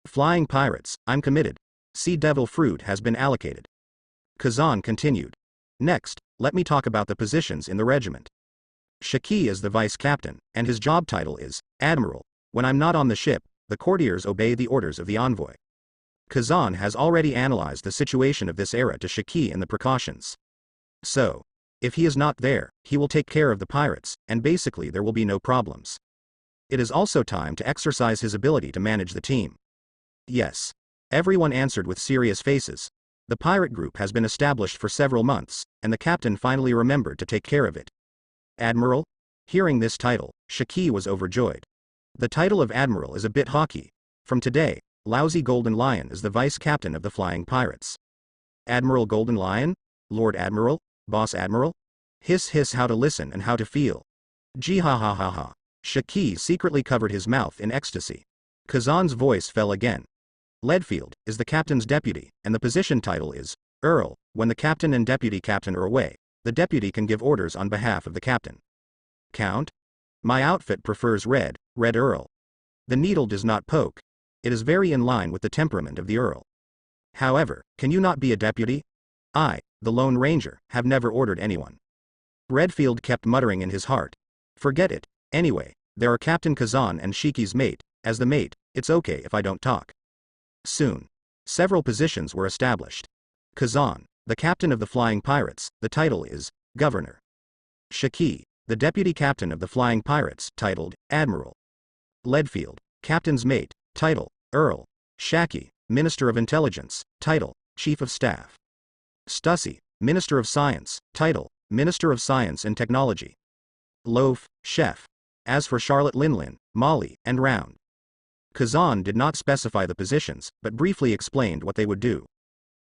Flying Pirates, I'm committed. Sea Devil Fruit has been allocated. Kazan continued. Next, let me talk about the positions in the regiment. Shiki is the vice captain, and his job title is Admiral. When I'm not on the ship, the courtiers obey the orders of the envoy. Kazan has already analyzed the situation of this era to Shiki and the precautions. So, if he is not there, he will take care of the pirates, and basically there will be no problems. It is also time to exercise his ability to manage the team. Yes. Everyone answered with serious faces. The pirate group has been established for several months, and the captain finally remembered to take care of it. Admiral? Hearing this title, Shiki was overjoyed. The title of Admiral is a bit haughty. From today, Lousy Golden Lion is the vice captain of the Flying Pirates. Admiral Golden Lion? Lord Admiral? Boss Admiral? Hiss hiss, how to listen and how to feel. Gee ha ha ha ha. Shiki secretly covered his mouth in ecstasy. Kazan's voice fell again. Ledfield is the captain's deputy, and the position title is Earl. When the captain and deputy captain are away, the deputy can give orders on behalf of the captain. Count? My outfit prefers red, Red Earl. The needle does not poke. It is very in line with the temperament of the Earl. However, can you not be a deputy? I, the Lone Ranger, have never ordered anyone. Redfield kept muttering in his heart. Forget it. Anyway, there are Captain Kazan and Shiki's mate. As the mate, it's okay if I don't talk. Soon, several positions were established. Kazan, the captain of the Flying Pirates, the title is Governor. Shiki, the deputy captain of the Flying Pirates, titled Admiral. Leadfield, captain's mate, title Earl. Shaki, Minister of Intelligence, title Chief of Staff. Stussy, Minister of Science, title Minister of Science and Technology. Loaf, Chef. As for Charlotte Linlin, Molly, and Round. Kazan did not specify the positions, but briefly explained what they would do.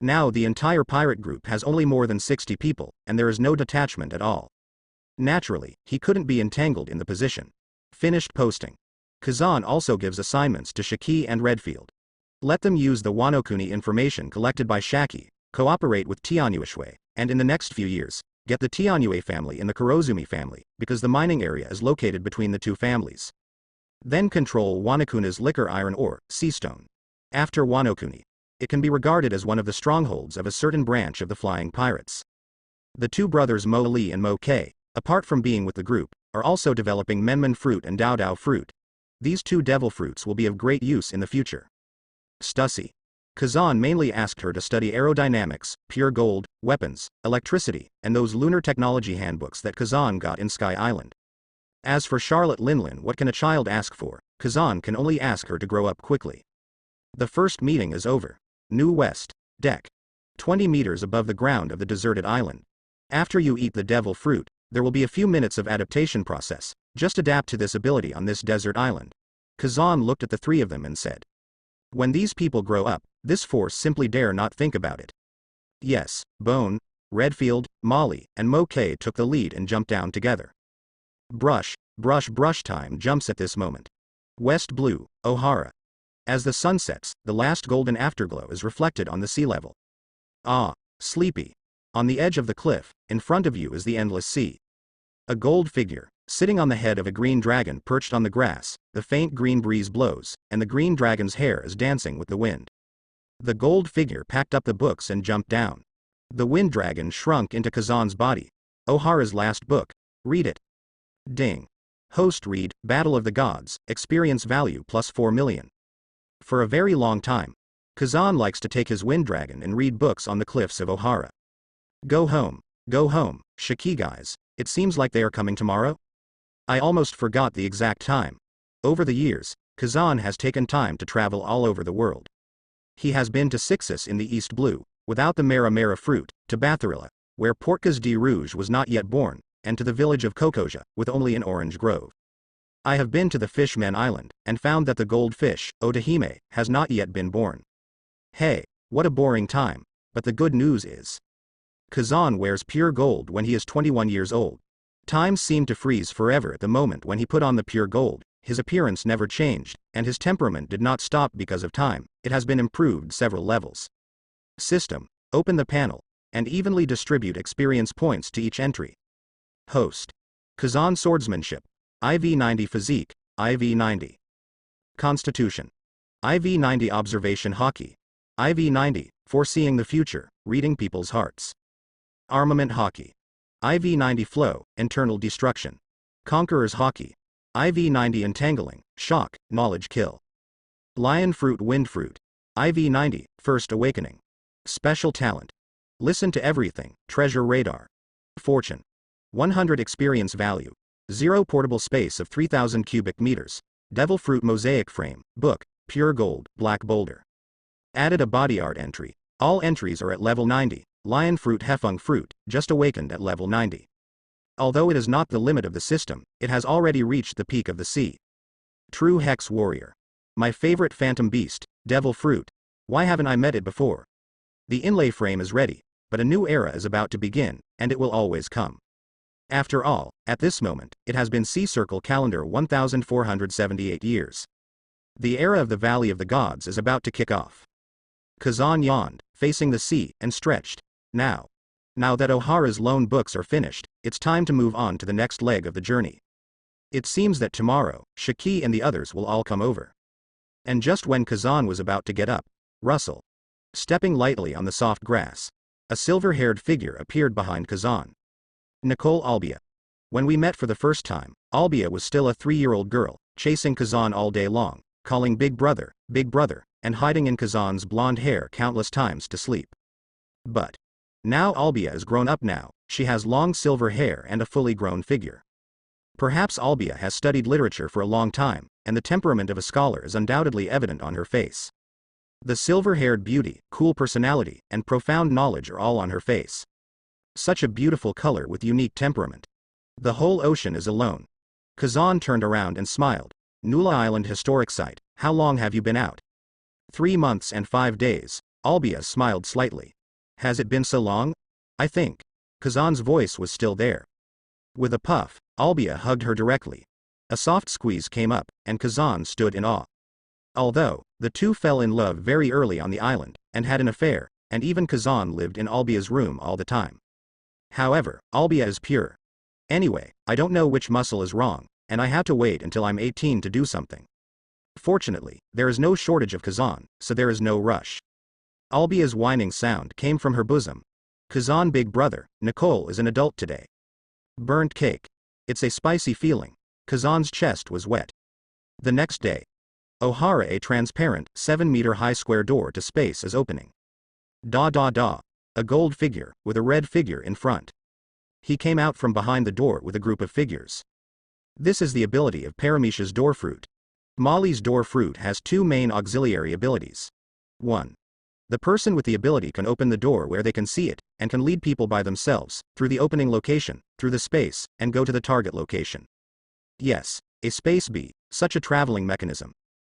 Now the entire pirate group has only more than 60 people, and there is no detachment at all. Naturally, he couldn't be entangled in the position. Finished posting. Kazan also gives assignments to Shiki and Redfield. Let them use the Wanokuni information collected by Shaki, cooperate with Tianyuishwe, and in the next few years, get the Tianyue family in the Kurozumi family, because the mining area is located between the two families. Then control Wanokuna's liquor iron ore, seastone. After Wanokuni, it can be regarded as one of the strongholds of a certain branch of the Flying Pirates. The two brothers Mo Li and Mo K, apart from being with the group, are also developing Menmen fruit and Dao Dao fruit. These two devil fruits will be of great use in the future. Stussy. Kazan mainly asked her to study aerodynamics, pure gold, weapons, electricity, and those lunar technology handbooks that Kazan got in Sky Island. As for Charlotte Linlin, what can a child ask for? Kazan can only ask her to grow up quickly. The first meeting is over. New West, deck. 20 meters above the ground of the deserted island. After you eat the devil fruit, there will be a few minutes of adaptation process. Just adapt to this ability on this desert island. Kazan looked at the three of them and said, when these people grow up, this force simply dare not think about it. Yes, Bone, Redfield, Molly, and Mo K took the lead and jumped down together. Brush time jumps at this moment. West Blue, O'Hara. As the sun sets, the last golden afterglow is reflected on the sea level. Ah, sleepy. On the edge of the cliff, in front of you is the endless sea. A gold figure, sitting on the head of a green dragon perched on the grass, the faint green breeze blows, and the green dragon's hair is dancing with the wind. The gold figure packed up the books and jumped down. The wind dragon shrunk into Kazan's body. O'Hara's last book. Read it. Ding. Host read, Battle of the Gods, experience value plus 4 million. For a very long time, Kazan likes to take his wind dragon and read books on the cliffs of O'Hara. Go home, Shiki guys, it seems like they are coming tomorrow? I almost forgot the exact time. Over the years, Kazan has taken time to travel all over the world. He has been to Sixus in the East Blue, without the Mera Mera fruit, to Batharilla, where Portcas de Rouge was not yet born, and to the village of Kokoja, with only an orange grove. I have been to the Fishman Island, and found that the gold fish, Otahime, has not yet been born. Hey, what a boring time, but the good news is, Kazan wears pure gold when he is 21 years old. Time seemed to freeze forever at the moment when he put on the pure gold. His appearance never changed, and his temperament did not stop because of time. It has been improved several levels. System, open the panel, and evenly distribute experience points to each entry. Host. Kazan Swordsmanship. IV-90 Physique, IV-90. Constitution. IV-90 Observation Hockey. IV-90, Foreseeing the Future, Reading People's Hearts. Armament Hockey. IV-90 Flow, Internal Destruction. Conqueror's Hockey. IV-90 Entangling, Shock, Knowledge Kill. Lion Fruit Wind Fruit. IV-90, First Awakening. Special Talent. Listen to Everything, Treasure Radar. Fortune. 100 Experience Value. 0 Portable Space of 3000 cubic meters. Devil Fruit Mosaic Frame, Book, Pure Gold, Black Boulder. Added a body art entry. All entries are at level 90. Lion Fruit Hefeng Fruit, just awakened at level 90. Although it is not the limit of the system, it has already reached the peak of the sea. True Hex Warrior. My favorite phantom beast, Devil Fruit. Why haven't I met it before? The inlay frame is ready, but a new era is about to begin, and it will always come. After all, at this moment, it has been Sea Circle calendar 1478 years. The era of the Valley of the Gods is about to kick off. Kazan yawned, facing the sea, and stretched. Now that O'Hara's lone books are finished, it's time to move on to the next leg of the journey. It seems that tomorrow, Shiki and the others will all come over. And just when Kazan was about to get up, Russell, stepping lightly on the soft grass, a silver-haired figure appeared behind Kazan. Nicole Albia. When we met for the first time, Albia was still a 3-year-old girl, chasing Kazan all day long, calling Big Brother, and hiding in Kazan's blonde hair countless times to sleep. But now Albia is grown up now, she has long silver hair and a fully grown figure. Perhaps Albia has studied literature for a long time, and the temperament of a scholar is undoubtedly evident on her face. The silver-haired beauty, cool personality, and profound knowledge are all on her face. Such a beautiful color with unique temperament. The whole ocean is alone. Kazan turned around and smiled. Nula Island Historic Site, how long have you been out? 3 months and 5 days, Albia smiled slightly. Has it been so long? I think. Kazan's voice was still there. With a puff, Albia hugged her directly. A soft squeeze came up, and Kazan stood in awe. Although, the two fell in love very early on the island, and had an affair, and even Kazan lived in Albia's room all the time. However, Albia is pure. Anyway, I don't know which muscle is wrong, and I have to wait until I'm 18 to do something. Fortunately, there is no shortage of Kazan, so there is no rush. Albia's whining sound came from her bosom. Kazan Big Brother, Nicole is an adult today. Burnt cake. It's a spicy feeling. Kazan's chest was wet. The next day. O'Hara, a transparent, 7-meter-high square door to space is opening. A gold figure, with a red figure in front. He came out from behind the door with a group of figures. This is the ability of Paramisha's door fruit. Molly's door fruit has 2 main auxiliary abilities. 1. The person with the ability can open the door where they can see it, and can lead people by themselves, through the opening location, through the space, and go to the target location. Yes, a space bee, such a traveling mechanism.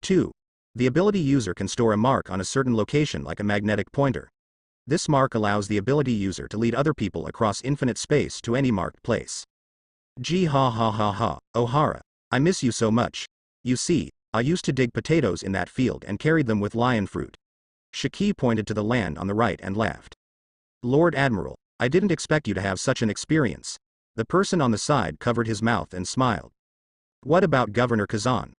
2. The ability user can store a mark on a certain location like a magnetic pointer. This mark allows the ability user to lead other people across infinite space to any marked place. Gee ha ha ha ha, O'Hara. I miss you so much. You see, I used to dig potatoes in that field and carried them with lion fruit. Shiki pointed to the land on the right and laughed. Lord Admiral, I didn't expect you to have such an experience. The person on the side covered his mouth and smiled. What about Governor Kazan?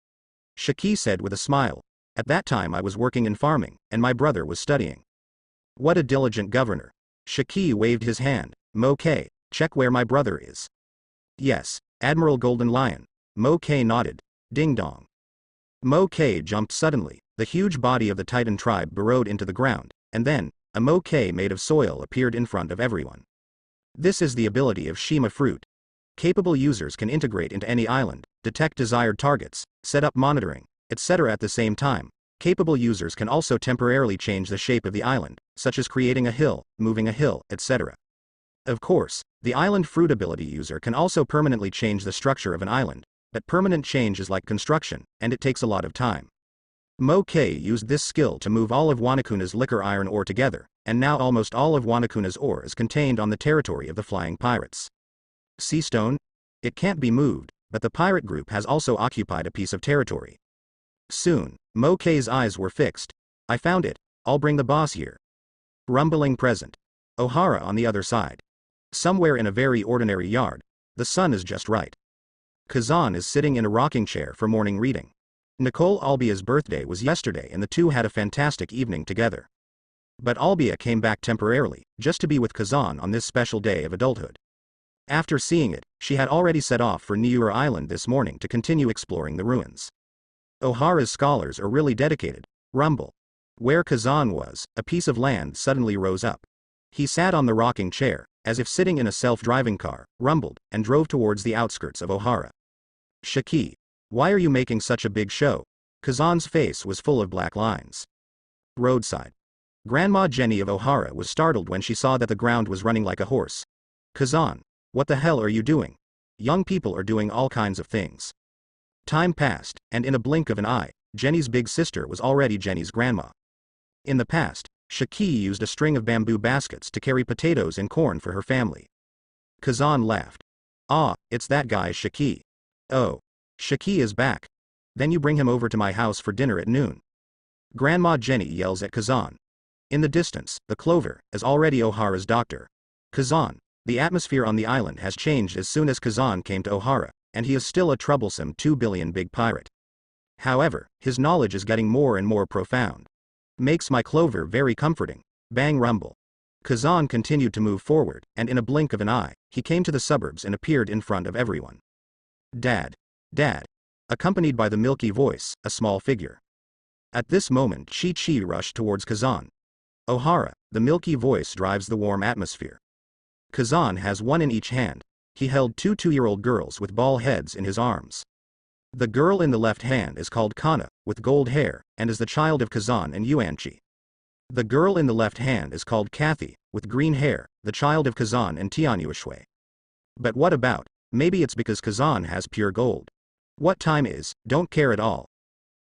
Shiki said with a smile. At that time I was working in farming, and my brother was studying. What a diligent governor. Shiki waved his hand. Mo-K, check where my brother is. Yes, Admiral Golden Lion. Mo-K nodded. Ding dong. Mo-K jumped suddenly. The huge body of the Titan tribe burrowed into the ground, and then, a Mo-K made of soil appeared in front of everyone. This is the ability of Shima fruit. Capable users can integrate into any island, detect desired targets, set up monitoring, etc. at the same time. Capable users can also temporarily change the shape of the island, such as creating a hill, moving a hill, etc. Of course, the island fruit ability user can also permanently change the structure of an island, but permanent change is like construction, and it takes a lot of time. Mo-K used this skill to move all of Wanakuna's liquor iron ore together, and now almost all of Wanakuna's ore is contained on the territory of the Flying Pirates. Sea stone? It can't be moved, but the pirate group has also occupied a piece of territory. Soon, Mo-K's eyes were fixed. I found it, I'll bring the boss here. Rumbling present. O'Hara on the other side. Somewhere in a very ordinary yard, the sun is just right. Kazan is sitting in a rocking chair for morning reading. Nicole Albia's birthday was yesterday and the two had a fantastic evening together. But Albia came back temporarily, just to be with Kazan on this special day of adulthood. After seeing it, she had already set off for Niura Island this morning to continue exploring the ruins. O'Hara's scholars are really dedicated. Rumble. Where Kazan was, a piece of land suddenly rose up. He sat on the rocking chair, as if sitting in a self-driving car, rumbled, and drove towards the outskirts of O'Hara. Shiki. Why are you making such a big show? Kazan's face was full of black lines. Roadside. Grandma Jenny of O'Hara was startled when she saw that the ground was running like a horse. Kazan. What the hell are you doing? Young people are doing all kinds of things. Time passed, and in a blink of an eye, Jenny's big sister was already Jenny's grandma. In the past, Shiki used a string of bamboo baskets to carry potatoes and corn for her family. Kazan laughed. Ah, it's that guy Shiki. Oh. Shiki is back. Then you bring him over to my house for dinner at noon. Grandma Jenny yells at Kazan. In the distance, the Clover is already O'Hara's doctor. Kazan. The atmosphere on the island has changed as soon as Kazan came to O'Hara. and he is still a troublesome 2 billion big pirate. However, his knowledge is getting more and more profound. Makes my clover very comforting. Bang rumble. Kazan continued to move forward, and in a blink of an eye, he came to the suburbs and appeared in front of everyone. Dad. Dad. Accompanied by the milky voice, a small figure. At this moment Shiki rushed towards Kazan. Ohara, the milky voice drives the warm atmosphere. Kazan has one in each hand. He held two 2-year-old girls with ball heads in his arms. The girl in the left hand is called Kana, with gold hair, and is the child of Kazan and Yuanchi. The girl in the left hand is called Kathy, with green hair, the child of Kazan and Tianyuashui. But what about? Maybe it's because Kazan has pure gold. What time is, don't care at all.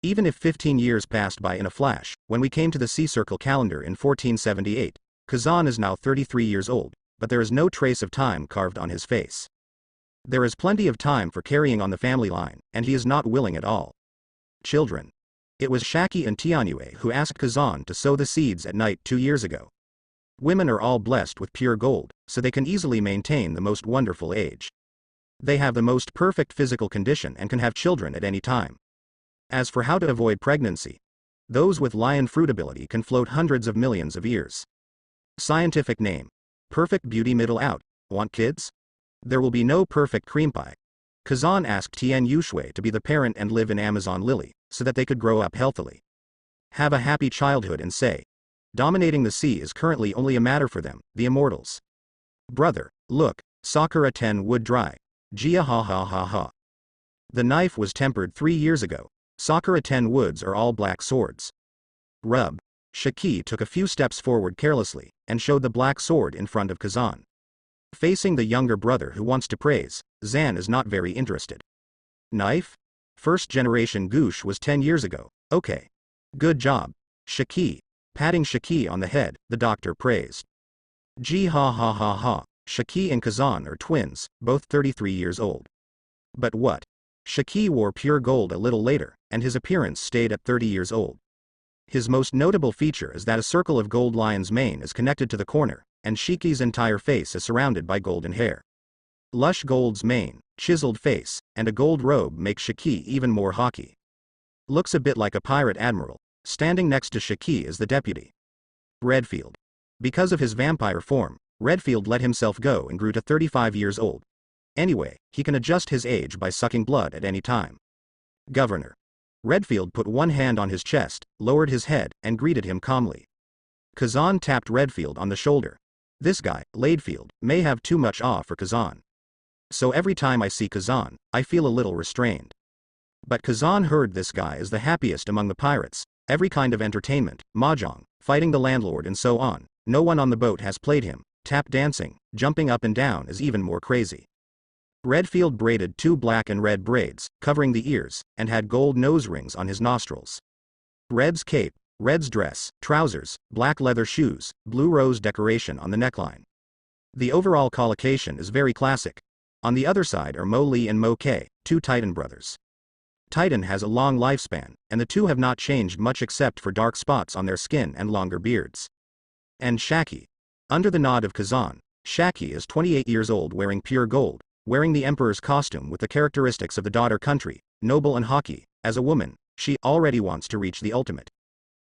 Even if 15 years passed by in a flash, when we came to the Sea Circle calendar in 1478, Kazan is now 33 years old, but there is no trace of time carved on his face. There is plenty of time for carrying on the family line, and he is not willing at all. Children. It was Shiki and Tianyue who asked Kazan to sow the seeds at night 2 years ago. Women are all blessed with pure gold, so they can easily maintain the most wonderful age. They have the most perfect physical condition and can have children at any time. As for how to avoid pregnancy, those with lion fruit ability can float hundreds of millions of years. Scientific name. Perfect beauty middle out. Want kids? There will be no perfect cream pie. Kazan asked Tian Yushui to be the parent and live in Amazon Lily, so that they could grow up healthily. Have a happy childhood and say. Dominating the sea is currently only a matter for them, the immortals. Brother, look, Sakura 10 wood dry. Jia ha ha ha ha. The knife was tempered 3 years ago. Sakura 10 woods are all black swords. Rub. Shiki took a few steps forward carelessly, and showed the black sword in front of Kazan. Facing the younger brother who wants to praise, Zan is not very interested. Knife? First generation Goosh was 10 years ago, okay. Good job. Shiki. Patting Shiki on the head, the doctor praised. Gee ha ha ha ha, Shiki and Kazan are twins, both 33 years old. But what? Shiki wore pure gold a little later, and his appearance stayed at 30 years old. His most notable feature is that a circle of gold lion's mane is connected to the corner, and Shiki's entire face is surrounded by golden hair. Lush gold's mane, chiseled face, and a gold robe make Shiki even more haughty. Looks a bit like a pirate admiral. Standing next to Shiki is the deputy. Redfield. Because of his vampire form, Redfield let himself go and grew to 35 years old. Anyway, he can adjust his age by sucking blood at any time. Governor. Redfield put one hand on his chest, lowered his head, and greeted him calmly. Kazan tapped Redfield on the shoulder. This guy, Ladefield, may have too much awe for Kazan. So every time I see Kazan, I feel a little restrained. But Kazan heard this guy is the happiest among the pirates, every kind of entertainment, mahjong, fighting the landlord and so on, no one on the boat has played him, tap dancing, jumping up and down is even more crazy. Redfield braided 2 black and red braids, covering the ears, and had gold nose rings on his nostrils. Red's cape, Red's dress, trousers, black leather shoes, blue rose decoration on the neckline. The overall collocation is very classic. On the other side are Mo Lee and Mo Kei, 2 Titan brothers. Titan has a long lifespan, and the two have not changed much except for dark spots on their skin and longer beards. And Shaki. Under the nod of Kazan, Shaki is 28 years old wearing pure gold, wearing the emperor's costume with the characteristics of the daughter country, noble and haughty. As a woman, she already wants to reach the ultimate.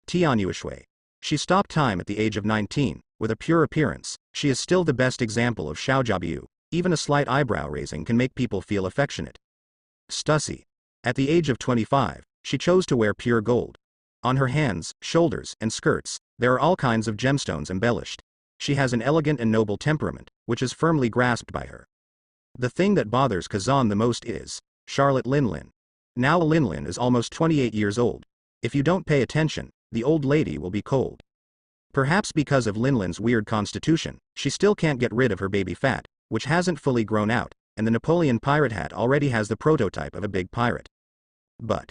Tianyuashui. She stopped time at the age of 19, with a pure appearance, she is still the best example of Xiaojiabiu, even a slight eyebrow raising can make people feel affectionate. Stussy. At the age of 25, she chose to wear pure gold. On her hands, shoulders, and skirts, there are all kinds of gemstones embellished. She has an elegant and noble temperament, which is firmly grasped by her. The thing that bothers Kazan the most is Charlotte Linlin. Now Linlin is almost 28 years old. If you don't pay attention, the old lady will be cold. Perhaps because of Linlin's weird constitution, she still can't get rid of her baby fat, which hasn't fully grown out, and the Napoleon pirate hat already has the prototype of a big pirate. But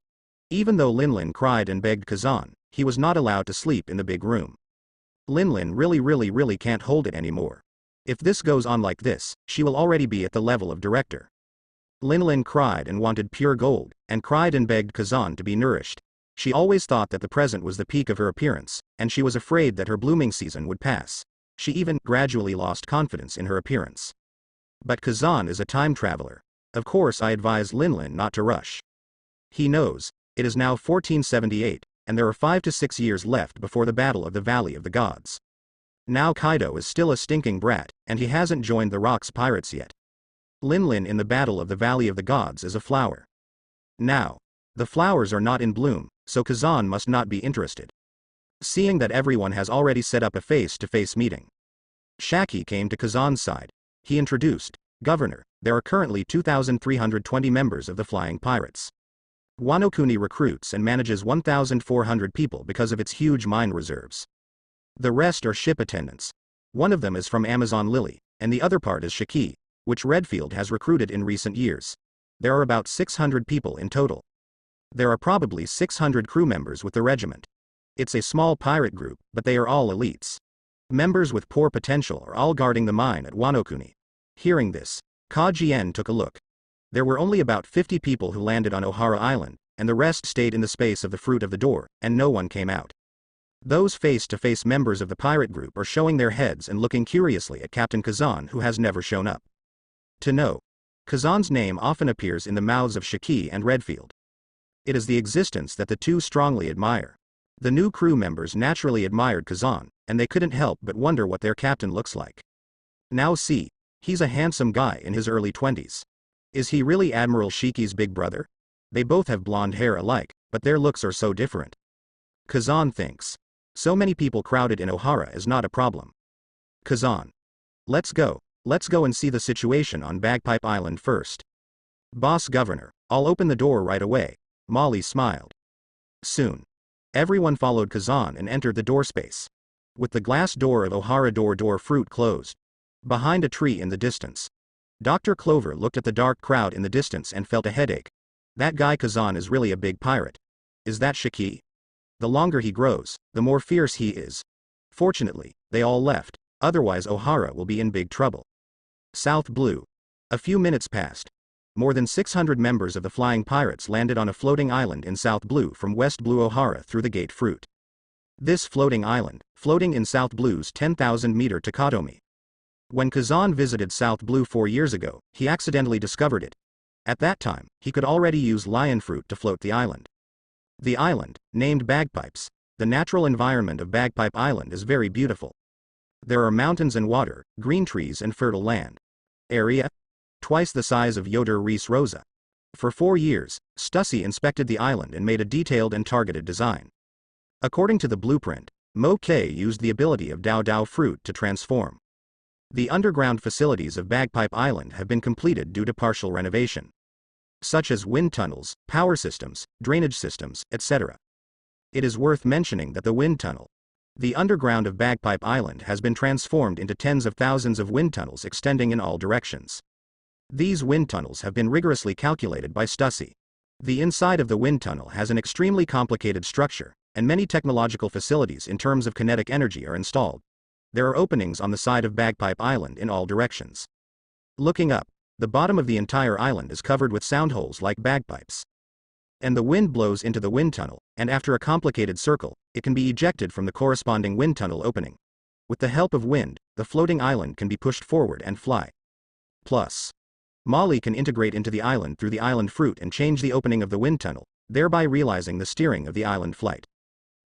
even though Linlin cried and begged Kazan, he was not allowed to sleep in the big room. Linlin really can't hold it anymore. If this goes on like this, she will already be at the level of director. Linlin cried and wanted pure gold, and cried and begged Kazan to be nourished. She always thought that the present was the peak of her appearance, and she was afraid that her blooming season would pass. She even gradually lost confidence in her appearance. But Kazan is a time traveler. Of course I advise Linlin not to rush. He knows, it is now 1478, and there are 5 to 6 years left before the Battle of the Valley of the Gods. Now Kaido is still a stinking brat, and he hasn't joined the Rocks pirates yet. Linlin in the Battle of the Valley of the Gods is a flower. Now, the flowers are not in bloom, so Kazan must not be interested. Seeing that everyone has already set up a face-to-face meeting, Shiki came to Kazan's side. He introduced, Governor, there are currently 2,320 members of the Flying Pirates. Wano Kuni recruits and manages 1,400 people because of its huge mine reserves. The rest are ship attendants. One of them is from Amazon Lily, and the other part is Shiki, which Redfield has recruited in recent years. There are about 600 people in total. There are probably 600 crew members with the regiment. It's a small pirate group, but they are all elites. Members with poor potential are all guarding the mine at Wano Kuni. Hearing this, Kajien took a look. There were only about 50 people who landed on Ohara Island, and the rest stayed in the space of the fruit of the door, and no one came out. Those face-to-face members of the pirate group are showing their heads and looking curiously at Captain Kazan, who has never shown up. To know, Kazan's name often appears in the mouths of Shiki and Redfield. It is the existence that the two strongly admire. The new crew members naturally admired Kazan, and they couldn't help but wonder what their captain looks like. Now see, he's a handsome guy in his early 20s. Is he really Admiral Shiki's big brother? They both have blonde hair alike, but their looks are so different. Kazan thinks. So many people crowded in Ohara is not a problem. Kazan. Let's go and see the situation on Bagpipe Island first. Boss Governor, I'll open the door right away. Molly smiled. Soon. Everyone followed Kazan and entered the door space. With the glass door of Ohara door fruit closed. Behind a tree in the distance, Dr. Clover looked at the dark crowd in the distance and felt a headache. That guy Kazan is really a big pirate. Is that Shiki? The longer he grows, the more fierce he is. Fortunately, they all left, otherwise Ohara will be in big trouble. South Blue. A few minutes passed. More than 600 members of the Flying Pirates landed on a floating island in South Blue from West Blue Ohara through the gate fruit. This floating island, floating in South Blue's 10,000-meter Takatomi. When Kazan visited South Blue 4 years ago, he accidentally discovered it. At that time, he could already use lion fruit to float the island. The island, named Bagpipes, the natural environment of Bagpipe Island is very beautiful. There are mountains and water, green trees and fertile land. Area? Twice the size of Yoder Reese Rosa. For 4 years, Stussy inspected the island and made a detailed and targeted design. According to the blueprint, Mo K used the ability of Dao Dao fruit to transform. The underground facilities of Bagpipe Island have been completed due to partial renovation, such as wind tunnels, power systems, drainage systems, etc. It is worth mentioning that the wind tunnel, the underground of Bagpipe Island, has been transformed into tens of thousands of wind tunnels extending in all directions. These wind tunnels have been rigorously calculated by Stussy. The inside of the wind tunnel has an extremely complicated structure, and many technological facilities in terms of kinetic energy are installed. There are openings on the side of Bagpipe Island in all directions. Looking up, the bottom of the entire island is covered with sound holes like bagpipes. And the wind blows into the wind tunnel, and after a complicated circle, it can be ejected from the corresponding wind tunnel opening. With the help of wind, the floating island can be pushed forward and fly. Plus, Molly can integrate into the island through the island fruit and change the opening of the wind tunnel, thereby realizing the steering of the island flight.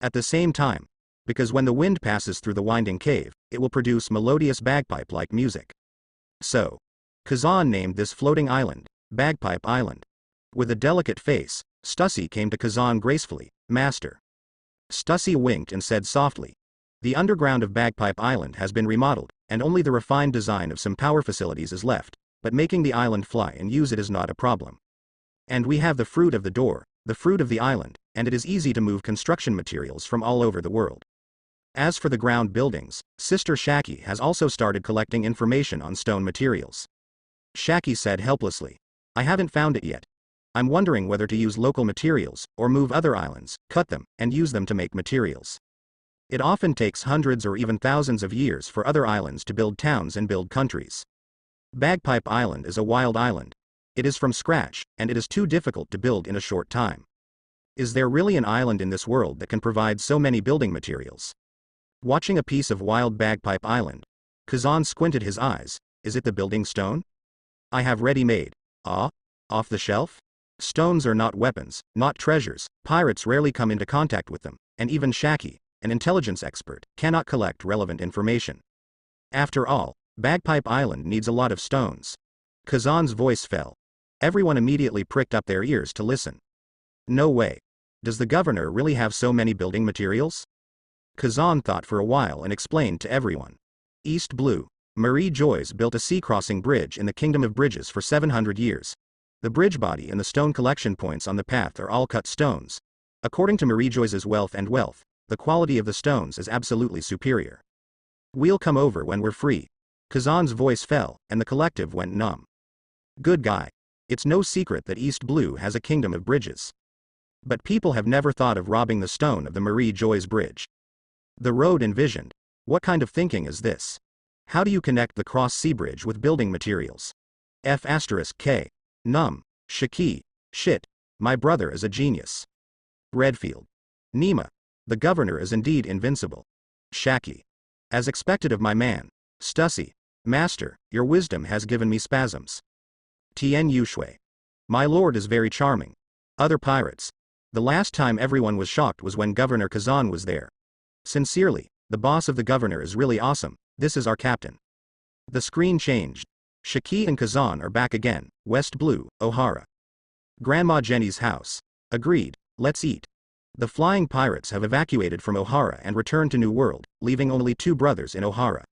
At the same time, because when the wind passes through the winding cave, it will produce melodious bagpipe-like music. So, Kazan named this floating island, Bagpipe Island. With a delicate face, Stussy came to Kazan gracefully, Master. Stussy winked and said softly, the underground of Bagpipe Island has been remodeled, and only the refined design of some power facilities is left, but making the island fly and use it is not a problem. And we have the fruit of the door, the fruit of the island, and it is easy to move construction materials from all over the world. As for the ground buildings, Sister Shaki has also started collecting information on stone materials. Shaki said helplessly, I haven't found it yet. I'm wondering whether to use local materials, or move other islands, cut them, and use them to make materials. It often takes hundreds or even thousands of years for other islands to build towns and build countries. Bagpipe Island is a wild island. It is from scratch, and it is too difficult to build in a short time. Is there really an island in this world that can provide so many building materials? Watching a piece of wild Bagpipe Island, Kazan squinted his eyes. Is it the building stone? I have ready-made. Ah? Off the shelf? Stones are not weapons, not treasures, pirates rarely come into contact with them, and even Shiki, an intelligence expert, cannot collect relevant information. After all, Bagpipe Island needs a lot of stones. Kazan's voice fell. Everyone immediately pricked up their ears to listen. No way. Does the governor really have so many building materials? Kazan thought for a while and explained to everyone. East Blue. Marie Joyce built a sea-crossing bridge in the Kingdom of Bridges for 700 years. The bridge body and the stone collection points on the path are all cut stones. According to Marie Joyce's wealth, the quality of the stones is absolutely superior. We'll come over when we're free. Kazan's voice fell, and the collective went numb. Good guy. It's no secret that East Blue has a kingdom of bridges. But people have never thought of robbing the stone of the Marie Joyce bridge. The road envisioned. What kind of thinking is this? How do you connect the cross-sea bridge with building materials? F*K. Num. Shiki. Shit. My brother is a genius. Redfield. Nima. The governor is indeed invincible. Shaki. As expected of my man. Stussy. Master, your wisdom has given me spasms. Tien Yushui. My lord is very charming. Other pirates. The last time everyone was shocked was when Governor Kazan was there. Sincerely, the boss of the governor is really awesome. This is our captain. The screen changed. Shiki and Kazan are back again. West Blue, O'Hara. Grandma Jenny's house. Agreed, let's eat. The flying pirates have evacuated from O'Hara and returned to New World, leaving only 2 brothers in O'Hara.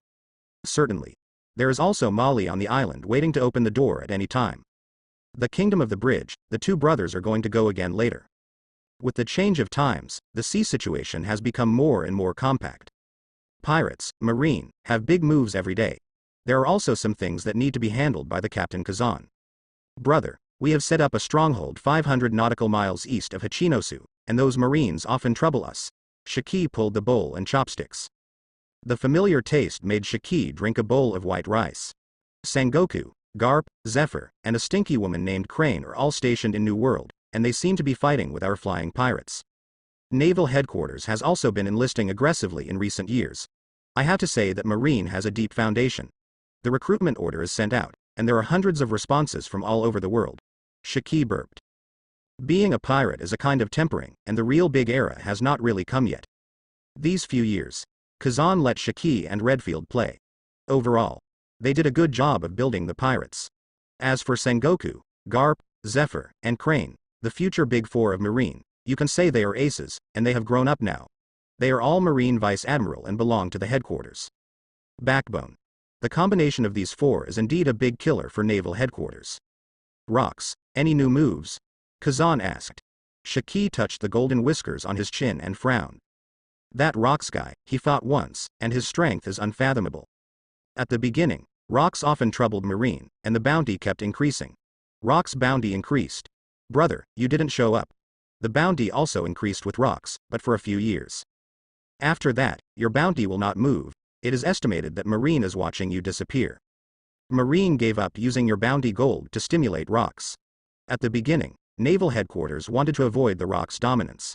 Certainly. There is also Molly on the island waiting to open the door at any time. The Kingdom of the Bridge, the 2 brothers are going to go again later. With the change of times, the sea situation has become more and more compact. Pirates, marine, have big moves every day. There are also some things that need to be handled by the Captain Kazan. Brother, we have set up a stronghold 500 nautical miles east of Hachinosu, and those marines often trouble us. Shiki pulled the bowl and chopsticks. The familiar taste made Shiki drink a bowl of white rice. Sengoku, Garp, Zephyr, and a stinky woman named Crane are all stationed in New World, and they seem to be fighting with our flying pirates. Naval Headquarters has also been enlisting aggressively in recent years. I have to say that Marine has a deep foundation. The recruitment order is sent out, and there are hundreds of responses from all over the world. Shiki burped. Being a pirate is a kind of tempering, and the real big era has not really come yet. These few years, Kazan let Shiki and Redfield play. Overall, they did a good job of building the pirates. As for Sengoku, Garp, Zephyr, and Crane, the future Big Four of Marine, you can say they are aces, and they have grown up now. They are all Marine Vice Admiral and belong to the headquarters. Backbone. The combination of these 4 is indeed a big killer for Naval Headquarters. Rocks, any new moves? Kazan asked. Shiki touched the golden whiskers on his chin and frowned. That Rocks guy, he fought once, and his strength is unfathomable. At the beginning, Rocks often troubled Marine, and the bounty kept increasing. Rocks' bounty increased. Brother, you didn't show up. The bounty also increased with Rocks, but for a few years. After that, your bounty will not move. It is estimated that Marine is watching you disappear. Marine gave up using your bounty gold to stimulate Rocks. At the beginning, Naval Headquarters wanted to avoid the Rocks' dominance.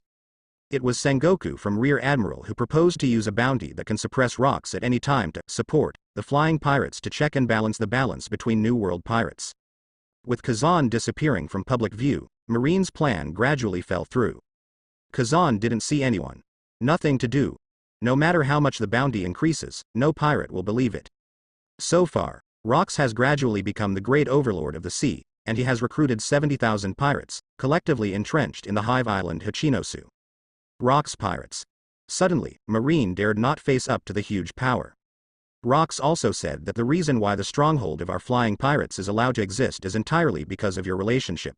It was Sengoku from Rear Admiral who proposed to use a bounty that can suppress Rocks at any time to support the flying pirates to check and balance the balance between New World pirates. With Kazan disappearing from public view, Marine's plan gradually fell through. Kazan didn't see anyone. Nothing to do. No matter how much the bounty increases, no pirate will believe it. So far, Rocks has gradually become the great overlord of the sea, and he has recruited 70,000 pirates, collectively entrenched in the hive island Hachinosu. Rocks pirates. Suddenly, Marine dared not face up to the huge power. Rocks also said that the reason why the stronghold of our flying pirates is allowed to exist is entirely because of your relationship.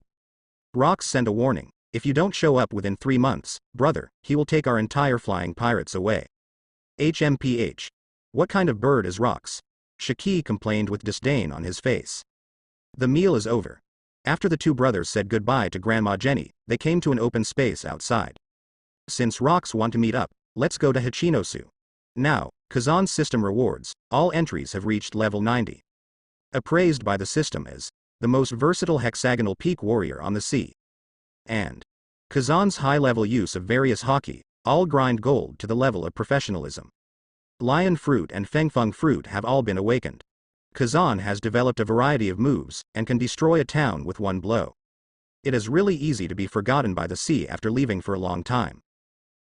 Rocks sent a warning. If you don't show up within 3 months, brother, he will take our entire flying pirates away. HMPH. What kind of bird is Rocks? Shiki complained with disdain on his face. The meal is over. After the 2 brothers said goodbye to Grandma Jenny, they came to an open space outside. Since Rocks want to meet up, let's go to Hachinosu. Now, Kazan's system rewards, all entries have reached level 90. Appraised by the system as the most versatile hexagonal peak warrior on the sea. And Kazan's high-level use of various hockey, all grind gold to the level of professionalism. Lion fruit and fengfeng fruit have all been awakened. Kazan has developed a variety of moves, and can destroy a town with one blow. It is really easy to be forgotten by the sea after leaving for a long time.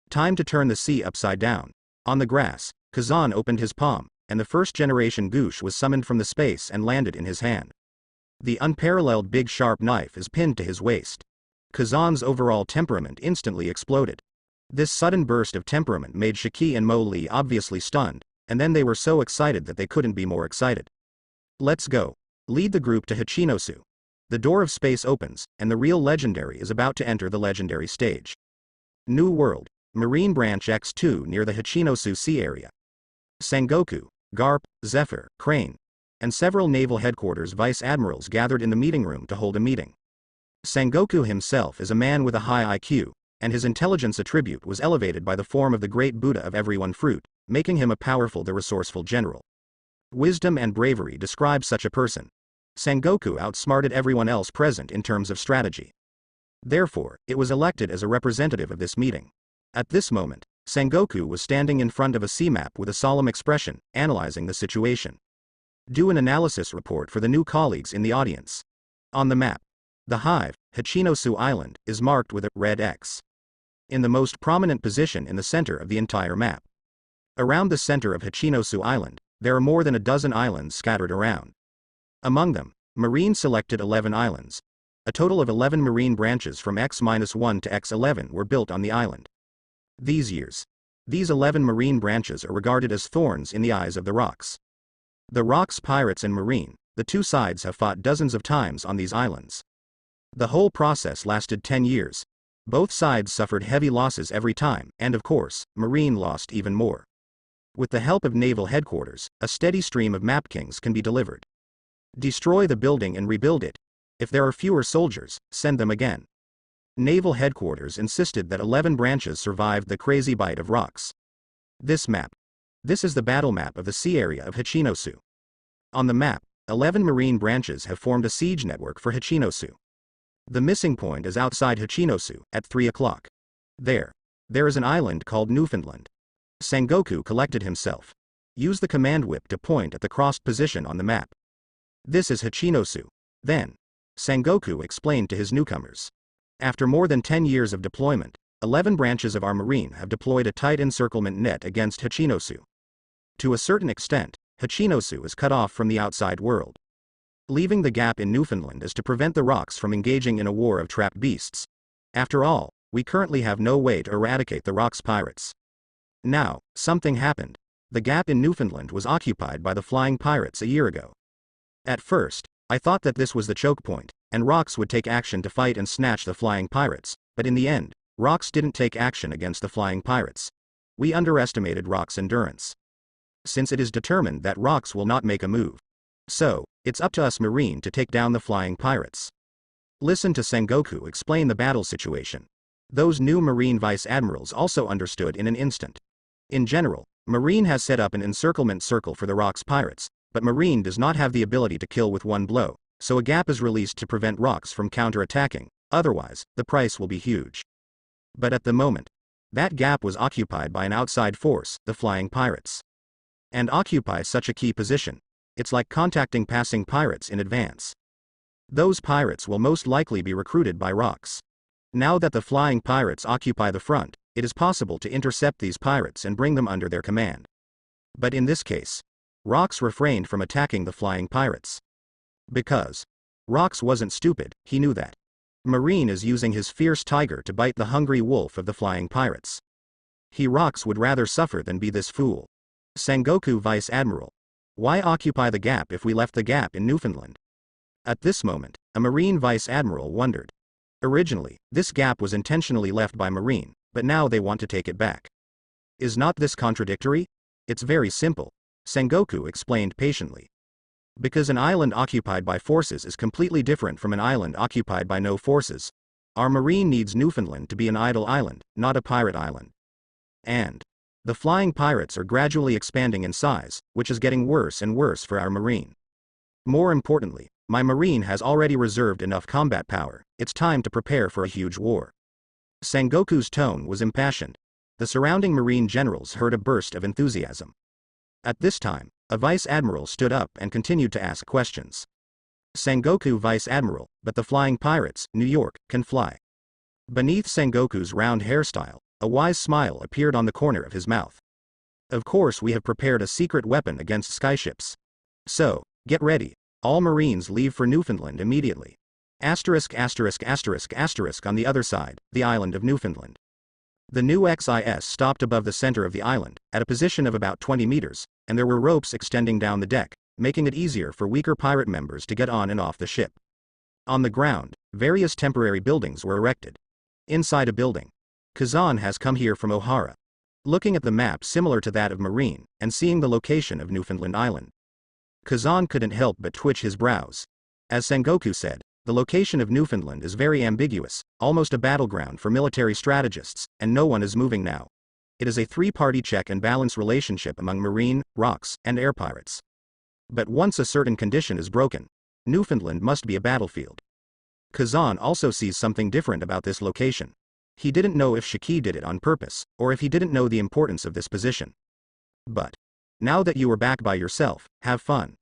Time to turn the sea upside down. On the grass, Kazan opened his palm, and the first-generation Goosh was summoned from the space and landed in his hand. The unparalleled big sharp knife is pinned to his waist. Kazan's overall temperament instantly exploded. This sudden burst of temperament made Shiki and Mo Li obviously stunned, and then they were so excited that they couldn't be more excited. Let's go. Lead the group to Hachinosu. The door of space opens, and the real legendary is about to enter the legendary stage. New World, Marine Branch X2 near the Hachinosu Sea area. Sengoku, Garp, Zephyr, Crane, and several naval headquarters vice admirals gathered in the meeting room to hold a meeting. Sengoku himself is a man with a high IQ, and his intelligence attribute was elevated by the form of the great Buddha of everyone fruit, making him a powerful the resourceful general. Wisdom and bravery describe such a person. Sengoku outsmarted everyone else present in terms of strategy. Therefore, it was elected as a representative of this meeting. At this moment, Sengoku was standing in front of a sea map with a solemn expression, analyzing the situation. Do an analysis report for the new colleagues in the audience. On the map, the hive, Hachinosu Island, is marked with a red X. In the most prominent position in the center of the entire map. Around the center of Hachinosu Island, there are more than a dozen islands scattered around. Among them, Marine selected 11 islands. A total of 11 marine branches from X-1 to X11 were built on the island. These 11 marine branches are regarded as thorns in the eyes of the rocks. The rocks pirates and marine, the two sides have fought dozens of times on these islands. The whole process lasted 10 years. Both sides suffered heavy losses every time, and of course, marine lost even more. With the help of naval headquarters, a steady stream of map kings can be delivered. Destroy the building and rebuild it. If there are fewer soldiers, send them again. Naval headquarters insisted that 11 branches survived the crazy bite of rocks. This is the battle map of the sea area of Hachinosu. On the map, 11 marine branches have formed a siege network for Hachinosu. The missing point is outside Hachinosu, at 3 o'clock. There is an island called Newfoundland. Sengoku collected himself. Use the command whip to point at the crossed position on the map. This is Hachinosu. Then, Sengoku explained to his newcomers. After more than 10 years of deployment, 11 branches of our marine have deployed a tight encirclement net against Hachinosu. To a certain extent, Hachinosu is cut off from the outside world. Leaving the gap in Newfoundland is to prevent the rocks from engaging in a war of trapped beasts. After all, we currently have no way to eradicate the rocks pirates. Now, something happened. The gap in Newfoundland was occupied by the flying pirates a year ago. At first, I thought that this was the choke point, and rocks would take action to fight and snatch the flying pirates, but in the end, rocks didn't take action against the flying pirates. We underestimated rocks' endurance. Since it is determined that rocks will not make a move. So, it's up to us marine to take down the flying pirates. Listen to Sengoku explain the battle situation. Those new marine vice admirals also understood in an instant. In general, marine has set up an encirclement circle for the rocks pirates, but marine does not have the ability to kill with one blow, so a gap is released to prevent rocks from counter-attacking, otherwise, the price will be huge. But at the moment, that gap was occupied by an outside force, the flying pirates. And occupy such a key position. It's like contacting passing pirates in advance. Those pirates will most likely be recruited by rocks. Now that the flying pirates occupy the front, it is possible to intercept these pirates and bring them under their command. But in this case, rocks refrained from attacking the flying pirates. Because rocks wasn't stupid, he knew that. Marine is using his fierce tiger to bite the hungry wolf of the flying pirates. Rocks would rather suffer than be this fool. Sengoku Vice Admiral. Why occupy the gap if we left the gap in Newfoundland? At this moment, a Marine Vice Admiral wondered. Originally, this gap was intentionally left by Marine, but now they want to take it back. Is not this contradictory? It's very simple, Sengoku explained patiently. Because an island occupied by forces is completely different from an island occupied by no forces. Our marine needs Newfoundland to be an idle island, not a pirate island. And the flying pirates are gradually expanding in size, which is getting worse and worse for our marine. More importantly, my marine has already reserved enough combat power. It's time to prepare for a huge war. Sengoku's tone was impassioned. The surrounding marine generals heard a burst of enthusiasm. At this time, A vice admiral stood up and continued to ask questions. Sengoku Vice Admiral, but the flying pirates, New York, can fly. Beneath Sengoku's round hairstyle, a wise smile appeared on the corner of his mouth. Of course we have prepared a secret weapon against skyships. So, get ready. All Marines leave for Newfoundland immediately. Asterisk asterisk asterisk asterisk on the other side, the island of Newfoundland. The new XIS stopped above the center of the island, at a position of about 20 meters, and there were ropes extending down the deck, making it easier for weaker pirate members to get on and off the ship. On the ground, various temporary buildings were erected. Inside a building. Kazan has come here from O'Hara. Looking at the map similar to that of Marine, and seeing the location of Newfoundland Island, Kazan couldn't help but twitch his brows. As Sengoku said, the location of Newfoundland is very ambiguous, almost a battleground for military strategists, and no one is moving now. It is a three-party check and balance relationship among Marine, rocks, and air pirates. But once a certain condition is broken, Newfoundland must be a battlefield. Kazan also sees something different about this location. He didn't know if Shiki did it on purpose, or if he didn't know the importance of this position. But now that you are back by yourself, have fun.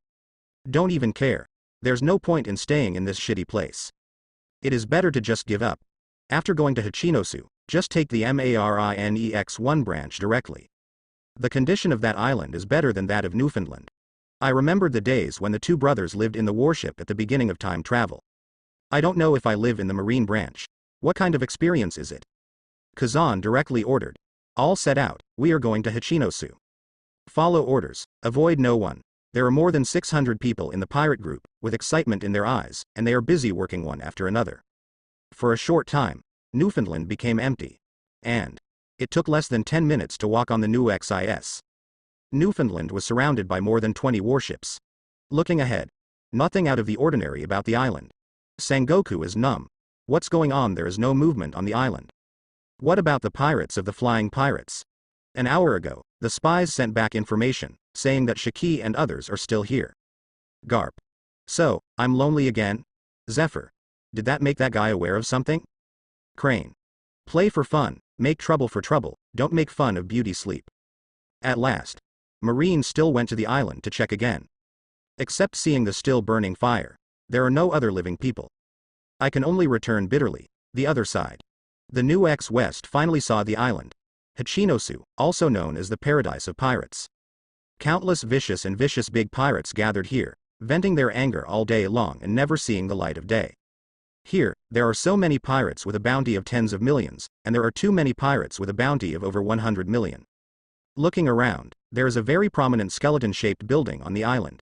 Don't even care. There's no point in staying in this shitty place. It is better to just give up. After going to Hachinosu, just take the Marinex1 branch directly. The condition of that island is better than that of Newfoundland. I remembered the days when the two brothers lived in the warship at the beginning of time travel. I don't know if I live in the Marine branch. What kind of experience is it? Kazan directly ordered. All set out, we are going to Hachinosu. Follow orders, avoid no one. There are more than 600 people in the pirate group, with excitement in their eyes, and they are busy working one after another. For a short time, Newfoundland became empty. And it took less than 10 minutes to walk on the new XIS. Newfoundland was surrounded by more than 20 warships. Looking ahead. Nothing out of the ordinary about the island. Sengoku is numb. What's going on? There is no movement on the island. What about the pirates of the flying pirates? An hour ago, the spies sent back information, saying that Shiki and others are still here. Garp. So, I'm lonely again? Zephyr. Did that make that guy aware of something? Crane. Play for fun, make trouble for trouble, don't make fun of beauty sleep. At last. Marine still went to the island to check again. Except seeing the still burning fire. There are no other living people. I can only return bitterly. The other side. The new X-West finally saw the island. Hachinosu, also known as the Paradise of Pirates. Countless vicious big pirates gathered here, venting their anger all day long and never seeing the light of day. Here, there are so many pirates with a bounty of tens of millions, and there are too many pirates with a bounty of over 100 million. Looking around, there is a very prominent skeleton-shaped building on the island.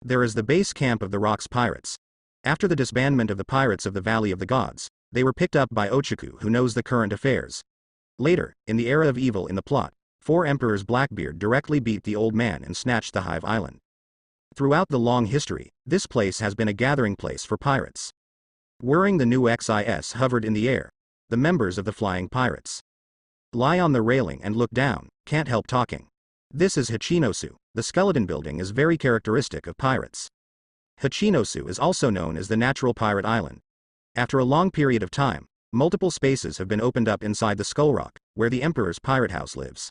There is the base camp of the Rocks Pirates. After the disbandment of the Pirates of the Valley of the Gods, they were picked up by Ochaku, who knows the current affairs. Later, in the era of evil in the plot, 4 Emperors Blackbeard directly beat the old man and snatched the Hive Island. Throughout the long history, this place has been a gathering place for pirates. Whirring the new XIS hovered in the air. The members of the flying pirates lie on the railing and look down, can't help talking. This is Hachinosu. The skeleton building is very characteristic of pirates. Hachinosu is also known as the Natural Pirate Island. After a long period of time, multiple spaces have been opened up inside the Skull Rock, where the Emperor's pirate house lives.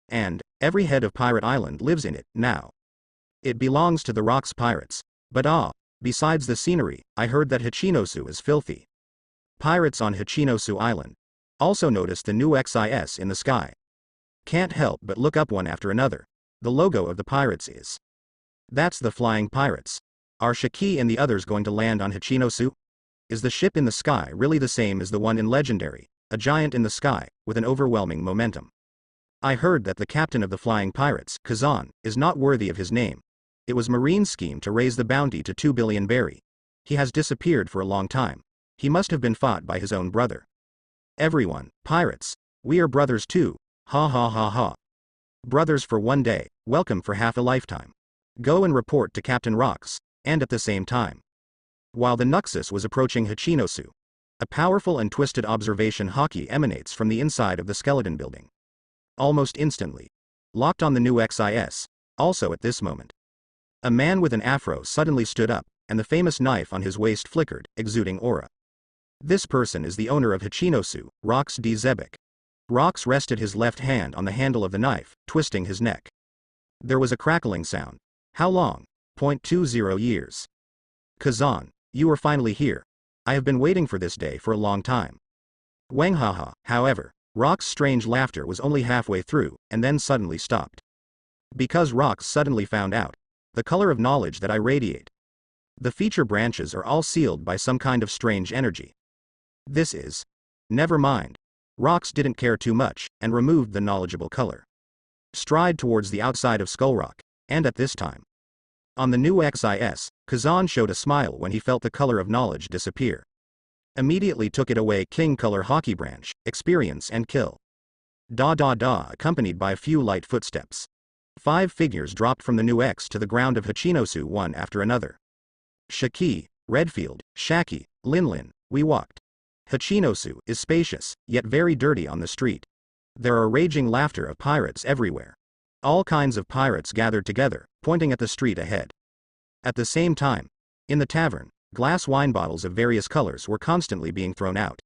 And every head of Pirate Island lives in it now. It belongs to the Rocks Pirates. But besides the scenery, I heard that Hachinosu is filthy. Pirates on Hachinosu Island also noticed the new XIS in the sky. Can't help but look up one after another. The logo of the pirates is. That's the flying pirates. Are Shiki and the others going to land on Hachinosu? Is the ship in the sky really the same as the one in Legendary, a giant in the sky, with an overwhelming momentum? I heard that the captain of the flying pirates, Kazan, is not worthy of his name. It was Marine's scheme to raise the bounty to 2 billion berry. He has disappeared for a long time. He must have been fought by his own brother. Everyone, pirates. We are brothers too. Ha ha ha ha. Brothers for one day, welcome for half a lifetime. Go and report to Captain Rocks, and at the same time. While the Nuxus was approaching Hachinosu, a powerful and twisted observation hockey emanates from the inside of the skeleton building. Almost instantly. Locked on the new XIS, also at this moment. A man with an afro suddenly stood up, and the famous knife on his waist flickered, exuding aura. This person is the owner of Hachinosu, Rocks D. Zebek. Rocks rested his left hand on the handle of the knife, twisting his neck. There was a crackling sound. How long? 0.20 years. Kazan, you are finally here. I have been waiting for this day for a long time. Wang haha. However, Rock's strange laughter was only halfway through, and then suddenly stopped. Because Rock suddenly found out the color of knowledge that I radiate. The feature branches are all sealed by some kind of strange energy. This is. Never mind. Rox didn't care too much, and removed the knowledgeable color. Stride towards the outside of Skull Rock, and at this time. On the new XIS, Kazan showed a smile when he felt the color of knowledge disappear. Immediately took it away. King color hockey branch, experience and kill. Accompanied by a few light footsteps. 5 figures dropped from the new X to the ground of Hachinosu one after another. Shiki, Redfield, Shaki, Linlin, we walked. Hachinosu is spacious, yet very dirty on the street. There are raging laughter of pirates everywhere. All kinds of pirates gathered together, pointing at the street ahead. At the same time, in the tavern, glass wine bottles of various colors were constantly being thrown out.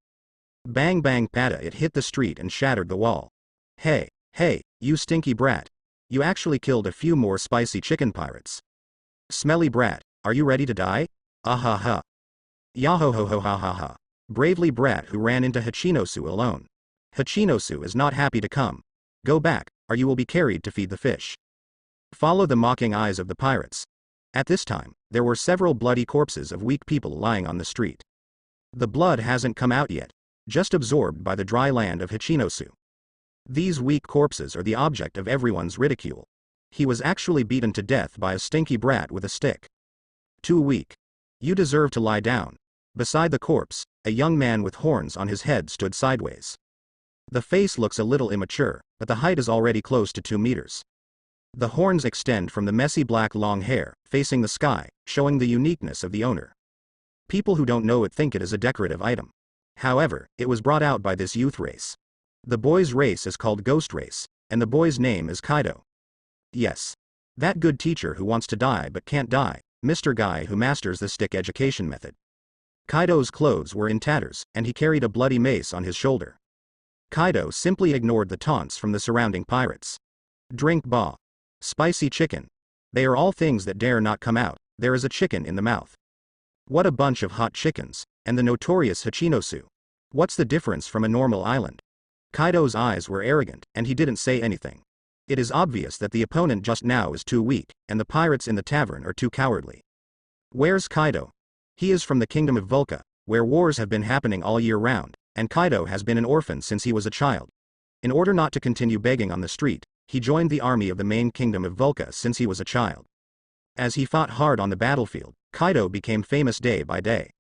Bang bang pada, it hit the street and shattered the wall. Hey, you stinky brat. You actually killed a few more spicy chicken pirates. Smelly brat, are you ready to die? Ahaha. Yahohohohahaha. Bravely brat who ran into Hachinosu alone. Hachinosu is not happy to come. Go back, or you will be carried to feed the fish. Follow the mocking eyes of the pirates. At this time, there were several bloody corpses of weak people lying on the street. The blood hasn't come out yet, just absorbed by the dry land of Hachinosu. These weak corpses are the object of everyone's ridicule. He was actually beaten to death by a stinky brat with a stick. Too weak. You deserve to lie down. Beside the corpse, a young man with horns on his head stood sideways. The face looks a little immature, but the height is already close to 2 meters. The horns extend from the messy black long hair, facing the sky, showing the uniqueness of the owner. People who don't know it think it is a decorative item. However, it was brought out by this youth race. The boy's race is called Ghost Race, and the boy's name is Kaido. Yes. That good teacher who wants to die but can't die, Mr. Guy who masters the stick education method. Kaido's clothes were in tatters, and he carried a bloody mace on his shoulder. Kaido simply ignored the taunts from the surrounding pirates. Drink ba. Spicy chicken. They are all things that dare not come out. There is a chicken in the mouth. What a bunch of hot chickens, and the notorious Hachinosu. What's the difference from a normal island? Kaido's eyes were arrogant, and he didn't say anything. It is obvious that the opponent just now is too weak, and the pirates in the tavern are too cowardly. Where's Kaido? He is from the kingdom of Vulca, where wars have been happening all year round, and Kaido has been an orphan since he was a child. In order not to continue begging on the street, he joined the army of the main kingdom of Vulca since he was a child. As he fought hard on the battlefield, Kaido became famous day by day.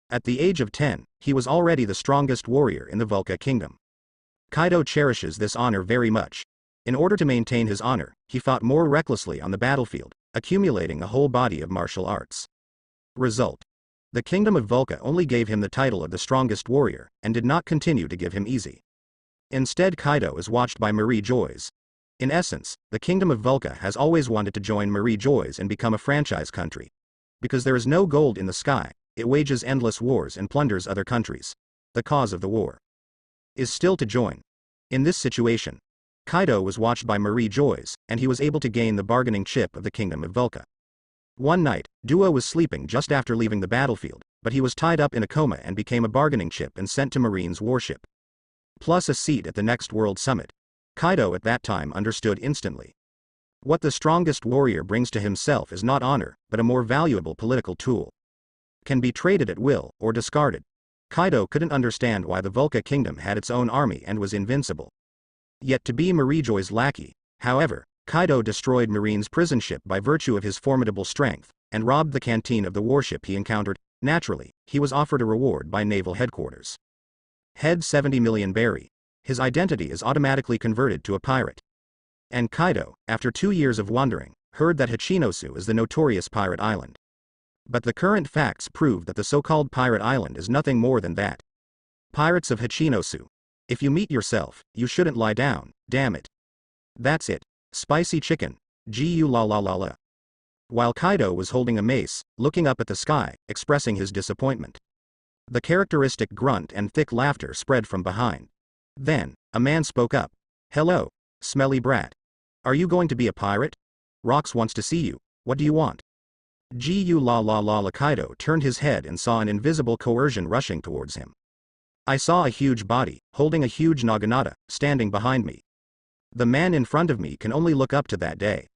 At the age of 10, he was already the strongest warrior in the Vulca kingdom. Kaido cherishes this honor very much. In order to maintain his honor, he fought more recklessly on the battlefield, accumulating a whole body of martial arts. Result. The kingdom of Vulca only gave him the title of the strongest warrior, and did not continue to give him easy. Instead, Kaido is watched by Marie Joys. In essence, the kingdom of Vulca has always wanted to join Marie Joys and become a franchise country. Because there is no gold in the sky, it wages endless wars and plunders other countries. The cause of the war is still to join. In this situation, Kaido was watched by Marie Joys, and he was able to gain the bargaining chip of the kingdom of Vulca. One night, Duo was sleeping just after leaving the battlefield, but he was tied up in a coma and became a bargaining chip and sent to Marine's warship. Plus a seat at the next World Summit. Kaido at that time understood instantly. What the strongest warrior brings to himself is not honor, but a more valuable political tool. Can be traded at will, or discarded. Kaido couldn't understand why the Vulca kingdom had its own army and was invincible. Yet to be Marie Joy's lackey, however, Kaido destroyed Marine's prison ship by virtue of his formidable strength, and robbed the canteen of the warship he encountered. Naturally, he was offered a reward by naval headquarters. Head 70 million berry. His identity is automatically converted to a pirate. And Kaido, after 2 years of wandering, heard that Hachinosu is the notorious pirate island. But the current facts prove that the so-called pirate island is nothing more than that. Pirates of Hachinosu. If you meet yourself, you shouldn't lie down, damn it. That's it. Spicy chicken. Gu la la la la. While Kaido was holding a mace, looking up at the sky, expressing his disappointment. The characteristic grunt and thick laughter spread from behind. Then, a man spoke up. Hello, smelly brat. Are you going to be a pirate? Rocks wants to see you. What do you want? Gu la la la la. Kaido turned his head and saw an invisible coercion rushing towards him. I saw a huge body, holding a huge naginata, standing behind me. The man in front of me can only look up to that day.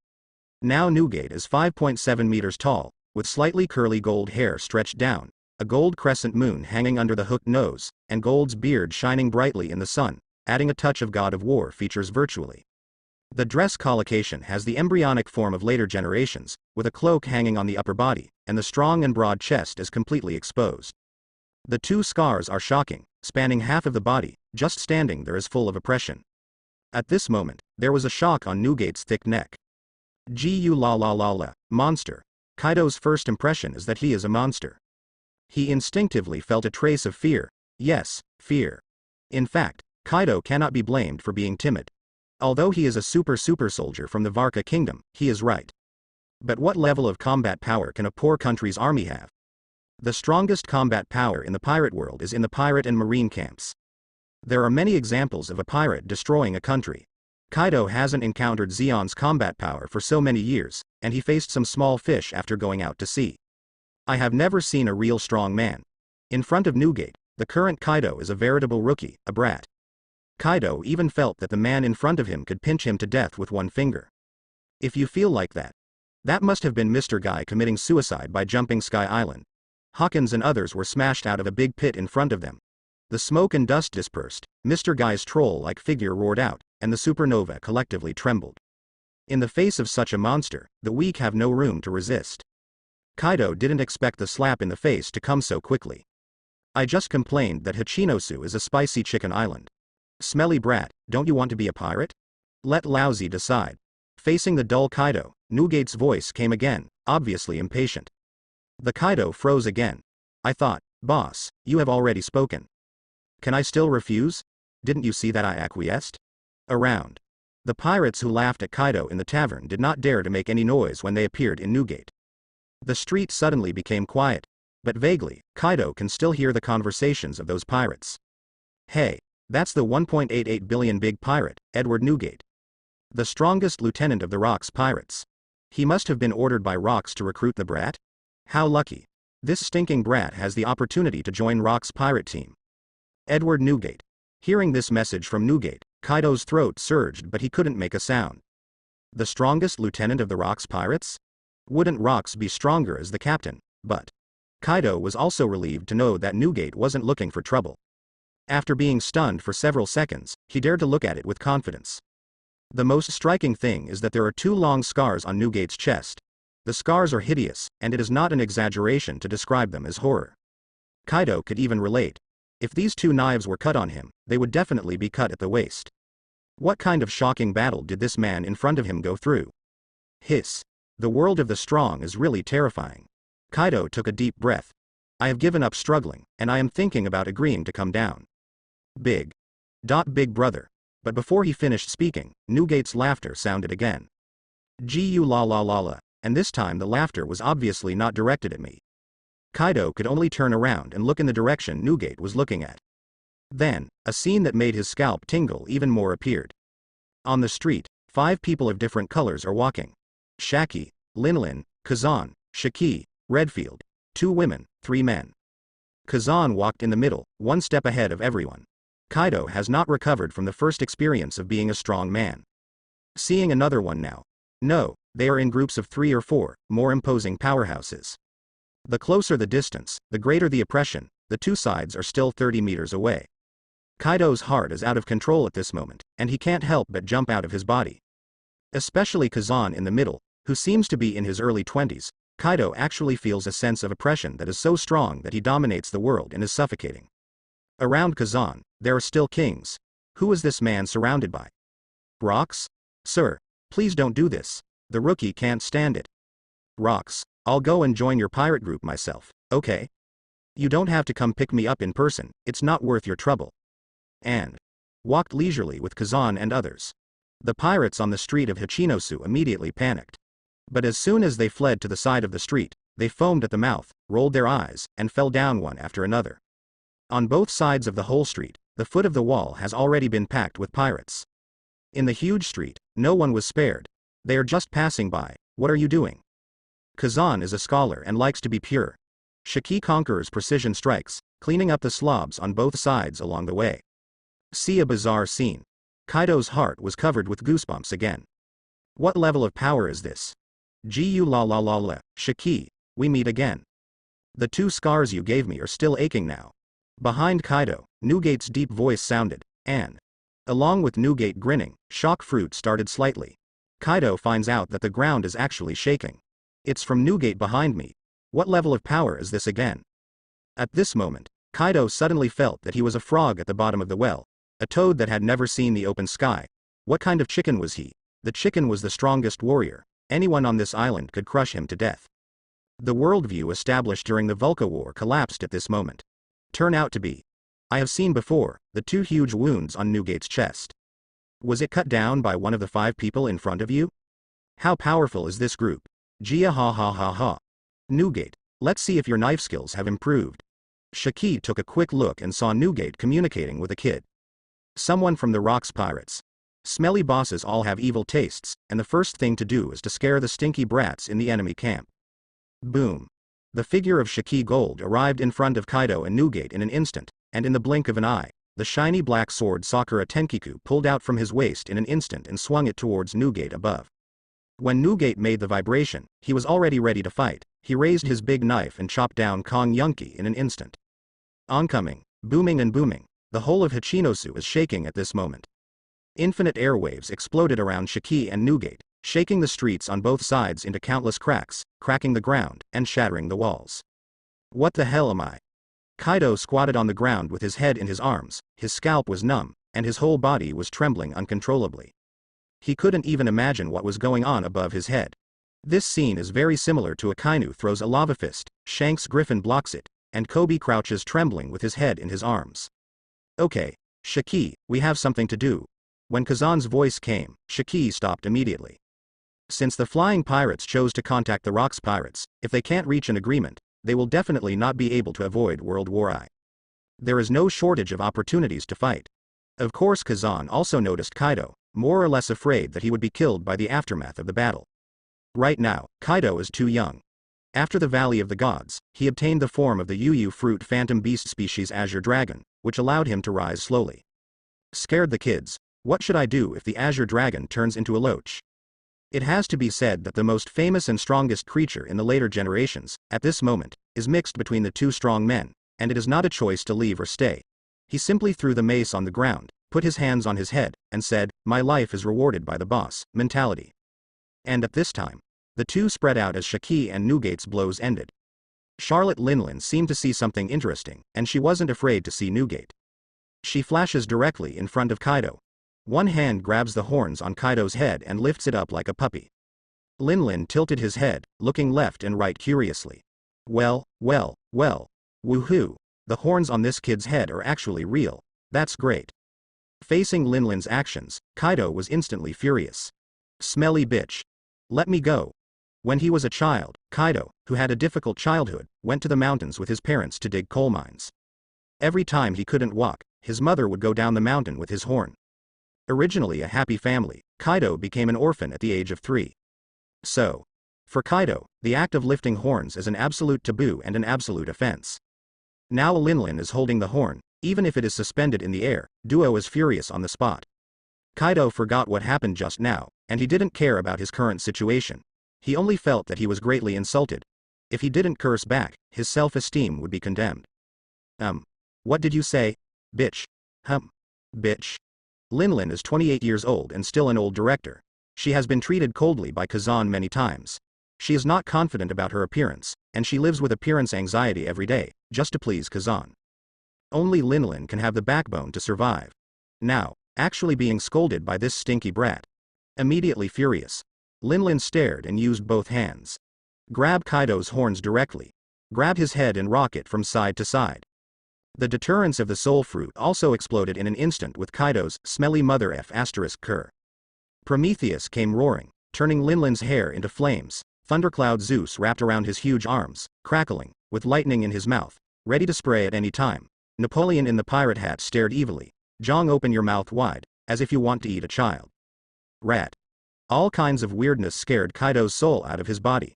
Now Newgate is 5.7 meters tall, with slightly curly gold hair stretched down, a gold crescent moon hanging under the hooked nose, and Gold's beard shining brightly in the sun, adding a touch of God of War features virtually. The dress collocation has the embryonic form of later generations, with a cloak hanging on the upper body, and the strong and broad chest is completely exposed. The two scars are shocking, spanning half of the body, just standing there is full of oppression. At this moment, there was a shock on Newgate's thick neck. Gu la la la la, monster. Kaido's first impression is that he is a monster. He instinctively felt a trace of fear. Yes, fear. In fact, Kaido cannot be blamed for being timid. Although he is a super soldier from the Varka kingdom, he is right. But what level of combat power can a poor country's army have? The strongest combat power in the pirate world is in the pirate and marine camps. There are many examples of a pirate destroying a country. Kaido hasn't encountered Zeon's combat power for so many years, and he faced some small fish after going out to sea. I have never seen a real strong man. In front of Newgate, the current Kaido is a veritable rookie, a brat. Kaido even felt that the man in front of him could pinch him to death with one finger. If you feel like that, that must have been Mr. Guy committing suicide by jumping Sky Island. Hawkins and others were smashed out of a big pit in front of them. The smoke and dust dispersed, Mr. Guy's troll-like figure roared out, and the supernova collectively trembled. In the face of such a monster, the weak have no room to resist. Kaido didn't expect the slap in the face to come so quickly. I just complained that Hachinosu is a spicy chicken island. Smelly brat, don't you want to be a pirate? Let Lousy decide. Facing the dull Kaido, Newgate's voice came again, obviously impatient. The Kaido froze again. I thought, boss, you have already spoken. Can I still refuse? Didn't you see that I acquiesced? Around. The pirates who laughed at Kaido in the tavern did not dare to make any noise when they appeared in Newgate. The street suddenly became quiet, but vaguely, Kaido can still hear the conversations of those pirates. Hey, that's the 1.88 billion big pirate, Edward Newgate. The strongest lieutenant of the Rocks pirates. He must have been ordered by Rocks to recruit the brat? How lucky. This stinking brat has the opportunity to join Rocks' pirate team. Edward Newgate. Hearing this message from Newgate, Kaido's throat surged but he couldn't make a sound. The strongest lieutenant of the Rocks pirates? Wouldn't Rocks be stronger as the captain? But Kaido was also relieved to know that Newgate wasn't looking for trouble. After being stunned for several seconds, he dared to look at it with confidence. The most striking thing is that there are two long scars on Newgate's chest. The scars are hideous, and it is not an exaggeration to describe them as horror. Kaido could even relate. If these two knives were cut on him, they would definitely be cut at the waist. What kind of shocking battle did this man in front of him go through? Hiss. The world of the strong is really terrifying. Kaido took a deep breath. I have given up struggling, and I am thinking about agreeing to come down. Big brother. But before he finished speaking, Newgate's laughter sounded again. Gu la la la la, and this time the laughter was obviously not directed at me. Kaido could only turn around and look in the direction Newgate was looking at. Then, a scene that made his scalp tingle even more appeared. On the street, 5 people of different colors are walking. Shaki, Linlin, Kazan, Shiki, Redfield, 2 women, 3 men. Kazan walked in the middle, 1 step ahead of everyone. Kaido has not recovered from the first experience of being a strong man. Seeing another one now. No, they are in groups of 3 or 4, more imposing powerhouses. The closer the distance, the greater the oppression, the two sides are still 30 meters away. Kaido's heart is out of control at this moment, and he can't help but jump out of his body. Especially Kazan in the middle, who seems to be in his early 20s, Kaido actually feels a sense of oppression that is so strong that he dominates the world and is suffocating. Around Kazan, there are still kings. Who is this man surrounded by? Rocks? Sir, please don't do this. The rookie can't stand it. Rocks, I'll go and join your pirate group myself, okay? You don't have to come pick me up in person, it's not worth your trouble. And walked leisurely with Kazan and others. The pirates on the street of Hachinosu immediately panicked. But as soon as they fled to the side of the street, they foamed at the mouth, rolled their eyes, and fell down one after another. On both sides of the whole street, the foot of the wall has already been packed with pirates. In the huge street, no one was spared. They are just passing by, what are you doing? Kazan is a scholar and likes to be pure. Shiki conquers precision strikes, cleaning up the slobs on both sides along the way. See a bizarre scene. Kaido's heart was covered with goosebumps again. What level of power is this? Gu la la la la, Shiki, we meet again. The 2 scars you gave me are still aching now. Behind Kaido, Newgate's deep voice sounded, and, along with Newgate grinning, shock fruit started slightly. Kaido finds out that the ground is actually shaking. It's from Newgate behind me. What level of power is this again? At this moment, Kaido suddenly felt that he was a frog at the bottom of the well, a toad that had never seen the open sky. What kind of chicken was he? The chicken was the strongest warrior. Anyone on this island could crush him to death. The worldview established during the Vulca War collapsed at this moment. Turn out to be. I have seen before, the 2 huge wounds on Newgate's chest. Was it cut down by one of the 5 people in front of you? How powerful is this group? Gia ha ha ha ha. Newgate, let's see if your knife skills have improved. Shiki took a quick look and saw Newgate communicating with a kid. Someone from the Rocks Pirates. Smelly bosses all have evil tastes, and the first thing to do is to scare the stinky brats in the enemy camp. Boom. The figure of Shiki Gold arrived in front of Kaido and Newgate in an instant, and in the blink of an eye, the shiny black sword Sakura Tenkiku pulled out from his waist in an instant and swung it towards Newgate above. When Newgate made the vibration, he was already ready to fight. He raised his big knife and chopped down Kong Yunki in an instant. Oncoming, booming and booming, the whole of Hachinosu is shaking at this moment. Infinite airwaves exploded around Shiki and Newgate, shaking the streets on both sides into countless cracks, cracking the ground, and shattering the walls. What the hell am I? Kaido squatted on the ground with his head in his arms, his scalp was numb, and his whole body was trembling uncontrollably. He couldn't even imagine what was going on above his head. This scene is very similar to Akainu throws a lava fist, Shanks Griffin blocks it, and Kobe crouches trembling with his head in his arms. Okay, Shiki, we have something to do. When Kazan's voice came, Shiki stopped immediately. Since the flying pirates chose to contact the Rocks Pirates, if they can't reach an agreement, they will definitely not be able to avoid World War I. There is no shortage of opportunities to fight. Of course Kazan also noticed Kaido, more or less afraid that he would be killed by the aftermath of the battle. Right now, Kaido is too young. After the Valley of the Gods, he obtained the form of the Yu fruit phantom beast species Azure Dragon, which allowed him to rise slowly. Scared the kids. What should I do if the Azure Dragon turns into a loach? It has to be said that the most famous and strongest creature in the later generations, at this moment, is mixed between the 2 strong men, and it is not a choice to leave or stay. He simply threw the mace on the ground, put his hands on his head, and said, "My life is rewarded by the boss mentality." And at this time, the 2 spread out as Shiki and Newgate's blows ended. Charlotte Linlin seemed to see something interesting, and she wasn't afraid to see Newgate. She flashes directly in front of Kaido. One hand grabs the horns on Kaido's head and lifts it up like a puppy. Linlin tilted his head, looking left and right curiously. Well, woohoo, the horns on this kid's head are actually real, that's great. Facing Linlin's actions, Kaido was instantly furious. Smelly bitch. Let me go. When he was a child, Kaido, who had a difficult childhood, went to the mountains with his parents to dig coal mines. Every time he couldn't walk, his mother would go down the mountain with his horn. Originally a happy family, Kaido became an orphan at the age of 3. So, for Kaido, the act of lifting horns is an absolute taboo and an absolute offense. Now Linlin is holding the horn, even if it is suspended in the air, Duo is furious on the spot. Kaido forgot what happened just now, and he didn't care about his current situation. He only felt that he was greatly insulted. If he didn't curse back, his self-esteem would be condemned. What did you say? Bitch. Bitch. Linlin is 28 years old and still an old director. She has been treated coldly by Kazan many times. She is not confident about her appearance, and she lives with appearance anxiety every day, just to please Kazan. Only Linlin can have the backbone to survive. Now, actually being scolded by this stinky brat. Immediately furious, Linlin stared and used both hands. Grab Kaido's horns directly. Grab his head and rock it from side to side. The deterrence of the soul fruit also exploded in an instant with Kaido's smelly mother F***cur. Prometheus came roaring, turning Linlin's hair into flames. Thundercloud Zeus wrapped around his huge arms, crackling, with lightning in his mouth, ready to spray at any time. Napoleon in the pirate hat stared evilly. Jong, open your mouth wide, as if you want to eat a child. Rat. All kinds of weirdness scared Kaido's soul out of his body.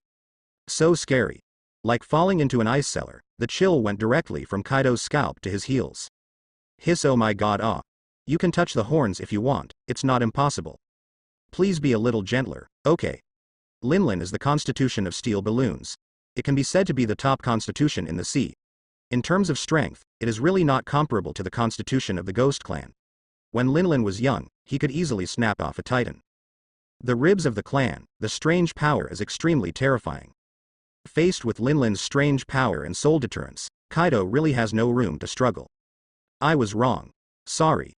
So scary. Like falling into an ice cellar, the chill went directly from Kaido's scalp to his heels. Hiss, oh my god, ah. You can touch the horns if you want, it's not impossible. Please be a little gentler, okay? Linlin is the constitution of steel balloons. It can be said to be the top constitution in the sea. In terms of strength, it is really not comparable to the constitution of the Ghost Clan. When Linlin was young, he could easily snap off a titan. The ribs of the clan, the strange power is extremely terrifying. Faced with Linlin's strange power and soul deterrence, Kaido really has no room to struggle. I was wrong. Sorry,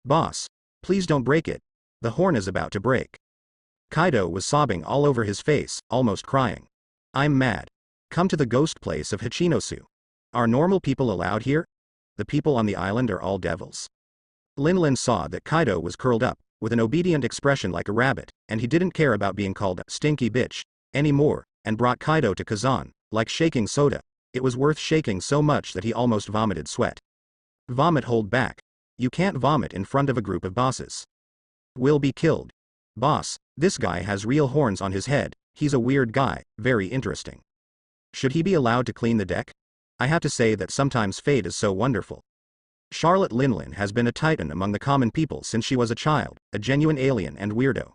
boss. Please don't break it. The horn is about to break. Kaido was sobbing all over his face, almost crying. I'm mad. Come to the ghost place of Hachinosu. Are normal people allowed here? The people on the island are all devils. Linlin saw that Kaido was curled up, with an obedient expression like a rabbit, and he didn't care about being called a stinky bitch anymore, and brought Kaido to Kazan, like shaking soda. It was worth shaking so much that he almost vomited sweat. Vomit, hold back. You can't vomit in front of a group of bosses. Will be killed. Boss, this guy has real horns on his head, he's a weird guy, very interesting. Should he be allowed to clean the deck? I have to say that sometimes fate is so wonderful. Charlotte Linlin has been a titan among the common people since she was a child, a genuine alien and weirdo.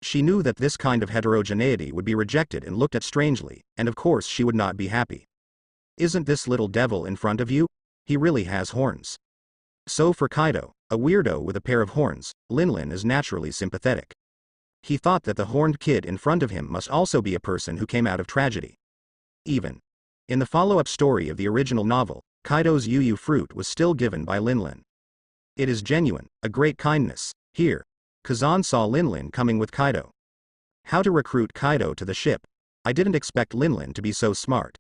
She knew that this kind of heterogeneity would be rejected and looked at strangely, and of course she would not be happy. Isn't this little devil in front of you? He really has horns. So for Kaido, a weirdo with a pair of horns, Linlin is naturally sympathetic. He thought that the horned kid in front of him must also be a person who came out of tragedy. Even in the follow-up story of the original novel, Kaido's Yu fruit was still given by Linlin. It is genuine, a great kindness. Here, Kazan saw Linlin coming with Kaido. How to recruit Kaido to the ship? I didn't expect Linlin to be so smart.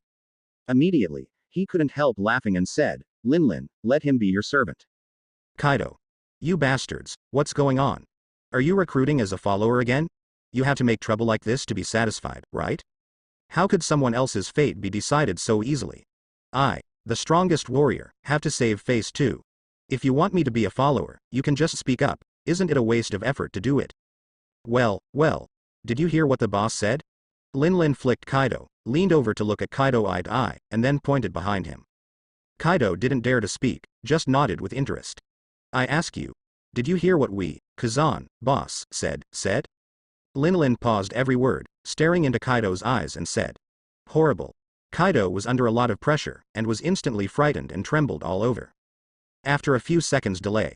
Immediately, he couldn't help laughing and said, Linlin, let him be your servant. Kaido. You bastards, what's going on? Are you recruiting as a follower again? You have to make trouble like this to be satisfied, right? How could someone else's fate be decided so easily? I, the strongest warrior, have to save face too. If you want me to be a follower, you can just speak up, isn't it a waste of effort to do it? Well, did you hear what the boss said? Linlin flicked Kaido, leaned over to look at Kaido eye to eye, and then pointed behind him. Kaido didn't dare to speak, just nodded with interest. I ask you, did you hear what Kazan, boss, said? Linlin paused every word, staring into Kaido's eyes and said. Horrible. Kaido was under a lot of pressure, and was instantly frightened and trembled all over. After a few seconds' delay,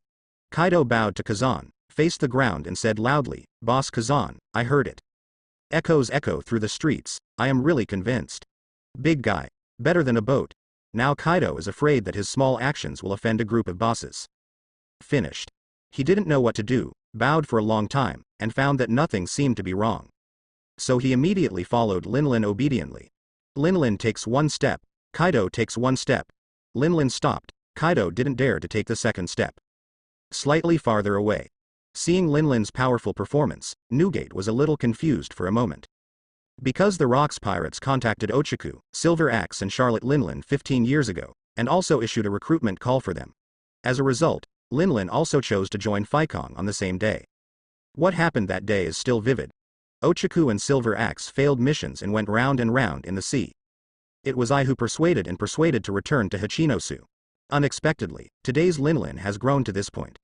Kaido bowed to Kazan, faced the ground and said loudly, Boss Kazan, I heard it. Echoes echo through the streets, I am really convinced. Big guy. Better than a boat. Now Kaido is afraid that his small actions will offend a group of bosses. Finished. He didn't know what to do, bowed for a long time, and found that nothing seemed to be wrong. So he immediately followed Linlin obediently. Linlin takes one step, Kaido takes one step. Linlin stopped, Kaido didn't dare to take the second step. Slightly farther away. Seeing Linlin's powerful performance, Newgate was a little confused for a moment. Because the Rocks pirates contacted Ochaku, Silver Axe and Charlotte Linlin 15 years ago, and also issued a recruitment call for them. As a result, Linlin also chose to join Faikong on the same day. What happened that day is still vivid. Ochaku and Silver Axe failed missions and went round and round in the sea. It was I who persuaded to return to Hachinosu. Unexpectedly, today's Linlin has grown to this point.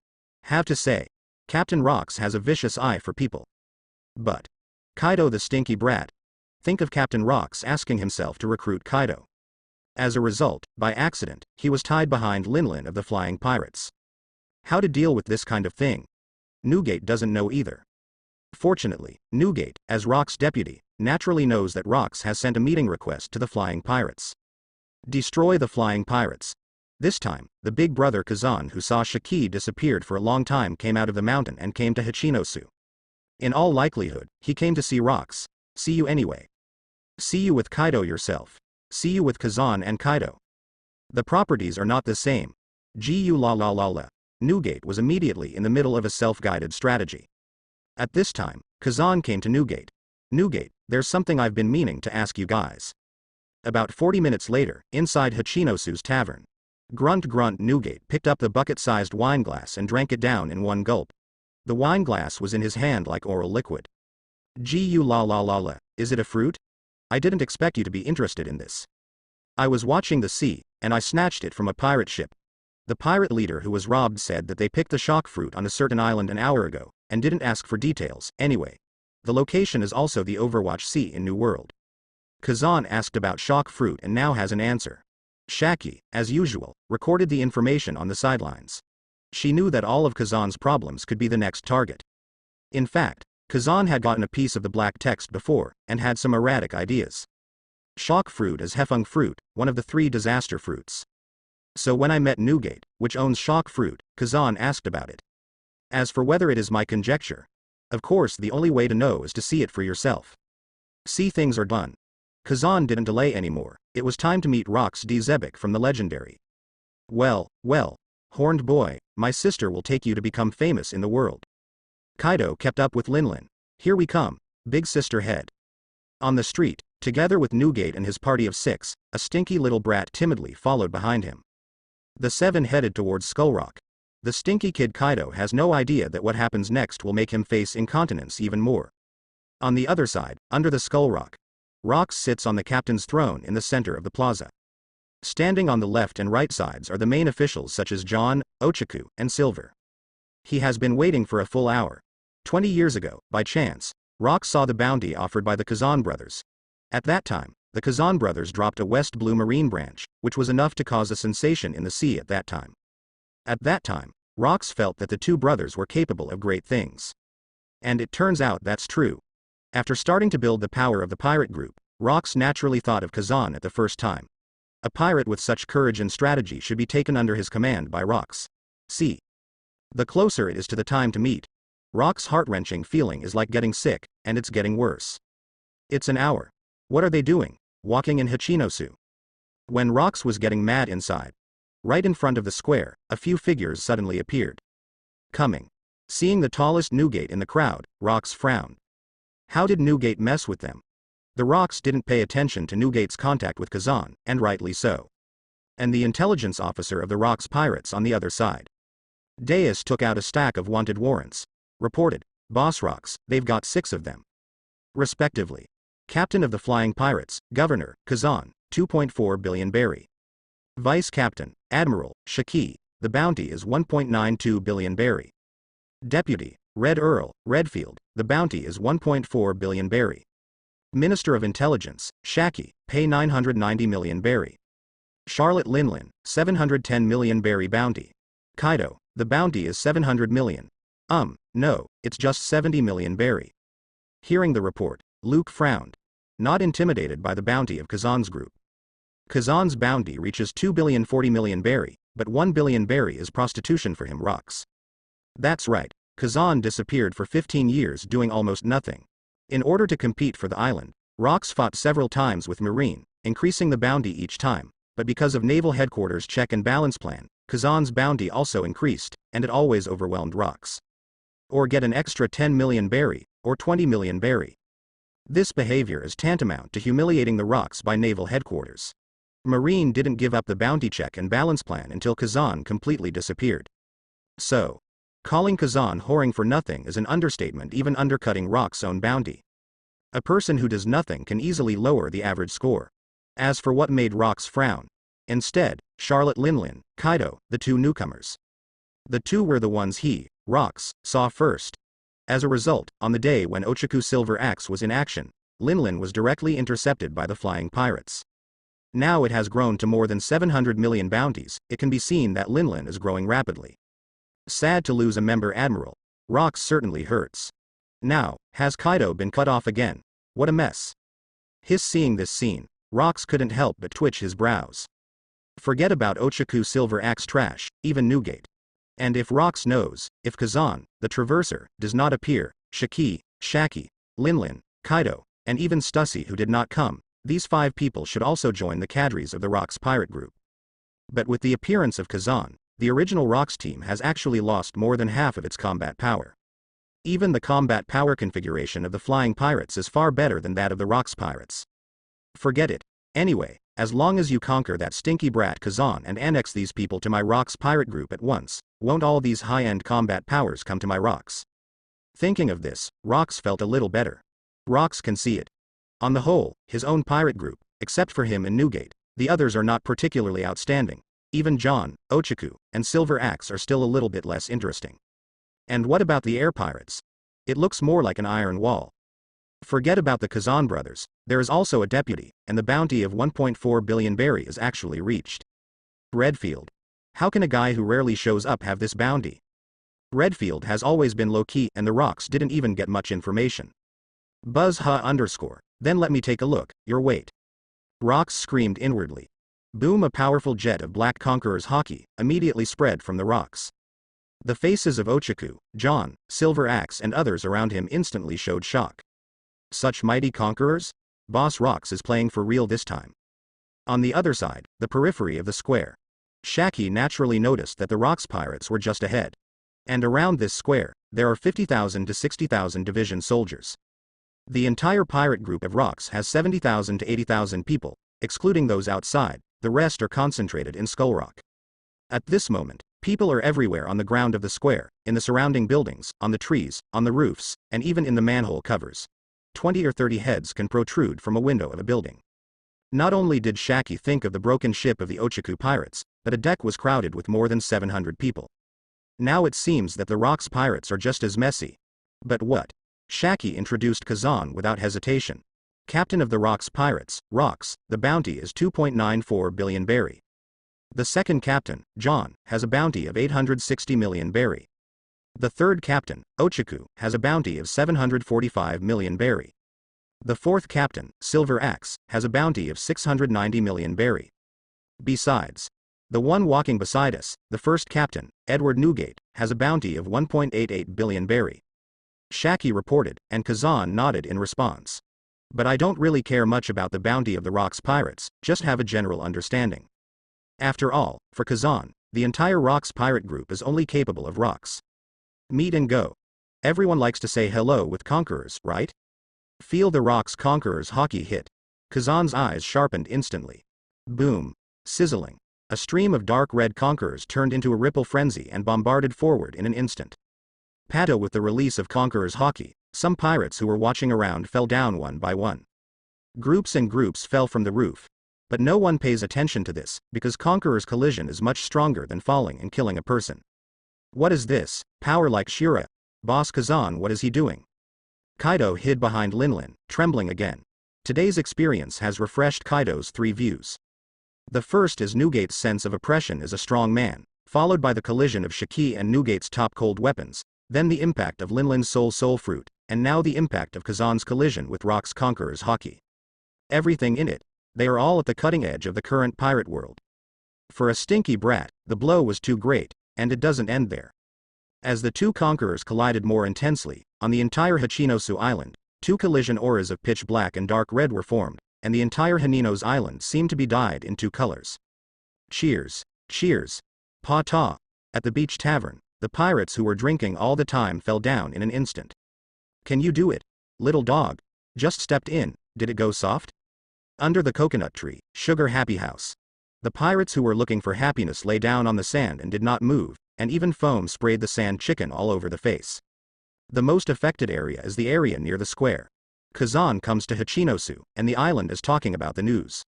Have to say, Captain Rocks has a vicious eye for people. But Kaido the stinky brat. Think of Captain Rocks asking himself to recruit Kaido. As a result, by accident, he was tied behind Linlin of the Flying Pirates. How to deal with this kind of thing? Newgate doesn't know either. Fortunately, Newgate, as Rocks' deputy, naturally knows that Rocks has sent a meeting request to the Flying Pirates. Destroy the Flying Pirates. This time, the big brother Kazan who saw Shiki disappeared for a long time came out of the mountain and came to Hachinosu. In all likelihood, he came to see Rocks. See you anyway. See you with Kaido yourself. See you with Kazan and Kaido. The properties are not the same. Gu la la la la. Newgate was immediately in the middle of a self-guided strategy. At this time, Kazan came to Newgate. Newgate, there's something I've been meaning to ask you guys. About 40 minutes later, inside Hachinosu's tavern. Grunt Newgate picked up the bucket-sized wineglass and drank it down in one gulp. The wine glass was in his hand like oral liquid. Gu la la la la, is it a fruit? I didn't expect you to be interested in this. I was watching the sea, and I snatched it from a pirate ship. The pirate leader who was robbed said that they picked the shock fruit on a certain island an hour ago, and didn't ask for details, anyway. The location is also the Overwatch Sea in New World. Kazan asked about shock fruit and now has an answer. Shiki, as usual, recorded the information on the sidelines. She knew that all of Kazan's problems could be the next target. In fact, Kazan had gotten a piece of the black text before, and had some erratic ideas. Shock fruit is Hefeng fruit, one of the 3 disaster fruits. So when I met Newgate, which owns shock fruit, Kazan asked about it. As for whether it is my conjecture, of course the only way to know is to see it for yourself. See, things are done. Kazan didn't delay anymore, it was time to meet Rox D. Zebek from the legendary. Well, horned boy, my sister will take you to become famous in the world. Kaido kept up with Linlin. Here we come, big sister head. On the street, together with Newgate and his party of 6, a stinky little brat timidly followed behind him. The 7 headed towards Skull Rock. The stinky kid Kaido has no idea that what happens next will make him face incontinence even more. On the other side, under the Skull Rock, Rox sits on the captain's throne in the center of the plaza. Standing on the left and right sides are the main officials such as John, Ochaku, and Silver. He has been waiting for a full hour. 20 years ago, by chance, Rox saw the bounty offered by the Kazan brothers. At that time, the Kazan brothers dropped a West Blue Marine branch, which was enough to cause a sensation in the sea at that time. At that time, Rox felt that the 2 brothers were capable of great things. And it turns out that's true. After starting to build the power of the pirate group, Rox naturally thought of Kazan at the first time. A pirate with such courage and strategy should be taken under his command by Rox. See. The closer it is to the time to meet, Rox's heart-wrenching feeling is like getting sick, and it's getting worse. It's an hour. What are they doing, walking in Hachinosu? When Rox was getting mad inside, right in front of the square, a few figures suddenly appeared. Coming. Seeing the tallest Newgate in the crowd, Rox frowned. How did Newgate mess with them? The Rox didn't pay attention to Newgate's contact with Kazan, and rightly so. And the intelligence officer of the Rox pirates on the other side. Deus took out a stack of wanted warrants. Reported, Boss Rox, they've got 6 of them. Respectively. Captain of the Flying Pirates, Governor, Kazan, 2.4 billion berry. Vice Captain, Admiral, Shiki, the bounty is 1.92 billion berry. Deputy, Red Earl, Redfield, the bounty is 1.4 billion berry. Minister of Intelligence, Shaki, pay 990 million berry. Charlotte Linlin, 710 million berry bounty. Kaido, the bounty is 700 million. No, it's just 70 million berry. Hearing the report, Luke frowned. Not intimidated by the bounty of Kazan's group. Kazan's bounty reaches 2.40 billion berry, but 1 billion berry is prostitution for him, Rox. That's right, Kazan disappeared for 15 years doing almost nothing. In order to compete for the island, Rox fought several times with Marine, increasing the bounty each time, but because of Naval Headquarters' check and balance plan, Kazan's bounty also increased, and it always overwhelmed Rox. Or get an extra 10 million berry, or 20 million berry. This behavior is tantamount to humiliating the Rox by Naval Headquarters. Marine didn't give up the bounty check and balance plan until Kazan completely disappeared. So, calling Kazan whoring for nothing is an understatement, even undercutting Rox's own bounty. A person who does nothing can easily lower the average score. As for what made Rox frown, instead, Charlotte Linlin, Kaido, the 2 newcomers. The 2 were the ones he, Rox, saw first. As a result, on the day when Ochaku Silver Axe was in action, Linlin was directly intercepted by the Flying Pirates. Now it has grown to more than 700 million bounties, it can be seen that Linlin is growing rapidly. Sad to lose a member admiral. Rox certainly hurts. Now, has Kaido been cut off again? What a mess. Seeing this scene, Rox couldn't help but twitch his brows. Forget about Ochaku Silver Axe trash, even Newgate. And if Rox knows, if Kazan, the Traverser, does not appear, Shiki, Linlin, Kaido, and even Stussy who did not come, these 5 people should also join the cadres of the Rox pirate group. But with the appearance of Kazan, the original Rox team has actually lost more than half of its combat power. Even the combat power configuration of the Flying Pirates is far better than that of the Rox pirates. Forget it. Anyway, as long as you conquer that stinky brat Kazan and annex these people to my Rox pirate group at once, won't all these high-end combat powers come to my Rox? Thinking of this, Rox felt a little better. Rox can see it. On the whole, his own pirate group, except for him and Newgate, the others are not particularly outstanding. Even John, Ochaku, and Silver Axe are still a little bit less interesting. And what about the air pirates? It looks more like an iron wall. Forget about the Kazan brothers, there is also a deputy, and the bounty of 1.4 billion berry is actually reached. Redfield. How can a guy who rarely shows up have this bounty? Redfield has always been low-key and the Rox didn't even get much information. Buzz ha _ then let me take a look, your weight. Rox screamed inwardly. Boom! A powerful jet of Black Conqueror's hockey immediately spread from the rocks. The faces of Ochaku, John, Silver Axe and others around him instantly showed shock. Such mighty conquerors? Boss Rox is playing for real this time. On the other side, the periphery of the square. Shiki naturally noticed that the Rox pirates were just ahead. And around this square, there are 50,000 to 60,000 division soldiers. The entire pirate group of Rox has 70,000 to 80,000 people, excluding those outside, the rest are concentrated in Skull Rock. At this moment, people are everywhere on the ground of the square, in the surrounding buildings, on the trees, on the roofs, and even in the manhole covers. 20 or 30 heads can protrude from a window of a building. Not only did Shiki think of the broken ship of the Ochaku pirates, but a deck was crowded with more than 700 people. Now it seems that the Rox pirates are just as messy. But what? Shiki introduced Kazan without hesitation. Captain of the Rox pirates, Rox, the bounty is 2.94 billion berry. The second captain, John, has a bounty of 860 million berry. The third captain, Ochaku, has a bounty of 745 million berry. The fourth captain, Silver Axe, has a bounty of 690 million berry. Besides, the one walking beside us, the first captain, Edward Newgate, has a bounty of 1.88 billion berry. Shiki reported, and Kazan nodded in response. But I don't really care much about the bounty of the Rox pirates, just have a general understanding. After all, for Kazan, the entire Rox pirate group is only capable of Rox. Meet and go. Everyone likes to say hello with conquerors, right? Feel the Rox conqueror's hockey hit. Kazan's eyes sharpened instantly. Boom. Sizzling. A stream of dark red conquerors turned into a ripple frenzy and bombarded forward in an instant. Pato with the release of conqueror's hockey, some pirates who were watching around fell down one by one. Groups and groups fell from the roof. But no one pays attention to this, because conqueror's collision is much stronger than falling and killing a person. What is this? Power like Shira. Boss Kazan, what is he doing? Kaido hid behind Linlin, trembling again. Today's experience has refreshed Kaido's 3 views. The first is Newgate's sense of oppression as a strong man, followed by the collision of Shiki and Newgate's top cold weapons, then the impact of Linlin's soul fruit, and now the impact of Kazan's collision with Rox Conqueror's hockey. Everything in it. They are all at the cutting edge of the current pirate world. For a stinky brat, the blow was too great, and it doesn't end there. As the two conquerors collided more intensely, on the entire Hachinosu Island, 2 collision auras of pitch black and dark red were formed, and the entire Hanino's Island seemed to be dyed in 2 colors. Cheers. Cheers. Pa-ta. At the beach tavern, the pirates who were drinking all the time fell down in an instant. Can you do it? Little dog. Just stepped in, did it go soft? Under the coconut tree, Sugar Happy House. The pirates who were looking for happiness lay down on the sand and did not move, and even foam sprayed the sand chicken all over the face. The most affected area is the area near the square. Kazan comes to Hachinosu, and the island is talking about the news.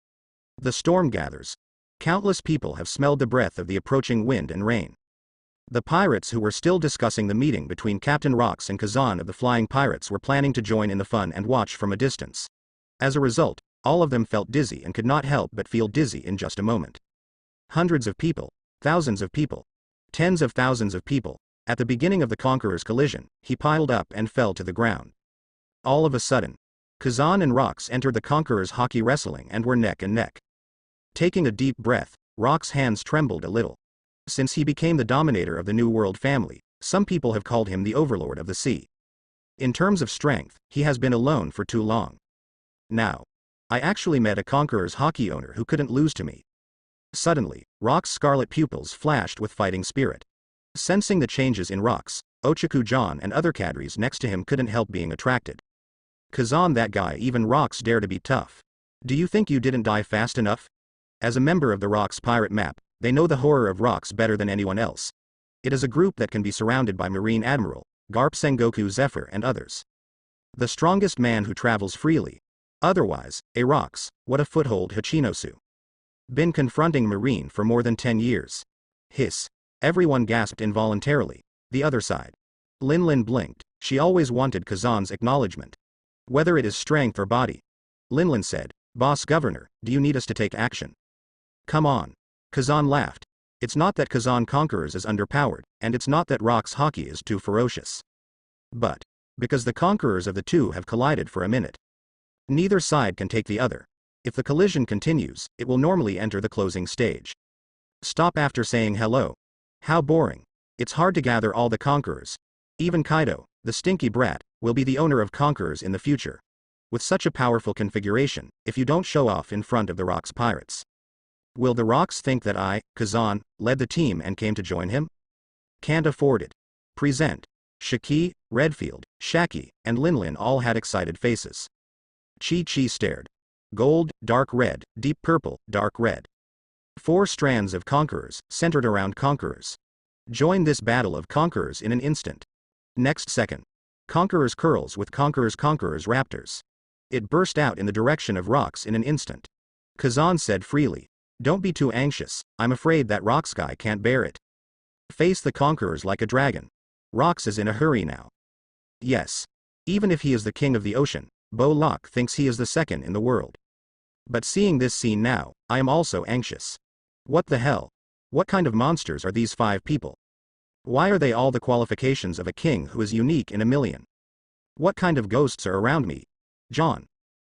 The storm gathers. Countless people have smelled the breath of the approaching wind and rain. The pirates who were still discussing the meeting between Captain Rox and Kazan of the Flying Pirates were planning to join in the fun and watch from a distance. As a result, all of them felt dizzy and could not help but feel dizzy in just a moment. Hundreds of people, thousands of people, tens of thousands of people. At the beginning of the Conqueror's collision, he piled up and fell to the ground. All of a sudden, Kazan and Rox entered the Conqueror's hockey wrestling and were neck and neck. Taking a deep breath, Rox's hands trembled a little. Since he became the dominator of the New World family, some people have called him the Overlord of the Sea. In terms of strength, he has been alone for too long. Now, I actually met a Conqueror's hockey owner who couldn't lose to me. Suddenly, Rox's scarlet pupils flashed with fighting spirit. Sensing the changes in Rox, Ochaku John and other cadres next to him couldn't help being attracted. Kazan, that guy, even Rox dare to be tough. Do you think you didn't die fast enough? As a member of the Rox pirate map, they know the horror of Rox better than anyone else. It is a group that can be surrounded by Marine Admiral, Garp Sengoku Zephyr and others. The strongest man who travels freely. Otherwise, a rocks, what a foothold Hachinosu. Been confronting Marine for more than 10 years. Hiss. Everyone gasped involuntarily. The other side. Linlin blinked. She always wanted Kazan's acknowledgement. Whether it is strength or body. Linlin said, Boss Governor, do you need us to take action? Come on. Kazan laughed. It's not that Kazan Conquerors is underpowered, and it's not that Rock's hockey is too ferocious. But, because the conquerors of the two have collided for a minute. Neither side can take the other. If the collision continues, it will normally enter the closing stage. Stop after saying hello. How boring. It's hard to gather all the conquerors. Even Kaido, the stinky brat, will be the owner of conquerors in the future. With such a powerful configuration, if you don't show off in front of the Rocks pirates. Will the Rocks think that I, Kazan, led the team and came to join him? Can't afford it. Present. Shiki, Redfield, Shaki, and Linlin all had excited faces. Chi stared. Gold, dark red, deep purple, dark red. 4 strands of conquerors, centered around conquerors. Join this battle of conquerors in an instant. Next second. Conquerors curls with conquerors raptors. It burst out in the direction of Rocks in an instant. Kazan said freely. Don't be too anxious, I'm afraid that Rocks guy can't bear it. Face the conquerors like a dragon. Rocks is in a hurry now. Yes. Even if he is the king of the ocean, Bo Locke thinks he is the second in the world. But seeing this scene now, I am also anxious. What the hell? What kind of monsters are these 5 people? Why are they all the qualifications of a king who is unique in a million? What kind of ghosts are around me? John.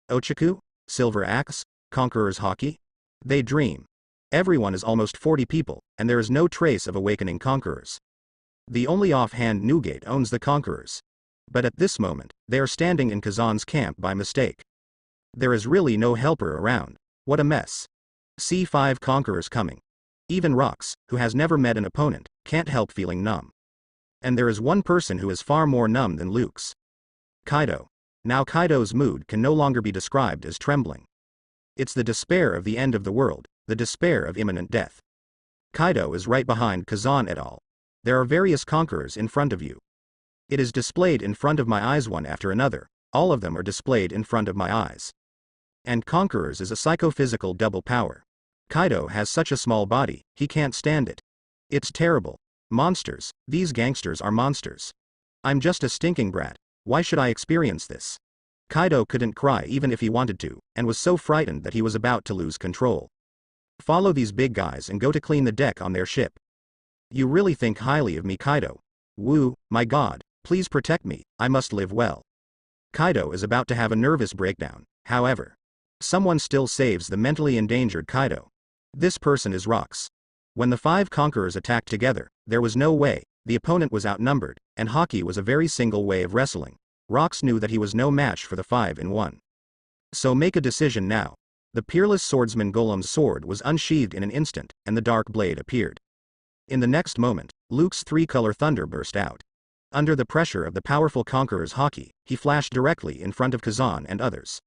Ochaku? Silver Axe? Conqueror's Hockey? They dream. Everyone is almost 40 people, and there is no trace of awakening conquerors. The only offhand Newgate owns the conquerors. But at this moment, they are standing in Kazan's camp by mistake. There is really no helper around. What a mess. See 5 conquerors coming. Even Rocks, who has never met an opponent, can't help feeling numb. And there is one person who is far more numb than Luke's. Kaido. Now Kaido's mood can no longer be described as trembling. It's the despair of the end of the world, the despair of imminent death. Kaido is right behind Kazan et al. There are various conquerors in front of you. It is displayed in front of my eyes one after another, all of them are displayed in front of my eyes. And conquerors is a psychophysical double power. Kaido has such a small body, he can't stand it. It's terrible. Monsters, these gangsters are monsters. I'm just a stinking brat, why should I experience this? Kaido couldn't cry even if he wanted to, and was so frightened that he was about to lose control. Follow these big guys and go to clean the deck on their ship. You really think highly of me, Kaido. Woo, my god, please protect me, I must live well. Kaido is about to have a nervous breakdown, however. Someone still saves the mentally endangered Kaido. This person is Rocks. When the 5 conquerors attacked together, there was no way, the opponent was outnumbered, and hockey was a very single way of wrestling. Rocks knew that he was no match for the 5 in 1. So make a decision now. The peerless swordsman Golem's sword was unsheathed in an instant, and the dark blade appeared. In the next moment, Luke's 3-color thunder burst out. Under the pressure of the powerful conqueror's hockey, he flashed directly in front of Kazan and others.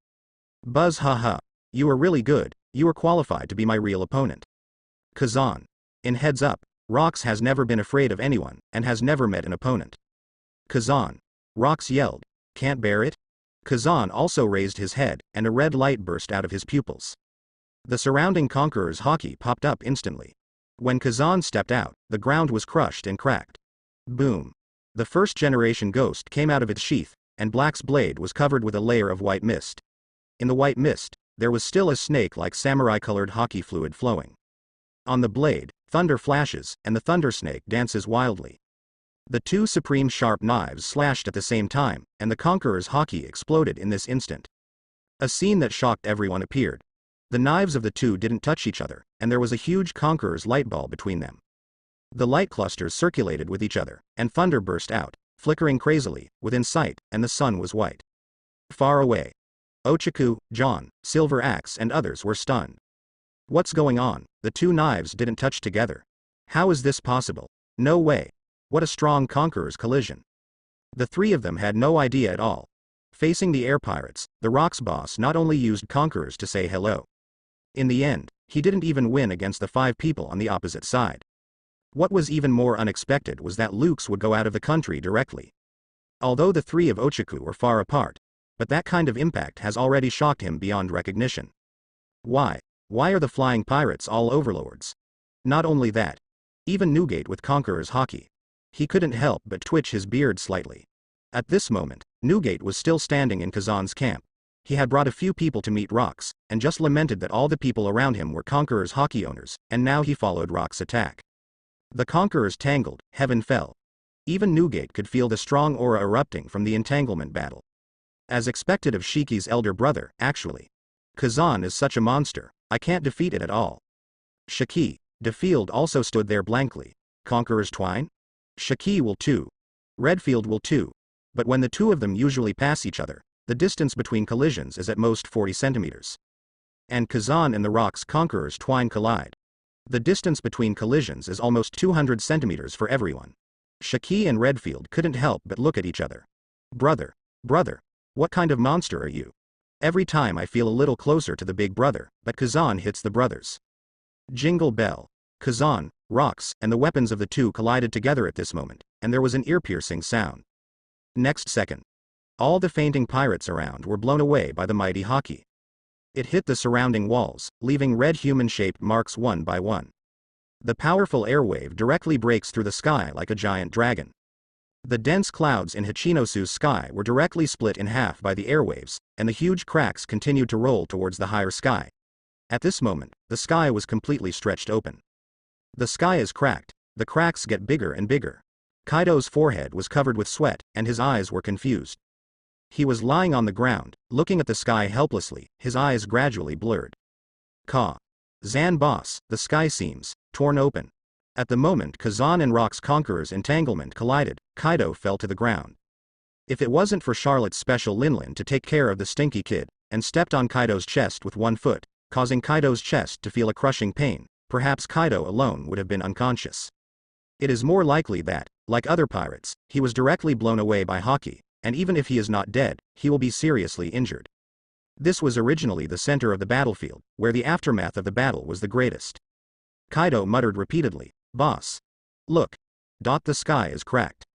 Buzz haha. You are really good, you are qualified to be my real opponent. Kazan. In heads up, Rocks has never been afraid of anyone, and has never met an opponent. Kazan. Rocks yelled. Can't bear it? Kazan also raised his head, and a red light burst out of his pupils. The surrounding conqueror's hockey popped up instantly. When Kazan stepped out, the ground was crushed and cracked. Boom. The first-generation ghost came out of its sheath, and Black's blade was covered with a layer of white mist. In the white mist, there was still a snake-like samurai-colored hockey fluid flowing. On the blade, thunder flashes, and the thunder snake dances wildly. The 2 supreme sharp knives slashed at the same time, and the conqueror's hockey exploded in this instant. A scene that shocked everyone appeared. The knives of the 2 didn't touch each other, and there was a huge conqueror's light ball between them. The light clusters circulated with each other, and thunder burst out, flickering crazily, within sight, and the sun was white. Far away. Ochaku, John, Silver Axe and others were stunned. What's going on? The 2 knives didn't touch together. How is this possible? No way. What a strong conqueror's collision. The 3 of them had no idea at all. Facing the air pirates, the Rocks boss not only used conquerors to say hello. In the end, he didn't even win against the 5 people on the opposite side. What was even more unexpected was that Luke's would go out of the country directly. Although the three of Ochaku were far apart, but that kind of impact has already shocked him beyond recognition. Why? Why are the flying pirates all overlords? Not only that. Even Newgate with Conqueror's Hockey. He couldn't help but twitch his beard slightly. At this moment, Newgate was still standing in Kazan's camp. He had brought a few people to meet Rox, and just lamented that all the people around him were Conqueror's Hockey owners, and now he followed Rox's attack. The Conquerors tangled, heaven fell. Even Newgate could feel the strong aura erupting from the entanglement battle. As expected of Shiki's elder brother, actually. Kazan is such a monster, I can't defeat it at all. Shiki, Defield also stood there blankly. Conqueror's Twine? Shiki will too. Redfield will too. But when the two of them usually pass each other, the distance between collisions is at most 40 centimeters. And Kazan and the Rock's Conqueror's Twine collide. The distance between collisions is almost 200 centimeters for everyone. Shiki and Redfield couldn't help but look at each other. Brother, what kind of monster are you? Every time I feel a little closer to the big brother, but Kazan hits the brothers. Jingle bell. Kazan, Rox, and the weapons of the two collided together at this moment, and there was an ear-piercing sound. Next second, all the fainting pirates around were blown away by the mighty hockey. It hit the surrounding walls, leaving red human-shaped marks one by one. The powerful airwave directly breaks through the sky like a giant dragon. The dense clouds in Hachinosu's sky were directly split in half by the airwaves, and the huge cracks continued to roll towards the higher sky. At this moment, the sky was completely stretched open. The sky is cracked, the cracks get bigger and bigger. Kaido's forehead was covered with sweat, and his eyes were confused. He was lying on the ground, looking at the sky helplessly, his eyes gradually blurred. Zan boss, the sky seems torn open. At the moment Kazan and Rock's Conqueror's entanglement collided, Kaido fell to the ground. If it wasn't for Charlotte's special Linlin to take care of the stinky kid, and stepped on Kaido's chest with one foot, causing Kaido's chest to feel a crushing pain, perhaps Kaido alone would have been unconscious. It is more likely that, like other pirates, he was directly blown away by hockey, and even if he is not dead, he will be seriously injured. This was originally the center of the battlefield, where the aftermath of the battle was the greatest. Kaido muttered repeatedly, "Boss. Look. The sky is cracked.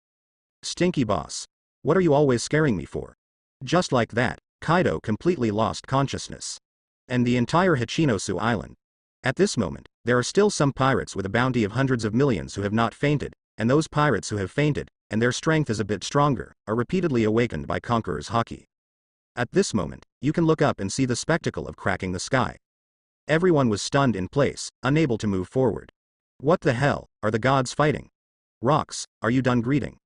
Stinky boss. What are you always scaring me for?" Just like that, Kaido completely lost consciousness. And the entire Hachinosu island. At this moment, there are still some pirates with a bounty of hundreds of millions who have not fainted, and those pirates who have fainted, and their strength is a bit stronger, are repeatedly awakened by Conqueror's hockey. At this moment, you can look up and see the spectacle of cracking the sky. Everyone was stunned in place, unable to move forward. What the hell, are the gods fighting? Rox, are you done greeting?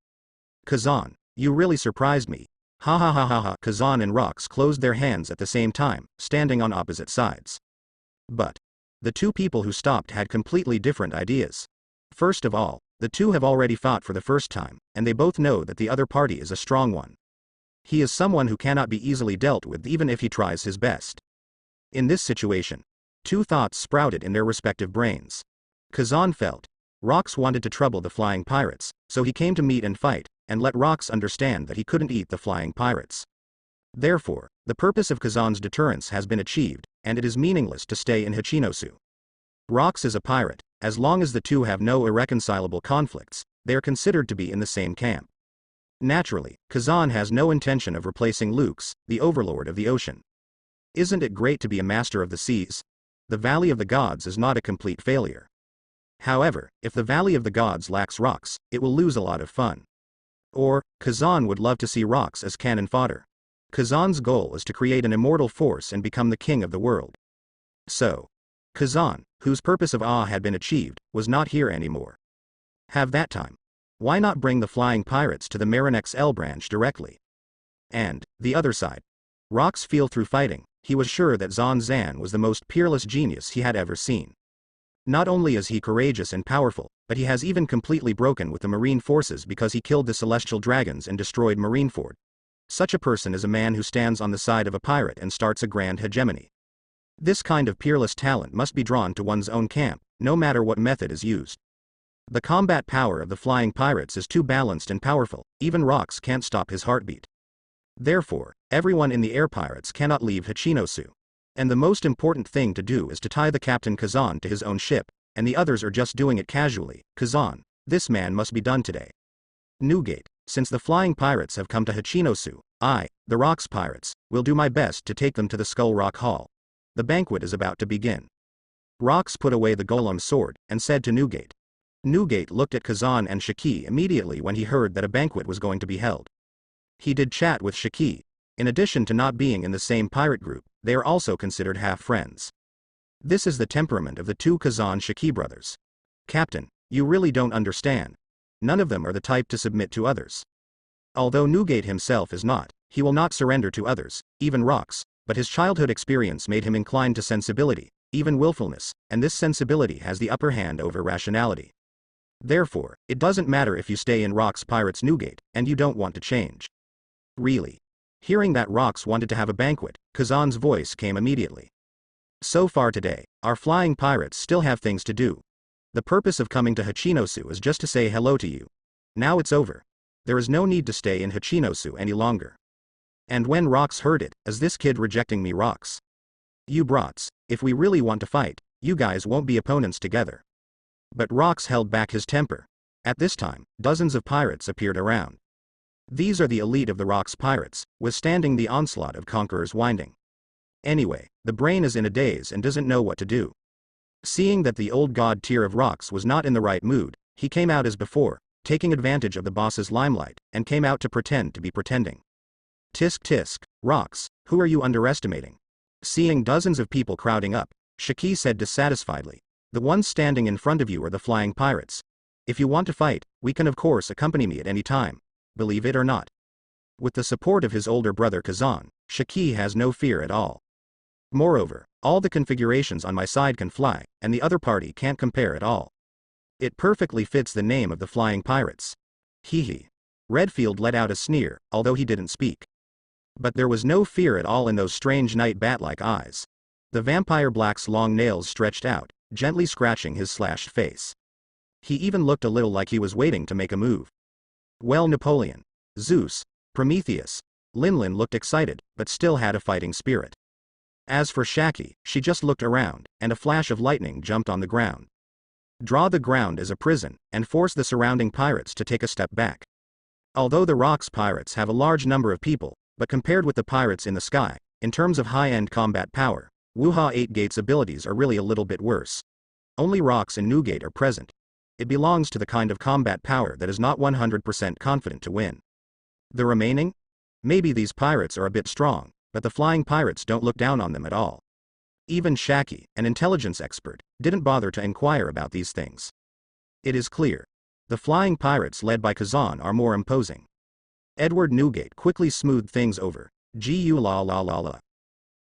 Kazan, you really surprised me. Ha ha ha ha ha. Kazan and Rox closed their hands at the same time, standing on opposite sides. But the two people who stopped had completely different ideas. First of all, the two have already fought for the first time, and they both know that the other party is a strong one. He is someone who cannot be easily dealt with even if he tries his best. In this situation, two thoughts sprouted in their respective brains. Kazan felt Rox wanted to trouble the flying pirates, so he came to meet and fight, and let Rox understand that he couldn't eat the flying pirates. Therefore, the purpose of Kazan's deterrence has been achieved, and it is meaningless to stay in Hachinosu. Rox is a pirate. As long as the two have no irreconcilable conflicts, they are considered to be in the same camp. Naturally, Kazan has no intention of replacing Luke's, the overlord of the ocean. Isn't it great to be a master of the seas? The Valley of the Gods is not a complete failure. However, if the Valley of the Gods lacks Rox, it will lose a lot of fun. Or, Kazan would love to see Rox as cannon fodder. Kazan's goal is to create an immortal force and become the king of the world. So, Kazan, whose purpose of awe had been achieved, was not here anymore. Have that time. Why not bring the flying pirates to the Marinex L branch directly? And, the other side. Rox feel through fighting, he was sure that Zan was the most peerless genius he had ever seen. Not only is he courageous and powerful, but he has even completely broken with the marine forces because he killed the celestial dragons and destroyed Marineford. Such a person is a man who stands on the side of a pirate and starts a grand hegemony. This kind of peerless talent must be drawn to one's own camp, no matter what method is used. The combat power of the flying pirates is too balanced and powerful, even Rox can't stop his heartbeat. Therefore, everyone in the air pirates cannot leave Hachinosu. And the most important thing to do is to tie the Captain Kazan to his own ship, and the others are just doing it casually. Kazan, this man must be done today. Newgate, since the flying pirates have come to Hachinosu, I, the Rocks Pirates, will do my best to take them to the Skull Rock Hall. The banquet is about to begin. Rocks put away the golem's sword, and said to Newgate. Newgate looked at Kazan and Shiki immediately when he heard that a banquet was going to be held. He did chat with Shiki. In addition to not being in the same pirate group, they are also considered half-friends. This is the temperament of the two Kazan-Shiki brothers. Captain, you really don't understand. None of them are the type to submit to others. Although Newgate himself is not, he will not surrender to others, even Rocks, but his childhood experience made him inclined to sensibility, even willfulness, and this sensibility has the upper hand over rationality. Therefore, it doesn't matter if you stay in Rocks Pirates Newgate, and you don't want to change. Really. Hearing that Rocks wanted to have a banquet, Kazan's voice came immediately. So far today, our flying pirates still have things to do. The purpose of coming to Hachinosu is just to say hello to you. Now it's over. There is no need to stay in Hachinosu any longer. And when Rocks heard it, is this kid rejecting me? Rocks? You brats, if we really want to fight, you guys won't be opponents together. But Rocks held back his temper. At this time, dozens of pirates appeared around. These are the elite of the Rocks Pirates, withstanding the onslaught of conquerors winding. Anyway, the brain is in a daze and doesn't know what to do. Seeing that the old god tier of Rocks was not in the right mood, he came out as before, taking advantage of the boss's limelight, and came out to pretend to be pretending. Tisk tisk, Rocks, who are you underestimating? Seeing dozens of people crowding up, Shiki said dissatisfiedly. The ones standing in front of you are the flying pirates. If you want to fight, we can of course accompany me at any time. Believe it or not. With the support of his older brother Kazan, Shiki has no fear at all. Moreover, all the configurations on my side can fly, and the other party can't compare at all. It perfectly fits the name of the flying pirates. Hee hee. Redfield let out a sneer, although he didn't speak. But there was no fear at all in those strange night bat-like eyes. The vampire black's long nails stretched out, gently scratching his slashed face. He even looked a little like he was waiting to make a move. Well, Napoleon, Zeus, Prometheus, Linlin looked excited, but still had a fighting spirit. As for Shaki, she just looked around, and a flash of lightning jumped on the ground. Draw the ground as a prison, and force the surrounding pirates to take a step back. Although the Rocks Pirates have a large number of people, but compared with the pirates in the sky, in terms of high-end combat power, Wuha 8 Gate's abilities are really a little bit worse. Only Rocks and Newgate are present. It belongs to the kind of combat power that is not 100% confident to win. The remaining? Maybe these pirates are a bit strong, but the flying pirates don't look down on them at all. Even Shaki, an intelligence expert, didn't bother to inquire about these things. It is clear. The flying pirates led by Kazan are more imposing. Edward Newgate quickly smoothed things over. Gu la la la la.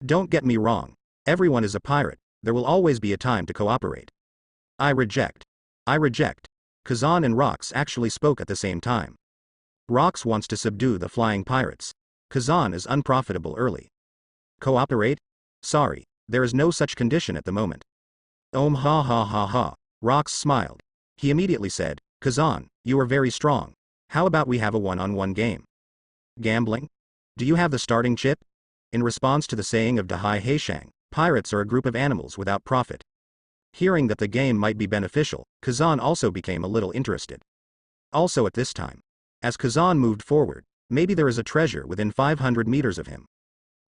Don't get me wrong. Everyone is a pirate, there will always be a time to cooperate. I reject. I reject. Kazan and Rocks actually spoke at the same time. Rocks wants to subdue the flying pirates. Kazan is unprofitable early. Cooperate? Sorry, there is no such condition at the moment. Ha ha ha ha. Rocks smiled. He immediately said, Kazan, you are very strong. How about we have a one-on-one game? Gambling? Do you have the starting chip? In response to the saying of Dahai Heishang, pirates are a group of animals without profit. Hearing that the game might be beneficial, Kazan also became a little interested. Also at this time, as Kazan moved forward, maybe there is a treasure within 500 meters of him.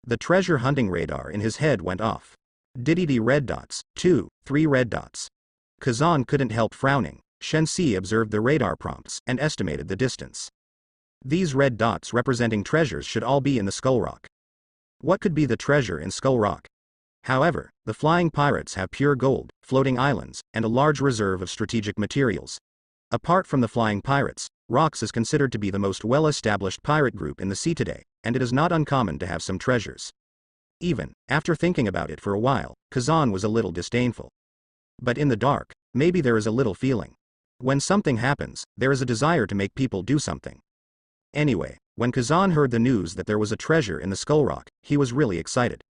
The treasure hunting radar in his head went off. Diddy red dots, 2, 3 red dots. Kazan couldn't help frowning. Shensi observed the radar prompts and estimated the distance. These red dots representing treasures should all be in the Skull Rock. What could be the treasure in Skull Rock? However, the flying pirates have pure gold, floating islands, and a large reserve of strategic materials. Apart from the flying pirates, Rocks is considered to be the most well-established pirate group in the sea today, and it is not uncommon to have some treasures. Even, after thinking about it for a while, Kazan was a little disdainful. But in the dark, maybe there is a little feeling. When something happens, there is a desire to make people do something. Anyway, when Kazan heard the news that there was a treasure in the Skull Rock, he was really excited.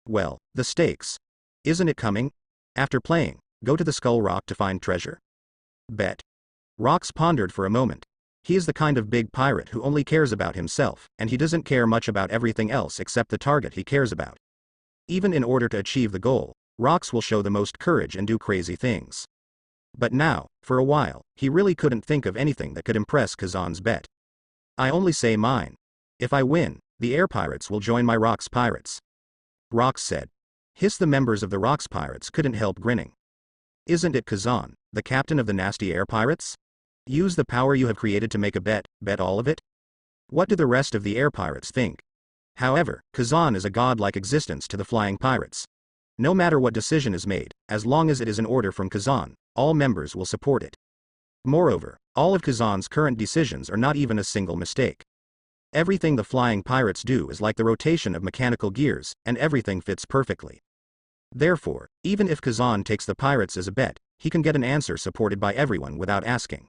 Well, the stakes. Isn't it coming? After playing, go to the Skull Rock to find treasure? Bet. Rocks pondered for a moment. He is the kind of big pirate who only cares about himself, and he doesn't care much about everything else except the target he cares about. Even in order to achieve the goal, Rocks will show the most courage and do crazy things. But now, for a while, he really couldn't think of anything that could impress Kazan's bet. I only say mine. If I win, the air pirates will join my rocks pirates. Rocks said. Hiss, the members of the rocks pirates couldn't help grinning. Isn't it Kazan, the captain of the nasty air pirates? Use the power you have created to make a bet all of it? What do the rest of the air pirates think? However, Kazan is a godlike existence to the flying pirates. No matter what decision is made, as long as it is an order from Kazan, all members will support it. Moreover, all of Kazan's current decisions are not even a single mistake. Everything the flying pirates do is like the rotation of mechanical gears, and everything fits perfectly. Therefore, even if Kazan takes the pirates as a bet, he can get an answer supported by everyone without asking.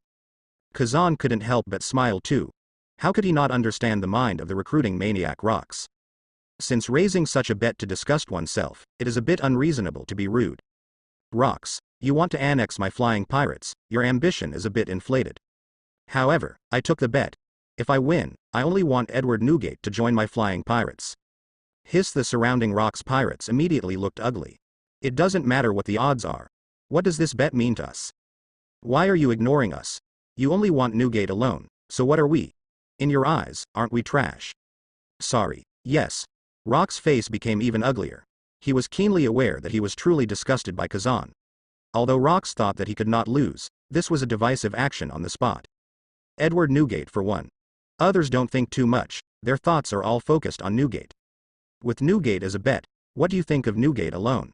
Kazan couldn't help but smile too. How could he not understand the mind of the recruiting maniac Rocks? Since raising such a bet to disgust oneself, it is a bit unreasonable to be rude. Rocks, you want to annex my flying pirates, your ambition is a bit inflated. However, I took the bet. If I win, I only want Edward Newgate to join my flying pirates. Hiss, the surrounding Rocks pirates immediately looked ugly. It doesn't matter what the odds are. What does this bet mean to us? Why are you ignoring us? You only want Newgate alone, so what are we? In your eyes, aren't we trash? Sorry, yes. Rocks' face became even uglier. He was keenly aware that he was truly disgusted by Kazan. Although Rocks thought that he could not lose, this was a divisive action on the spot. Edward Newgate for one. Others don't think too much, their thoughts are all focused on Newgate. With Newgate as a bet, what do you think of Newgate alone?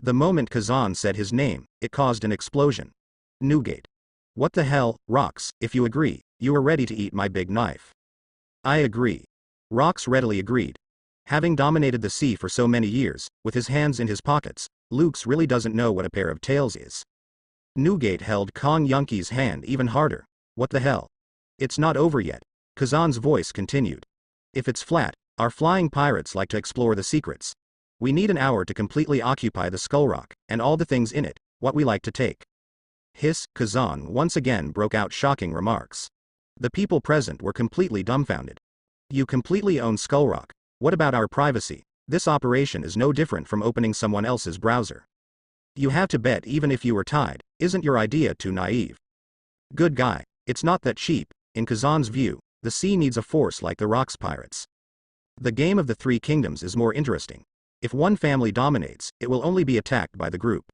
The moment Kazan said his name, it caused an explosion. Newgate. What the hell, Rocks, if you agree, you are ready to eat my big knife. I agree. Rocks readily agreed. Having dominated the sea for so many years, with his hands in his pockets, Luke's really doesn't know what a pair of tails is. Newgate held Kong Yunky's hand even harder. What the hell? It's not over yet. Kazan's voice continued. If it's flat, our flying pirates like to explore the secrets. We need an hour to completely occupy the Skull Rock, and all the things in it, what we like to take. Hiss, Kazan once again broke out shocking remarks. The people present were completely dumbfounded. You completely own Skull Rock. What about our privacy? This operation is no different from opening someone else's browser. You have to bet even if you were tied, isn't your idea too naive? Good guy, it's not that cheap. In Kazan's view, the sea needs a force like the Rocks pirates. The game of the Three Kingdoms is more interesting. If one family dominates, it will only be attacked by the group.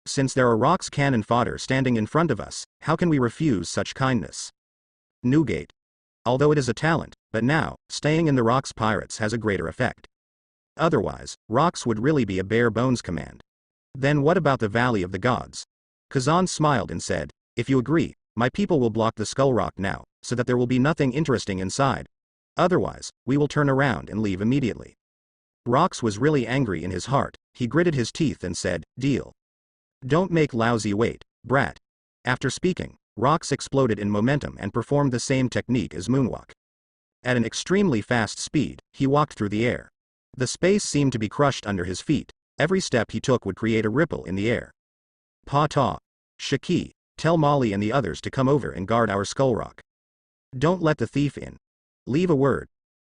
Since there are Rocks cannon fodder standing in front of us, how can we refuse such kindness? Newgate. Although it is a talent, but now, staying in the Rocks pirates has a greater effect. Otherwise, Rocks would really be a bare bones command. Then what about the Valley of the Gods? Kazan smiled and said, if you agree, my people will block the Skull Rock now, so that there will be nothing interesting inside. Otherwise, we will turn around and leave immediately. Rocks was really angry in his heart. He gritted his teeth and said, deal. Don't make lousy wait, brat. After speaking, Rocks exploded in momentum and performed the same technique as moonwalk. At an extremely fast speed, he walked through the air. The space seemed to be crushed under his feet. Every step he took would create a ripple in the air. Pa-ta. Shiki, tell Molly and the others to come over and guard our Skull Rock. Don't let the thief in. Leave a word.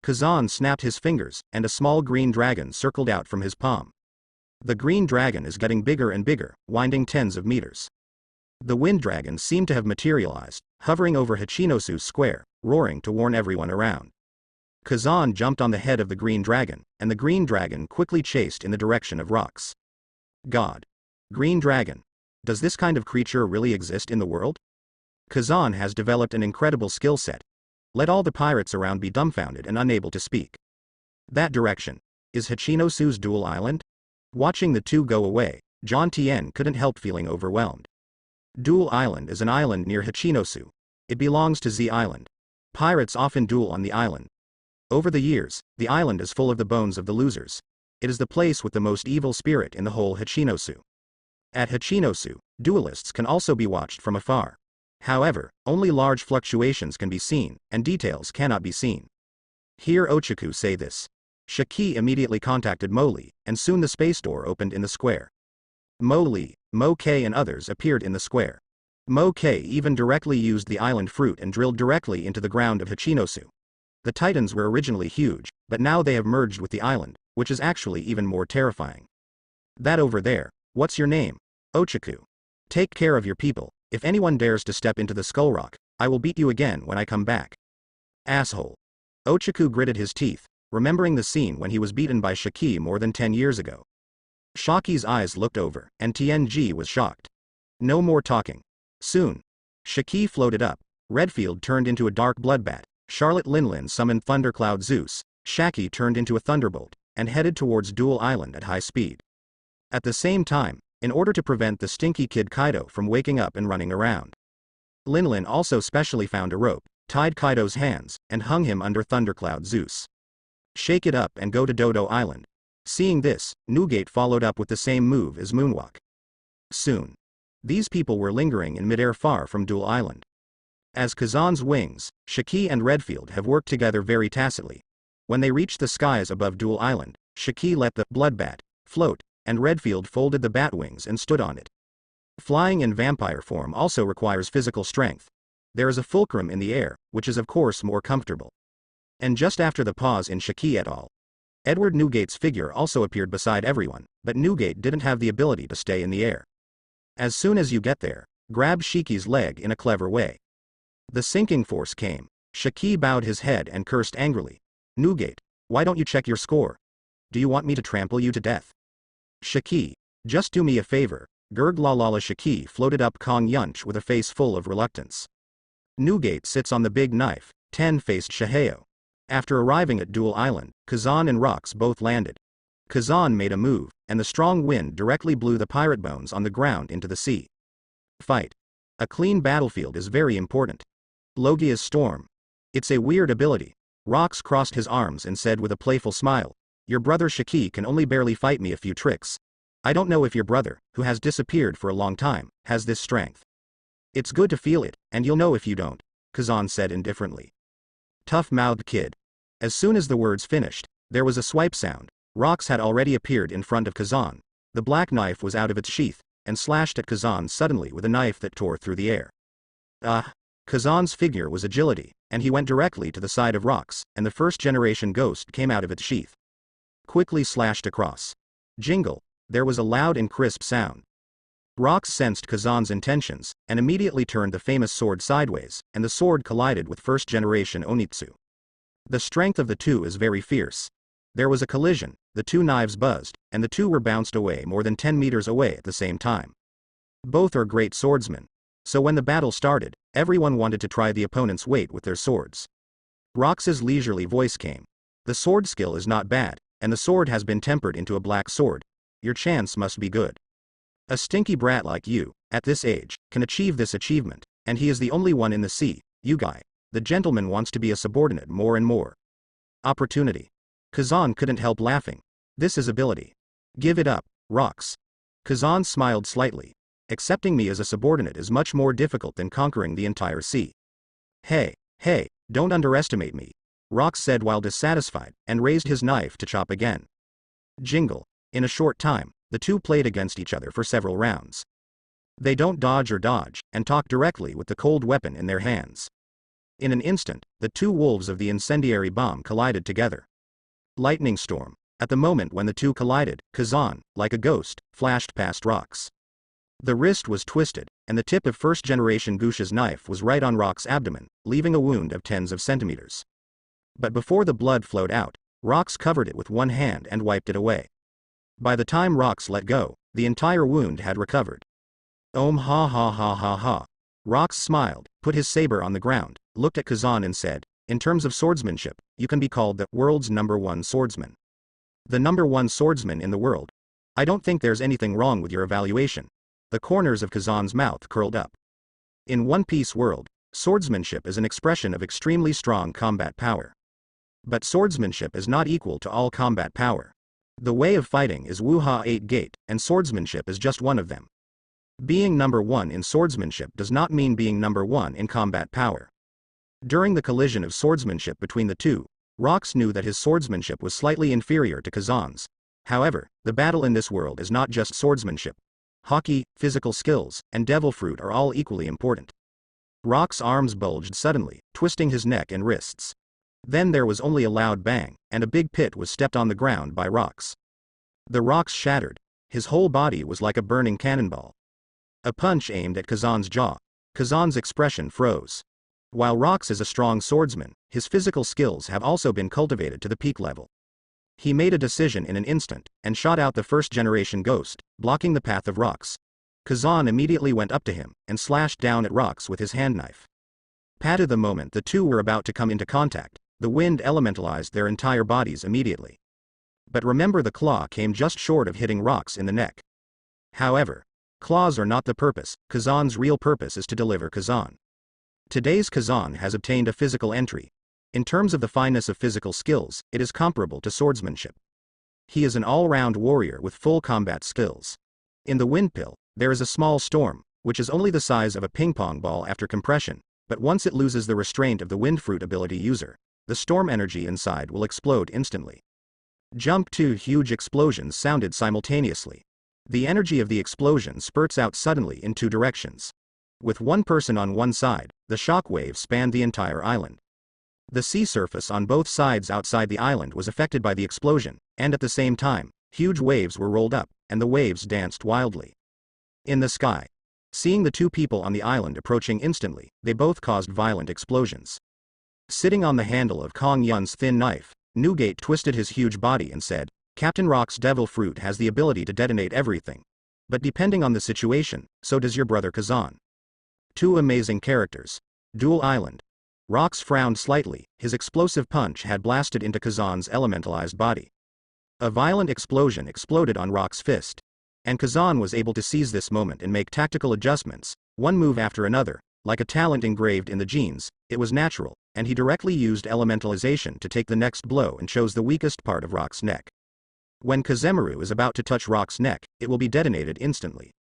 Kazan snapped his fingers, and a small green dragon circled out from his palm. The green dragon is getting bigger and bigger, winding tens of meters. The wind dragon seemed to have materialized, hovering over Hachinosu's square, roaring to warn everyone around. Kazan jumped on the head of the green dragon, and the green dragon quickly chased in the direction of Rocks. God. Green dragon. Does this kind of creature really exist in the world? Kazan has developed an incredible skill set. Let all the pirates around be dumbfounded and unable to speak. That direction. Is Hachinosu's dual island? Watching the two go away, John Tien couldn't help feeling overwhelmed. Dual Island is an island near Hachinosu. It belongs to Z Island. Pirates often duel on the island. Over the years, the island is full of the bones of the losers. It is the place with the most evil spirit in the whole Hachinosu. At Hachinosu, duelists can also be watched from afar. However, only large fluctuations can be seen, and details cannot be seen. Hear Ochaku say this. Shiki immediately contacted Moli, and soon the space door opened in the square. Moli, Mo K and others appeared in the square. Mo K even directly used the island fruit and drilled directly into the ground of Hachinosu. The Titans were originally huge, but now they have merged with the island, which is actually even more terrifying. That over there, what's your name? Ochaku. Take care of your people. If anyone dares to step into the skull rock, I will beat you again when I come back. Asshole. Ochaku gritted his teeth, remembering the scene when he was beaten by Shiki more than 10 years ago. Shaki's eyes looked over, and TNG was shocked. No more talking. Soon. Shiki floated up. Redfield turned into a dark bloodbat. Charlotte Linlin summoned Thundercloud Zeus. Shaki turned into a thunderbolt, and headed towards Duel Island at high speed. At the same time, in order to prevent the stinky kid Kaido from waking up and running around, Linlin also specially found a rope, tied Kaido's hands, and hung him under Thundercloud Zeus. Shake it up and go to Dodo Island. Seeing this, Newgate followed up with the same move as Moonwalk. Soon. These people were lingering in midair far from Duel Island. As Kazan's wings, Shiki and Redfield have worked together very tacitly. When they reached the skies above Duel Island, Shiki let the bloodbat float, and Redfield folded the bat wings and stood on it. Flying in vampire form also requires physical strength. There is a fulcrum in the air, which is of course more comfortable. And just after the pause in Shiki et al., Edward Newgate's figure also appeared beside everyone, but Newgate didn't have the ability to stay in the air. As soon as you get there, grab Shiki's leg in a clever way. The sinking force came. Shiki bowed his head and cursed angrily. Newgate, why don't you check your score? Do you want me to trample you to death? Shiki, just do me a favor. Gurglalala. Shiki floated up Kong Yunch with a face full of reluctance. Newgate sits on the big knife. Ten-faced Shaheo. After arriving at Duel Island, Kazan and Rox both landed. Kazan made a move, and the strong wind directly blew the pirate bones on the ground into the sea. Fight. A clean battlefield is very important. Logia's Storm. It's a weird ability. Rox crossed his arms and said with a playful smile, your brother Shiki can only barely fight me a few tricks. I don't know if your brother, who has disappeared for a long time, has this strength. It's good to feel it, and you'll know if you don't, Kazan said indifferently. Tough-mouthed kid. As soon as the words finished, there was a swipe sound. Rox had already appeared in front of Kazan. The black knife was out of its sheath, and slashed at Kazan suddenly with a knife that tore through the air. Kazan's figure was agility, and he went directly to the side of Rox, and the first-generation ghost came out of its sheath. Quickly slashed across. Jingle. There was a loud and crisp sound. Rox sensed Kazan's intentions, and immediately turned the famous sword sideways, and the sword collided with first-generation Onitsu. The strength of the two is very fierce. There was a collision, the two knives buzzed, and the two were bounced away more than 10 meters away at the same time. Both are great swordsmen. So when the battle started, everyone wanted to try the opponent's weight with their swords. Rox's leisurely voice came. The sword skill is not bad, and the sword has been tempered into a black sword. Your chance must be good. A stinky brat like you, at this age, can achieve this achievement, and he is the only one in the sea, you guy. The gentleman wants to be a subordinate more and more. Opportunity. Kazan couldn't help laughing. This is ability. Give it up, Rox. Kazan smiled slightly. Accepting me as a subordinate is much more difficult than conquering the entire sea. Hey, don't underestimate me, Rox said while dissatisfied, and raised his knife to chop again. Jingle. In a short time, the two played against each other for several rounds. They don't dodge or dodge, and talk directly with the cold weapon in their hands. In an instant, the two wolves of the incendiary bomb collided together. Lightning storm. At the moment when the two collided, Kazan, like a ghost, flashed past Rox. The wrist was twisted, and the tip of first-generation Gusha's knife was right on Rox's abdomen, leaving a wound of tens of centimeters. But before the blood flowed out, Rox covered it with one hand and wiped it away. By the time Rox let go, the entire wound had recovered. Ha ha ha ha ha. Rox smiled, put his saber on the ground, looked at Kazan and said, in terms of swordsmanship, you can be called the world's #1 swordsman. The #1 swordsman in the world. I don't think there's anything wrong with your evaluation. The corners of Kazan's mouth curled up. In One Piece world, swordsmanship is an expression of extremely strong combat power. But swordsmanship is not equal to all combat power. The way of fighting is Wuha 8 Gate, and swordsmanship is just one of them. Being #1 in swordsmanship does not mean being #1 in combat power. During the collision of swordsmanship between the two, Rox knew that his swordsmanship was slightly inferior to Kazan's. However, the battle in this world is not just swordsmanship. Hockey, physical skills, and devil fruit are all equally important. Rox's arms bulged suddenly, twisting his neck and wrists. Then there was only a loud bang, and a big pit was stepped on the ground by Rox. The rocks shattered. His whole body was like a burning cannonball. A punch aimed at Kazan's jaw. Kazan's expression froze. While Rox is a strong swordsman, his physical skills have also been cultivated to the peak level. He made a decision in an instant, and shot out the first-generation ghost, blocking the path of Rox. Kazan immediately went up to him, and slashed down at Rox with his handknife. At the moment the two were about to come into contact, the wind elementalized their entire bodies immediately. But remember, the claw came just short of hitting Rox in the neck. However, claws are not the purpose. Kazan's real purpose is to deliver Kazan. Today's Kazan has obtained a physical entry. In terms of the fineness of physical skills, it is comparable to swordsmanship. He is an all-round warrior with full combat skills. In the wind pill, there is a small storm, which is only the size of a ping-pong ball after compression, but once it loses the restraint of the wind fruit ability user, the storm energy inside will explode instantly. Jump! Two huge explosions sounded simultaneously. The energy of the explosion spurts out suddenly in two directions. With one person on one side, the shock wave spanned the entire island. The sea surface on both sides outside the island was affected by the explosion, and at the same time, huge waves were rolled up, and the waves danced wildly. In the sky, seeing the two people on the island approaching instantly, they both caused violent explosions. Sitting on the handle of Kong Yun's thin knife, Newgate twisted his huge body and said, "Captain Rock's devil fruit has the ability to detonate everything. But depending on the situation, so does your brother Kazan." Two amazing characters. Dual Island. Rox frowned slightly, his explosive punch had blasted into Kazan's elementalized body. A violent explosion exploded on Rox's fist. And Kazan was able to seize this moment and make tactical adjustments, one move after another, like a talent engraved in the genes. It was natural, and he directly used elementalization to take the next blow and chose the weakest part of Rox's neck. When Kazemaru is about to touch Rox's neck, it will be detonated instantly.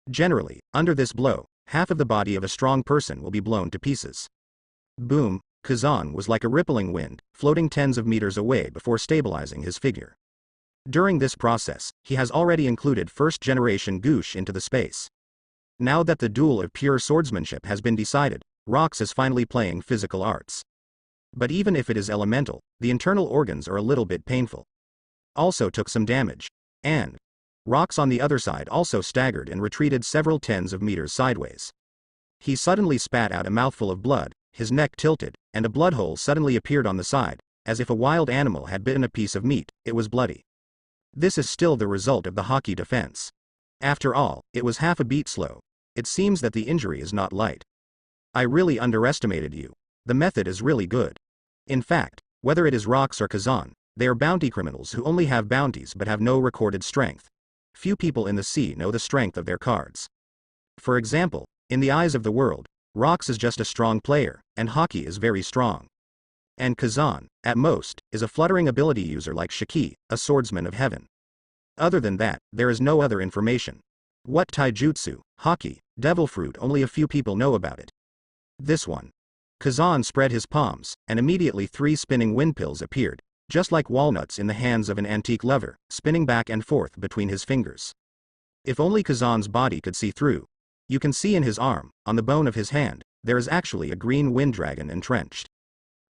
Generally, under this blow, half of the body of a strong person will be blown to pieces. Boom! Kazan was like a rippling wind, floating tens of meters away before stabilizing his figure. During this process, he has already included first-generation Goosh into the space. Now that the duel of pure swordsmanship has been decided, Rox is finally playing physical arts. But even if it is elemental, the internal organs are a little bit painful. Also took some damage. And Rox on the other side also staggered and retreated several tens of meters sideways. He suddenly spat out a mouthful of blood, his neck tilted, and a blood hole suddenly appeared on the side, as if a wild animal had bitten a piece of meat. It was bloody. This is still the result of the hockey defense. After all, it was half a beat slow. It seems that the injury is not light. I really underestimated you. The method is really good. In fact, whether it is Rox or Kazan, they are bounty criminals who only have bounties but have no recorded strength. Few people in the sea know the strength of their cards. For example, in the eyes of the world, Rox is just a strong player, and hockey is very strong. And Kazan, at most, is a fluttering ability user like Shiki, a swordsman of heaven. Other than that, there is no other information. What taijutsu, hockey, devil fruit, only a few people know about it. This one. Kazan spread his palms, and immediately 3 spinning wind pills appeared, just like walnuts in the hands of an antique lover, spinning back and forth between his fingers. If only Kazan's body could see through. You can see in his arm, on the bone of his hand, there is actually a green wind dragon entrenched.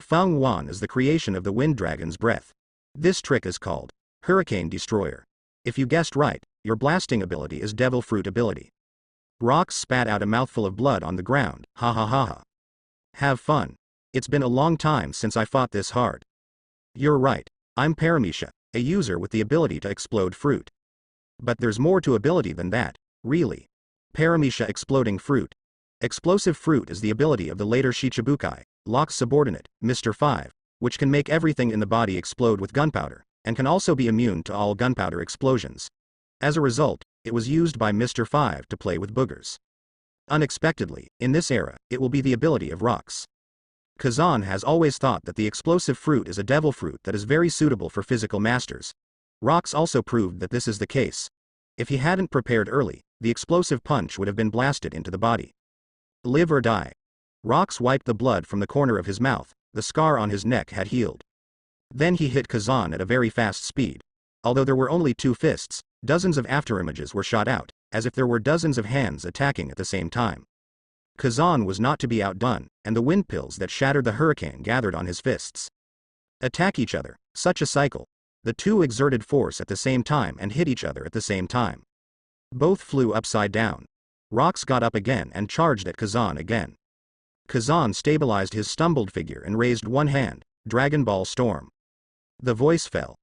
Feng Wan is the creation of the wind dragon's breath. This trick is called Hurricane Destroyer. If you guessed right, your blasting ability is Devil Fruit ability. Rox spat out a mouthful of blood on the ground. Ha ha ha ha. Have fun. It's been a long time since I fought this hard. You're right, I'm Paramisha, a user with the ability to explode fruit. But there's more to ability than that, really. Paramisha Exploding Fruit. Explosive fruit is the ability of the later Shichibukai, Locke's subordinate, Mr. 5, which can make everything in the body explode with gunpowder, and can also be immune to all gunpowder explosions. As a result, it was used by Mr. 5 to play with boogers. Unexpectedly, in this era, it will be the ability of Rox. Kazan has always thought that the explosive fruit is a devil fruit that is very suitable for physical masters. Rox also proved that this is the case. If he hadn't prepared early, the explosive punch would have been blasted into the body. Live or die. Rox wiped the blood from the corner of his mouth, the scar on his neck had healed. Then he hit Kazan at a very fast speed. Although there were only 2 fists, dozens of afterimages were shot out, as if there were dozens of hands attacking at the same time. Kazan was not to be outdone, and the wind pills that shattered the hurricane gathered on his fists. Attack each other, such a cycle. The two exerted force at the same time and hit each other at the same time. Both flew upside down. Rox got up again and charged at Kazan again. Kazan stabilized his stumbled figure and raised one hand, Dragon Ball Storm. The voice fell.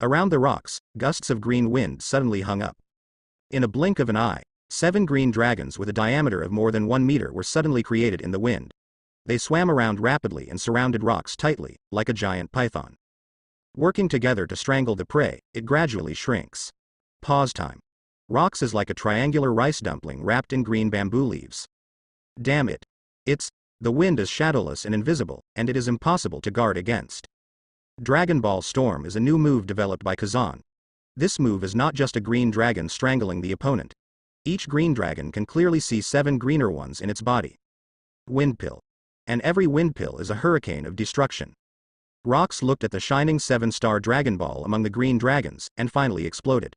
Around the rocks, gusts of green wind suddenly hung up. In a blink of an eye, 7 green dragons with a diameter of more than 1 meter were suddenly created in the wind. They swam around rapidly and surrounded Rox tightly, like a giant python. Working together to strangle the prey, it gradually shrinks. Pause time. Rox is like a triangular rice dumpling wrapped in green bamboo leaves. Damn it. The wind is shadowless and invisible, and it is impossible to guard against. Dragon Ball Storm is a new move developed by Kazan. This move is not just a green dragon strangling the opponent. Each green dragon can clearly see 7 greener ones in its body. Wind pill. And every wind pill is a hurricane of destruction. Rox looked at the shining 7-star Dragon Ball among the green dragons, and finally exploded.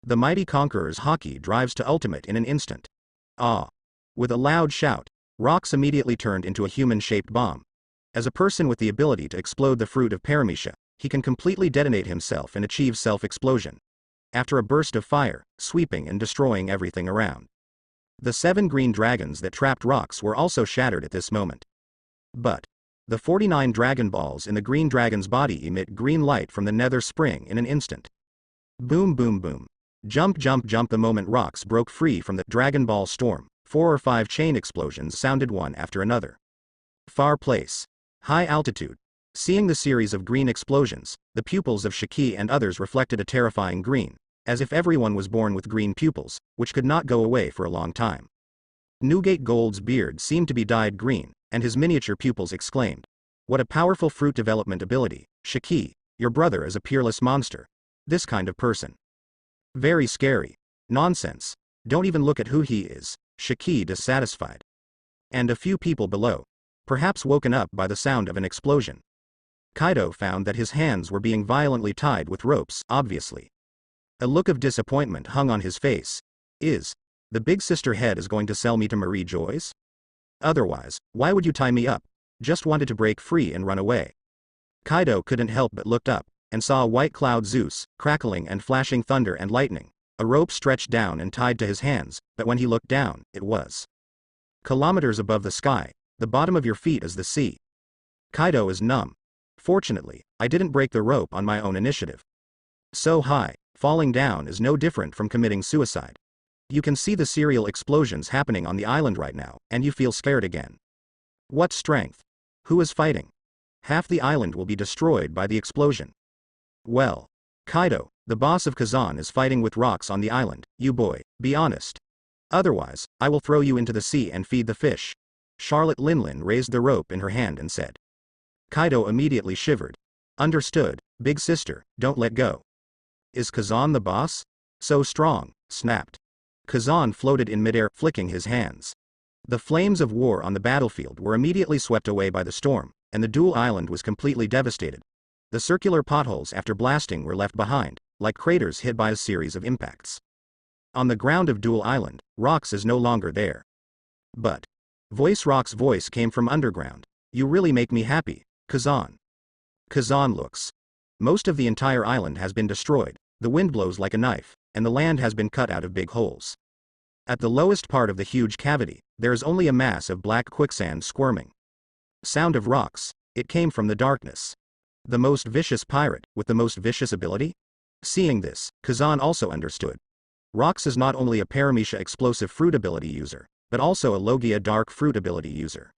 The mighty conqueror's Haki drives to ultimate in an instant. Ah! With a loud shout, Rox immediately turned into a human-shaped bomb. As a person with the ability to explode the fruit of Paramecia, he can completely detonate himself and achieve self-explosion. After a burst of fire, sweeping and destroying everything around. The 7 green dragons that trapped Rox were also shattered at this moment. But the 49 Dragon Balls in the green dragon's body emit green light from the nether spring in an instant. Boom boom boom. Jump jump jump. The moment Rox broke free from the Dragon Ball Storm, 4 or 5 chain explosions sounded one after another. Far place. High altitude. Seeing the series of green explosions, the pupils of Shiki and others reflected a terrifying green, as if everyone was born with green pupils, which could not go away for a long time. Newgate Gold's beard seemed to be dyed green, and his miniature pupils exclaimed, "What a powerful fruit development ability, Shiki, your brother is a peerless monster. This kind of person. Very scary. Nonsense. Don't even look at who he is," Shiki dissatisfied. And a few people below, perhaps woken up by the sound of an explosion. Kaido found that his hands were being violently tied with ropes, obviously. A look of disappointment hung on his face. The big sister head is going to sell me to Marie Joyce? Otherwise, why would you tie me up? Just wanted to break free and run away. Kaido couldn't help but looked up, and saw a white cloud Zeus, crackling and flashing thunder and lightning, a rope stretched down and tied to his hands, but when he looked down, it was kilometers above the sky. The bottom of your feet is the sea. Kaido is numb. Fortunately, I didn't break the rope on my own initiative. So high, falling down is no different from committing suicide. You can see the serial explosions happening on the island right now, and you feel scared again. What strength? Who is fighting? Half the island will be destroyed by the explosion. Well, Kaido, the boss of Kazan, is fighting with Rox on the island. You boy, be honest. Otherwise, I will throw you into the sea and feed the fish. Charlotte Linlin raised the rope in her hand and said. Kaido immediately shivered. Understood, big sister, don't let go. Is Kazan the boss? So strong, snapped. Kazan floated in midair, flicking his hands. The flames of war on the battlefield were immediately swept away by the storm, and the dual island was completely devastated. The circular potholes after blasting were left behind, like craters hit by a series of impacts. On the ground of Dual Island, Rox is no longer there. But Rox's voice came from underground. You really make me happy, Kazan. Kazan looks. Most of the entire island has been destroyed, the wind blows like a knife, and the land has been cut out of big holes. At the lowest part of the huge cavity, there is only a mass of black quicksand squirming. Sound of Rox. It came from the darkness. The most vicious pirate, with the most vicious ability? Seeing this, Kazan also understood. Rox is not only a Paramecia explosive fruit ability user, but also a Logia dark fruit ability user.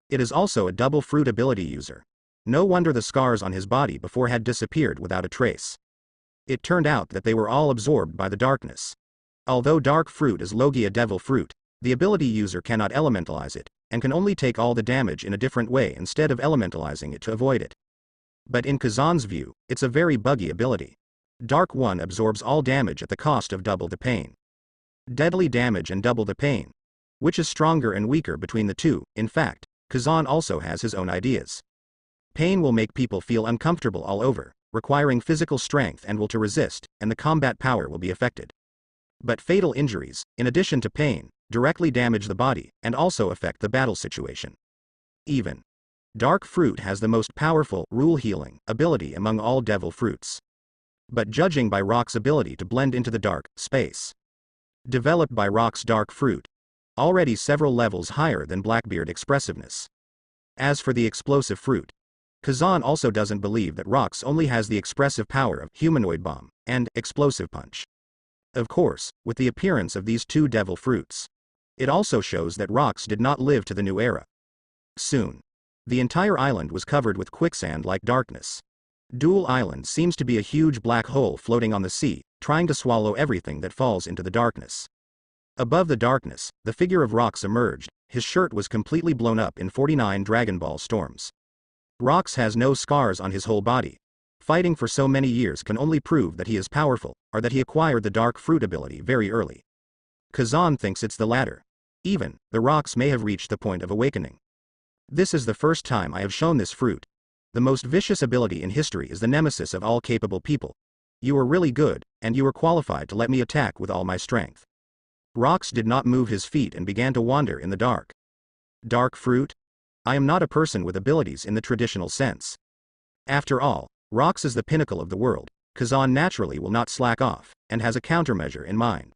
It is also a double fruit ability user. No wonder the scars on his body before had disappeared without a trace. It turned out that they were all absorbed by the darkness. Although dark fruit is Logia devil fruit, the ability user cannot elementalize it, and can only take all the damage in a different way instead of elementalizing it to avoid it. But in Kazan's view, it's a very buggy ability. Dark 1 absorbs all damage at the cost of double the pain. Deadly damage and double the pain. Which is stronger and weaker between the two? In fact, Kazan also has his own ideas. Pain will make people feel uncomfortable all over, requiring physical strength and will to resist, and the combat power will be affected. But fatal injuries, in addition to pain, directly damage the body, and also affect the battle situation. Even dark fruit has the most powerful rule healing ability among all devil fruits. But judging by Rox's ability to blend into the dark space developed by Rox's dark fruit, already several levels higher than Blackbeard expressiveness. As for the explosive fruit, Kazan also doesn't believe that Rocks only has the expressive power of humanoid bomb and explosive punch. Of course, with the appearance of these two devil fruits, it also shows that Rocks did not live to the new era. Soon, the entire island was covered with quicksand-like darkness. Duel Island seems to be a huge black hole floating on the sea, trying to swallow everything that falls into the darkness. Above the darkness, the figure of Rocks emerged. His shirt was completely blown up in 49 Dragon Ball storms. Rocks has no scars on his whole body. Fighting for so many years can only prove that he is powerful, or that he acquired the dark fruit ability very early. Kazan thinks it's the latter. Even, the Rocks may have reached the point of awakening. This is the first time I have shown this fruit. The most vicious ability in history is the nemesis of all capable people. You were really good, and you were qualified to let me attack with all my strength. Rocks did not move his feet and began to wander in the dark. Dark fruit? I am not a person with abilities in the traditional sense. After all, Rocks is the pinnacle of the world. Kazan naturally will not slack off, and has a countermeasure in mind.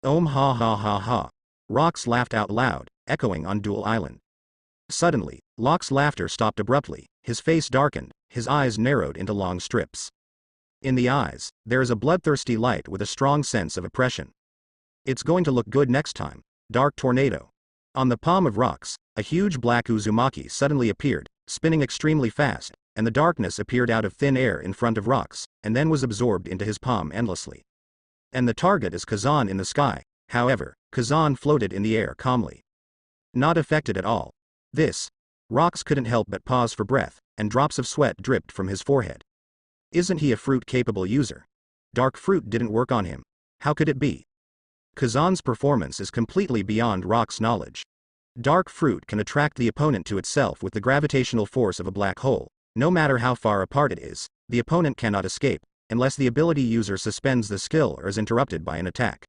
Ha ha ha ha. Rocks laughed out loud, echoing on Duel Island. Suddenly, Locke's laughter stopped abruptly, his face darkened, his eyes narrowed into long strips. In the eyes, there is a bloodthirsty light with a strong sense of oppression. It's going to look good next time. Dark tornado. On the palm of Rocks, a huge black Uzumaki suddenly appeared, spinning extremely fast, and the darkness appeared out of thin air in front of Rocks, and then was absorbed into his palm endlessly. And the target is Kazan in the sky. However, Kazan floated in the air calmly. Not affected at all. Rocks couldn't help but pause for breath, and drops of sweat dripped from his forehead. Isn't he a fruit-capable user? Dark fruit didn't work on him. How could it be? Kazan's performance is completely beyond Rock's knowledge. Dark fruit can attract the opponent to itself with the gravitational force of a black hole. No matter how far apart it is, the opponent cannot escape, unless the ability user suspends the skill or is interrupted by an attack.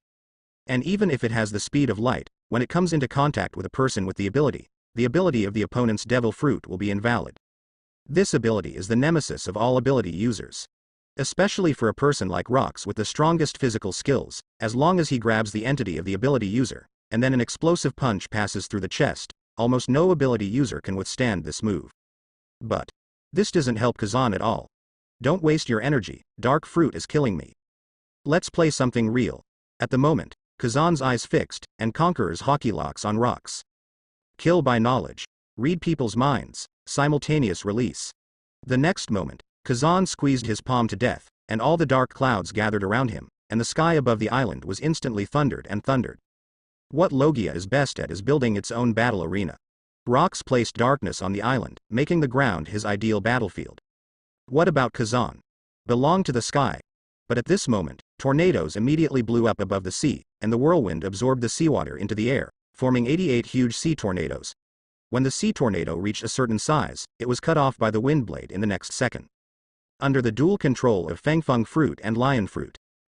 And even if it has the speed of light, when it comes into contact with a person with the ability of the opponent's devil fruit will be invalid. This ability is the nemesis of all ability users. Especially for a person like Rocks with the strongest physical skills, as long as he grabs the entity of the ability user, and then an explosive punch passes through the chest, almost no ability user can withstand this move. But this doesn't help Kazan at all. Don't waste your energy, dark fruit is killing me. Let's play something real. At the moment, Kazan's eyes fixed, and Conqueror's hockey locks on Rocks. Kill by knowledge. Read people's minds. Simultaneous release. The next moment, Kazan squeezed his palm to death, and all the dark clouds gathered around him, and the sky above the island was instantly thundered. What Logia is best at is building its own battle arena. Rocks placed darkness on the island, making the ground his ideal battlefield. What about Kazan? Belonged to the sky. But at this moment, tornadoes immediately blew up above the sea, and the whirlwind absorbed the seawater into the air, forming 88 huge sea tornadoes. When the sea tornado reached a certain size, it was cut off by the wind blade in the next second. Under the dual control of Fangfeng fruit and lion fruit,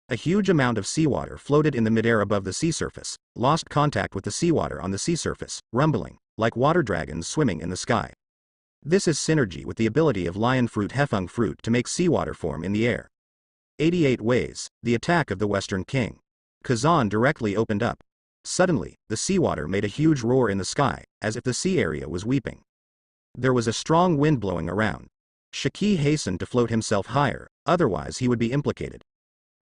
a huge amount of seawater floated in the midair above the sea surface, lost contact with the seawater on the sea surface, rumbling, like water dragons swimming in the sky. This is synergy with the ability of lion fruit Hefeng fruit to make seawater form in the air. 88 ways, the attack of the Western King. Kazan directly opened up. Suddenly, the seawater made a huge roar in the sky, as if the sea area was weeping. There was a strong wind blowing around. Shiki hastened to float himself higher, otherwise he would be implicated.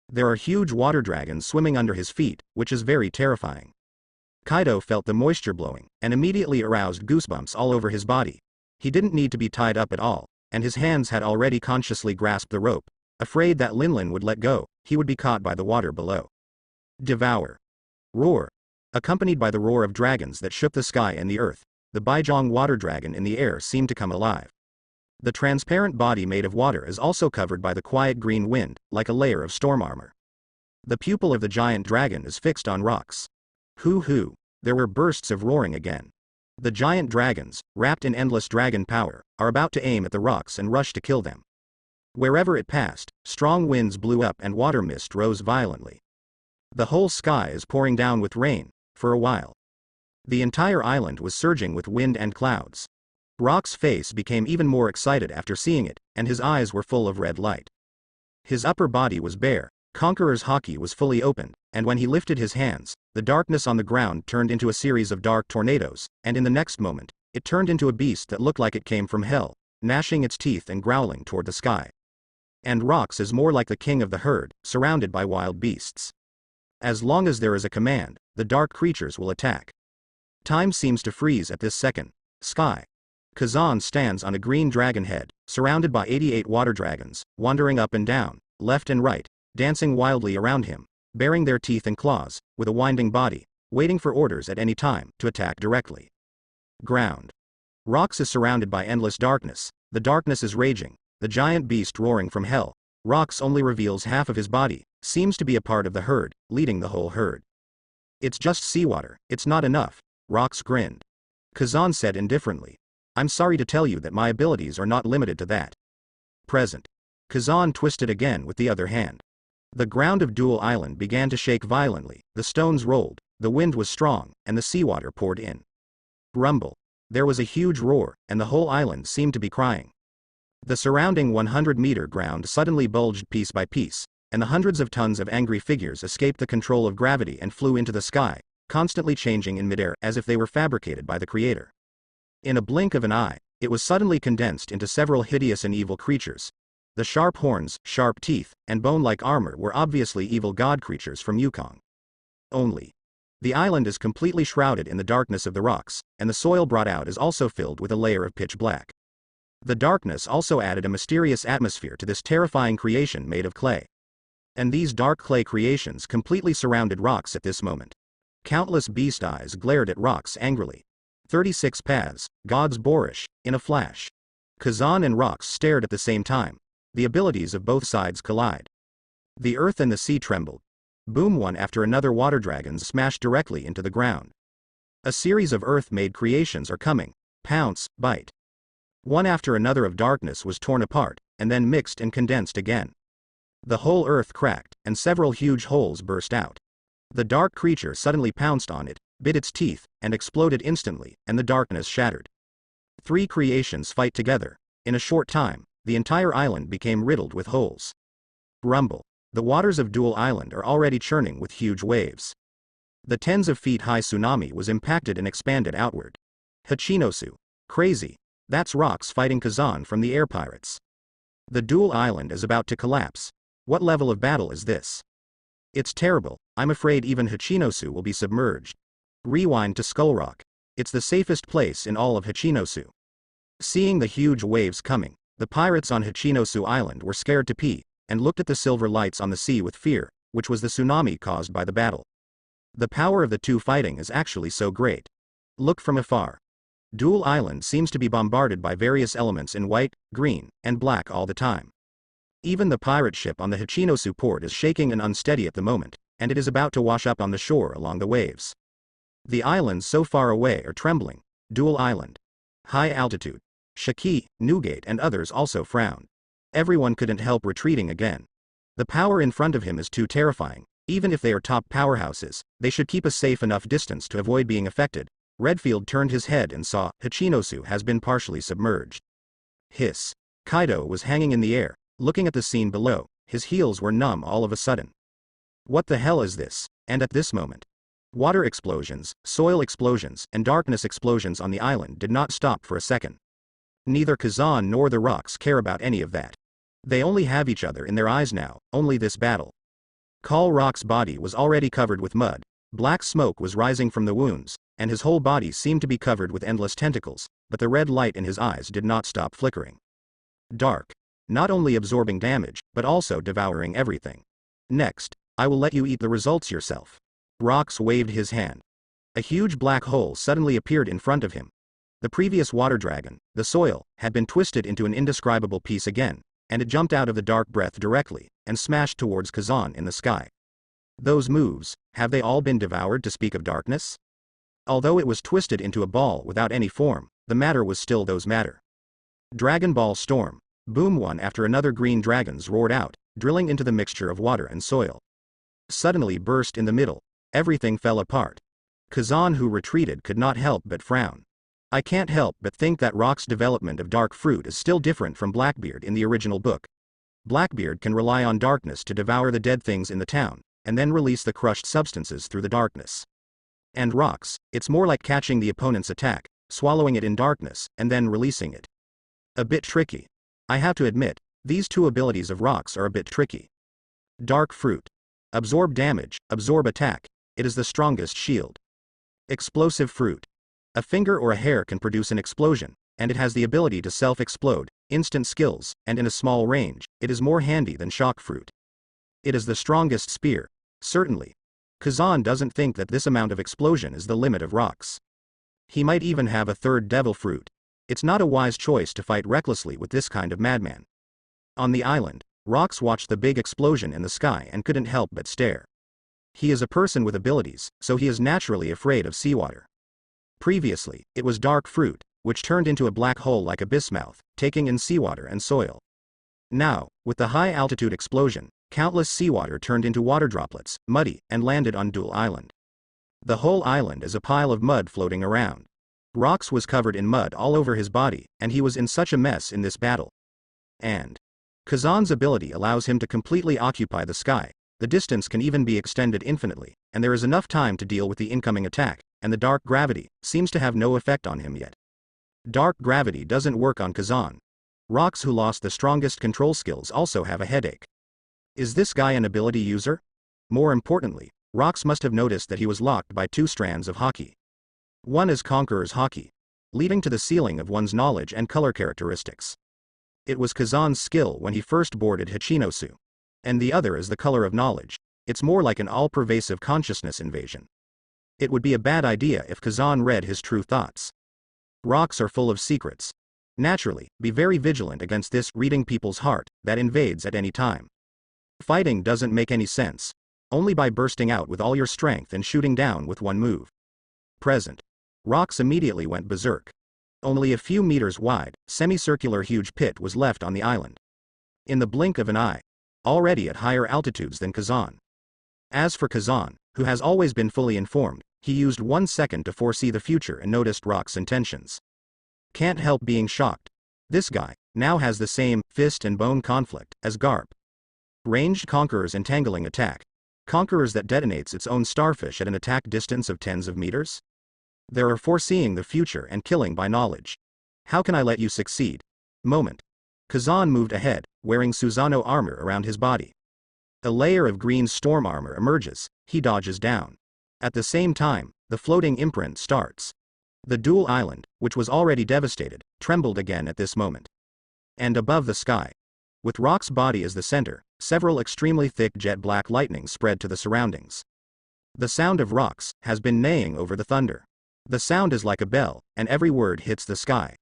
There are huge water dragons swimming under his feet, which is very terrifying. Kaido felt the moisture blowing, and immediately aroused goosebumps all over his body. He didn't need to be tied up at all, and his hands had already consciously grasped the rope. Afraid that Linlin would let go, he would be caught by the water below. Devour. Roar. Accompanied by the roar of dragons that shook the sky and the earth, the Baizhong water dragon in the air seemed to come alive. The transparent body made of water is also covered by the quiet green wind, like a layer of storm armor. The pupil of the giant dragon is fixed on Rocks. Hoo! There were bursts of roaring again. The giant dragons, wrapped in endless dragon power, are about to aim at the Rocks and rush to kill them. Wherever it passed, strong winds blew up and water mist rose violently. The whole sky is pouring down with rain, for a while. The entire island was surging with wind and clouds. Rock's face became even more excited after seeing it, and his eyes were full of red light. His upper body was bare, Conqueror's haki was fully opened, and when he lifted his hands, the darkness on the ground turned into a series of dark tornadoes, and in the next moment, it turned into a beast that looked like it came from hell, gnashing its teeth and growling toward the sky. And Rox is more like the king of the herd, surrounded by wild beasts. As long as there is a command, the dark creatures will attack. Time seems to freeze at this second. Sky. Kazan stands on a green dragon head, surrounded by 88 water dragons, wandering up and down, left and right, dancing wildly around him, baring their teeth and claws, with a winding body, waiting for orders at any time to attack directly. Ground. Rox is surrounded by endless darkness. The darkness is raging, the giant beast roaring from hell. Rox only reveals half of his body, seems to be a part of the herd, leading the whole herd. It's just seawater, it's not enough. Rox grinned. Kazan said indifferently. I'm sorry to tell you that my abilities are not limited to that. Present. Kazan twisted again with the other hand. The ground of Duel Island began to shake violently, the stones rolled, the wind was strong, and the seawater poured in. Rumble. There was a huge roar, and the whole island seemed to be crying. The surrounding 100-meter ground suddenly bulged piece by piece, and the hundreds of tons of angry figures escaped the control of gravity and flew into the sky, constantly changing in midair as if they were fabricated by the creator. In a blink of an eye, it was suddenly condensed into several hideous and evil creatures. The sharp horns, sharp teeth, and bone-like armor were obviously evil god creatures from Yukong. Only. The island is completely shrouded in the darkness of the rocks, and the soil brought out is also filled with a layer of pitch black. The darkness also added a mysterious atmosphere to this terrifying creation made of clay. And these dark clay creations completely surrounded Rox at this moment. Countless beast eyes glared at Rox angrily. 36 paths, gods boorish, in a flash. Kazan and Rox stared at the same time. The abilities of both sides collide. The earth and the sea trembled. Boom, one after another water dragons smashed directly into the ground. A series of earth-made creations are coming. Pounce, bite. One after another of darkness was torn apart, and then mixed and condensed again. The whole earth cracked, and several huge holes burst out. The dark creature suddenly pounced on it, bit its teeth, and exploded instantly, and the darkness shattered. 3 creations fight together. In a short time, the entire island became riddled with holes. Rumble. The waters of Duel Island are already churning with huge waves. The tens of feet high tsunami was impacted and expanded outward. Hachinosu. Crazy. That's Rox fighting Kazan from the air pirates. The Duel Island is about to collapse. What level of battle is this? It's terrible. I'm afraid even Hachinosu will be submerged. Rewind to Skullrock. It's the safest place in all of Hachinosu. Seeing the huge waves coming, the pirates on Hachinosu Island were scared to pee, and looked at the silver lights on the sea with fear, which was the tsunami caused by the battle. The power of the two fighting is actually so great. Look from afar. Duel Island seems to be bombarded by various elements in white, green, and black all the time. Even the pirate ship on the Hachinosu port is shaking and unsteady at the moment, and it is about to wash up on the shore along the waves. The islands so far away are trembling. Duel Island. High altitude. Shiki, Newgate and others also frowned. Everyone couldn't help retreating again. The power in front of him is too terrifying. Even if they are top powerhouses, they should keep a safe enough distance to avoid being affected. Redfield turned his head and saw, Hachinosu has been partially submerged. Hiss. Kaido was hanging in the air, looking at the scene below. His heels were numb all of a sudden. What the hell is this? And at this moment, water explosions, soil explosions, and darkness explosions on the island did not stop for a second. Neither Kazan nor the Rox care about any of that. They only have each other in their eyes now, only this battle. Khal Rock's body was already covered with mud, black smoke was rising from the wounds, and his whole body seemed to be covered with endless tentacles, but the red light in his eyes did not stop flickering. Dark. Not only absorbing damage, but also devouring everything. Next, I will let you eat the results yourself. Rox waved his hand. A huge black hole suddenly appeared in front of him. The previous water dragon, the soil, had been twisted into an indescribable piece again, and it jumped out of the dark breath directly, and smashed towards Kazan in the sky. Those moves, have they all been devoured to speak of darkness? Although it was twisted into a ball without any form, the matter was still those matter. Dragon Ball Storm. Boom, one after another green dragons roared out, drilling into the mixture of water and soil. Suddenly burst in the middle. Everything fell apart. Kazan, who retreated, could not help but frown. I can't help but think that Rock's development of dark fruit is still different from Blackbeard in the original book. Blackbeard can rely on darkness to devour the dead things in the town, and then release the crushed substances through the darkness. And Rocks, it's more like catching the opponent's attack, swallowing it in darkness, and then releasing it. A bit tricky. I have to admit, these two abilities of Rocks are a bit tricky. Dark Fruit. Absorb damage, absorb attack, it is the strongest shield. Explosive Fruit. A finger or a hair can produce an explosion, and it has the ability to self-explode, instant skills, and in a small range, it is more handy than Shock Fruit. It is the strongest spear, certainly. Kazan doesn't think that this amount of explosion is the limit of Rocks. He might even have a third Devil Fruit. It's not a wise choice to fight recklessly with this kind of madman. On the island, Rocks watched the big explosion in the sky and couldn't help but stare. He is a person with abilities, so he is naturally afraid of seawater. Previously, it was Dark Fruit, which turned into a black hole like Abyss Mouth, taking in seawater and soil. Now, with the high-altitude explosion, countless seawater turned into water droplets, muddy, and landed on Duel Island. The whole island is a pile of mud floating around. Rocks was covered in mud all over his body, and he was in such a mess in this battle. And Kazan's ability allows him to completely occupy the sky, the distance can even be extended infinitely, and there is enough time to deal with the incoming attack, and the dark gravity seems to have no effect on him yet. Dark gravity doesn't work on Kazan. Rocks, who lost the strongest control skills, also have a headache. Is this guy an ability user? More importantly, Rocks must have noticed that he was locked by two strands of Haki. One is Conqueror's Haki, leading to the ceiling of one's knowledge and color characteristics. It was Kazan's skill when he first boarded Hachinosu. And the other is the color of knowledge. It's more like an all-pervasive consciousness invasion. It would be a bad idea if Kazan read his true thoughts. Rocks are full of secrets. Naturally, be very vigilant against this reading people's heart that invades at any time. Fighting doesn't make any sense. Only by bursting out with all your strength and shooting down with one move. Present. Rocks immediately went berserk. Only a few meters wide, semicircular huge pit was left on the island. In the blink of an eye. Already at higher altitudes than Kazan. As for Kazan, who has always been fully informed, he used 1 second to foresee the future and noticed Rock's intentions. Can't help being shocked. This guy now has the same fist and bone conflict as Garp. Ranged Conqueror's entangling attack. Conquerors that detonates its own starfish at an attack distance of tens of meters? There are foreseeing the future and killing by knowledge. How can I let you succeed? Moment. Kazan moved ahead, wearing Susano armor around his body. A layer of green storm armor emerges, he dodges down. At the same time, the floating imprint starts. The Duel Island, which was already devastated, trembled again at this moment. And above the sky, with Rock's body as the center, several extremely thick jet black lightning spread to the surroundings. The sound of Rocks has been neighing over the thunder. The sound is like a bell, and every word hits the sky.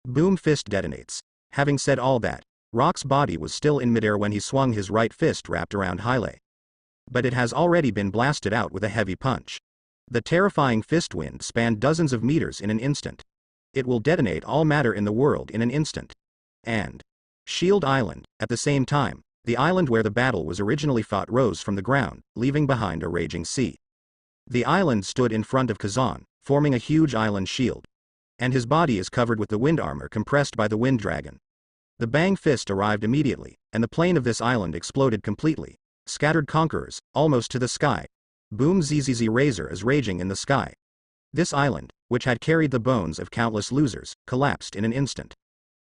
Boom, fist detonates. Having said all that, Rock's body was still in midair when he swung his right fist wrapped around Hyle. But it has already been blasted out with a heavy punch. The terrifying fist wind spanned dozens of meters in an instant. It will detonate all matter in the world in an instant. And Shield Island, at the same time, the island where the battle was originally fought rose from the ground, leaving behind a raging sea. The island stood in front of Kazan, forming a huge island shield. And his body is covered with the wind armor compressed by the wind dragon. The bang fist arrived immediately, and the plane of this island exploded completely. Scattered conquerors, almost to the sky. Boom, ZZZ Razor is raging in the sky. This island, which had carried the bones of countless losers, collapsed in an instant.